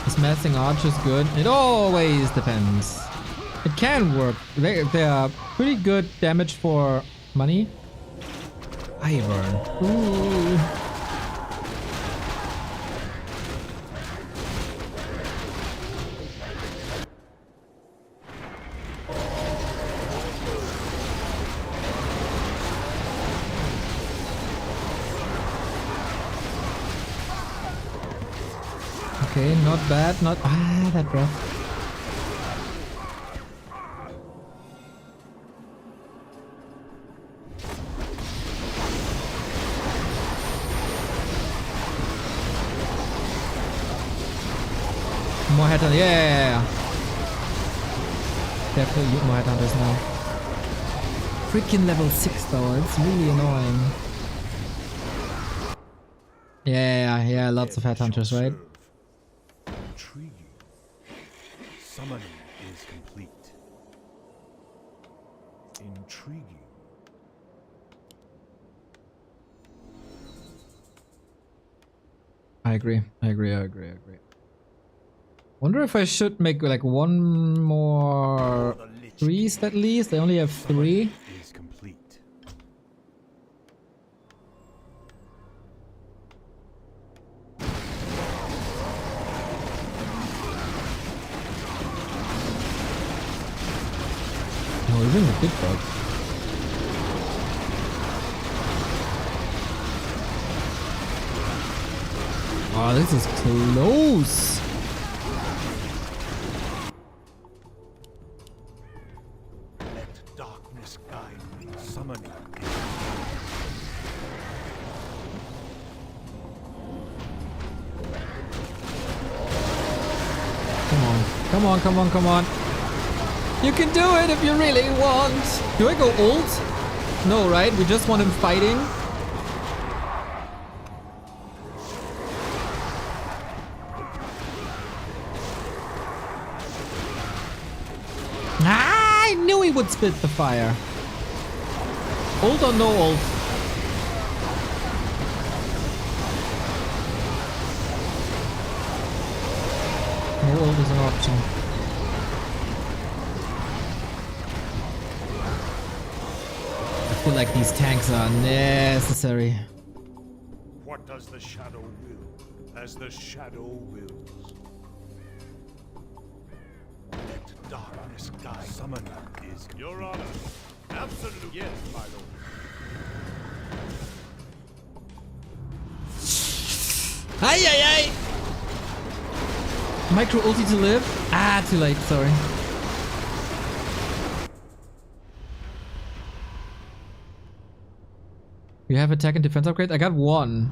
Is massing archers good? It always depends. It can work. They are pretty good damage for money. Iron. Ooh. Okay, not bad, not... Ah, that breath. More headhunters. Yeah. Definitely more headhunters now. Freaking level 6 though. It's really annoying. Yeah. Lots of headhunters, right? Intriguing. Summoning is complete. Intriguing. I agree. Wonder if I should make like one more priest at least. I only have 3. Is complete. Oh, even the big bug. Oh, this is close. Let darkness guide me. Summoning. Come on. You can do it if you really want. Do I go ult? No, right? We just want him fighting. I knew he would spit the fire. Ult or no ult? No ult is an option. I feel like these tanks are necessary. What does the shadow will? As the shadow wills. Let darkness guide. Summoning is complete. Your Honor. Absolute. Yes, my lord. Ay. Micro ulti to live? Ah, too late, sorry. You have attack and defense upgrade? I got 1.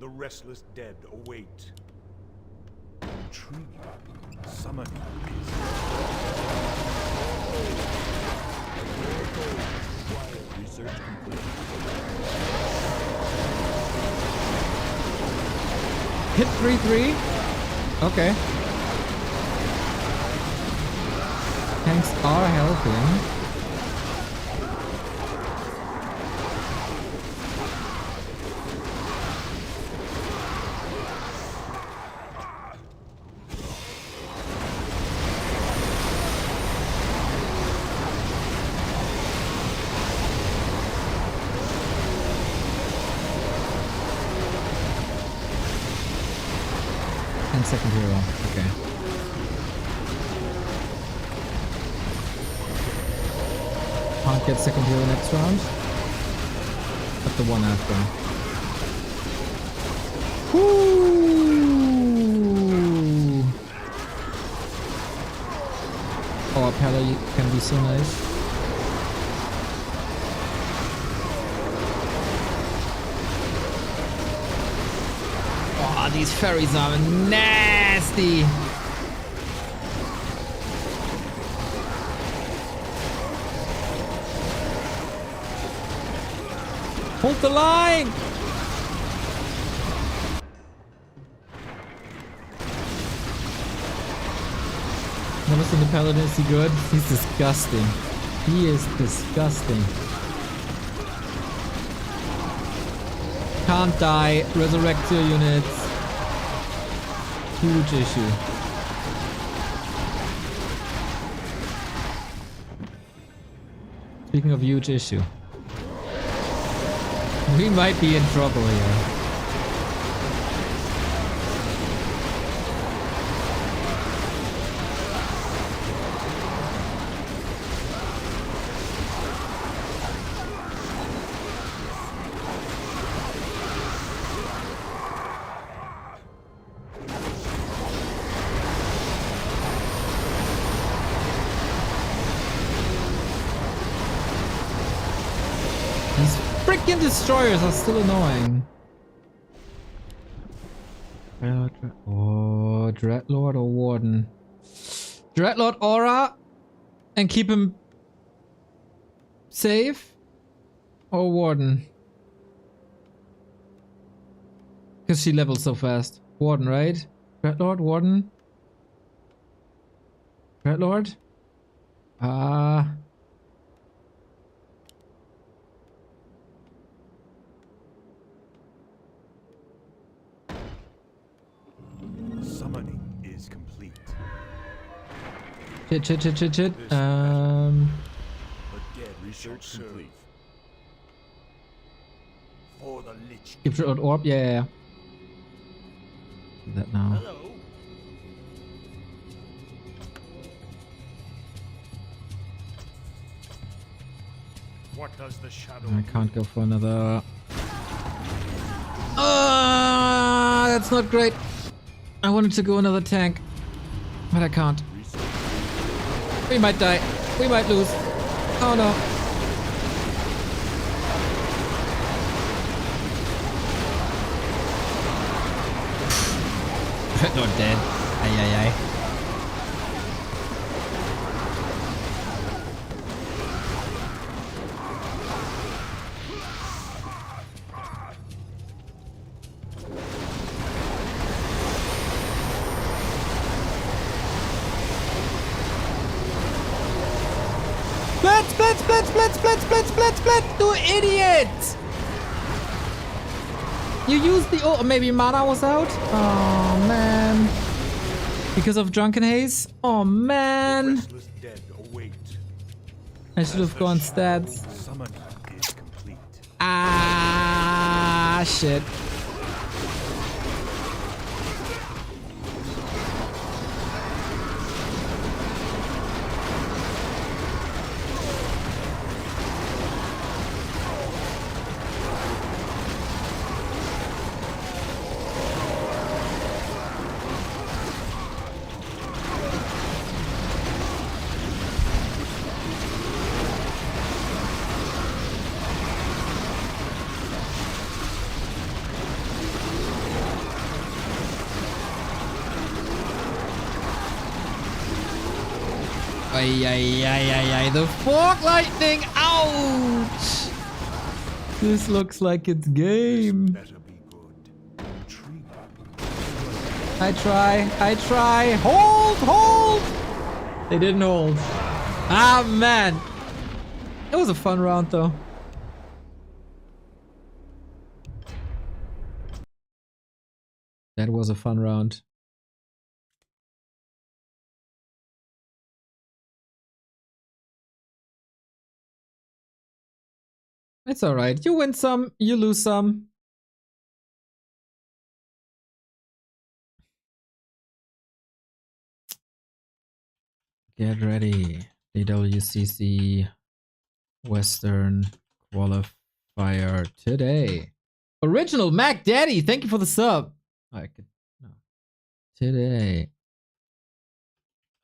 The restless dead await. Intriguing. Summoning is. Research complete. Hit 3-3. Okay. Tanks are helping. And second hero. Okay. Can't get second hero next round. But the one after. Whoo! Oh, Pella can be so nice. Oh, these fairies are nasty. Hold the line! Never seen the paladin. Is he good? He's disgusting. He is disgusting. Can't die. Resurrect your units. Huge issue. Speaking of huge issue. We might be in trouble here. freaking destroyers are still annoying. Oh, Dreadlord or Warden? Dreadlord Aura and keep him safe? Or Warden? Because she levels so fast. Warden, right? Dreadlord, Warden? Dreadlord? Summoning is complete. Shit. The dead research complete. For the Lich Keep Dreadlord Orb, yeah. Do that now. Hello. What does the shadow I can't go for another. That's not great. I wanted to go another tank, but I can't. We might die. We might lose. Oh no. Not dead. Ay. Split, you idiot! You used the ult, maybe mana was out? Oh man. Because of Drunken Haze? Oh man. restless dead await. I should have gone stats. Summoning is complete. Ah, shit. Ay, the fork lightning, ouch! This looks like it's game. Better be good. Retreat. I try. Hold! They didn't hold. Ah, man. It was a fun round, though. That was a fun round. It's alright. You win some, you lose some. Get ready. DWCC Western Qualifier today. Original Mac Daddy, thank you for the sub. I could no. Today.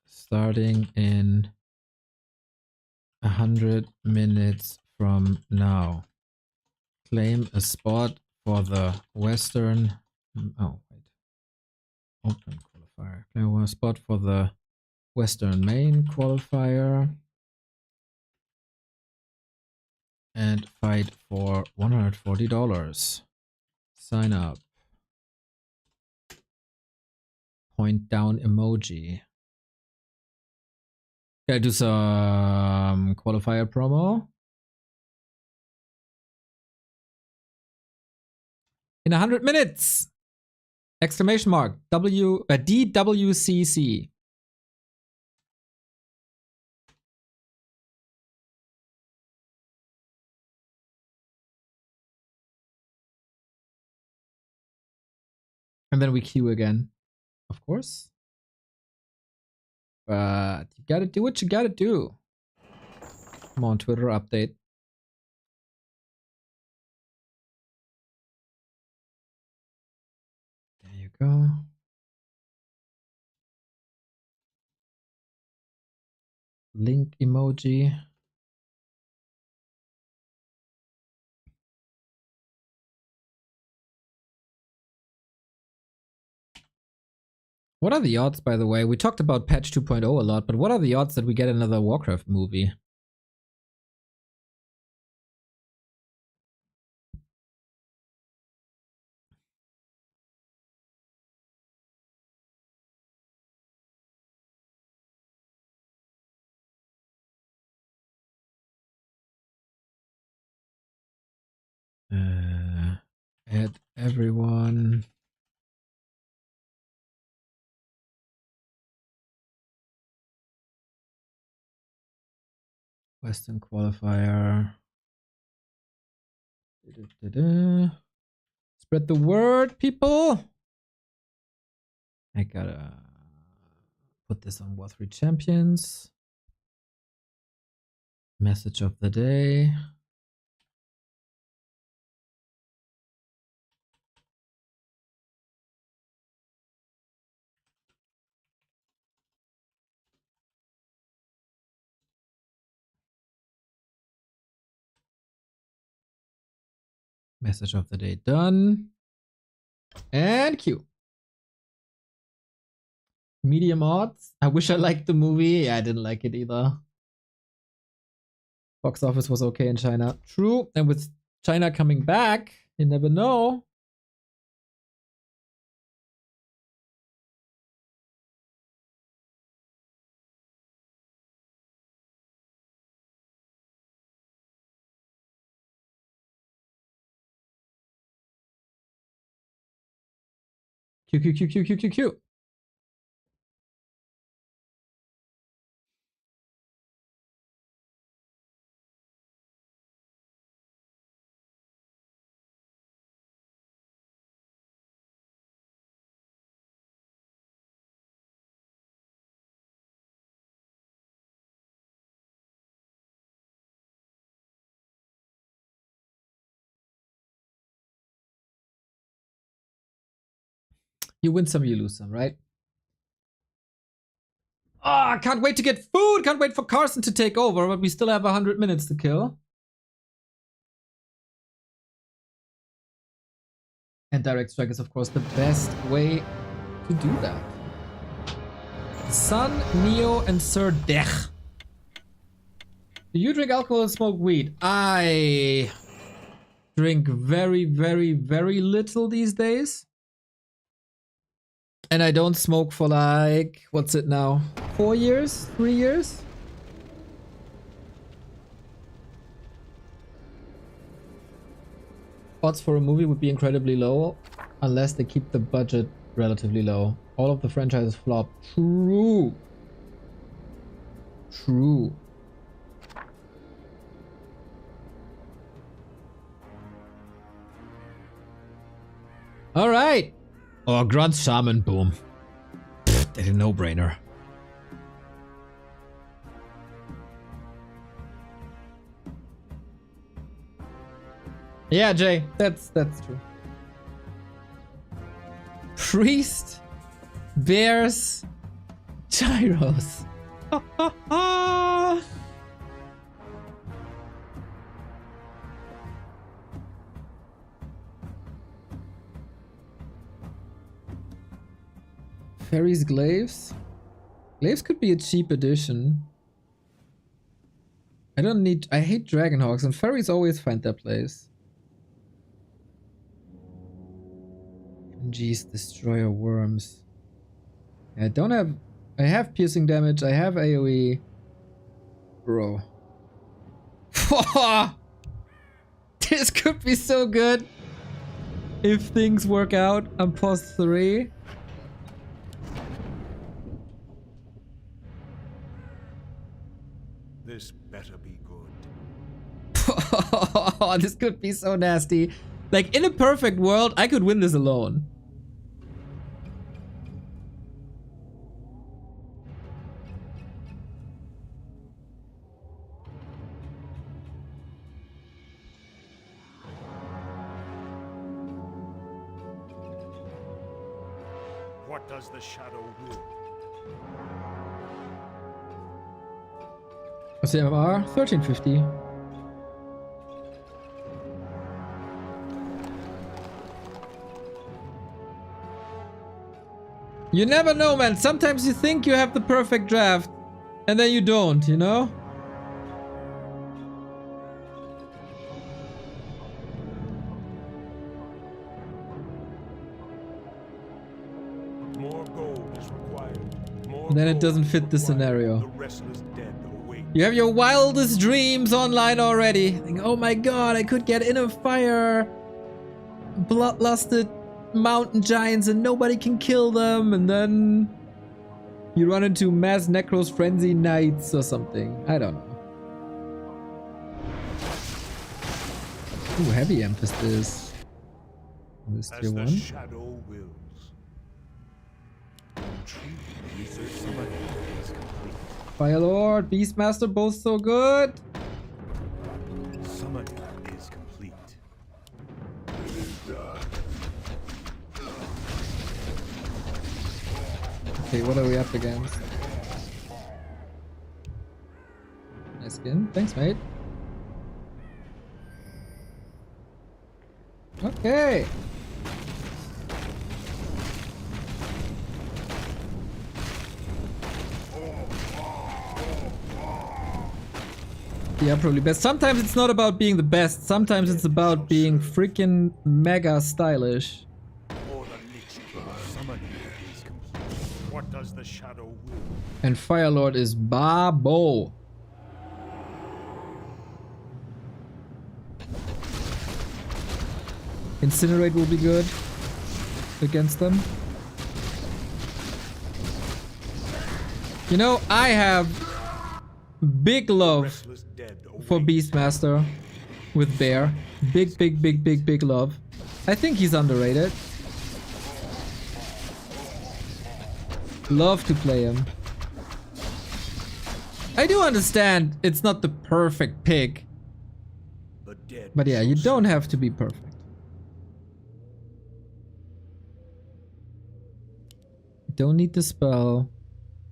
Starting in 100 minutes from now. Claim a spot for the Western. Oh, wait. Open qualifier. Claim a spot for the Western main qualifier. And fight for $140. Sign up. Point down emoji. Gotta do some qualifier promo. In 100 minutes! Exclamation mark. DWCC. And then we queue again. Of course. But you gotta do what you gotta do. Come on, Twitter update. There you go. Link emoji. What are the odds, by the way? We talked about patch 2.0 a lot, but what are the odds that we get another Warcraft movie? Add everyone. Western qualifier. Spread the word, people. I gotta put this on War 3 Champions. Message of the day. Message of the day done. And Q. Medium odds. I wish I liked the movie. Yeah, I didn't like it either. Box office was okay in China. True. And with China coming back, you never know. Q, Q, Q, Q, Q, Q, Q. You win some, you lose some, right? Ah, oh, can't wait to get food. Can't wait for Carson to take over, but we still have 100 minutes to kill. And direct strike is, of course, the best way to do that. Sun, Neo, and Sir Dech. Do you drink alcohol and smoke weed? I drink very, very, very little these days. And I don't smoke for like, what's it now? 4 years? 3 years? Odds for a movie would be incredibly low unless they keep the budget relatively low. All of the franchises flop. True. True. All right. Oh, Grunt Shaman, boom. Pfft, that's a no-brainer. Yeah, Jay, that's true. Priest, bears, gyros. Fairies glaives? Glaives could be a cheap addition. I hate Dragonhawks, and fairies always find their place. MG's Destroyer Worms. I have piercing damage, I have AoE. Bro. This could be so good. If things work out, I'm post 3. This better be good. This could be so nasty. Like, in a perfect world, I could win this alone. What does the shadow will? What's the MMR? 1350. You never know, man. Sometimes you think you have the perfect draft, and then you don't, you know? More gold is required. More Then it gold doesn't is fit the required. sennarios. The restless dead await. You have your wildest dreams online already. Think, oh my god, I could get in a fire. Bloodlusted mountain giants and nobody can kill them. And then you run into mass necros frenzy knights or something. I don't know. Ooh, heavy emphasis. This tier As the 1. shadow wills. Intriguing. Summoning is complete. Firelord, Beastmaster, both so good. Summoning is complete. Okay, what are we up against? Nice skin. Thanks, mate. Okay. Yeah, probably best. Sometimes it's not about being the best. Sometimes it's about being freaking mega stylish. Or the Lich King. Summoning is complete. What does the shadow will? And Firelord is Babo. Incinerate will be good against them. You know, I have big love Restless dead for await. Beastmaster with Bear. Big love. I think he's underrated. Love to play him. I do understand it's not the perfect pick. The dead But yeah, you shall don't have to be perfect. Don't need the spell.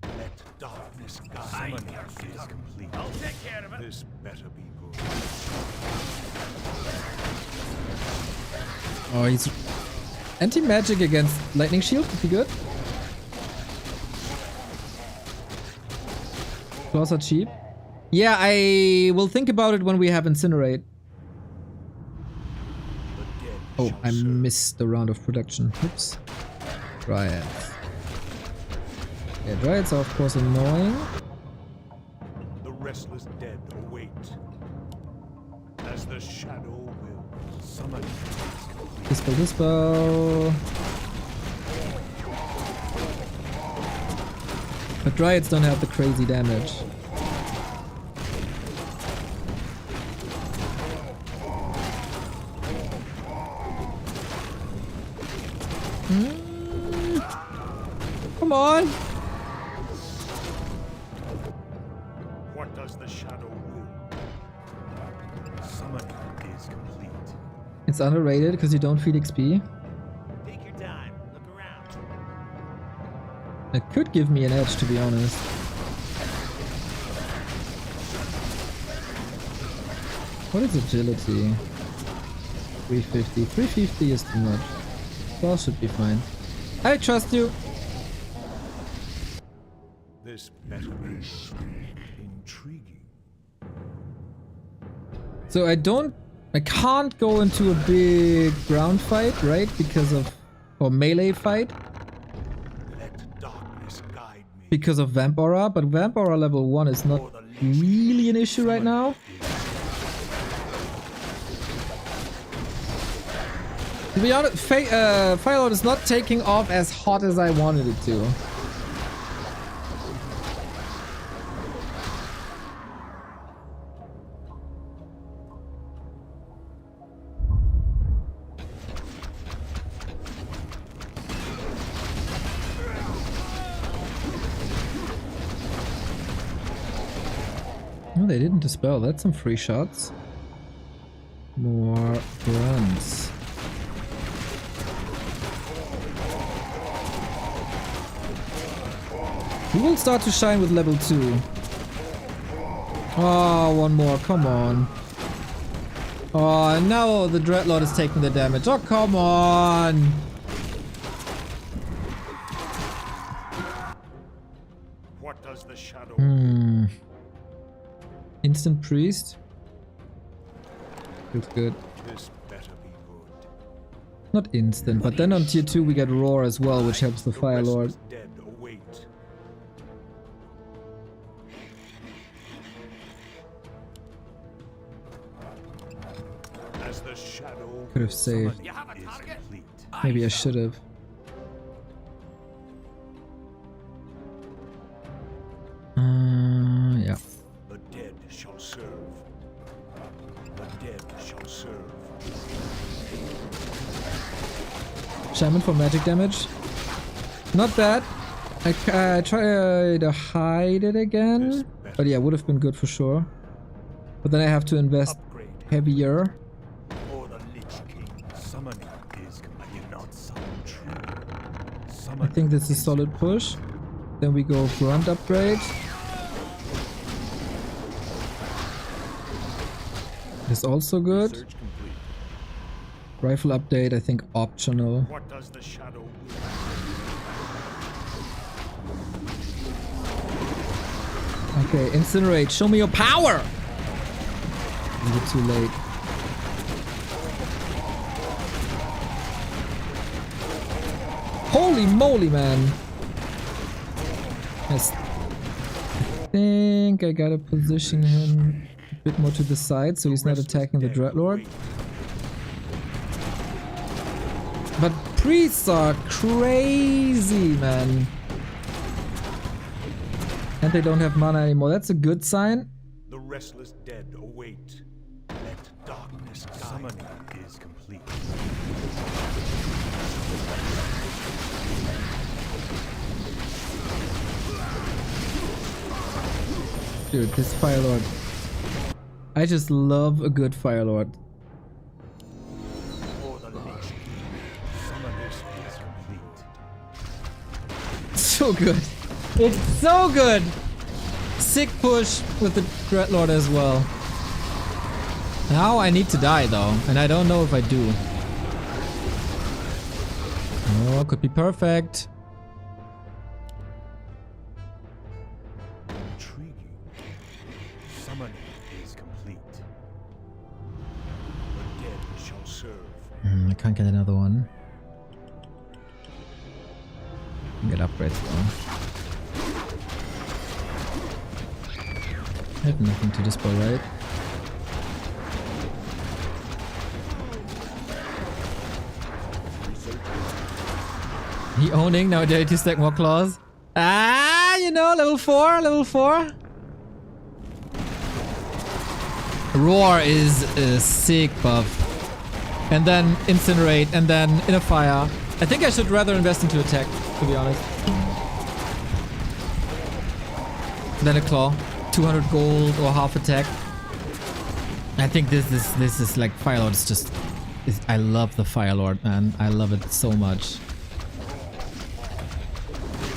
let darkness guide. Summoning is complete. I'll take care of it. This better be good. Oh, he's anti-magic against lightning shield would be good. Claws are cheap. Yeah, I will think about it when we have incinerate. The dead Oh, shall I serve. missed the round of production. Oops. Dryads. Yeah, Dryads are of course annoying. The restless dead await. As the shadow will. Summoning is complete. Dispel, dispel. But Dryads don't have the crazy damage. Come on! What does the shadow will? Summoning is complete. It's underrated because you don't feed XP. Take your time. Look around. It could give me an edge, to be honest. What is agility? 350. 350 is too much. Well, should be fine. I trust you. This better be intriguing. So I can't go into a big ground fight, right? Because of, or melee fight, Let darkness guide me. because of Vamp Aura, but Vamp Aura level 1 is not really an issue right now. To be honest, Firelord is not taking off as hot as I wanted it to. No, they didn't dispel. That's some free shots. More runs. We will start to shine with level 2. Oh, one more. Come on. Oh, and now the Dreadlord is taking the damage. Oh, come on. shadow Instant priest. Feels good. This better be good. Not instant, but then on tier 2 we get roar as well, which helps the Fire Lord. restless dead await. As the shadow Could have saved. summoning is complete. Maybe I should have. Yeah. The dead shall serve. The dead shall serve. Shaman for magic damage. Not bad. I try to hide it again. But yeah, would have been good for sure. But then I have to invest Upgrade. heavier. Or the Lich King summoning is complete. I cannot summon true. I Summoning think this is a solid push. Then we go grunt upgrade. Is also good. Search complete. Rifle update, I think optional. What does the shadow will? Okay, incinerate. Show me your power. A little too late. Holy moly, man. Yes. I think I gotta position him a bit more to the side so he's not attacking the Dreadlord. But priests are crazy, man. And they don't have mana anymore. That's a good sign. The restless dead await. Let darkness guide. Summoning is complete. Dude, this Fire Lord. I just love a good Fire Lord. Or the Lich King summoning is complete. So good. It's so good. Sick push with the Dreadlord as well. Now I need to die though, and I don't know if I do. Oh, could be perfect. Intriguing. Summoning is complete. The dead shall serve. I can't get another one. Get upgrades though. I have nothing to dispel, right? He owning, now dare to stack more claws. Ah, you know, level 4, level 4. Roar is a sick buff. And then incinerate, and then inner fire. I think I should rather invest into attack, to be honest. Then a claw. 200 gold or half attack. I think this is like Fire Lord is just I love the Fire Lord, man. I love it so much.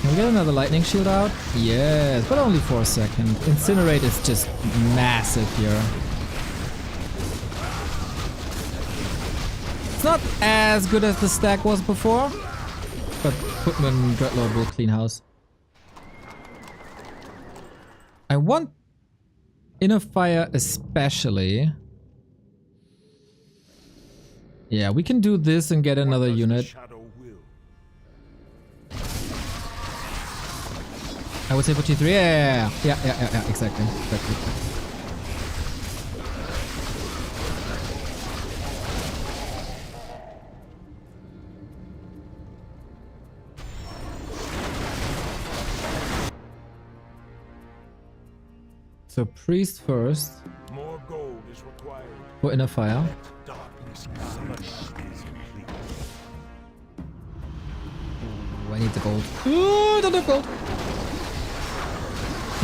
Can we get another lightning shield out? Yes, but only for a second. Incinerate is just massive here. It's not as good as the stack was before, but Putman Dreadlord will clean house. I want inner fire especially. Yeah, we can do this and get another unit. I would say for T3. Yeah, exactly. So priest first. More gold is required. For inner fire. Darkness summoning is complete. Ooh, I need the gold. Ooh, don't have gold.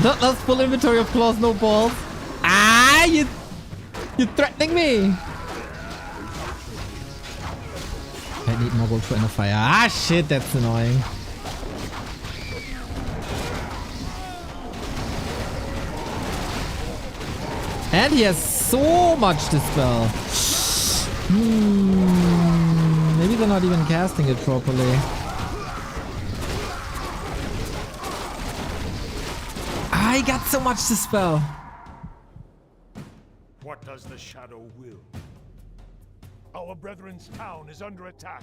Not last full inventory of claws, no balls. Ah, you're threatening me. I need more gold for inner fire. Ah, shit, that's annoying. And he has so much dispel. Maybe they're not even casting it properly. Ah, he got so much to spell. What does the shadow will? Our brethren's town is under attack.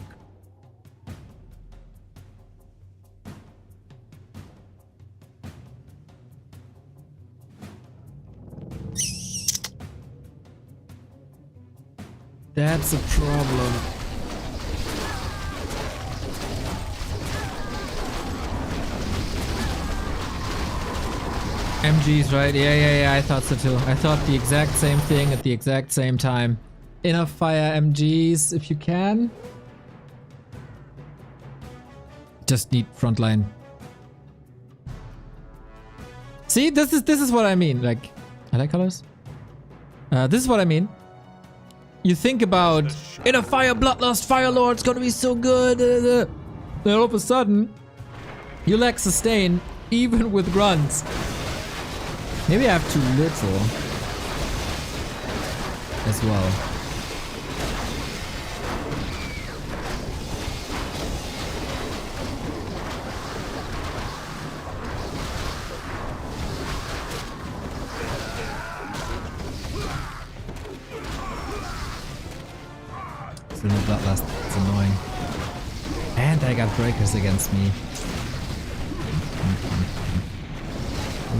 That's a problem. MG's right. Yeah. I thought so too. I thought the exact same thing at the exact same time. Inner fire MGs if you can. Just need frontline. See, this is what I mean. Like, I like colors. This is what I mean. You think about Inner Fire, Bloodlust, Fire Lord, it's gonna be so good. Then all of a sudden, you lack sustain even with grunts. Maybe I have too little as well. Still no Bloodlust, it's annoying. And I got breakers against me.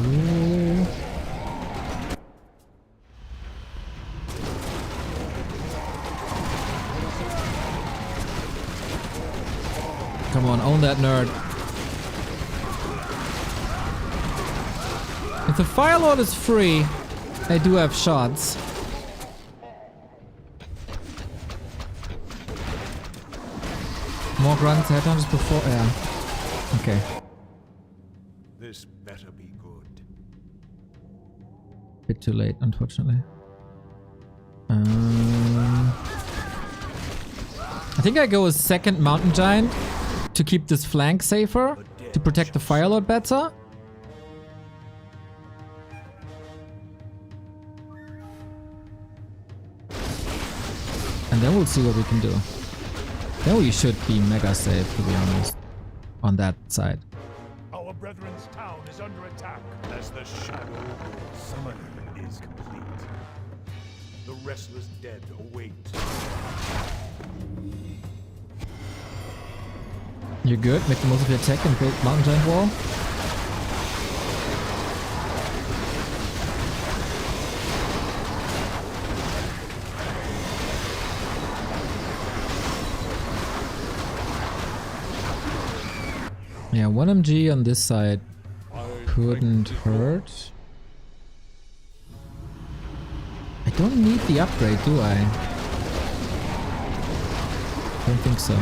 Ooh. Come on, own that nerd. If the Fire Lord is free, I do have shots. More grunts, headhunters before. Yeah. Okay. This better be good. Bit too late, unfortunately. I think I go with second Mountain Giant to keep this flank safer, to protect the Fire Lord better. And then we'll see what we can do. Then we should be mega safe, to be honest, on that side. Our brethren's town is under attack as the shadow summoning is complete. The restless dead await. You're good. Make the most of your attack and build Mountain Giant Wall. Yeah, 1 MG on this side couldn't hurt. I don't need the upgrade, do I? Don't think so.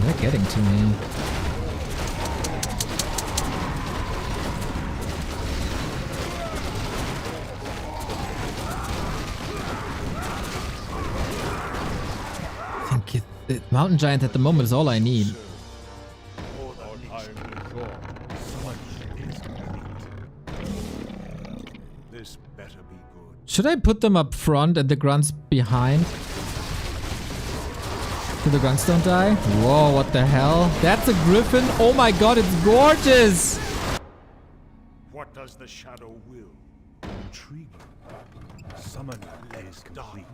They're getting to me. The Mountain Giant at the moment is all I need. This better be good. Should I put them up front and the grunts behind? So the grunts don't die? Whoa, what the hell? That's a griffin? Oh my god, it's gorgeous! What does the shadow will? Intriguing. Summon is complete.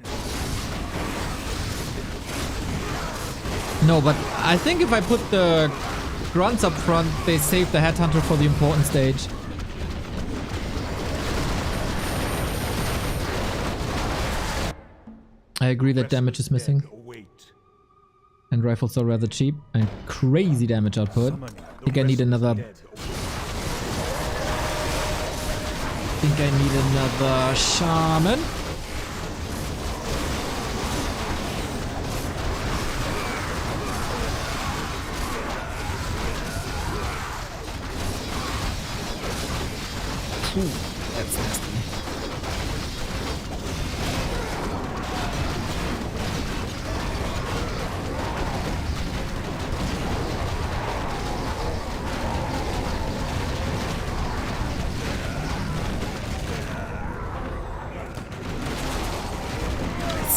No, but I think if I put the grunts up front, they save the headhunter for the important stage. I agree that damage is missing. And rifles are rather cheap and crazy damage output. I think I need another... shaman. Ooh, that's nasty.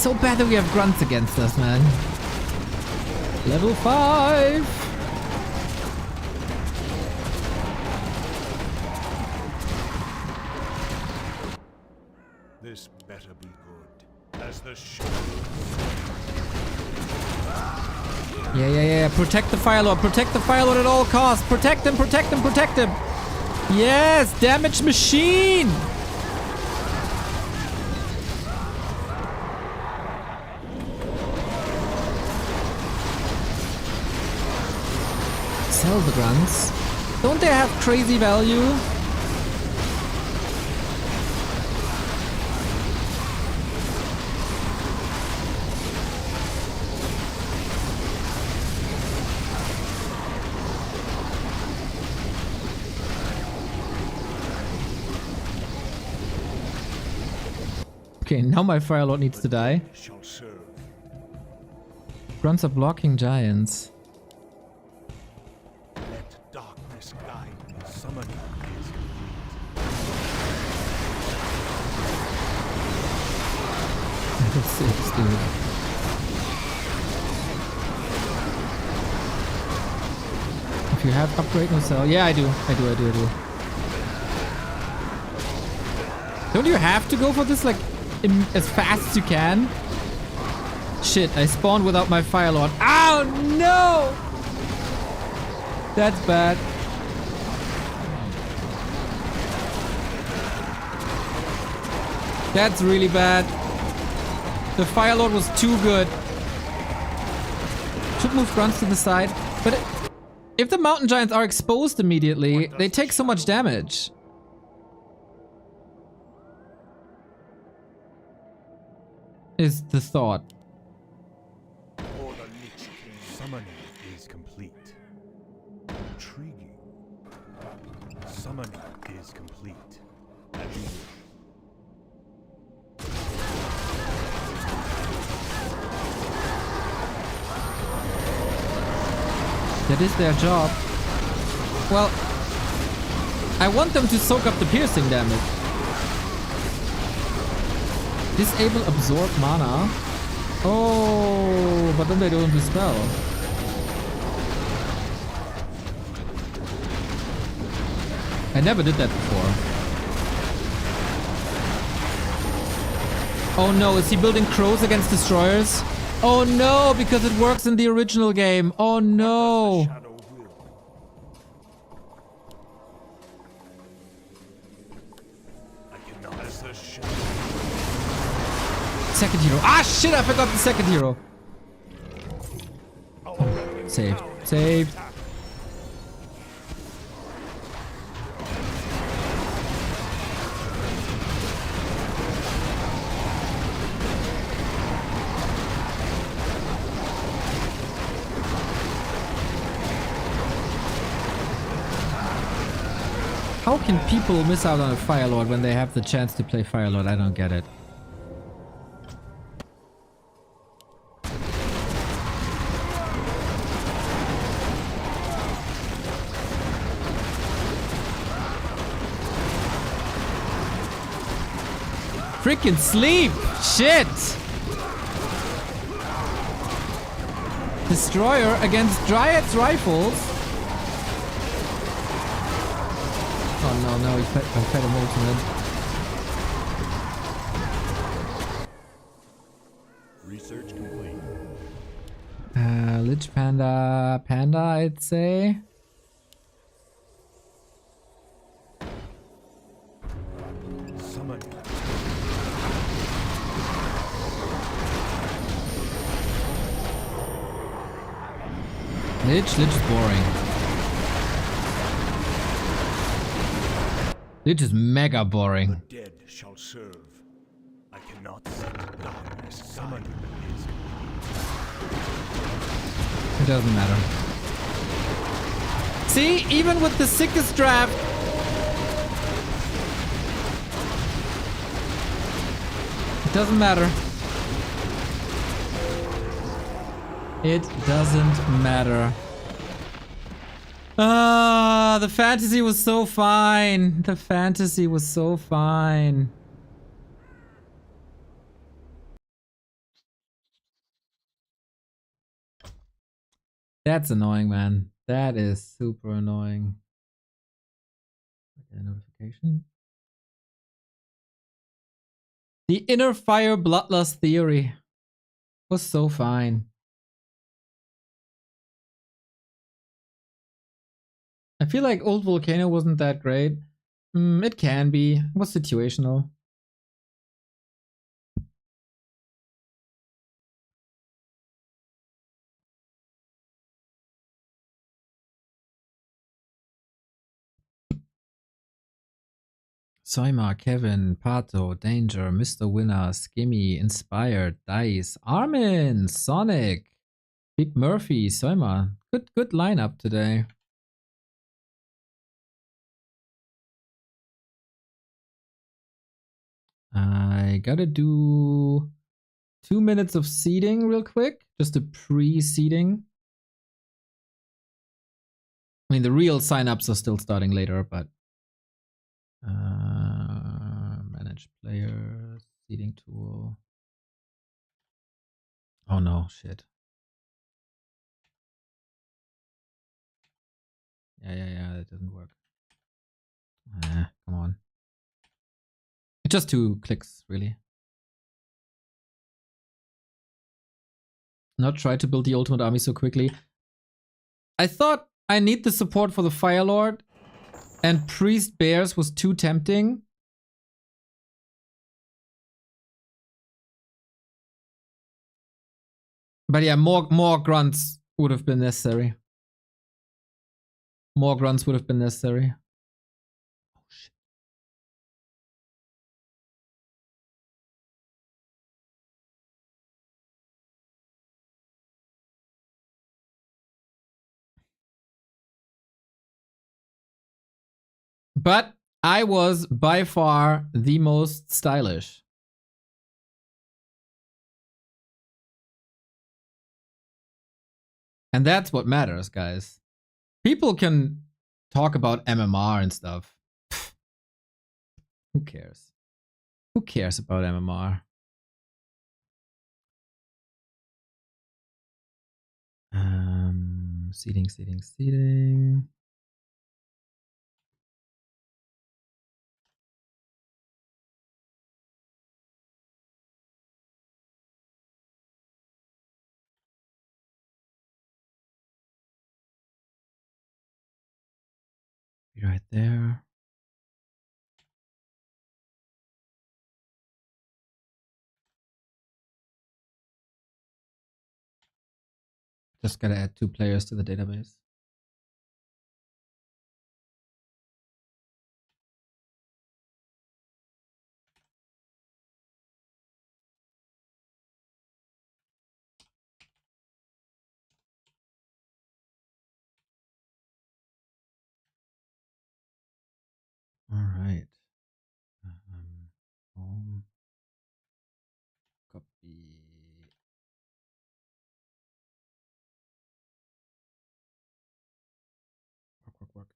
so bad that we have grunts against us, man. Level 5. This better be good. As the shadow. Yeah. Protect the Fire Lord. Protect the Fire Lord at all costs. Protect him, protect him, protect him. Yes, damage machine. Sell the grunts. Don't they have crazy value? Okay, now my Fire Lord needs to die. Shall serve. Grunts are blocking giants. Let darkness guide me. Summoning is Level 6, dude. If you have upgrade no cell. Yeah, I do. Don't you have to go for this like as fast as you can? Shit, I spawned without my Fire Lord. Oh no! That's bad. That's really bad. The Fire Lord was too good. Should move grunts to the side. But if the mountain giants are exposed immediately, they take so much damage. Is the thought. or the Lich King. Summoning is complete. Intriguing. Summoning is complete. As you wish. That is their job. Well, I want them to soak up the piercing damage. Disable absorb mana. Oh, but then they don't dispel. I never did that before. Oh no, is he building crows against destroyers? Oh no, because it works in the original game. Oh no. Shadow will. I cannot. As the shadow. Second hero. Ah shit, I forgot the second hero. Saved. Saved. How can people miss out on a Fire Lord when they have the chance to play Fire Lord? I don't get it. Freaking sleep! Shit! Destroyer against Dryad's rifles. Oh no, no, I fed him ultimate. Research complete. Lich Panda, I'd say. Summoning. Lich is boring. Lich is mega boring. The dead shall serve. I cannot set darkness. Summoning is It doesn't matter. See, even with the sickest draft, it doesn't matter. It doesn't matter. Ah, the fantasy was so fine. The fantasy was so fine. That's annoying, man. That is super annoying. Okay, notification. The inner fire bloodlust theory was so fine. I feel like old Volcano wasn't that great. It can be. It was situational. Soima, Kevin, Pato, Danger, Mr. Winner, Skimmy, Inspired, Dice, Armin, Sonic, Big Murphy, Soima. Good lineup today. I gotta do 2 minutes of seeding real quick. Just a pre-seeding. I mean, the real signups are still starting later, but manage players, seeding tool. Oh no, shit. Yeah, that doesn't work. Come on. Just 2 clicks, really. Not try to build the ultimate army so quickly. I thought I need the support for the Fire Lord, and Priest Bears was too tempting. But yeah, more grunts would have been necessary. More grunts would have been necessary. Oh shit. But I was by far the most stylish. And that's what matters, guys. People can talk about MMR and stuff. Pfft. Who cares? Who cares about MMR? Seeding. Be right there. Just gotta add 2 players to the database. All right. Home. Copy. Work.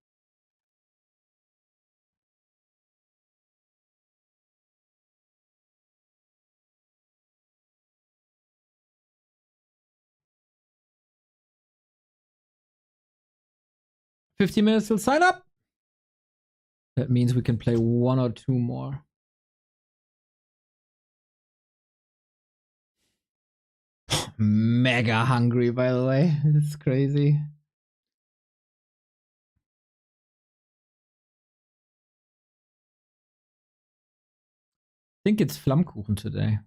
15 minutes till sign up. That means we can play 1 or 2 more. Mega hungry, by the way. It's crazy. I think it's Flammkuchen today.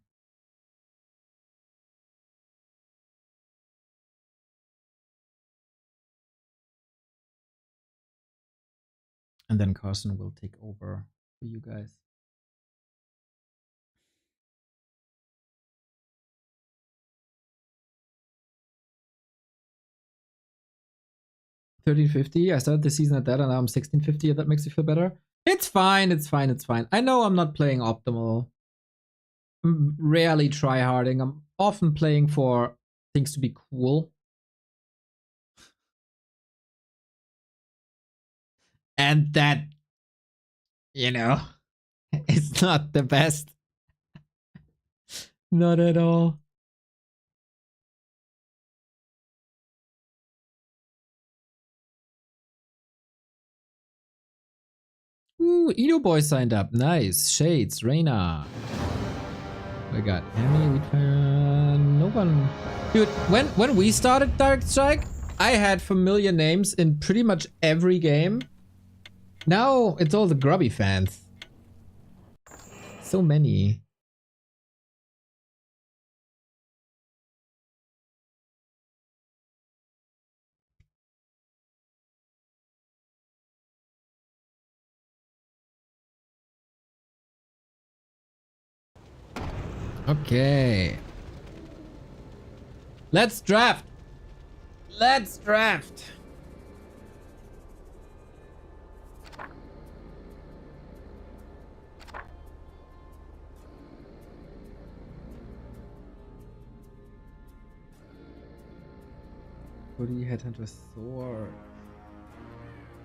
And then Carson will take over for you guys. $13.50. I started the season at that, and now I'm $16.50. If that makes you feel better. It's fine. I know I'm not playing optimal. I'm rarely tryharding. I'm often playing for things to be cool. And that, you know, it's not the best. Not at all. Ooh, Edo Boy signed up. Nice. Shades, Reina. We got Emmy, no one. Dude, when we started Direct Strike, I had familiar names in pretty much every game. Now it's all the grubby fans. So many. Okay. Let's draft. Let's draft. Hoodie, Headhunter, Sword.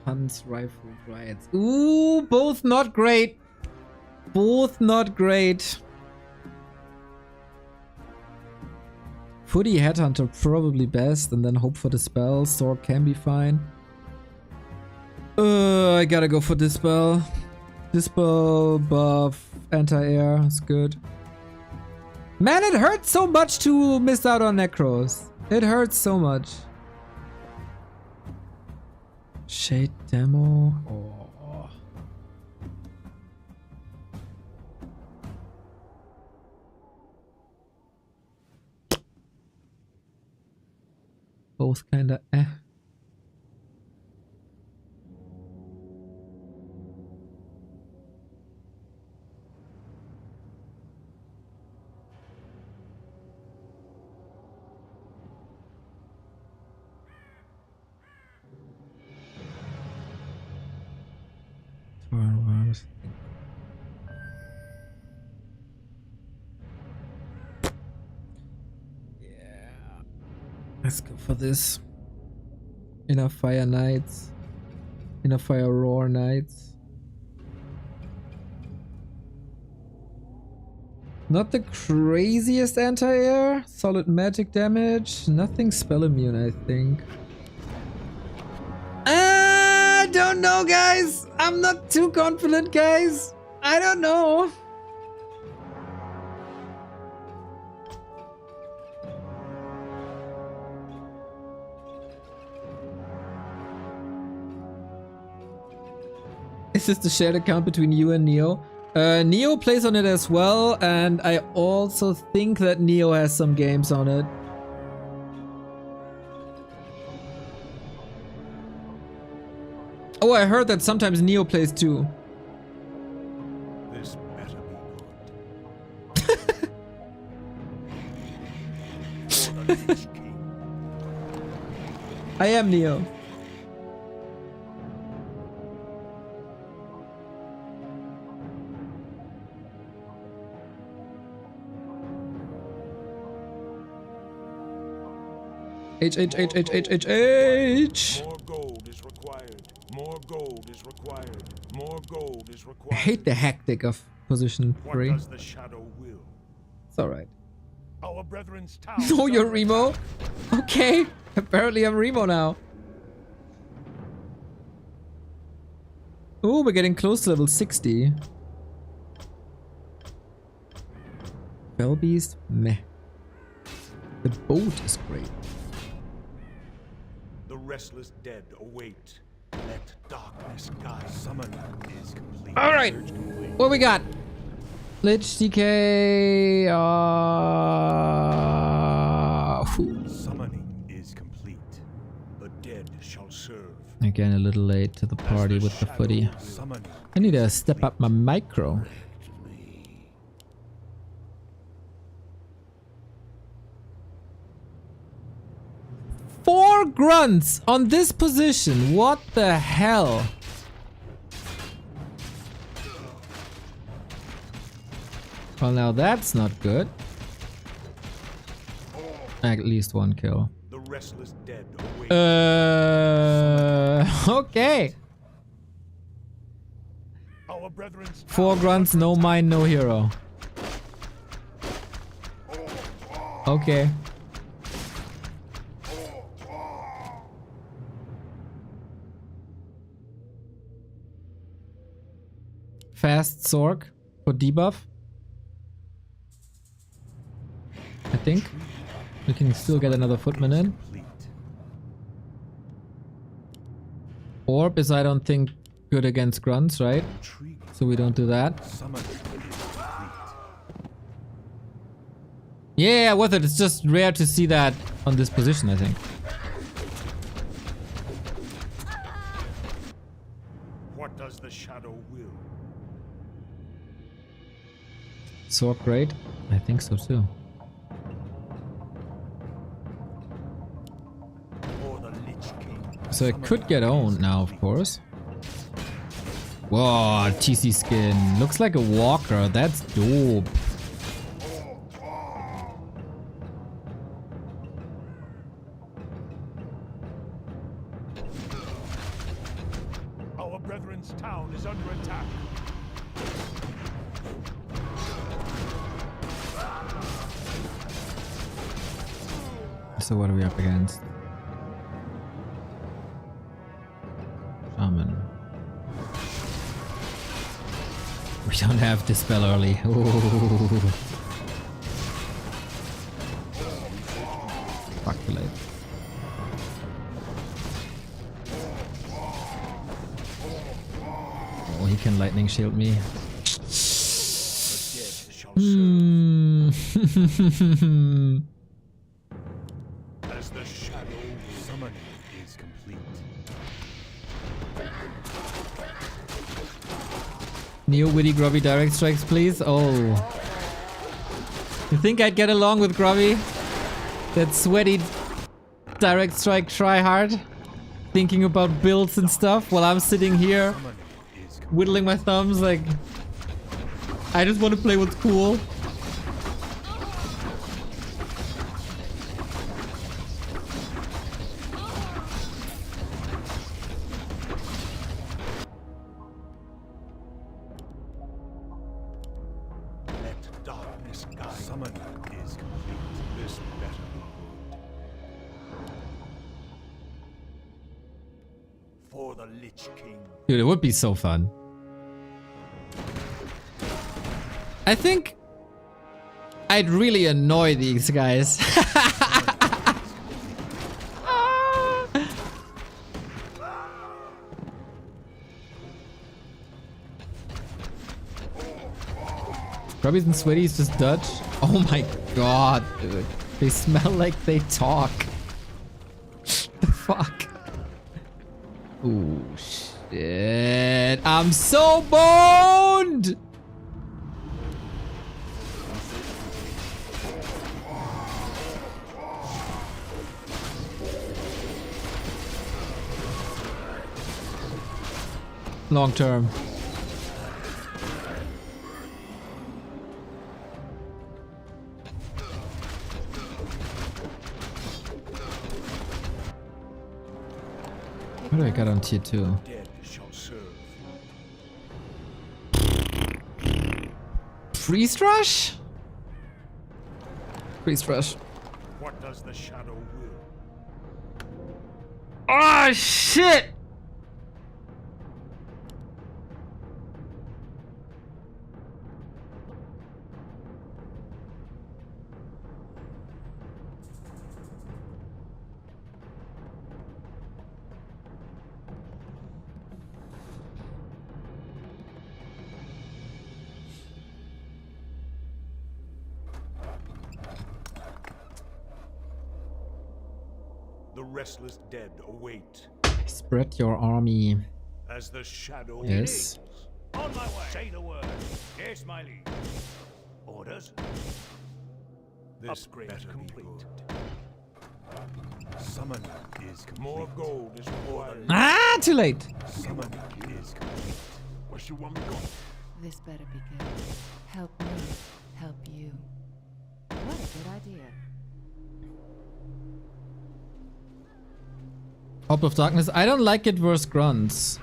Hunts, Rifle, Riots. Ooh, both not great. Both not great. Footy, Headhunter probably best, and then hope for Dispel. Sword can be fine. I gotta go for Dispel. Dispel, buff, anti-air, is good. Man, it hurts so much to miss out on Necros. It hurts so much. Shade demo. Oh. Both kinda eh. Let's go for this. Inner Fire Knights. Inner Fire Roar Knights. Not the craziest anti-air. Solid magic damage. Nothing spell immune, I think. I don't know, guys. I'm not too confident, guys. I don't know. Is this the shared account between you and Neo? Neo plays on it as well, and I also think that Neo has some games on it. Oh, I heard that sometimes Neo plays too. This better be good. For the Lich King. I am Neo. H. More gold is required. More gold is required. More gold is required. I hate the hectic of position 3. What does the shadow will? It's alright. Our brethren's town. No, you're Remo? Okay. Apparently I'm Remo now. Oh, we're getting close to level 60. Fell Beast? Meh. The boat is great. The restless dead await. Let darkness guide. Summon is complete. Alright. Search complete. What we got? Lich DK. Summoning is complete. The dead shall serve. Again, a little late to the party As with the shadow footy. summoning I need to step up my micro. Four grunts on this position. What the hell? Well, now that's not good. At least one kill. The restless dead await. Okay. Our brethren's Four town grunts, no mind, no hero. Okay. fast Zork for debuff. I think. We can still get another footman in. Orb is, I don't think, good against grunts, right? So we don't do that. Yeah, with it. It's just rare to see that on this position, I think. What does the shadow will? Zork great? I think so too. Or the Lich King. So it could get owned now, of course. Whoa, TC skin. Looks like a walker. That's dope. Our brethren's town is under attack. So what are we up against? Shaman. We don't have Dispel early. Ooh. Fuck too late. Oh, he can lightning shield me. Hmm. As the shadow summoning is complete. Neo witty Grubby direct strikes, please. Oh. You think I'd get along with Grubby? That sweaty direct strike try hard? Thinking about builds and stuff while I'm sitting here whittling my thumbs like I just want to play what's cool. Let darkness guide. Summoning is complete. This better be good. For the Lich King. Dude, it would be so fun. I think I'd really annoy these guys. Grubbies and Sweaties just Dutch. Oh my god, dude. They smell like they talk. The fuck? Ooh, shit. I'm so boned! Long term. What do I got on tier 2? Dead shall serve. Priest Rush? Priest Rush. What does the shadow will? Oh shit! The restless dead await. Spread your army. As the shadow Yes. On my way. Say the word. Yes, my liege. Orders. This Upgrade better complete. be good. Summoning is complete. More gold is required. Ah, too late. Summoning is complete. What you want me to go? This better be good. Help me, help you. What a good idea. Orb of Darkness. I don't like it versus grunts.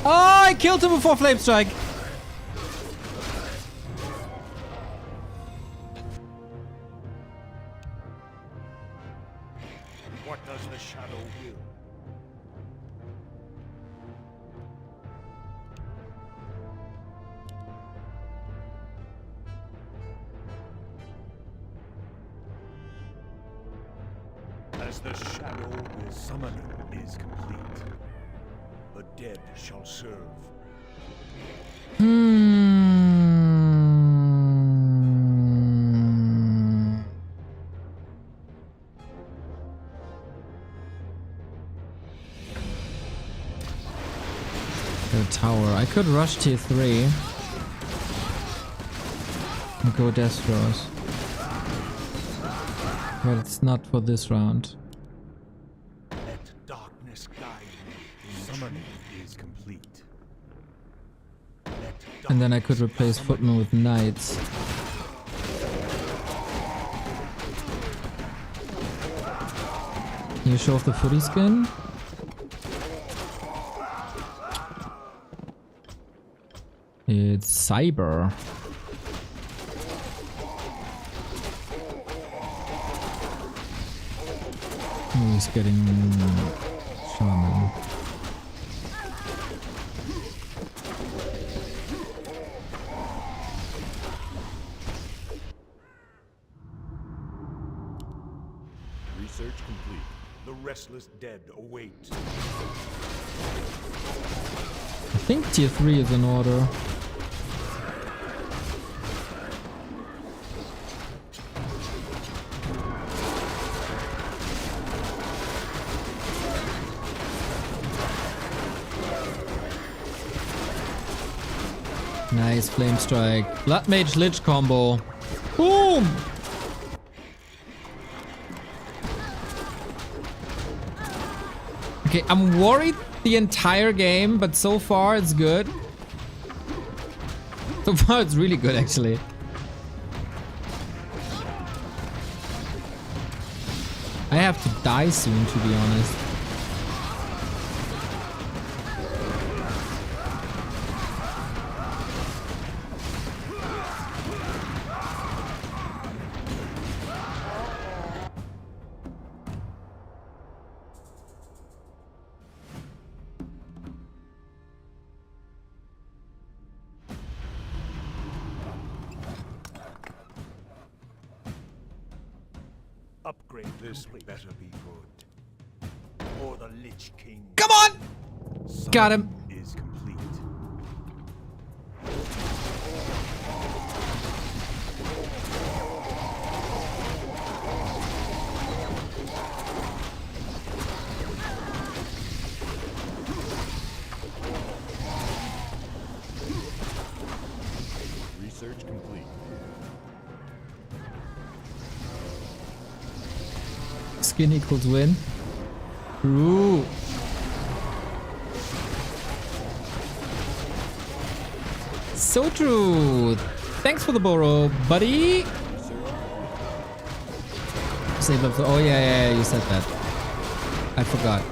Oh, I killed him before Flame Strike. As the shadow will, summoning is complete. The dead shall serve. The tower. I could rush tier 3 and go Destros. But it's not for this round. Let darkness guide me. Summoning is complete. And then I could replace Footman with Knights. Can you show off the footy skin? It's Cyber. Oh, he's getting Shaman. Research complete. The restless dead await. I think tier 3 is in order. Nice flame strike. Blood Mage Lich combo. Boom! Okay, I'm worried the entire game, but so far it's good. So far it's really good actually. I have to die soon, to be honest. Upgrade this better be good. Or the Lich King. Come on! Got him. Is complete. Research complete. Skin equals win. Ooh. So true. Thanks for the borrow, buddy. Save up. Oh yeah, you said that. I forgot.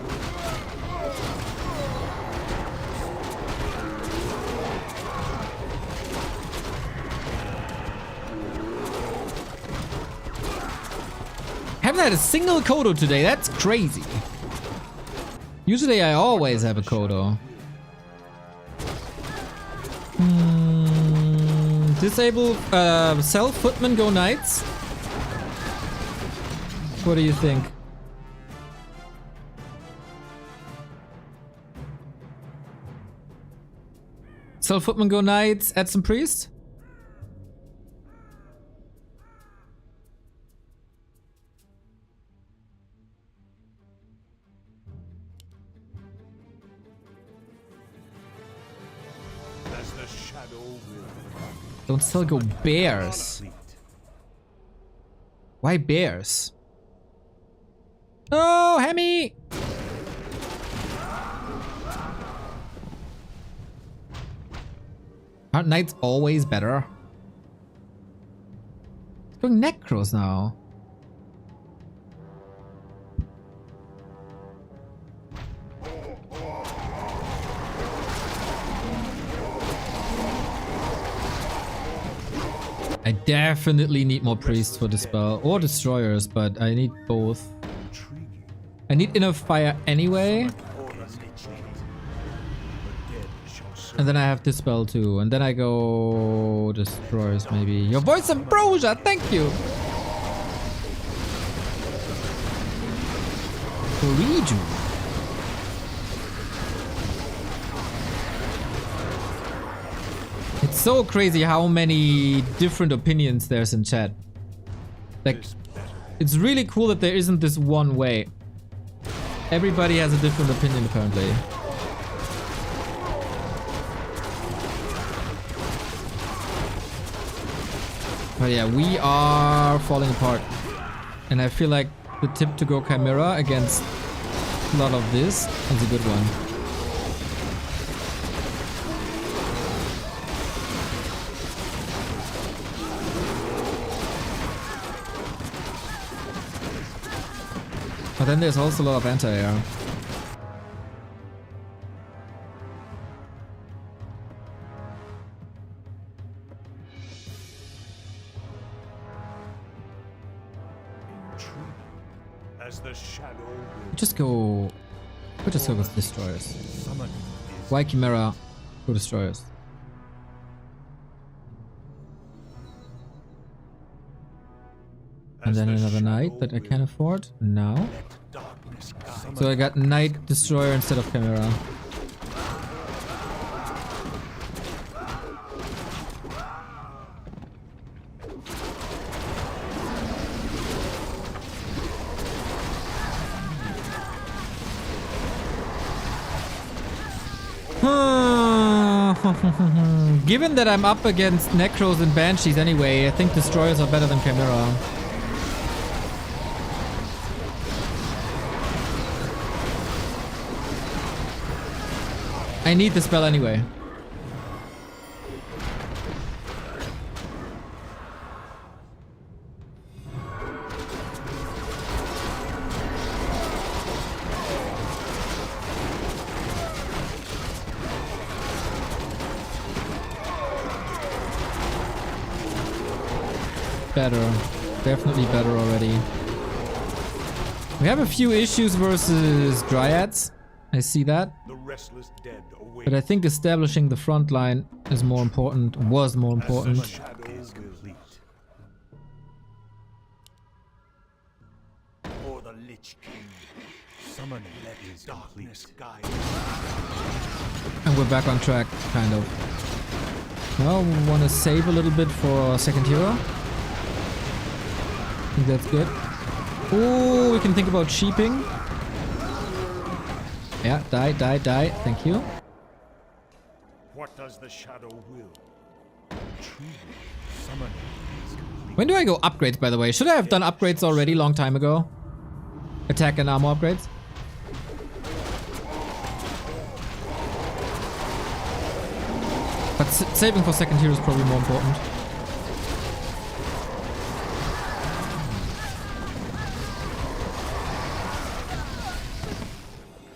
Haven't had a single Kodo today. That's crazy. Usually I always have a Kodo. Disable self Footman go Knights. What do you think? Self Footman go Knights, add some priest? As the shadow will. Don't still go bears. Why bears? Oh, Hemi! Aren't knights always better? It's going necros now. I definitely need more priests for the spell, or destroyers, but I need both. I need enough fire anyway. And then I have this spell too, and then I go destroyers maybe. Your voice ambrosia, thank you! Koriju. It's so crazy how many different opinions there's in chat. Like, it's really cool that there isn't this one way. Everybody has a different opinion apparently. But yeah, we are falling apart. And I feel like the tip to go Chimera against a lot of this is a good one. But then there's also a lot of anti-air. As the shadow We'll just go with destroyers. summon is Why Chimera? Go destroyers. And as then the another knight that I shadow can afford now. darkness guide. So I got knight destroyer instead of Chimera. Given that I'm up against Necros and Banshees anyway, I think Destroyers are better than Chimera. I need the spell anyway. Better. Definitely better already. We have a few issues versus Dryads. I see that. The restless dead await. But I think establishing the front line is more important, was more important. The shadow is complete. Or the Lich King. Summoning let his darkness guide. And we're back on track, kind of. Well, we want to save a little bit for second hero. I think that's good. Oh, we can think about sheeping. Yeah, die, die, die. Thank you. What does the shadow will? Truly, summoning is complete. When do I go upgrades, by the way? Should I have done upgrades already long time ago? Attack and armor upgrades? But saving for second hero is probably more important.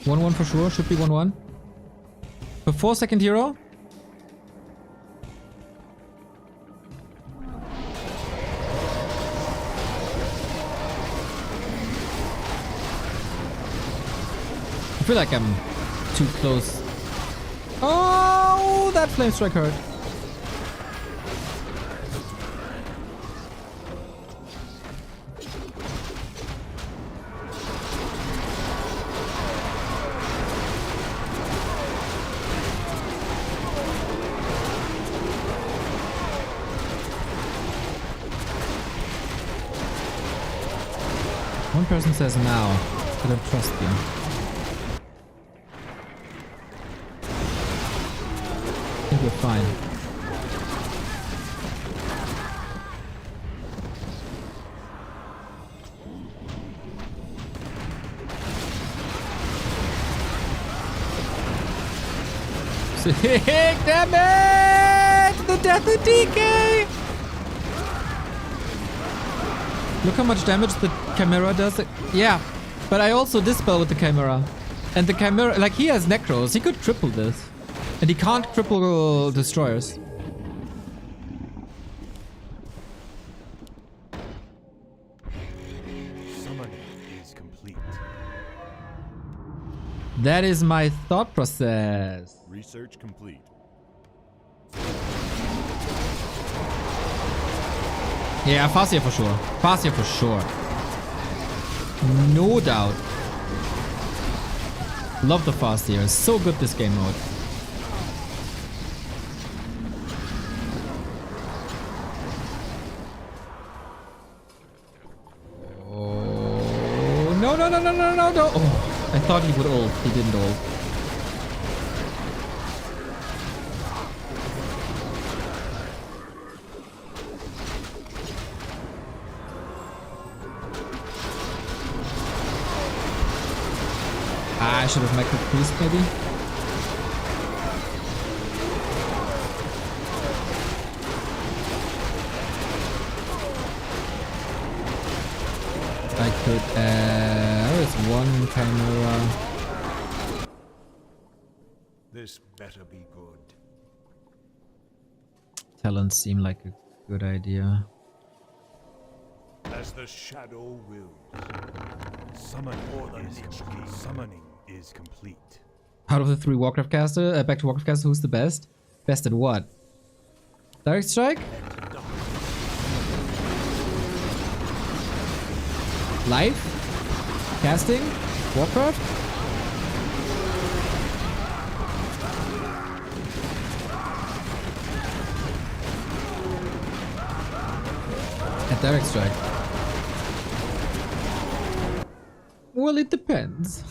One for sure. Should be 1-1. Before second hero. I feel like I'm too close. Oh, that flame strike hurt. One person says now. I don't trust you. I think we're fine. Sick damage! The death of DK! Look how much damage the Chimera does. Yeah, but I also dispel with the Chimera. And the Chimera, like he has Necros, he could triple this. And he can't triple destroyers. Summoning is complete. That is my thought process. Research complete. Yeah, Farseer for sure. Farseer for sure. No doubt. Love the fast here. It's so good this game mode. Oh no no no no no no no! Oh, I thought he would ult. He didn't ult. I should have made the priest maybe. I could there's one camera. This better be good. Talents seem like a good idea. As the shadow wills. Summoning is complete. Out of the 3 Warcraft caster, back to Warcraft caster, who's the best? Best at what? Direct Strike? Life? Casting? Warcraft? At Direct Strike. Well, it depends.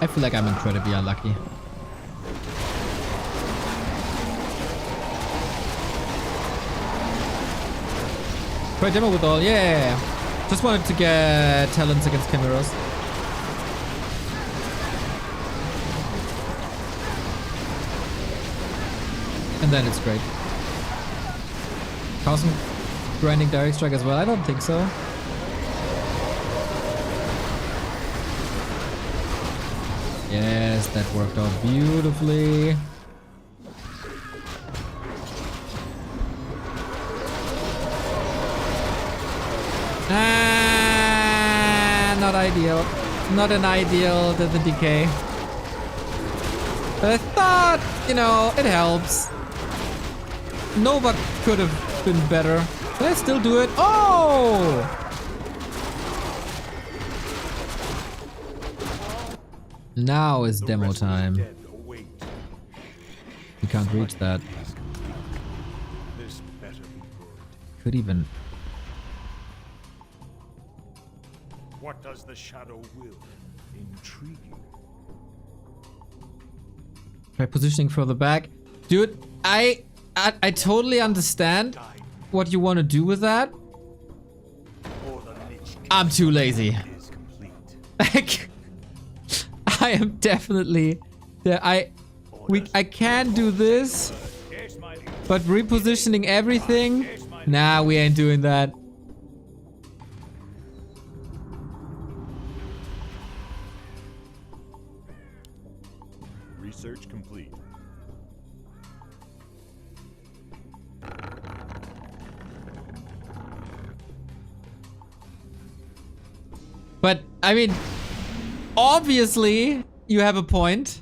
I feel like I'm incredibly unlucky. Try demo with all, yeah. Just wanted to get talents against Chimeras. And then it's great. Cosmic grinding direct strike as well? I don't think so. Yes, that worked out beautifully. Not ideal. Not an ideal, the decay. But I thought, you know, it helps. Nova could have been better. Can I still do it? Oh! Now is demo time. You can't reach that. This better be good. Could even... What does the shadow will? Intriguing. Try positioning further back. Dude, I totally understand what you want to do with that. I'm too lazy. I am definitely I can do this, but repositioning everything? Nah, we ain't doing that. Research complete. But I mean, obviously you have a point.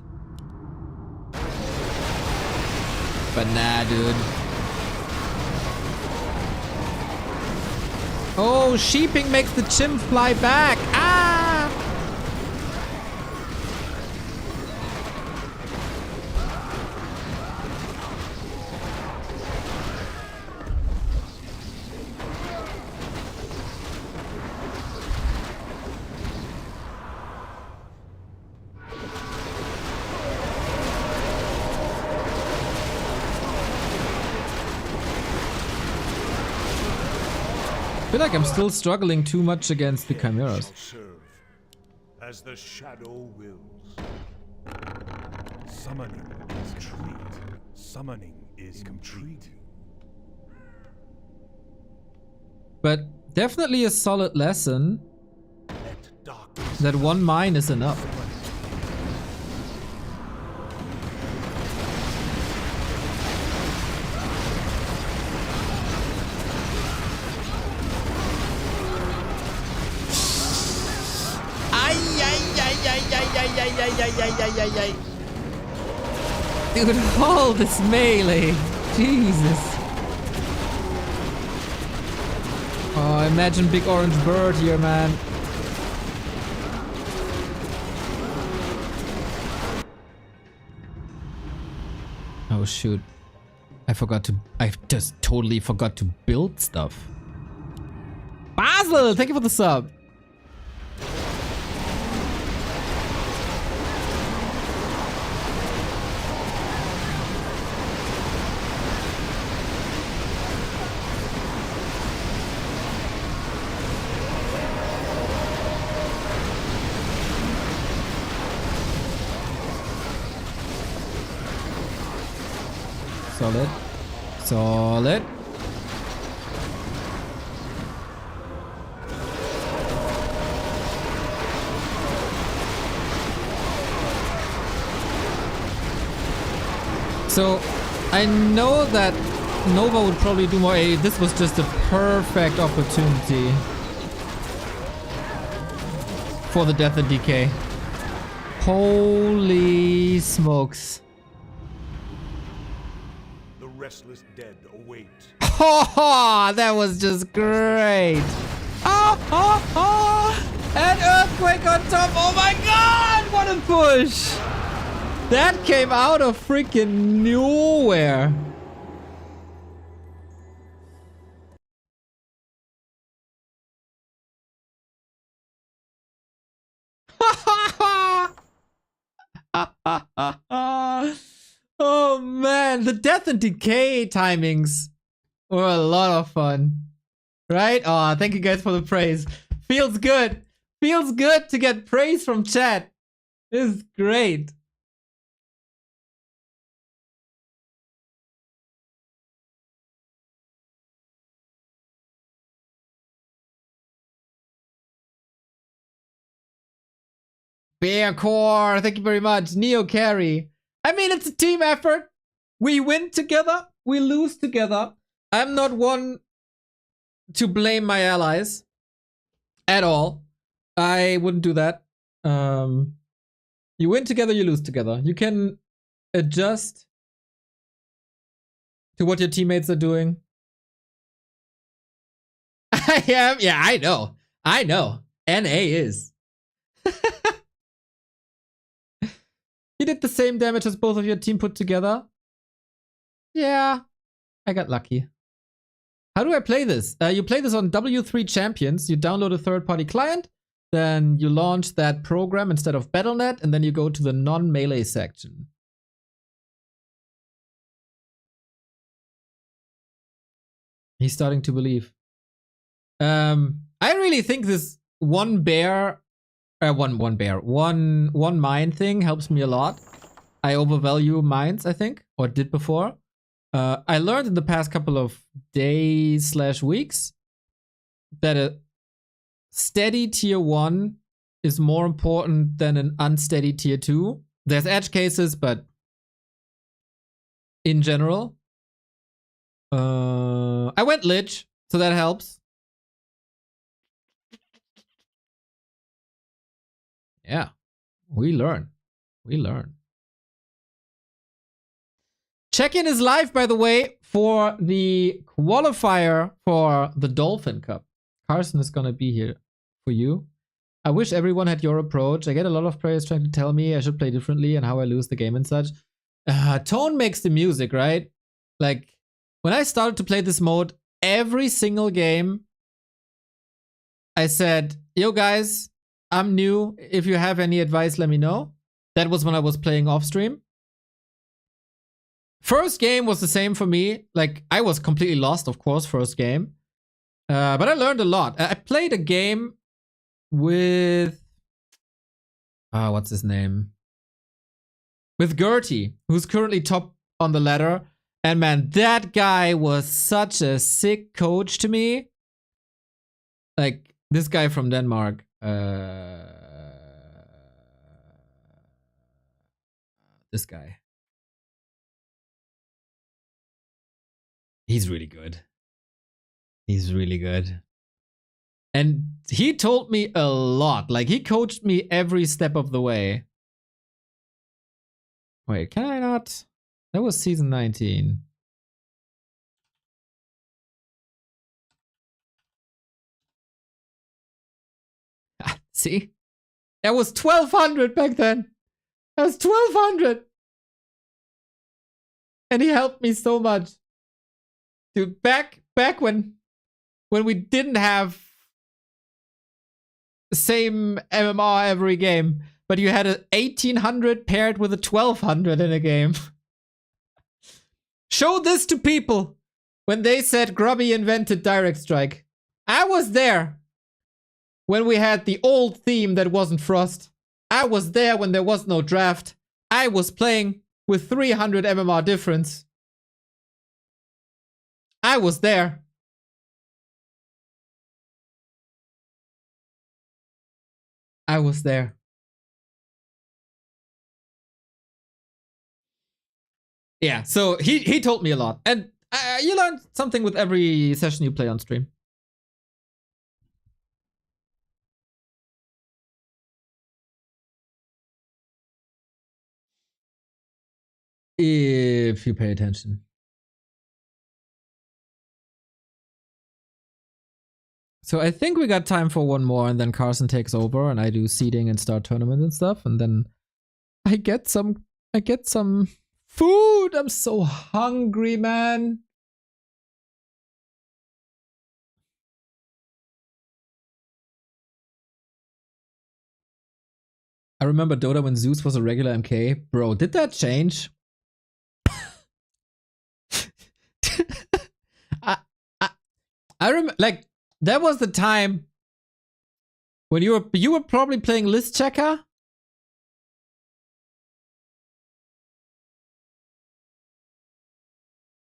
But nah, dude. Oh, sheeping makes the chimp fly back. Ah! I feel like I'm still struggling too much against the Chimeras. Serve as the shadow wills. Summoning is complete. Summoning is complete. But definitely a solid lesson Let darkness that 1 mine is enough. Dude, all this melee. Jesus. Oh, imagine big orange bird here, man. Oh shoot. I just totally forgot to build stuff. Basel, thank you for the sub. Solid. Solid. So, I know that Nova would probably do more A. This was just a perfect opportunity for the death and decay. Holy smokes. The restless dead await. Oh, that was just great. An earthquake on top. Oh my god, what a push. That came out of freaking nowhere. Oh man, the death and decay timings were a lot of fun. Right? Oh, thank you guys for the praise. Feels good. Feels good to get praise from chat. This is great. Bear Core, thank you very much. Neo Carry. I mean, it's a team effort. We win together, we lose together. I'm not one to blame my allies at all. I wouldn't do that. You win together, you lose together. You can adjust to what your teammates are doing. I am. Yeah, I know. I know. NA is. You did the same damage as both of your team put together. Yeah, I got lucky. How do I play this? You play this on W3 Champions. You download a third-party client. Then you launch that program instead of Battle.net. And then you go to the non-melee section. He's starting to believe. I really think this one mine thing helps me a lot. I overvalue mines, I think, or did before. I learned in the past couple of days / weeks that a steady tier 1 is more important than an unsteady tier 2. There's edge cases, but in general, I went Lich, so that helps. Yeah, we learn. We learn. Check-in is live, by the way, for the qualifier for the Dolphin Cup. Carson is gonna be here for you. I wish everyone had your approach. I get a lot of players trying to tell me I should play differently and how I lose the game and such. Tone makes the music, right? Like, when I started to play this mode, every single game, I said, yo guys, I'm new. If you have any advice, let me know. That was when I was playing off stream. First game was the same for me. Like, I was completely lost, of course, first game. But I learned a lot. I played a game with... what's his name? With Gertie, who's currently top on the ladder. And man, that guy was such a sick coach to me. Like, this guy from Denmark. This guy. He's really good. He's really good. And he told me a lot. Like, he coached me every step of the way. Wait, can I not? That was season 19. See? That was 1200 back then. That was 1200. And he helped me so much. Dude, back when we didn't have the same MMR every game, but you had a 1800 paired with a 1200 in a game. Show this to people when they said Grubby invented Direct Strike. I was there when we had the old theme that wasn't Frost. I was there when there was no draft. I was playing with 300 MMR difference. I was there. I was there. Yeah, so he told me a lot. And you learn something with every session you play on stream. If you pay attention. So I think we got time for one more, and then Carson takes over and I do seeding and start tournament and stuff, and then I get some food. I'm so hungry, man. I remember Dota when Zeus was a regular MK. Bro, did that change? I remember, like, that was the time when you were probably playing List Checker.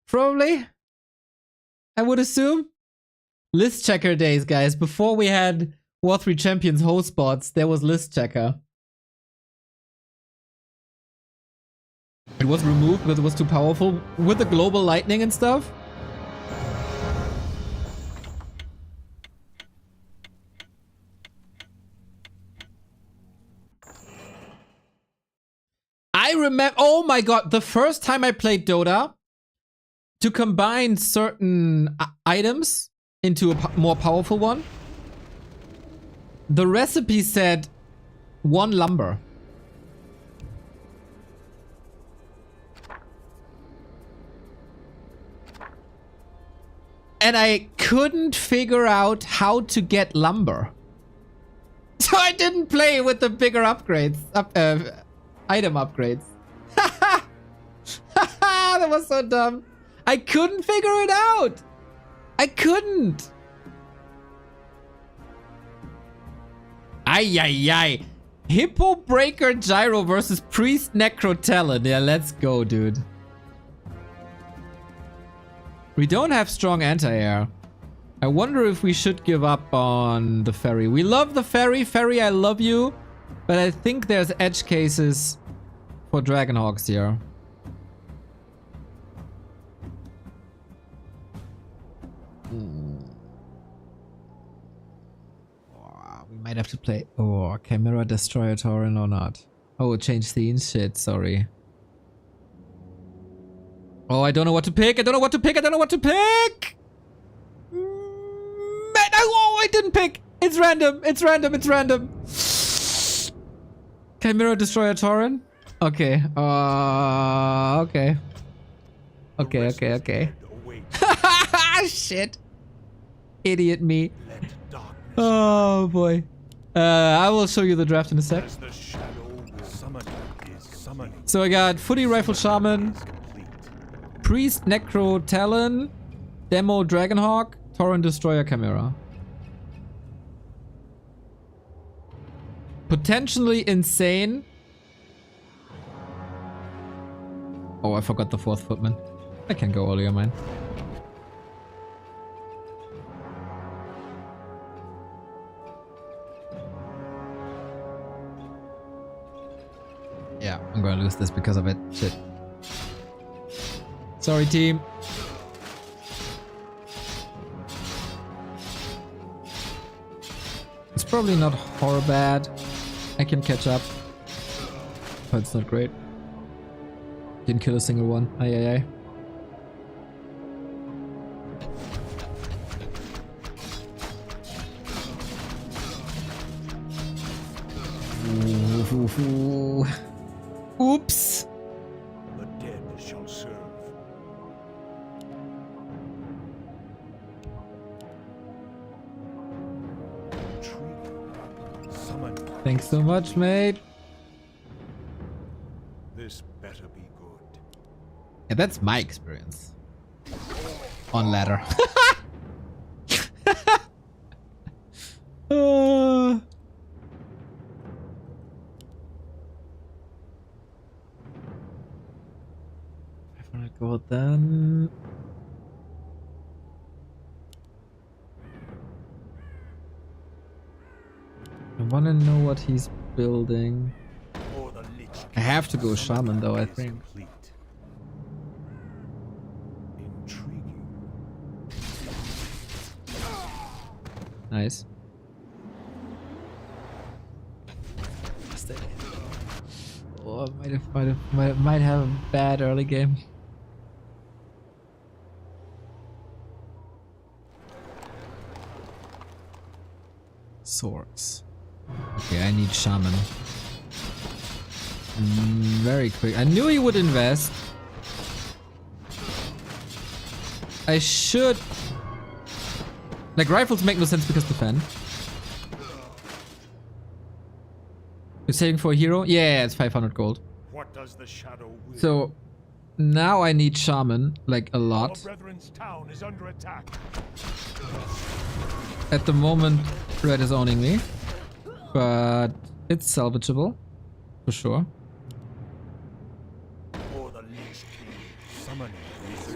Probably, I would assume. List Checker days, guys. Before we had War 3 Champions host bots, there was List Checker. It was removed because it was too powerful with the global lightning and stuff. I remember, oh my god, the first time I played Dota, to combine certain items into a more powerful one, the recipe said 1 lumber. And I couldn't figure out how to get lumber. So I didn't play with the bigger upgrades, item upgrades. That was so dumb. I couldn't figure it out. I couldn't. Ay, ay, ay. Hippo Breaker Gyro versus Priest Necro Talon. Yeah, let's go, dude. We don't have strong anti-air. I wonder if we should give up on the ferry. We love the ferry. Ferry, I love you. But I think there's edge cases for Dragonhawks here. We might have to play... Oh, Chimera Destroyer Tauren or not. Oh, change scenes? Shit, sorry. Oh, I don't know what to pick. I don't know what to pick. I don't know what to pick. Man, oh, I didn't pick. It's random. It's random. It's random. Chimera Destroyer Tauren? Okay. Okay. Okay, okay, okay. Shit. Idiot me. Oh, boy. I will show you the draft in a sec. So I got Footy Rifle Shaman, Priest Necro Talon, Demo Dragonhawk, Tauren Destroyer Chimera. Potentially insane. Oh, I forgot the 4th footman. I can go earlier, man. Yeah, I'm gonna lose this because of it. Shit. Sorry, team. It's probably not horror bad. I can catch up. But it's not great. Didn't kill a single one. Aye, aye, aye. Oops. The dead shall serve. Intriguing. Summon. Thanks so much, mate. This better be good. Yeah, that's my experience. On ladder. uh... 500 gold then. I wanna know what he's building. Or the Lich I have to go King shaman though, I is think. complete. Intriguing. Nice. Oh, might have a bad early game. Swords. Okay, I need shaman. Very quick. I knew he would invest. I should... Like, rifles make no sense because defend. You're saving for a hero? Yeah, it's 500 gold. What does the shadow will? So, now I need shaman, like, a Our lot. brethren's town is under attack. At the moment, red is owning me. But it's salvageable. For sure. Or the Lich King summoning is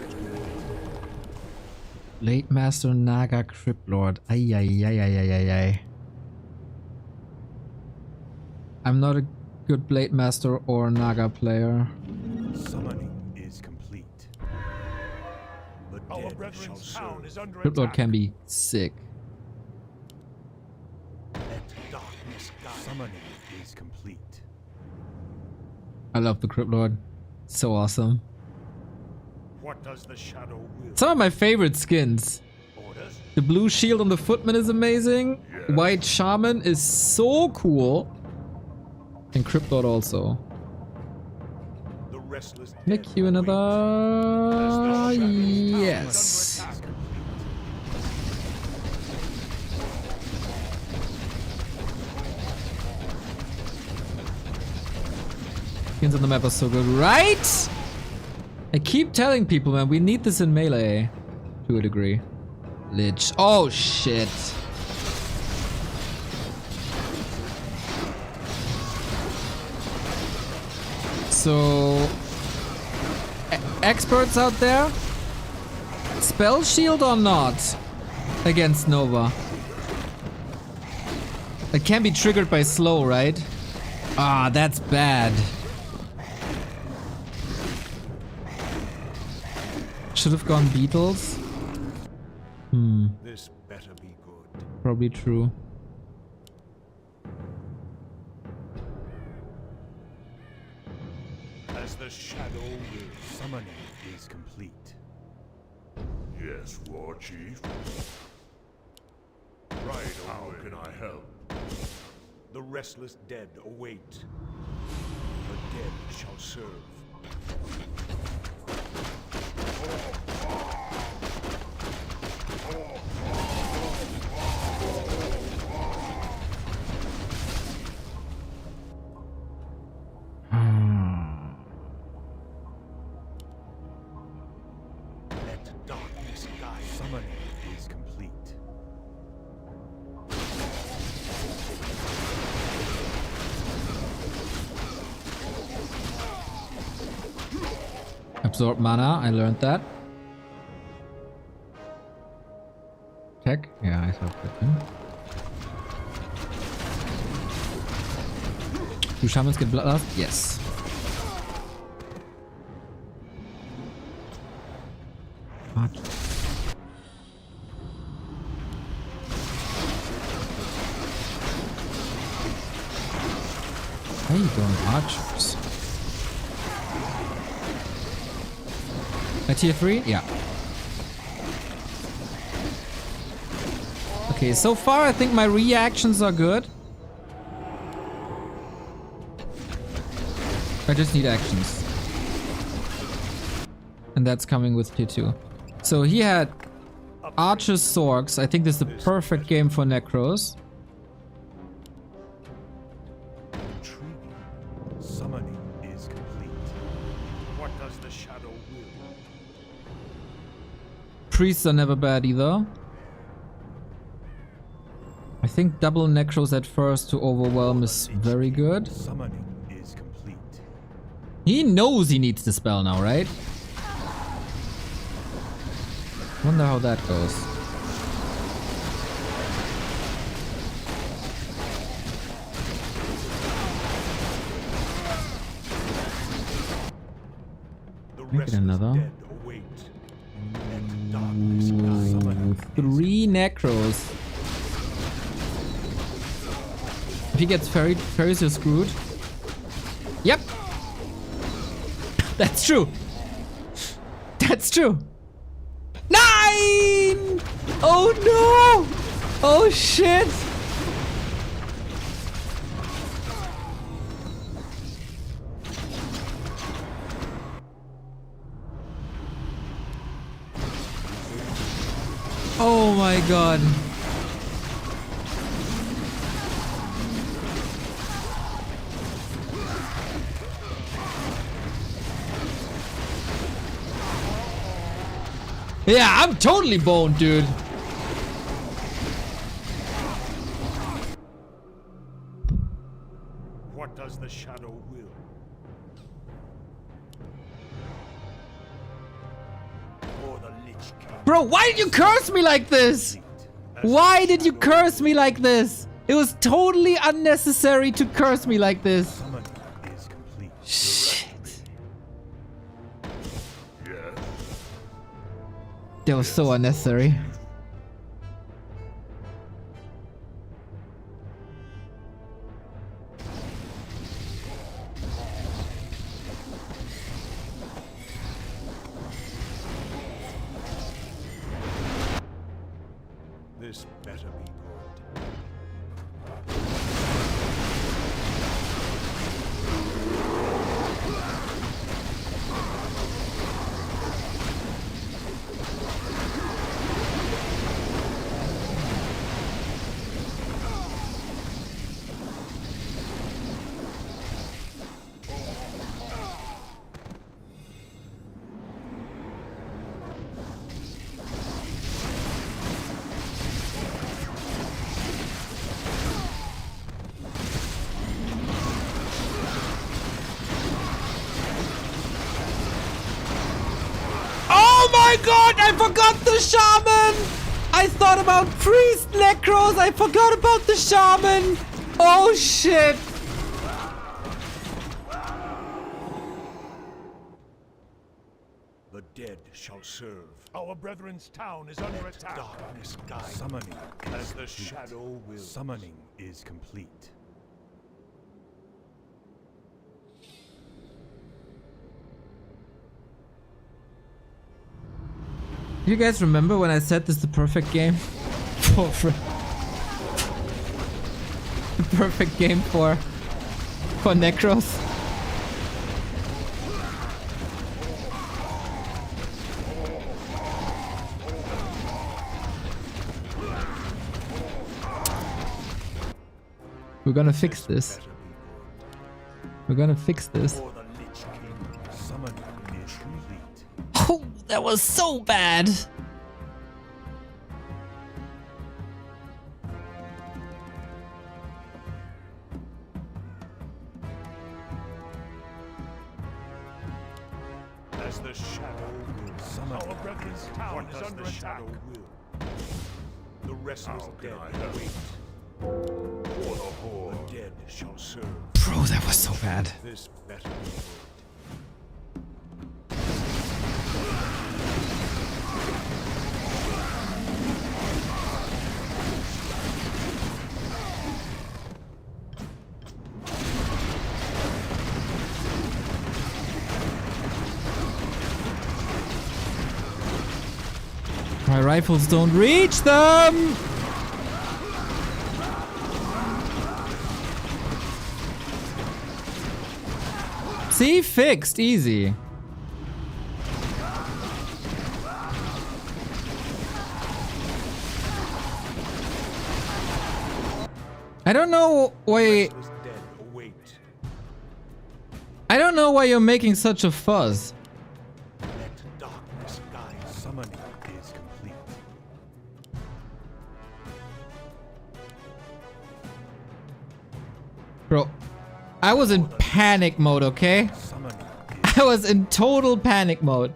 Late Master Naga Crypt Lord. Ay, ay, ay, ay, ay, ay, ay. I'm not a good Blade Master or Naga player. summoning is complete. The Our dead shall brethren's town serve. is under Crypt Lord attack. can be sick. Let darkness guide. Summoning is complete. I love the Crypt Lord. So awesome. What does the shadow will? Some of my favorite skins. Orders? The blue shield on the footman is amazing. White shaman is so cool. And Crypt Lord also. The restless Make dead you await. another... As the shadow's town is Yes. under attack. Skins on the map are so good, right? I keep telling people, man, we need this in melee. To a degree. Lich. Oh, shit. So... experts out there? Spell shield or not? Against Nova. It can be triggered by slow, right? Ah, that's bad. Should have gone Beatles. This better be good. Probably true. As the shadow will. Summoning is complete. Yes, War Chief. Right, how can I help? The restless dead await. The dead shall serve. Let darkness guide. Summoning is complete. Absorb mana, I learned that. Tech? Yeah, I thought that. Do shamans get bloodlust? Yes. What? Why are you going archers? A tier 3? Yeah. Okay, so far I think my reactions are good. I just need actions. And that's coming with tier 2. So he had Archers, Sorks. I think this is the perfect game for Necros. Intriguing. Summoning is complete. What does the shadow will? Priests are never bad either. I think double Necros at first to overwhelm is very good. Summoning is complete. He knows he needs the spell now, right? Wonder how that goes. The Make it restless another. dead await. Let darkness guide. Ooh, Summoning 3 Necros. If he gets fairies, you're screwed. Yep. That's true. That's true. 9! Oh no! Oh shit! Oh my god. Yeah, I'm totally boned, dude. What does the shadow will? Or the Lich King. Bro, why did you curse me like this? Why did you curse me like this? It was totally unnecessary to curse me like this. Summoning is complete. Shit. Yes. That was so unnecessary. This better be good. Oh my god, I forgot the shaman! I thought about priest necros, I forgot about the shaman! Oh shit! The dead shall serve. Our brethren's town is under attack. Darkness guide. Summoning as the shadow will. Summoning is complete. You guys remember when I said this is the perfect game? The perfect game for necros? We're gonna fix this. We're gonna fix this. For the Lich King, summoning is complete. Oh, that was so bad. As the shadow will summon. Our brethren's town is under attack. The restless How can dead I help? wait. For the horde. The dead shall serve. Bro, that was so bad. This better be good. My rifles don't reach them! See? Fixed. Easy. I don't know why... Restless dead await. I don't know why you're making such a fuzz. Let darkness guide. Summoning is complete. Bro, I was in panic mode, okay? Summoning is I was in total panic mode.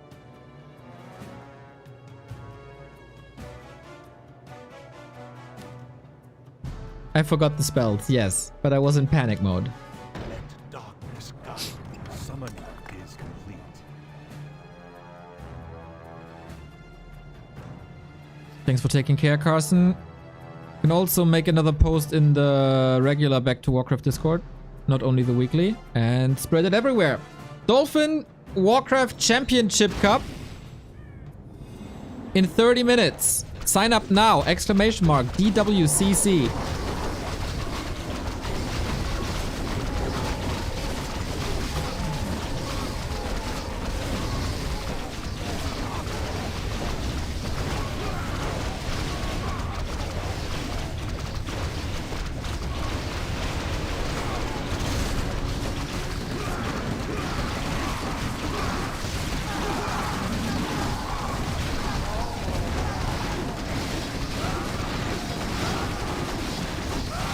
I forgot the spells, yes, but I was in panic mode. let darkness guide. Summoning is complete. Thanks for taking care, Carson. You can also make another post in the regular Back to Warcraft Discord, not only the weekly, and spread it everywhere. Dolphin Warcraft Championship Cup in 30 minutes. Sign up now! Exclamation mark DWCC.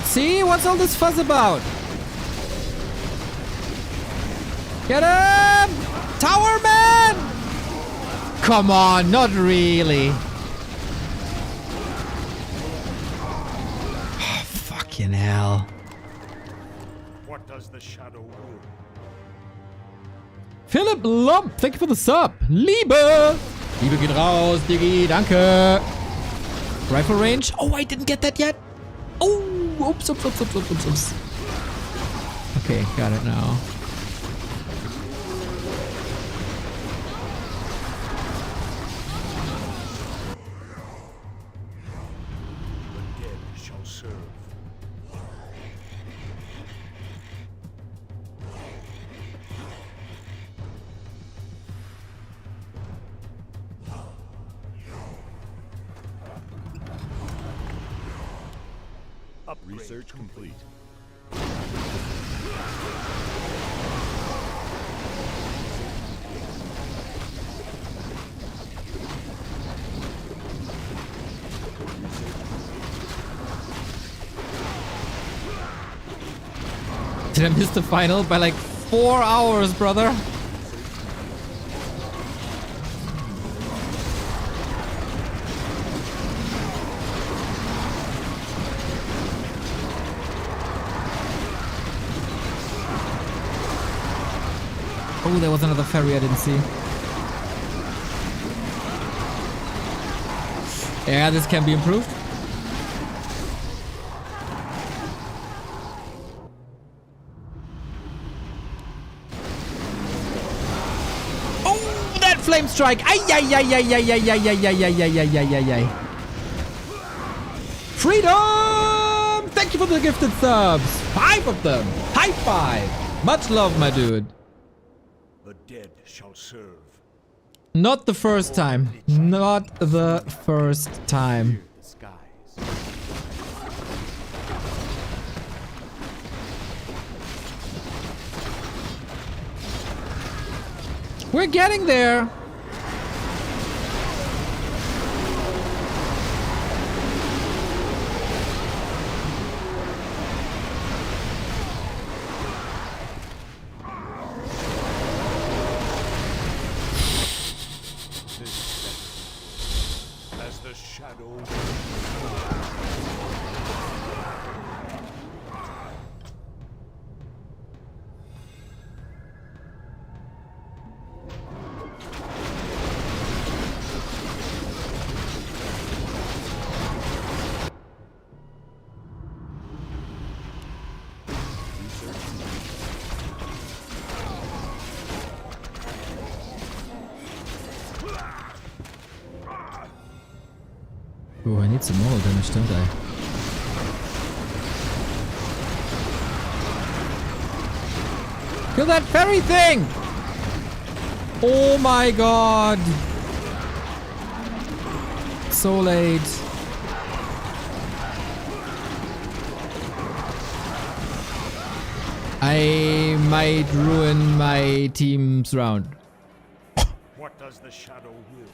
See? What's all this fuss about? Get him! Tower Man! Come on, not really. Oh, fucking hell. What does the shadow will? Philip Lump, thank you for the sub. Liebe! Liebe geht raus, Diggi, danke. Rifle range? Oh, I didn't get that yet. Oh, oops. Okay, got it now. The dead shall serve. Research complete. Did I miss the final by like 4 hours, brother? Oh, there was another ferry I didn't see. Yeah, this can be improved. Oh, that flame strike! Ay, ay, ay, ay, ay, ay, ay, ay, ay, ay, ay, ay, ay, ay. Freedom! Thank you for the gifted subs. 5 of them. High five. Much love, my dude. The dead shall serve. Not the first time. Not the first time. The skies. We're getting there. As the shadow. Oh, I need some more damage, don't I? Kill that ferry thing! Oh my god! So late. I might ruin my team's round. What does the shadow will?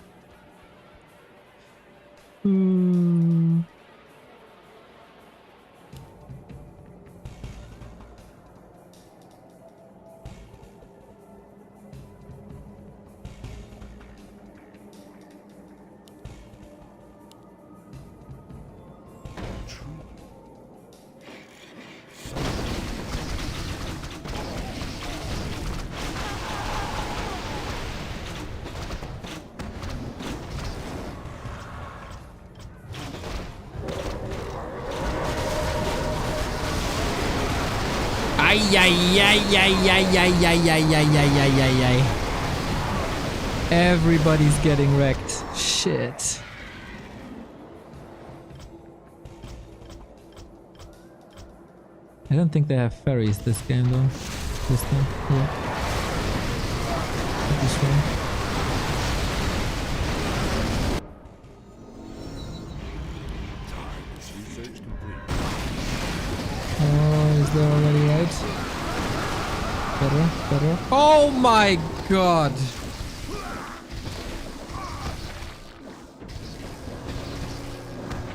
Ay, ay, ay, ay, ay, ay, ay, ay, ay, ay, ay, ay, ay. Everybody's getting wrecked. Shit. I don't think they have ferries this game though. This time. Yeah. This one. Research complete. Oh, is there already right? Better, better. Oh my god!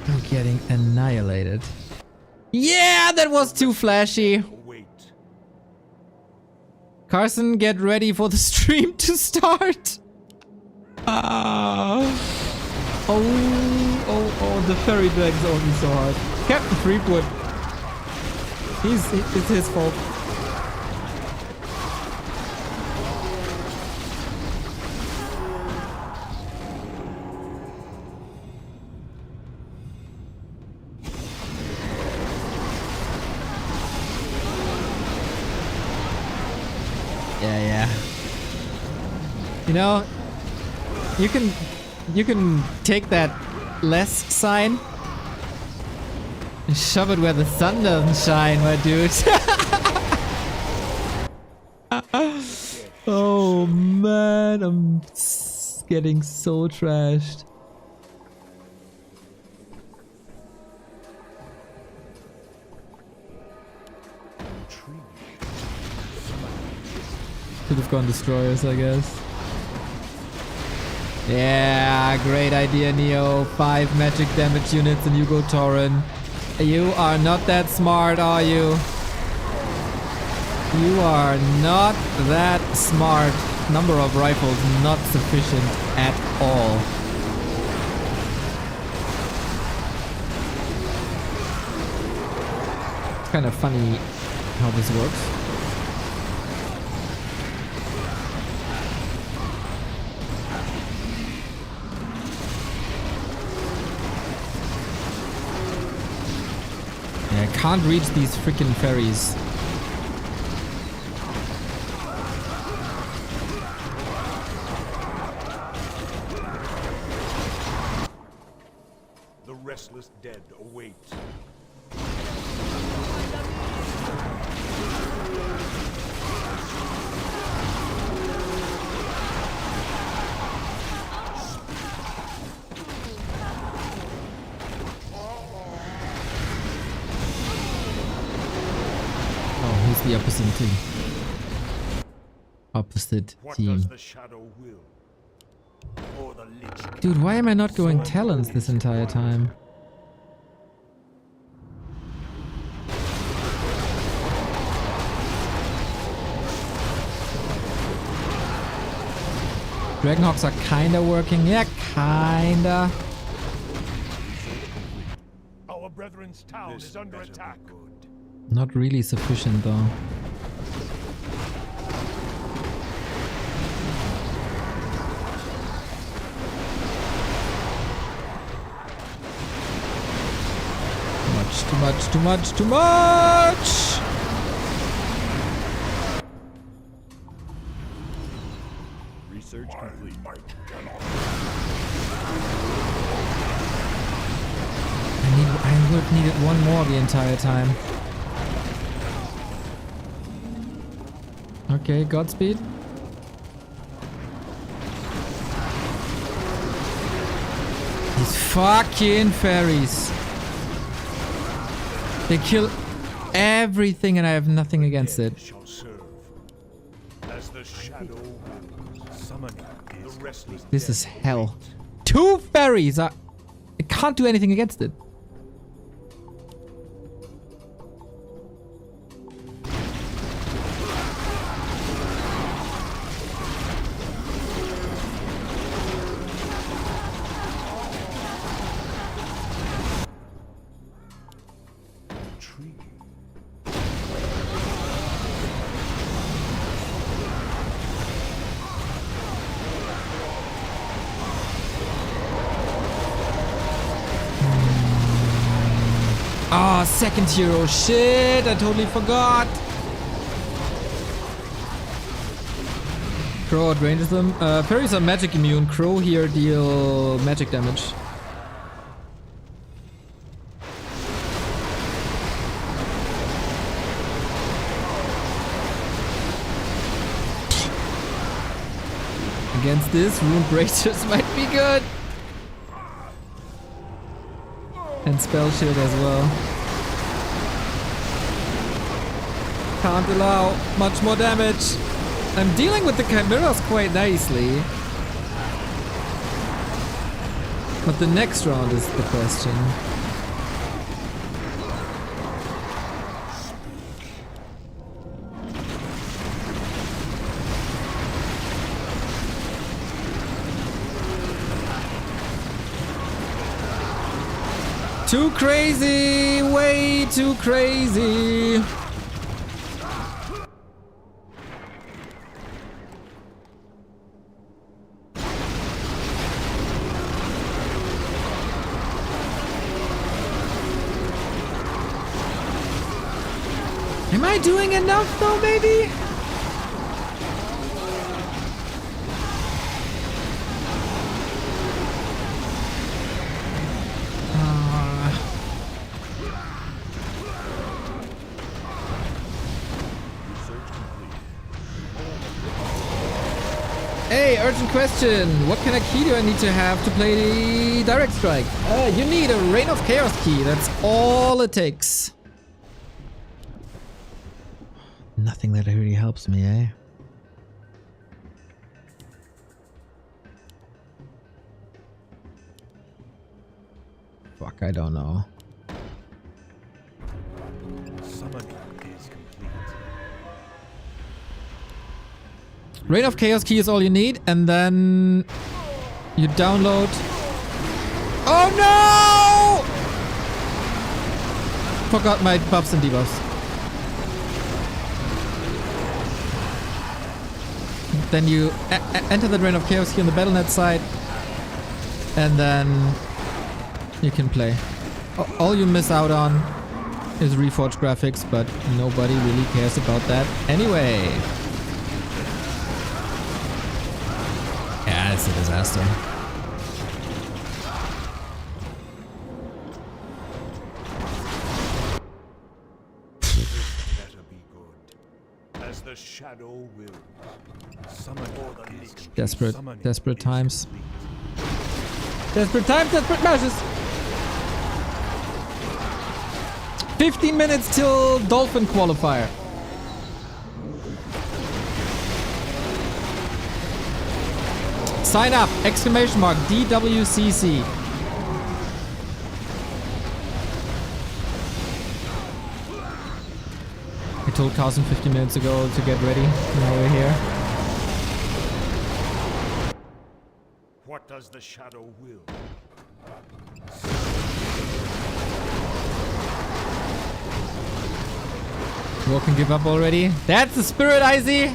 I'm getting annihilated. Yeah, that was too flashy. Await. Carson, get ready for the stream to start. Oh, the ferry drag's only so hard. Captain Freepwood. It's his fault. Yeah. You know, you can take that less sign and shove it where the sun doesn't shine, my dude. Oh man, I'm getting so trashed. Should have gone destroyers, I guess. Yeah, great idea, Neo. 5 magic damage units and you go Tauren. You are not that smart, are you? You are not that smart. Number of rifles not sufficient at all. It's kind of funny how this works. I can't reach these freaking ferries. The restless dead await. The opposite team. Opposite What team. does the shadow will? Or the Lich King? Dude, why am I not going talents this entire time? Dragonhawks are kinda working. Yeah, kinda. Our brethren's town is under attack. Not really sufficient though. Too much! Research complete. I would have needed one more the entire time. Okay, Godspeed. These fucking fairies. They kill everything and I have nothing against it. Shall serve as the shadow wills. Summoning is the restless. This is hell. 2 fairies! I can't do anything against it. Tree. Ah, second hero. Shit, I totally forgot. Crow outranges them. Fairies are magic immune. Crow here deal magic damage. Against this, Rune Bracers might be good. And Spell Shield as well. Can't allow much more damage. I'm dealing with the Chimeras quite nicely. But the next round is the question. Too crazy! Way too crazy! Am I doing enough though, maybe? Hey, urgent question. What kind of key do I need to have to play the Direct Strike? You need a Reign of Chaos key. That's all it takes. Nothing that really helps me, eh? Fuck, I don't know. Summoning is complete. Reign of Chaos key is all you need, and then you download. Oh no! Forgot my buffs and debuffs. Then you enter the Reign of Chaos here on the Battle.net side, and then you can play. All you miss out on is Reforged graphics, but nobody really cares about that anyway. Yeah, it's a disaster. Better be good. As the shadow will. Summon all the lich. Desperate times. Desperate times, desperate measures. 15 minutes till Dolphin Qualifier. Sign up! Exclamation mark DWCC. I told Carson 15 minutes ago to get ready. Now we're here. What does the shadow will? Walk and give up already. That's the spirit, Izzy!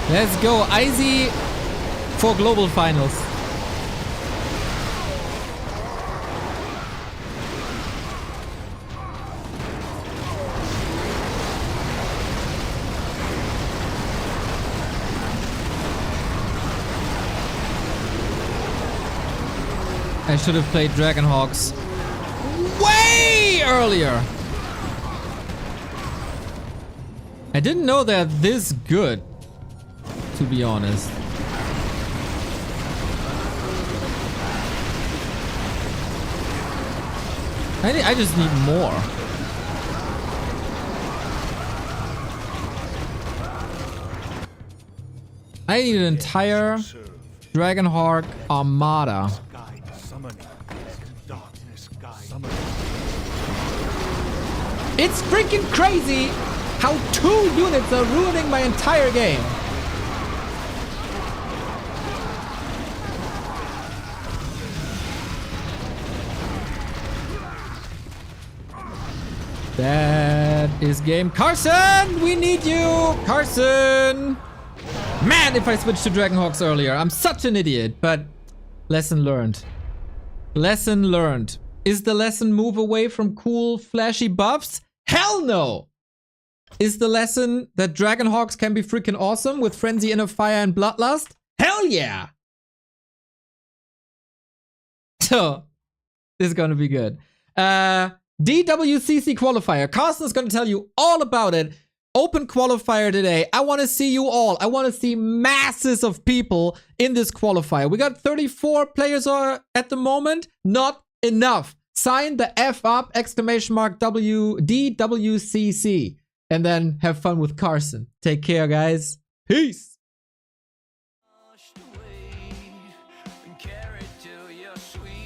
Let's go, Izzy, for global finals. I should have played Dragonhawks. way earlier. I didn't know they're this good, to be honest. I just need more. I need an entire Dragonhawk armada. Guide summoning is darkness. Guide summoning. It's freaking crazy how 2 units are ruining my entire game. That is game. Carson, we need you. Carson. Man, if I switched to Dragonhawks earlier, I'm such an idiot, but lesson learned. Lesson learned. Is the lesson move away from cool, flashy buffs? Hell no! Is the lesson that Dragonhawks can be freaking awesome with Frenzy, Inner Fire, and Bloodlust? Hell yeah! So, this is gonna be good. DWCC Qualifier. Carson is gonna tell you all about it. Open Qualifier today. I want to see you all. I want to see masses of people in this qualifier. We got 34 players at the moment. Not enough. Sign the F up, exclamation mark DWCC. And then have fun with Carson. Take care, guys. Peace. Carried to your sweet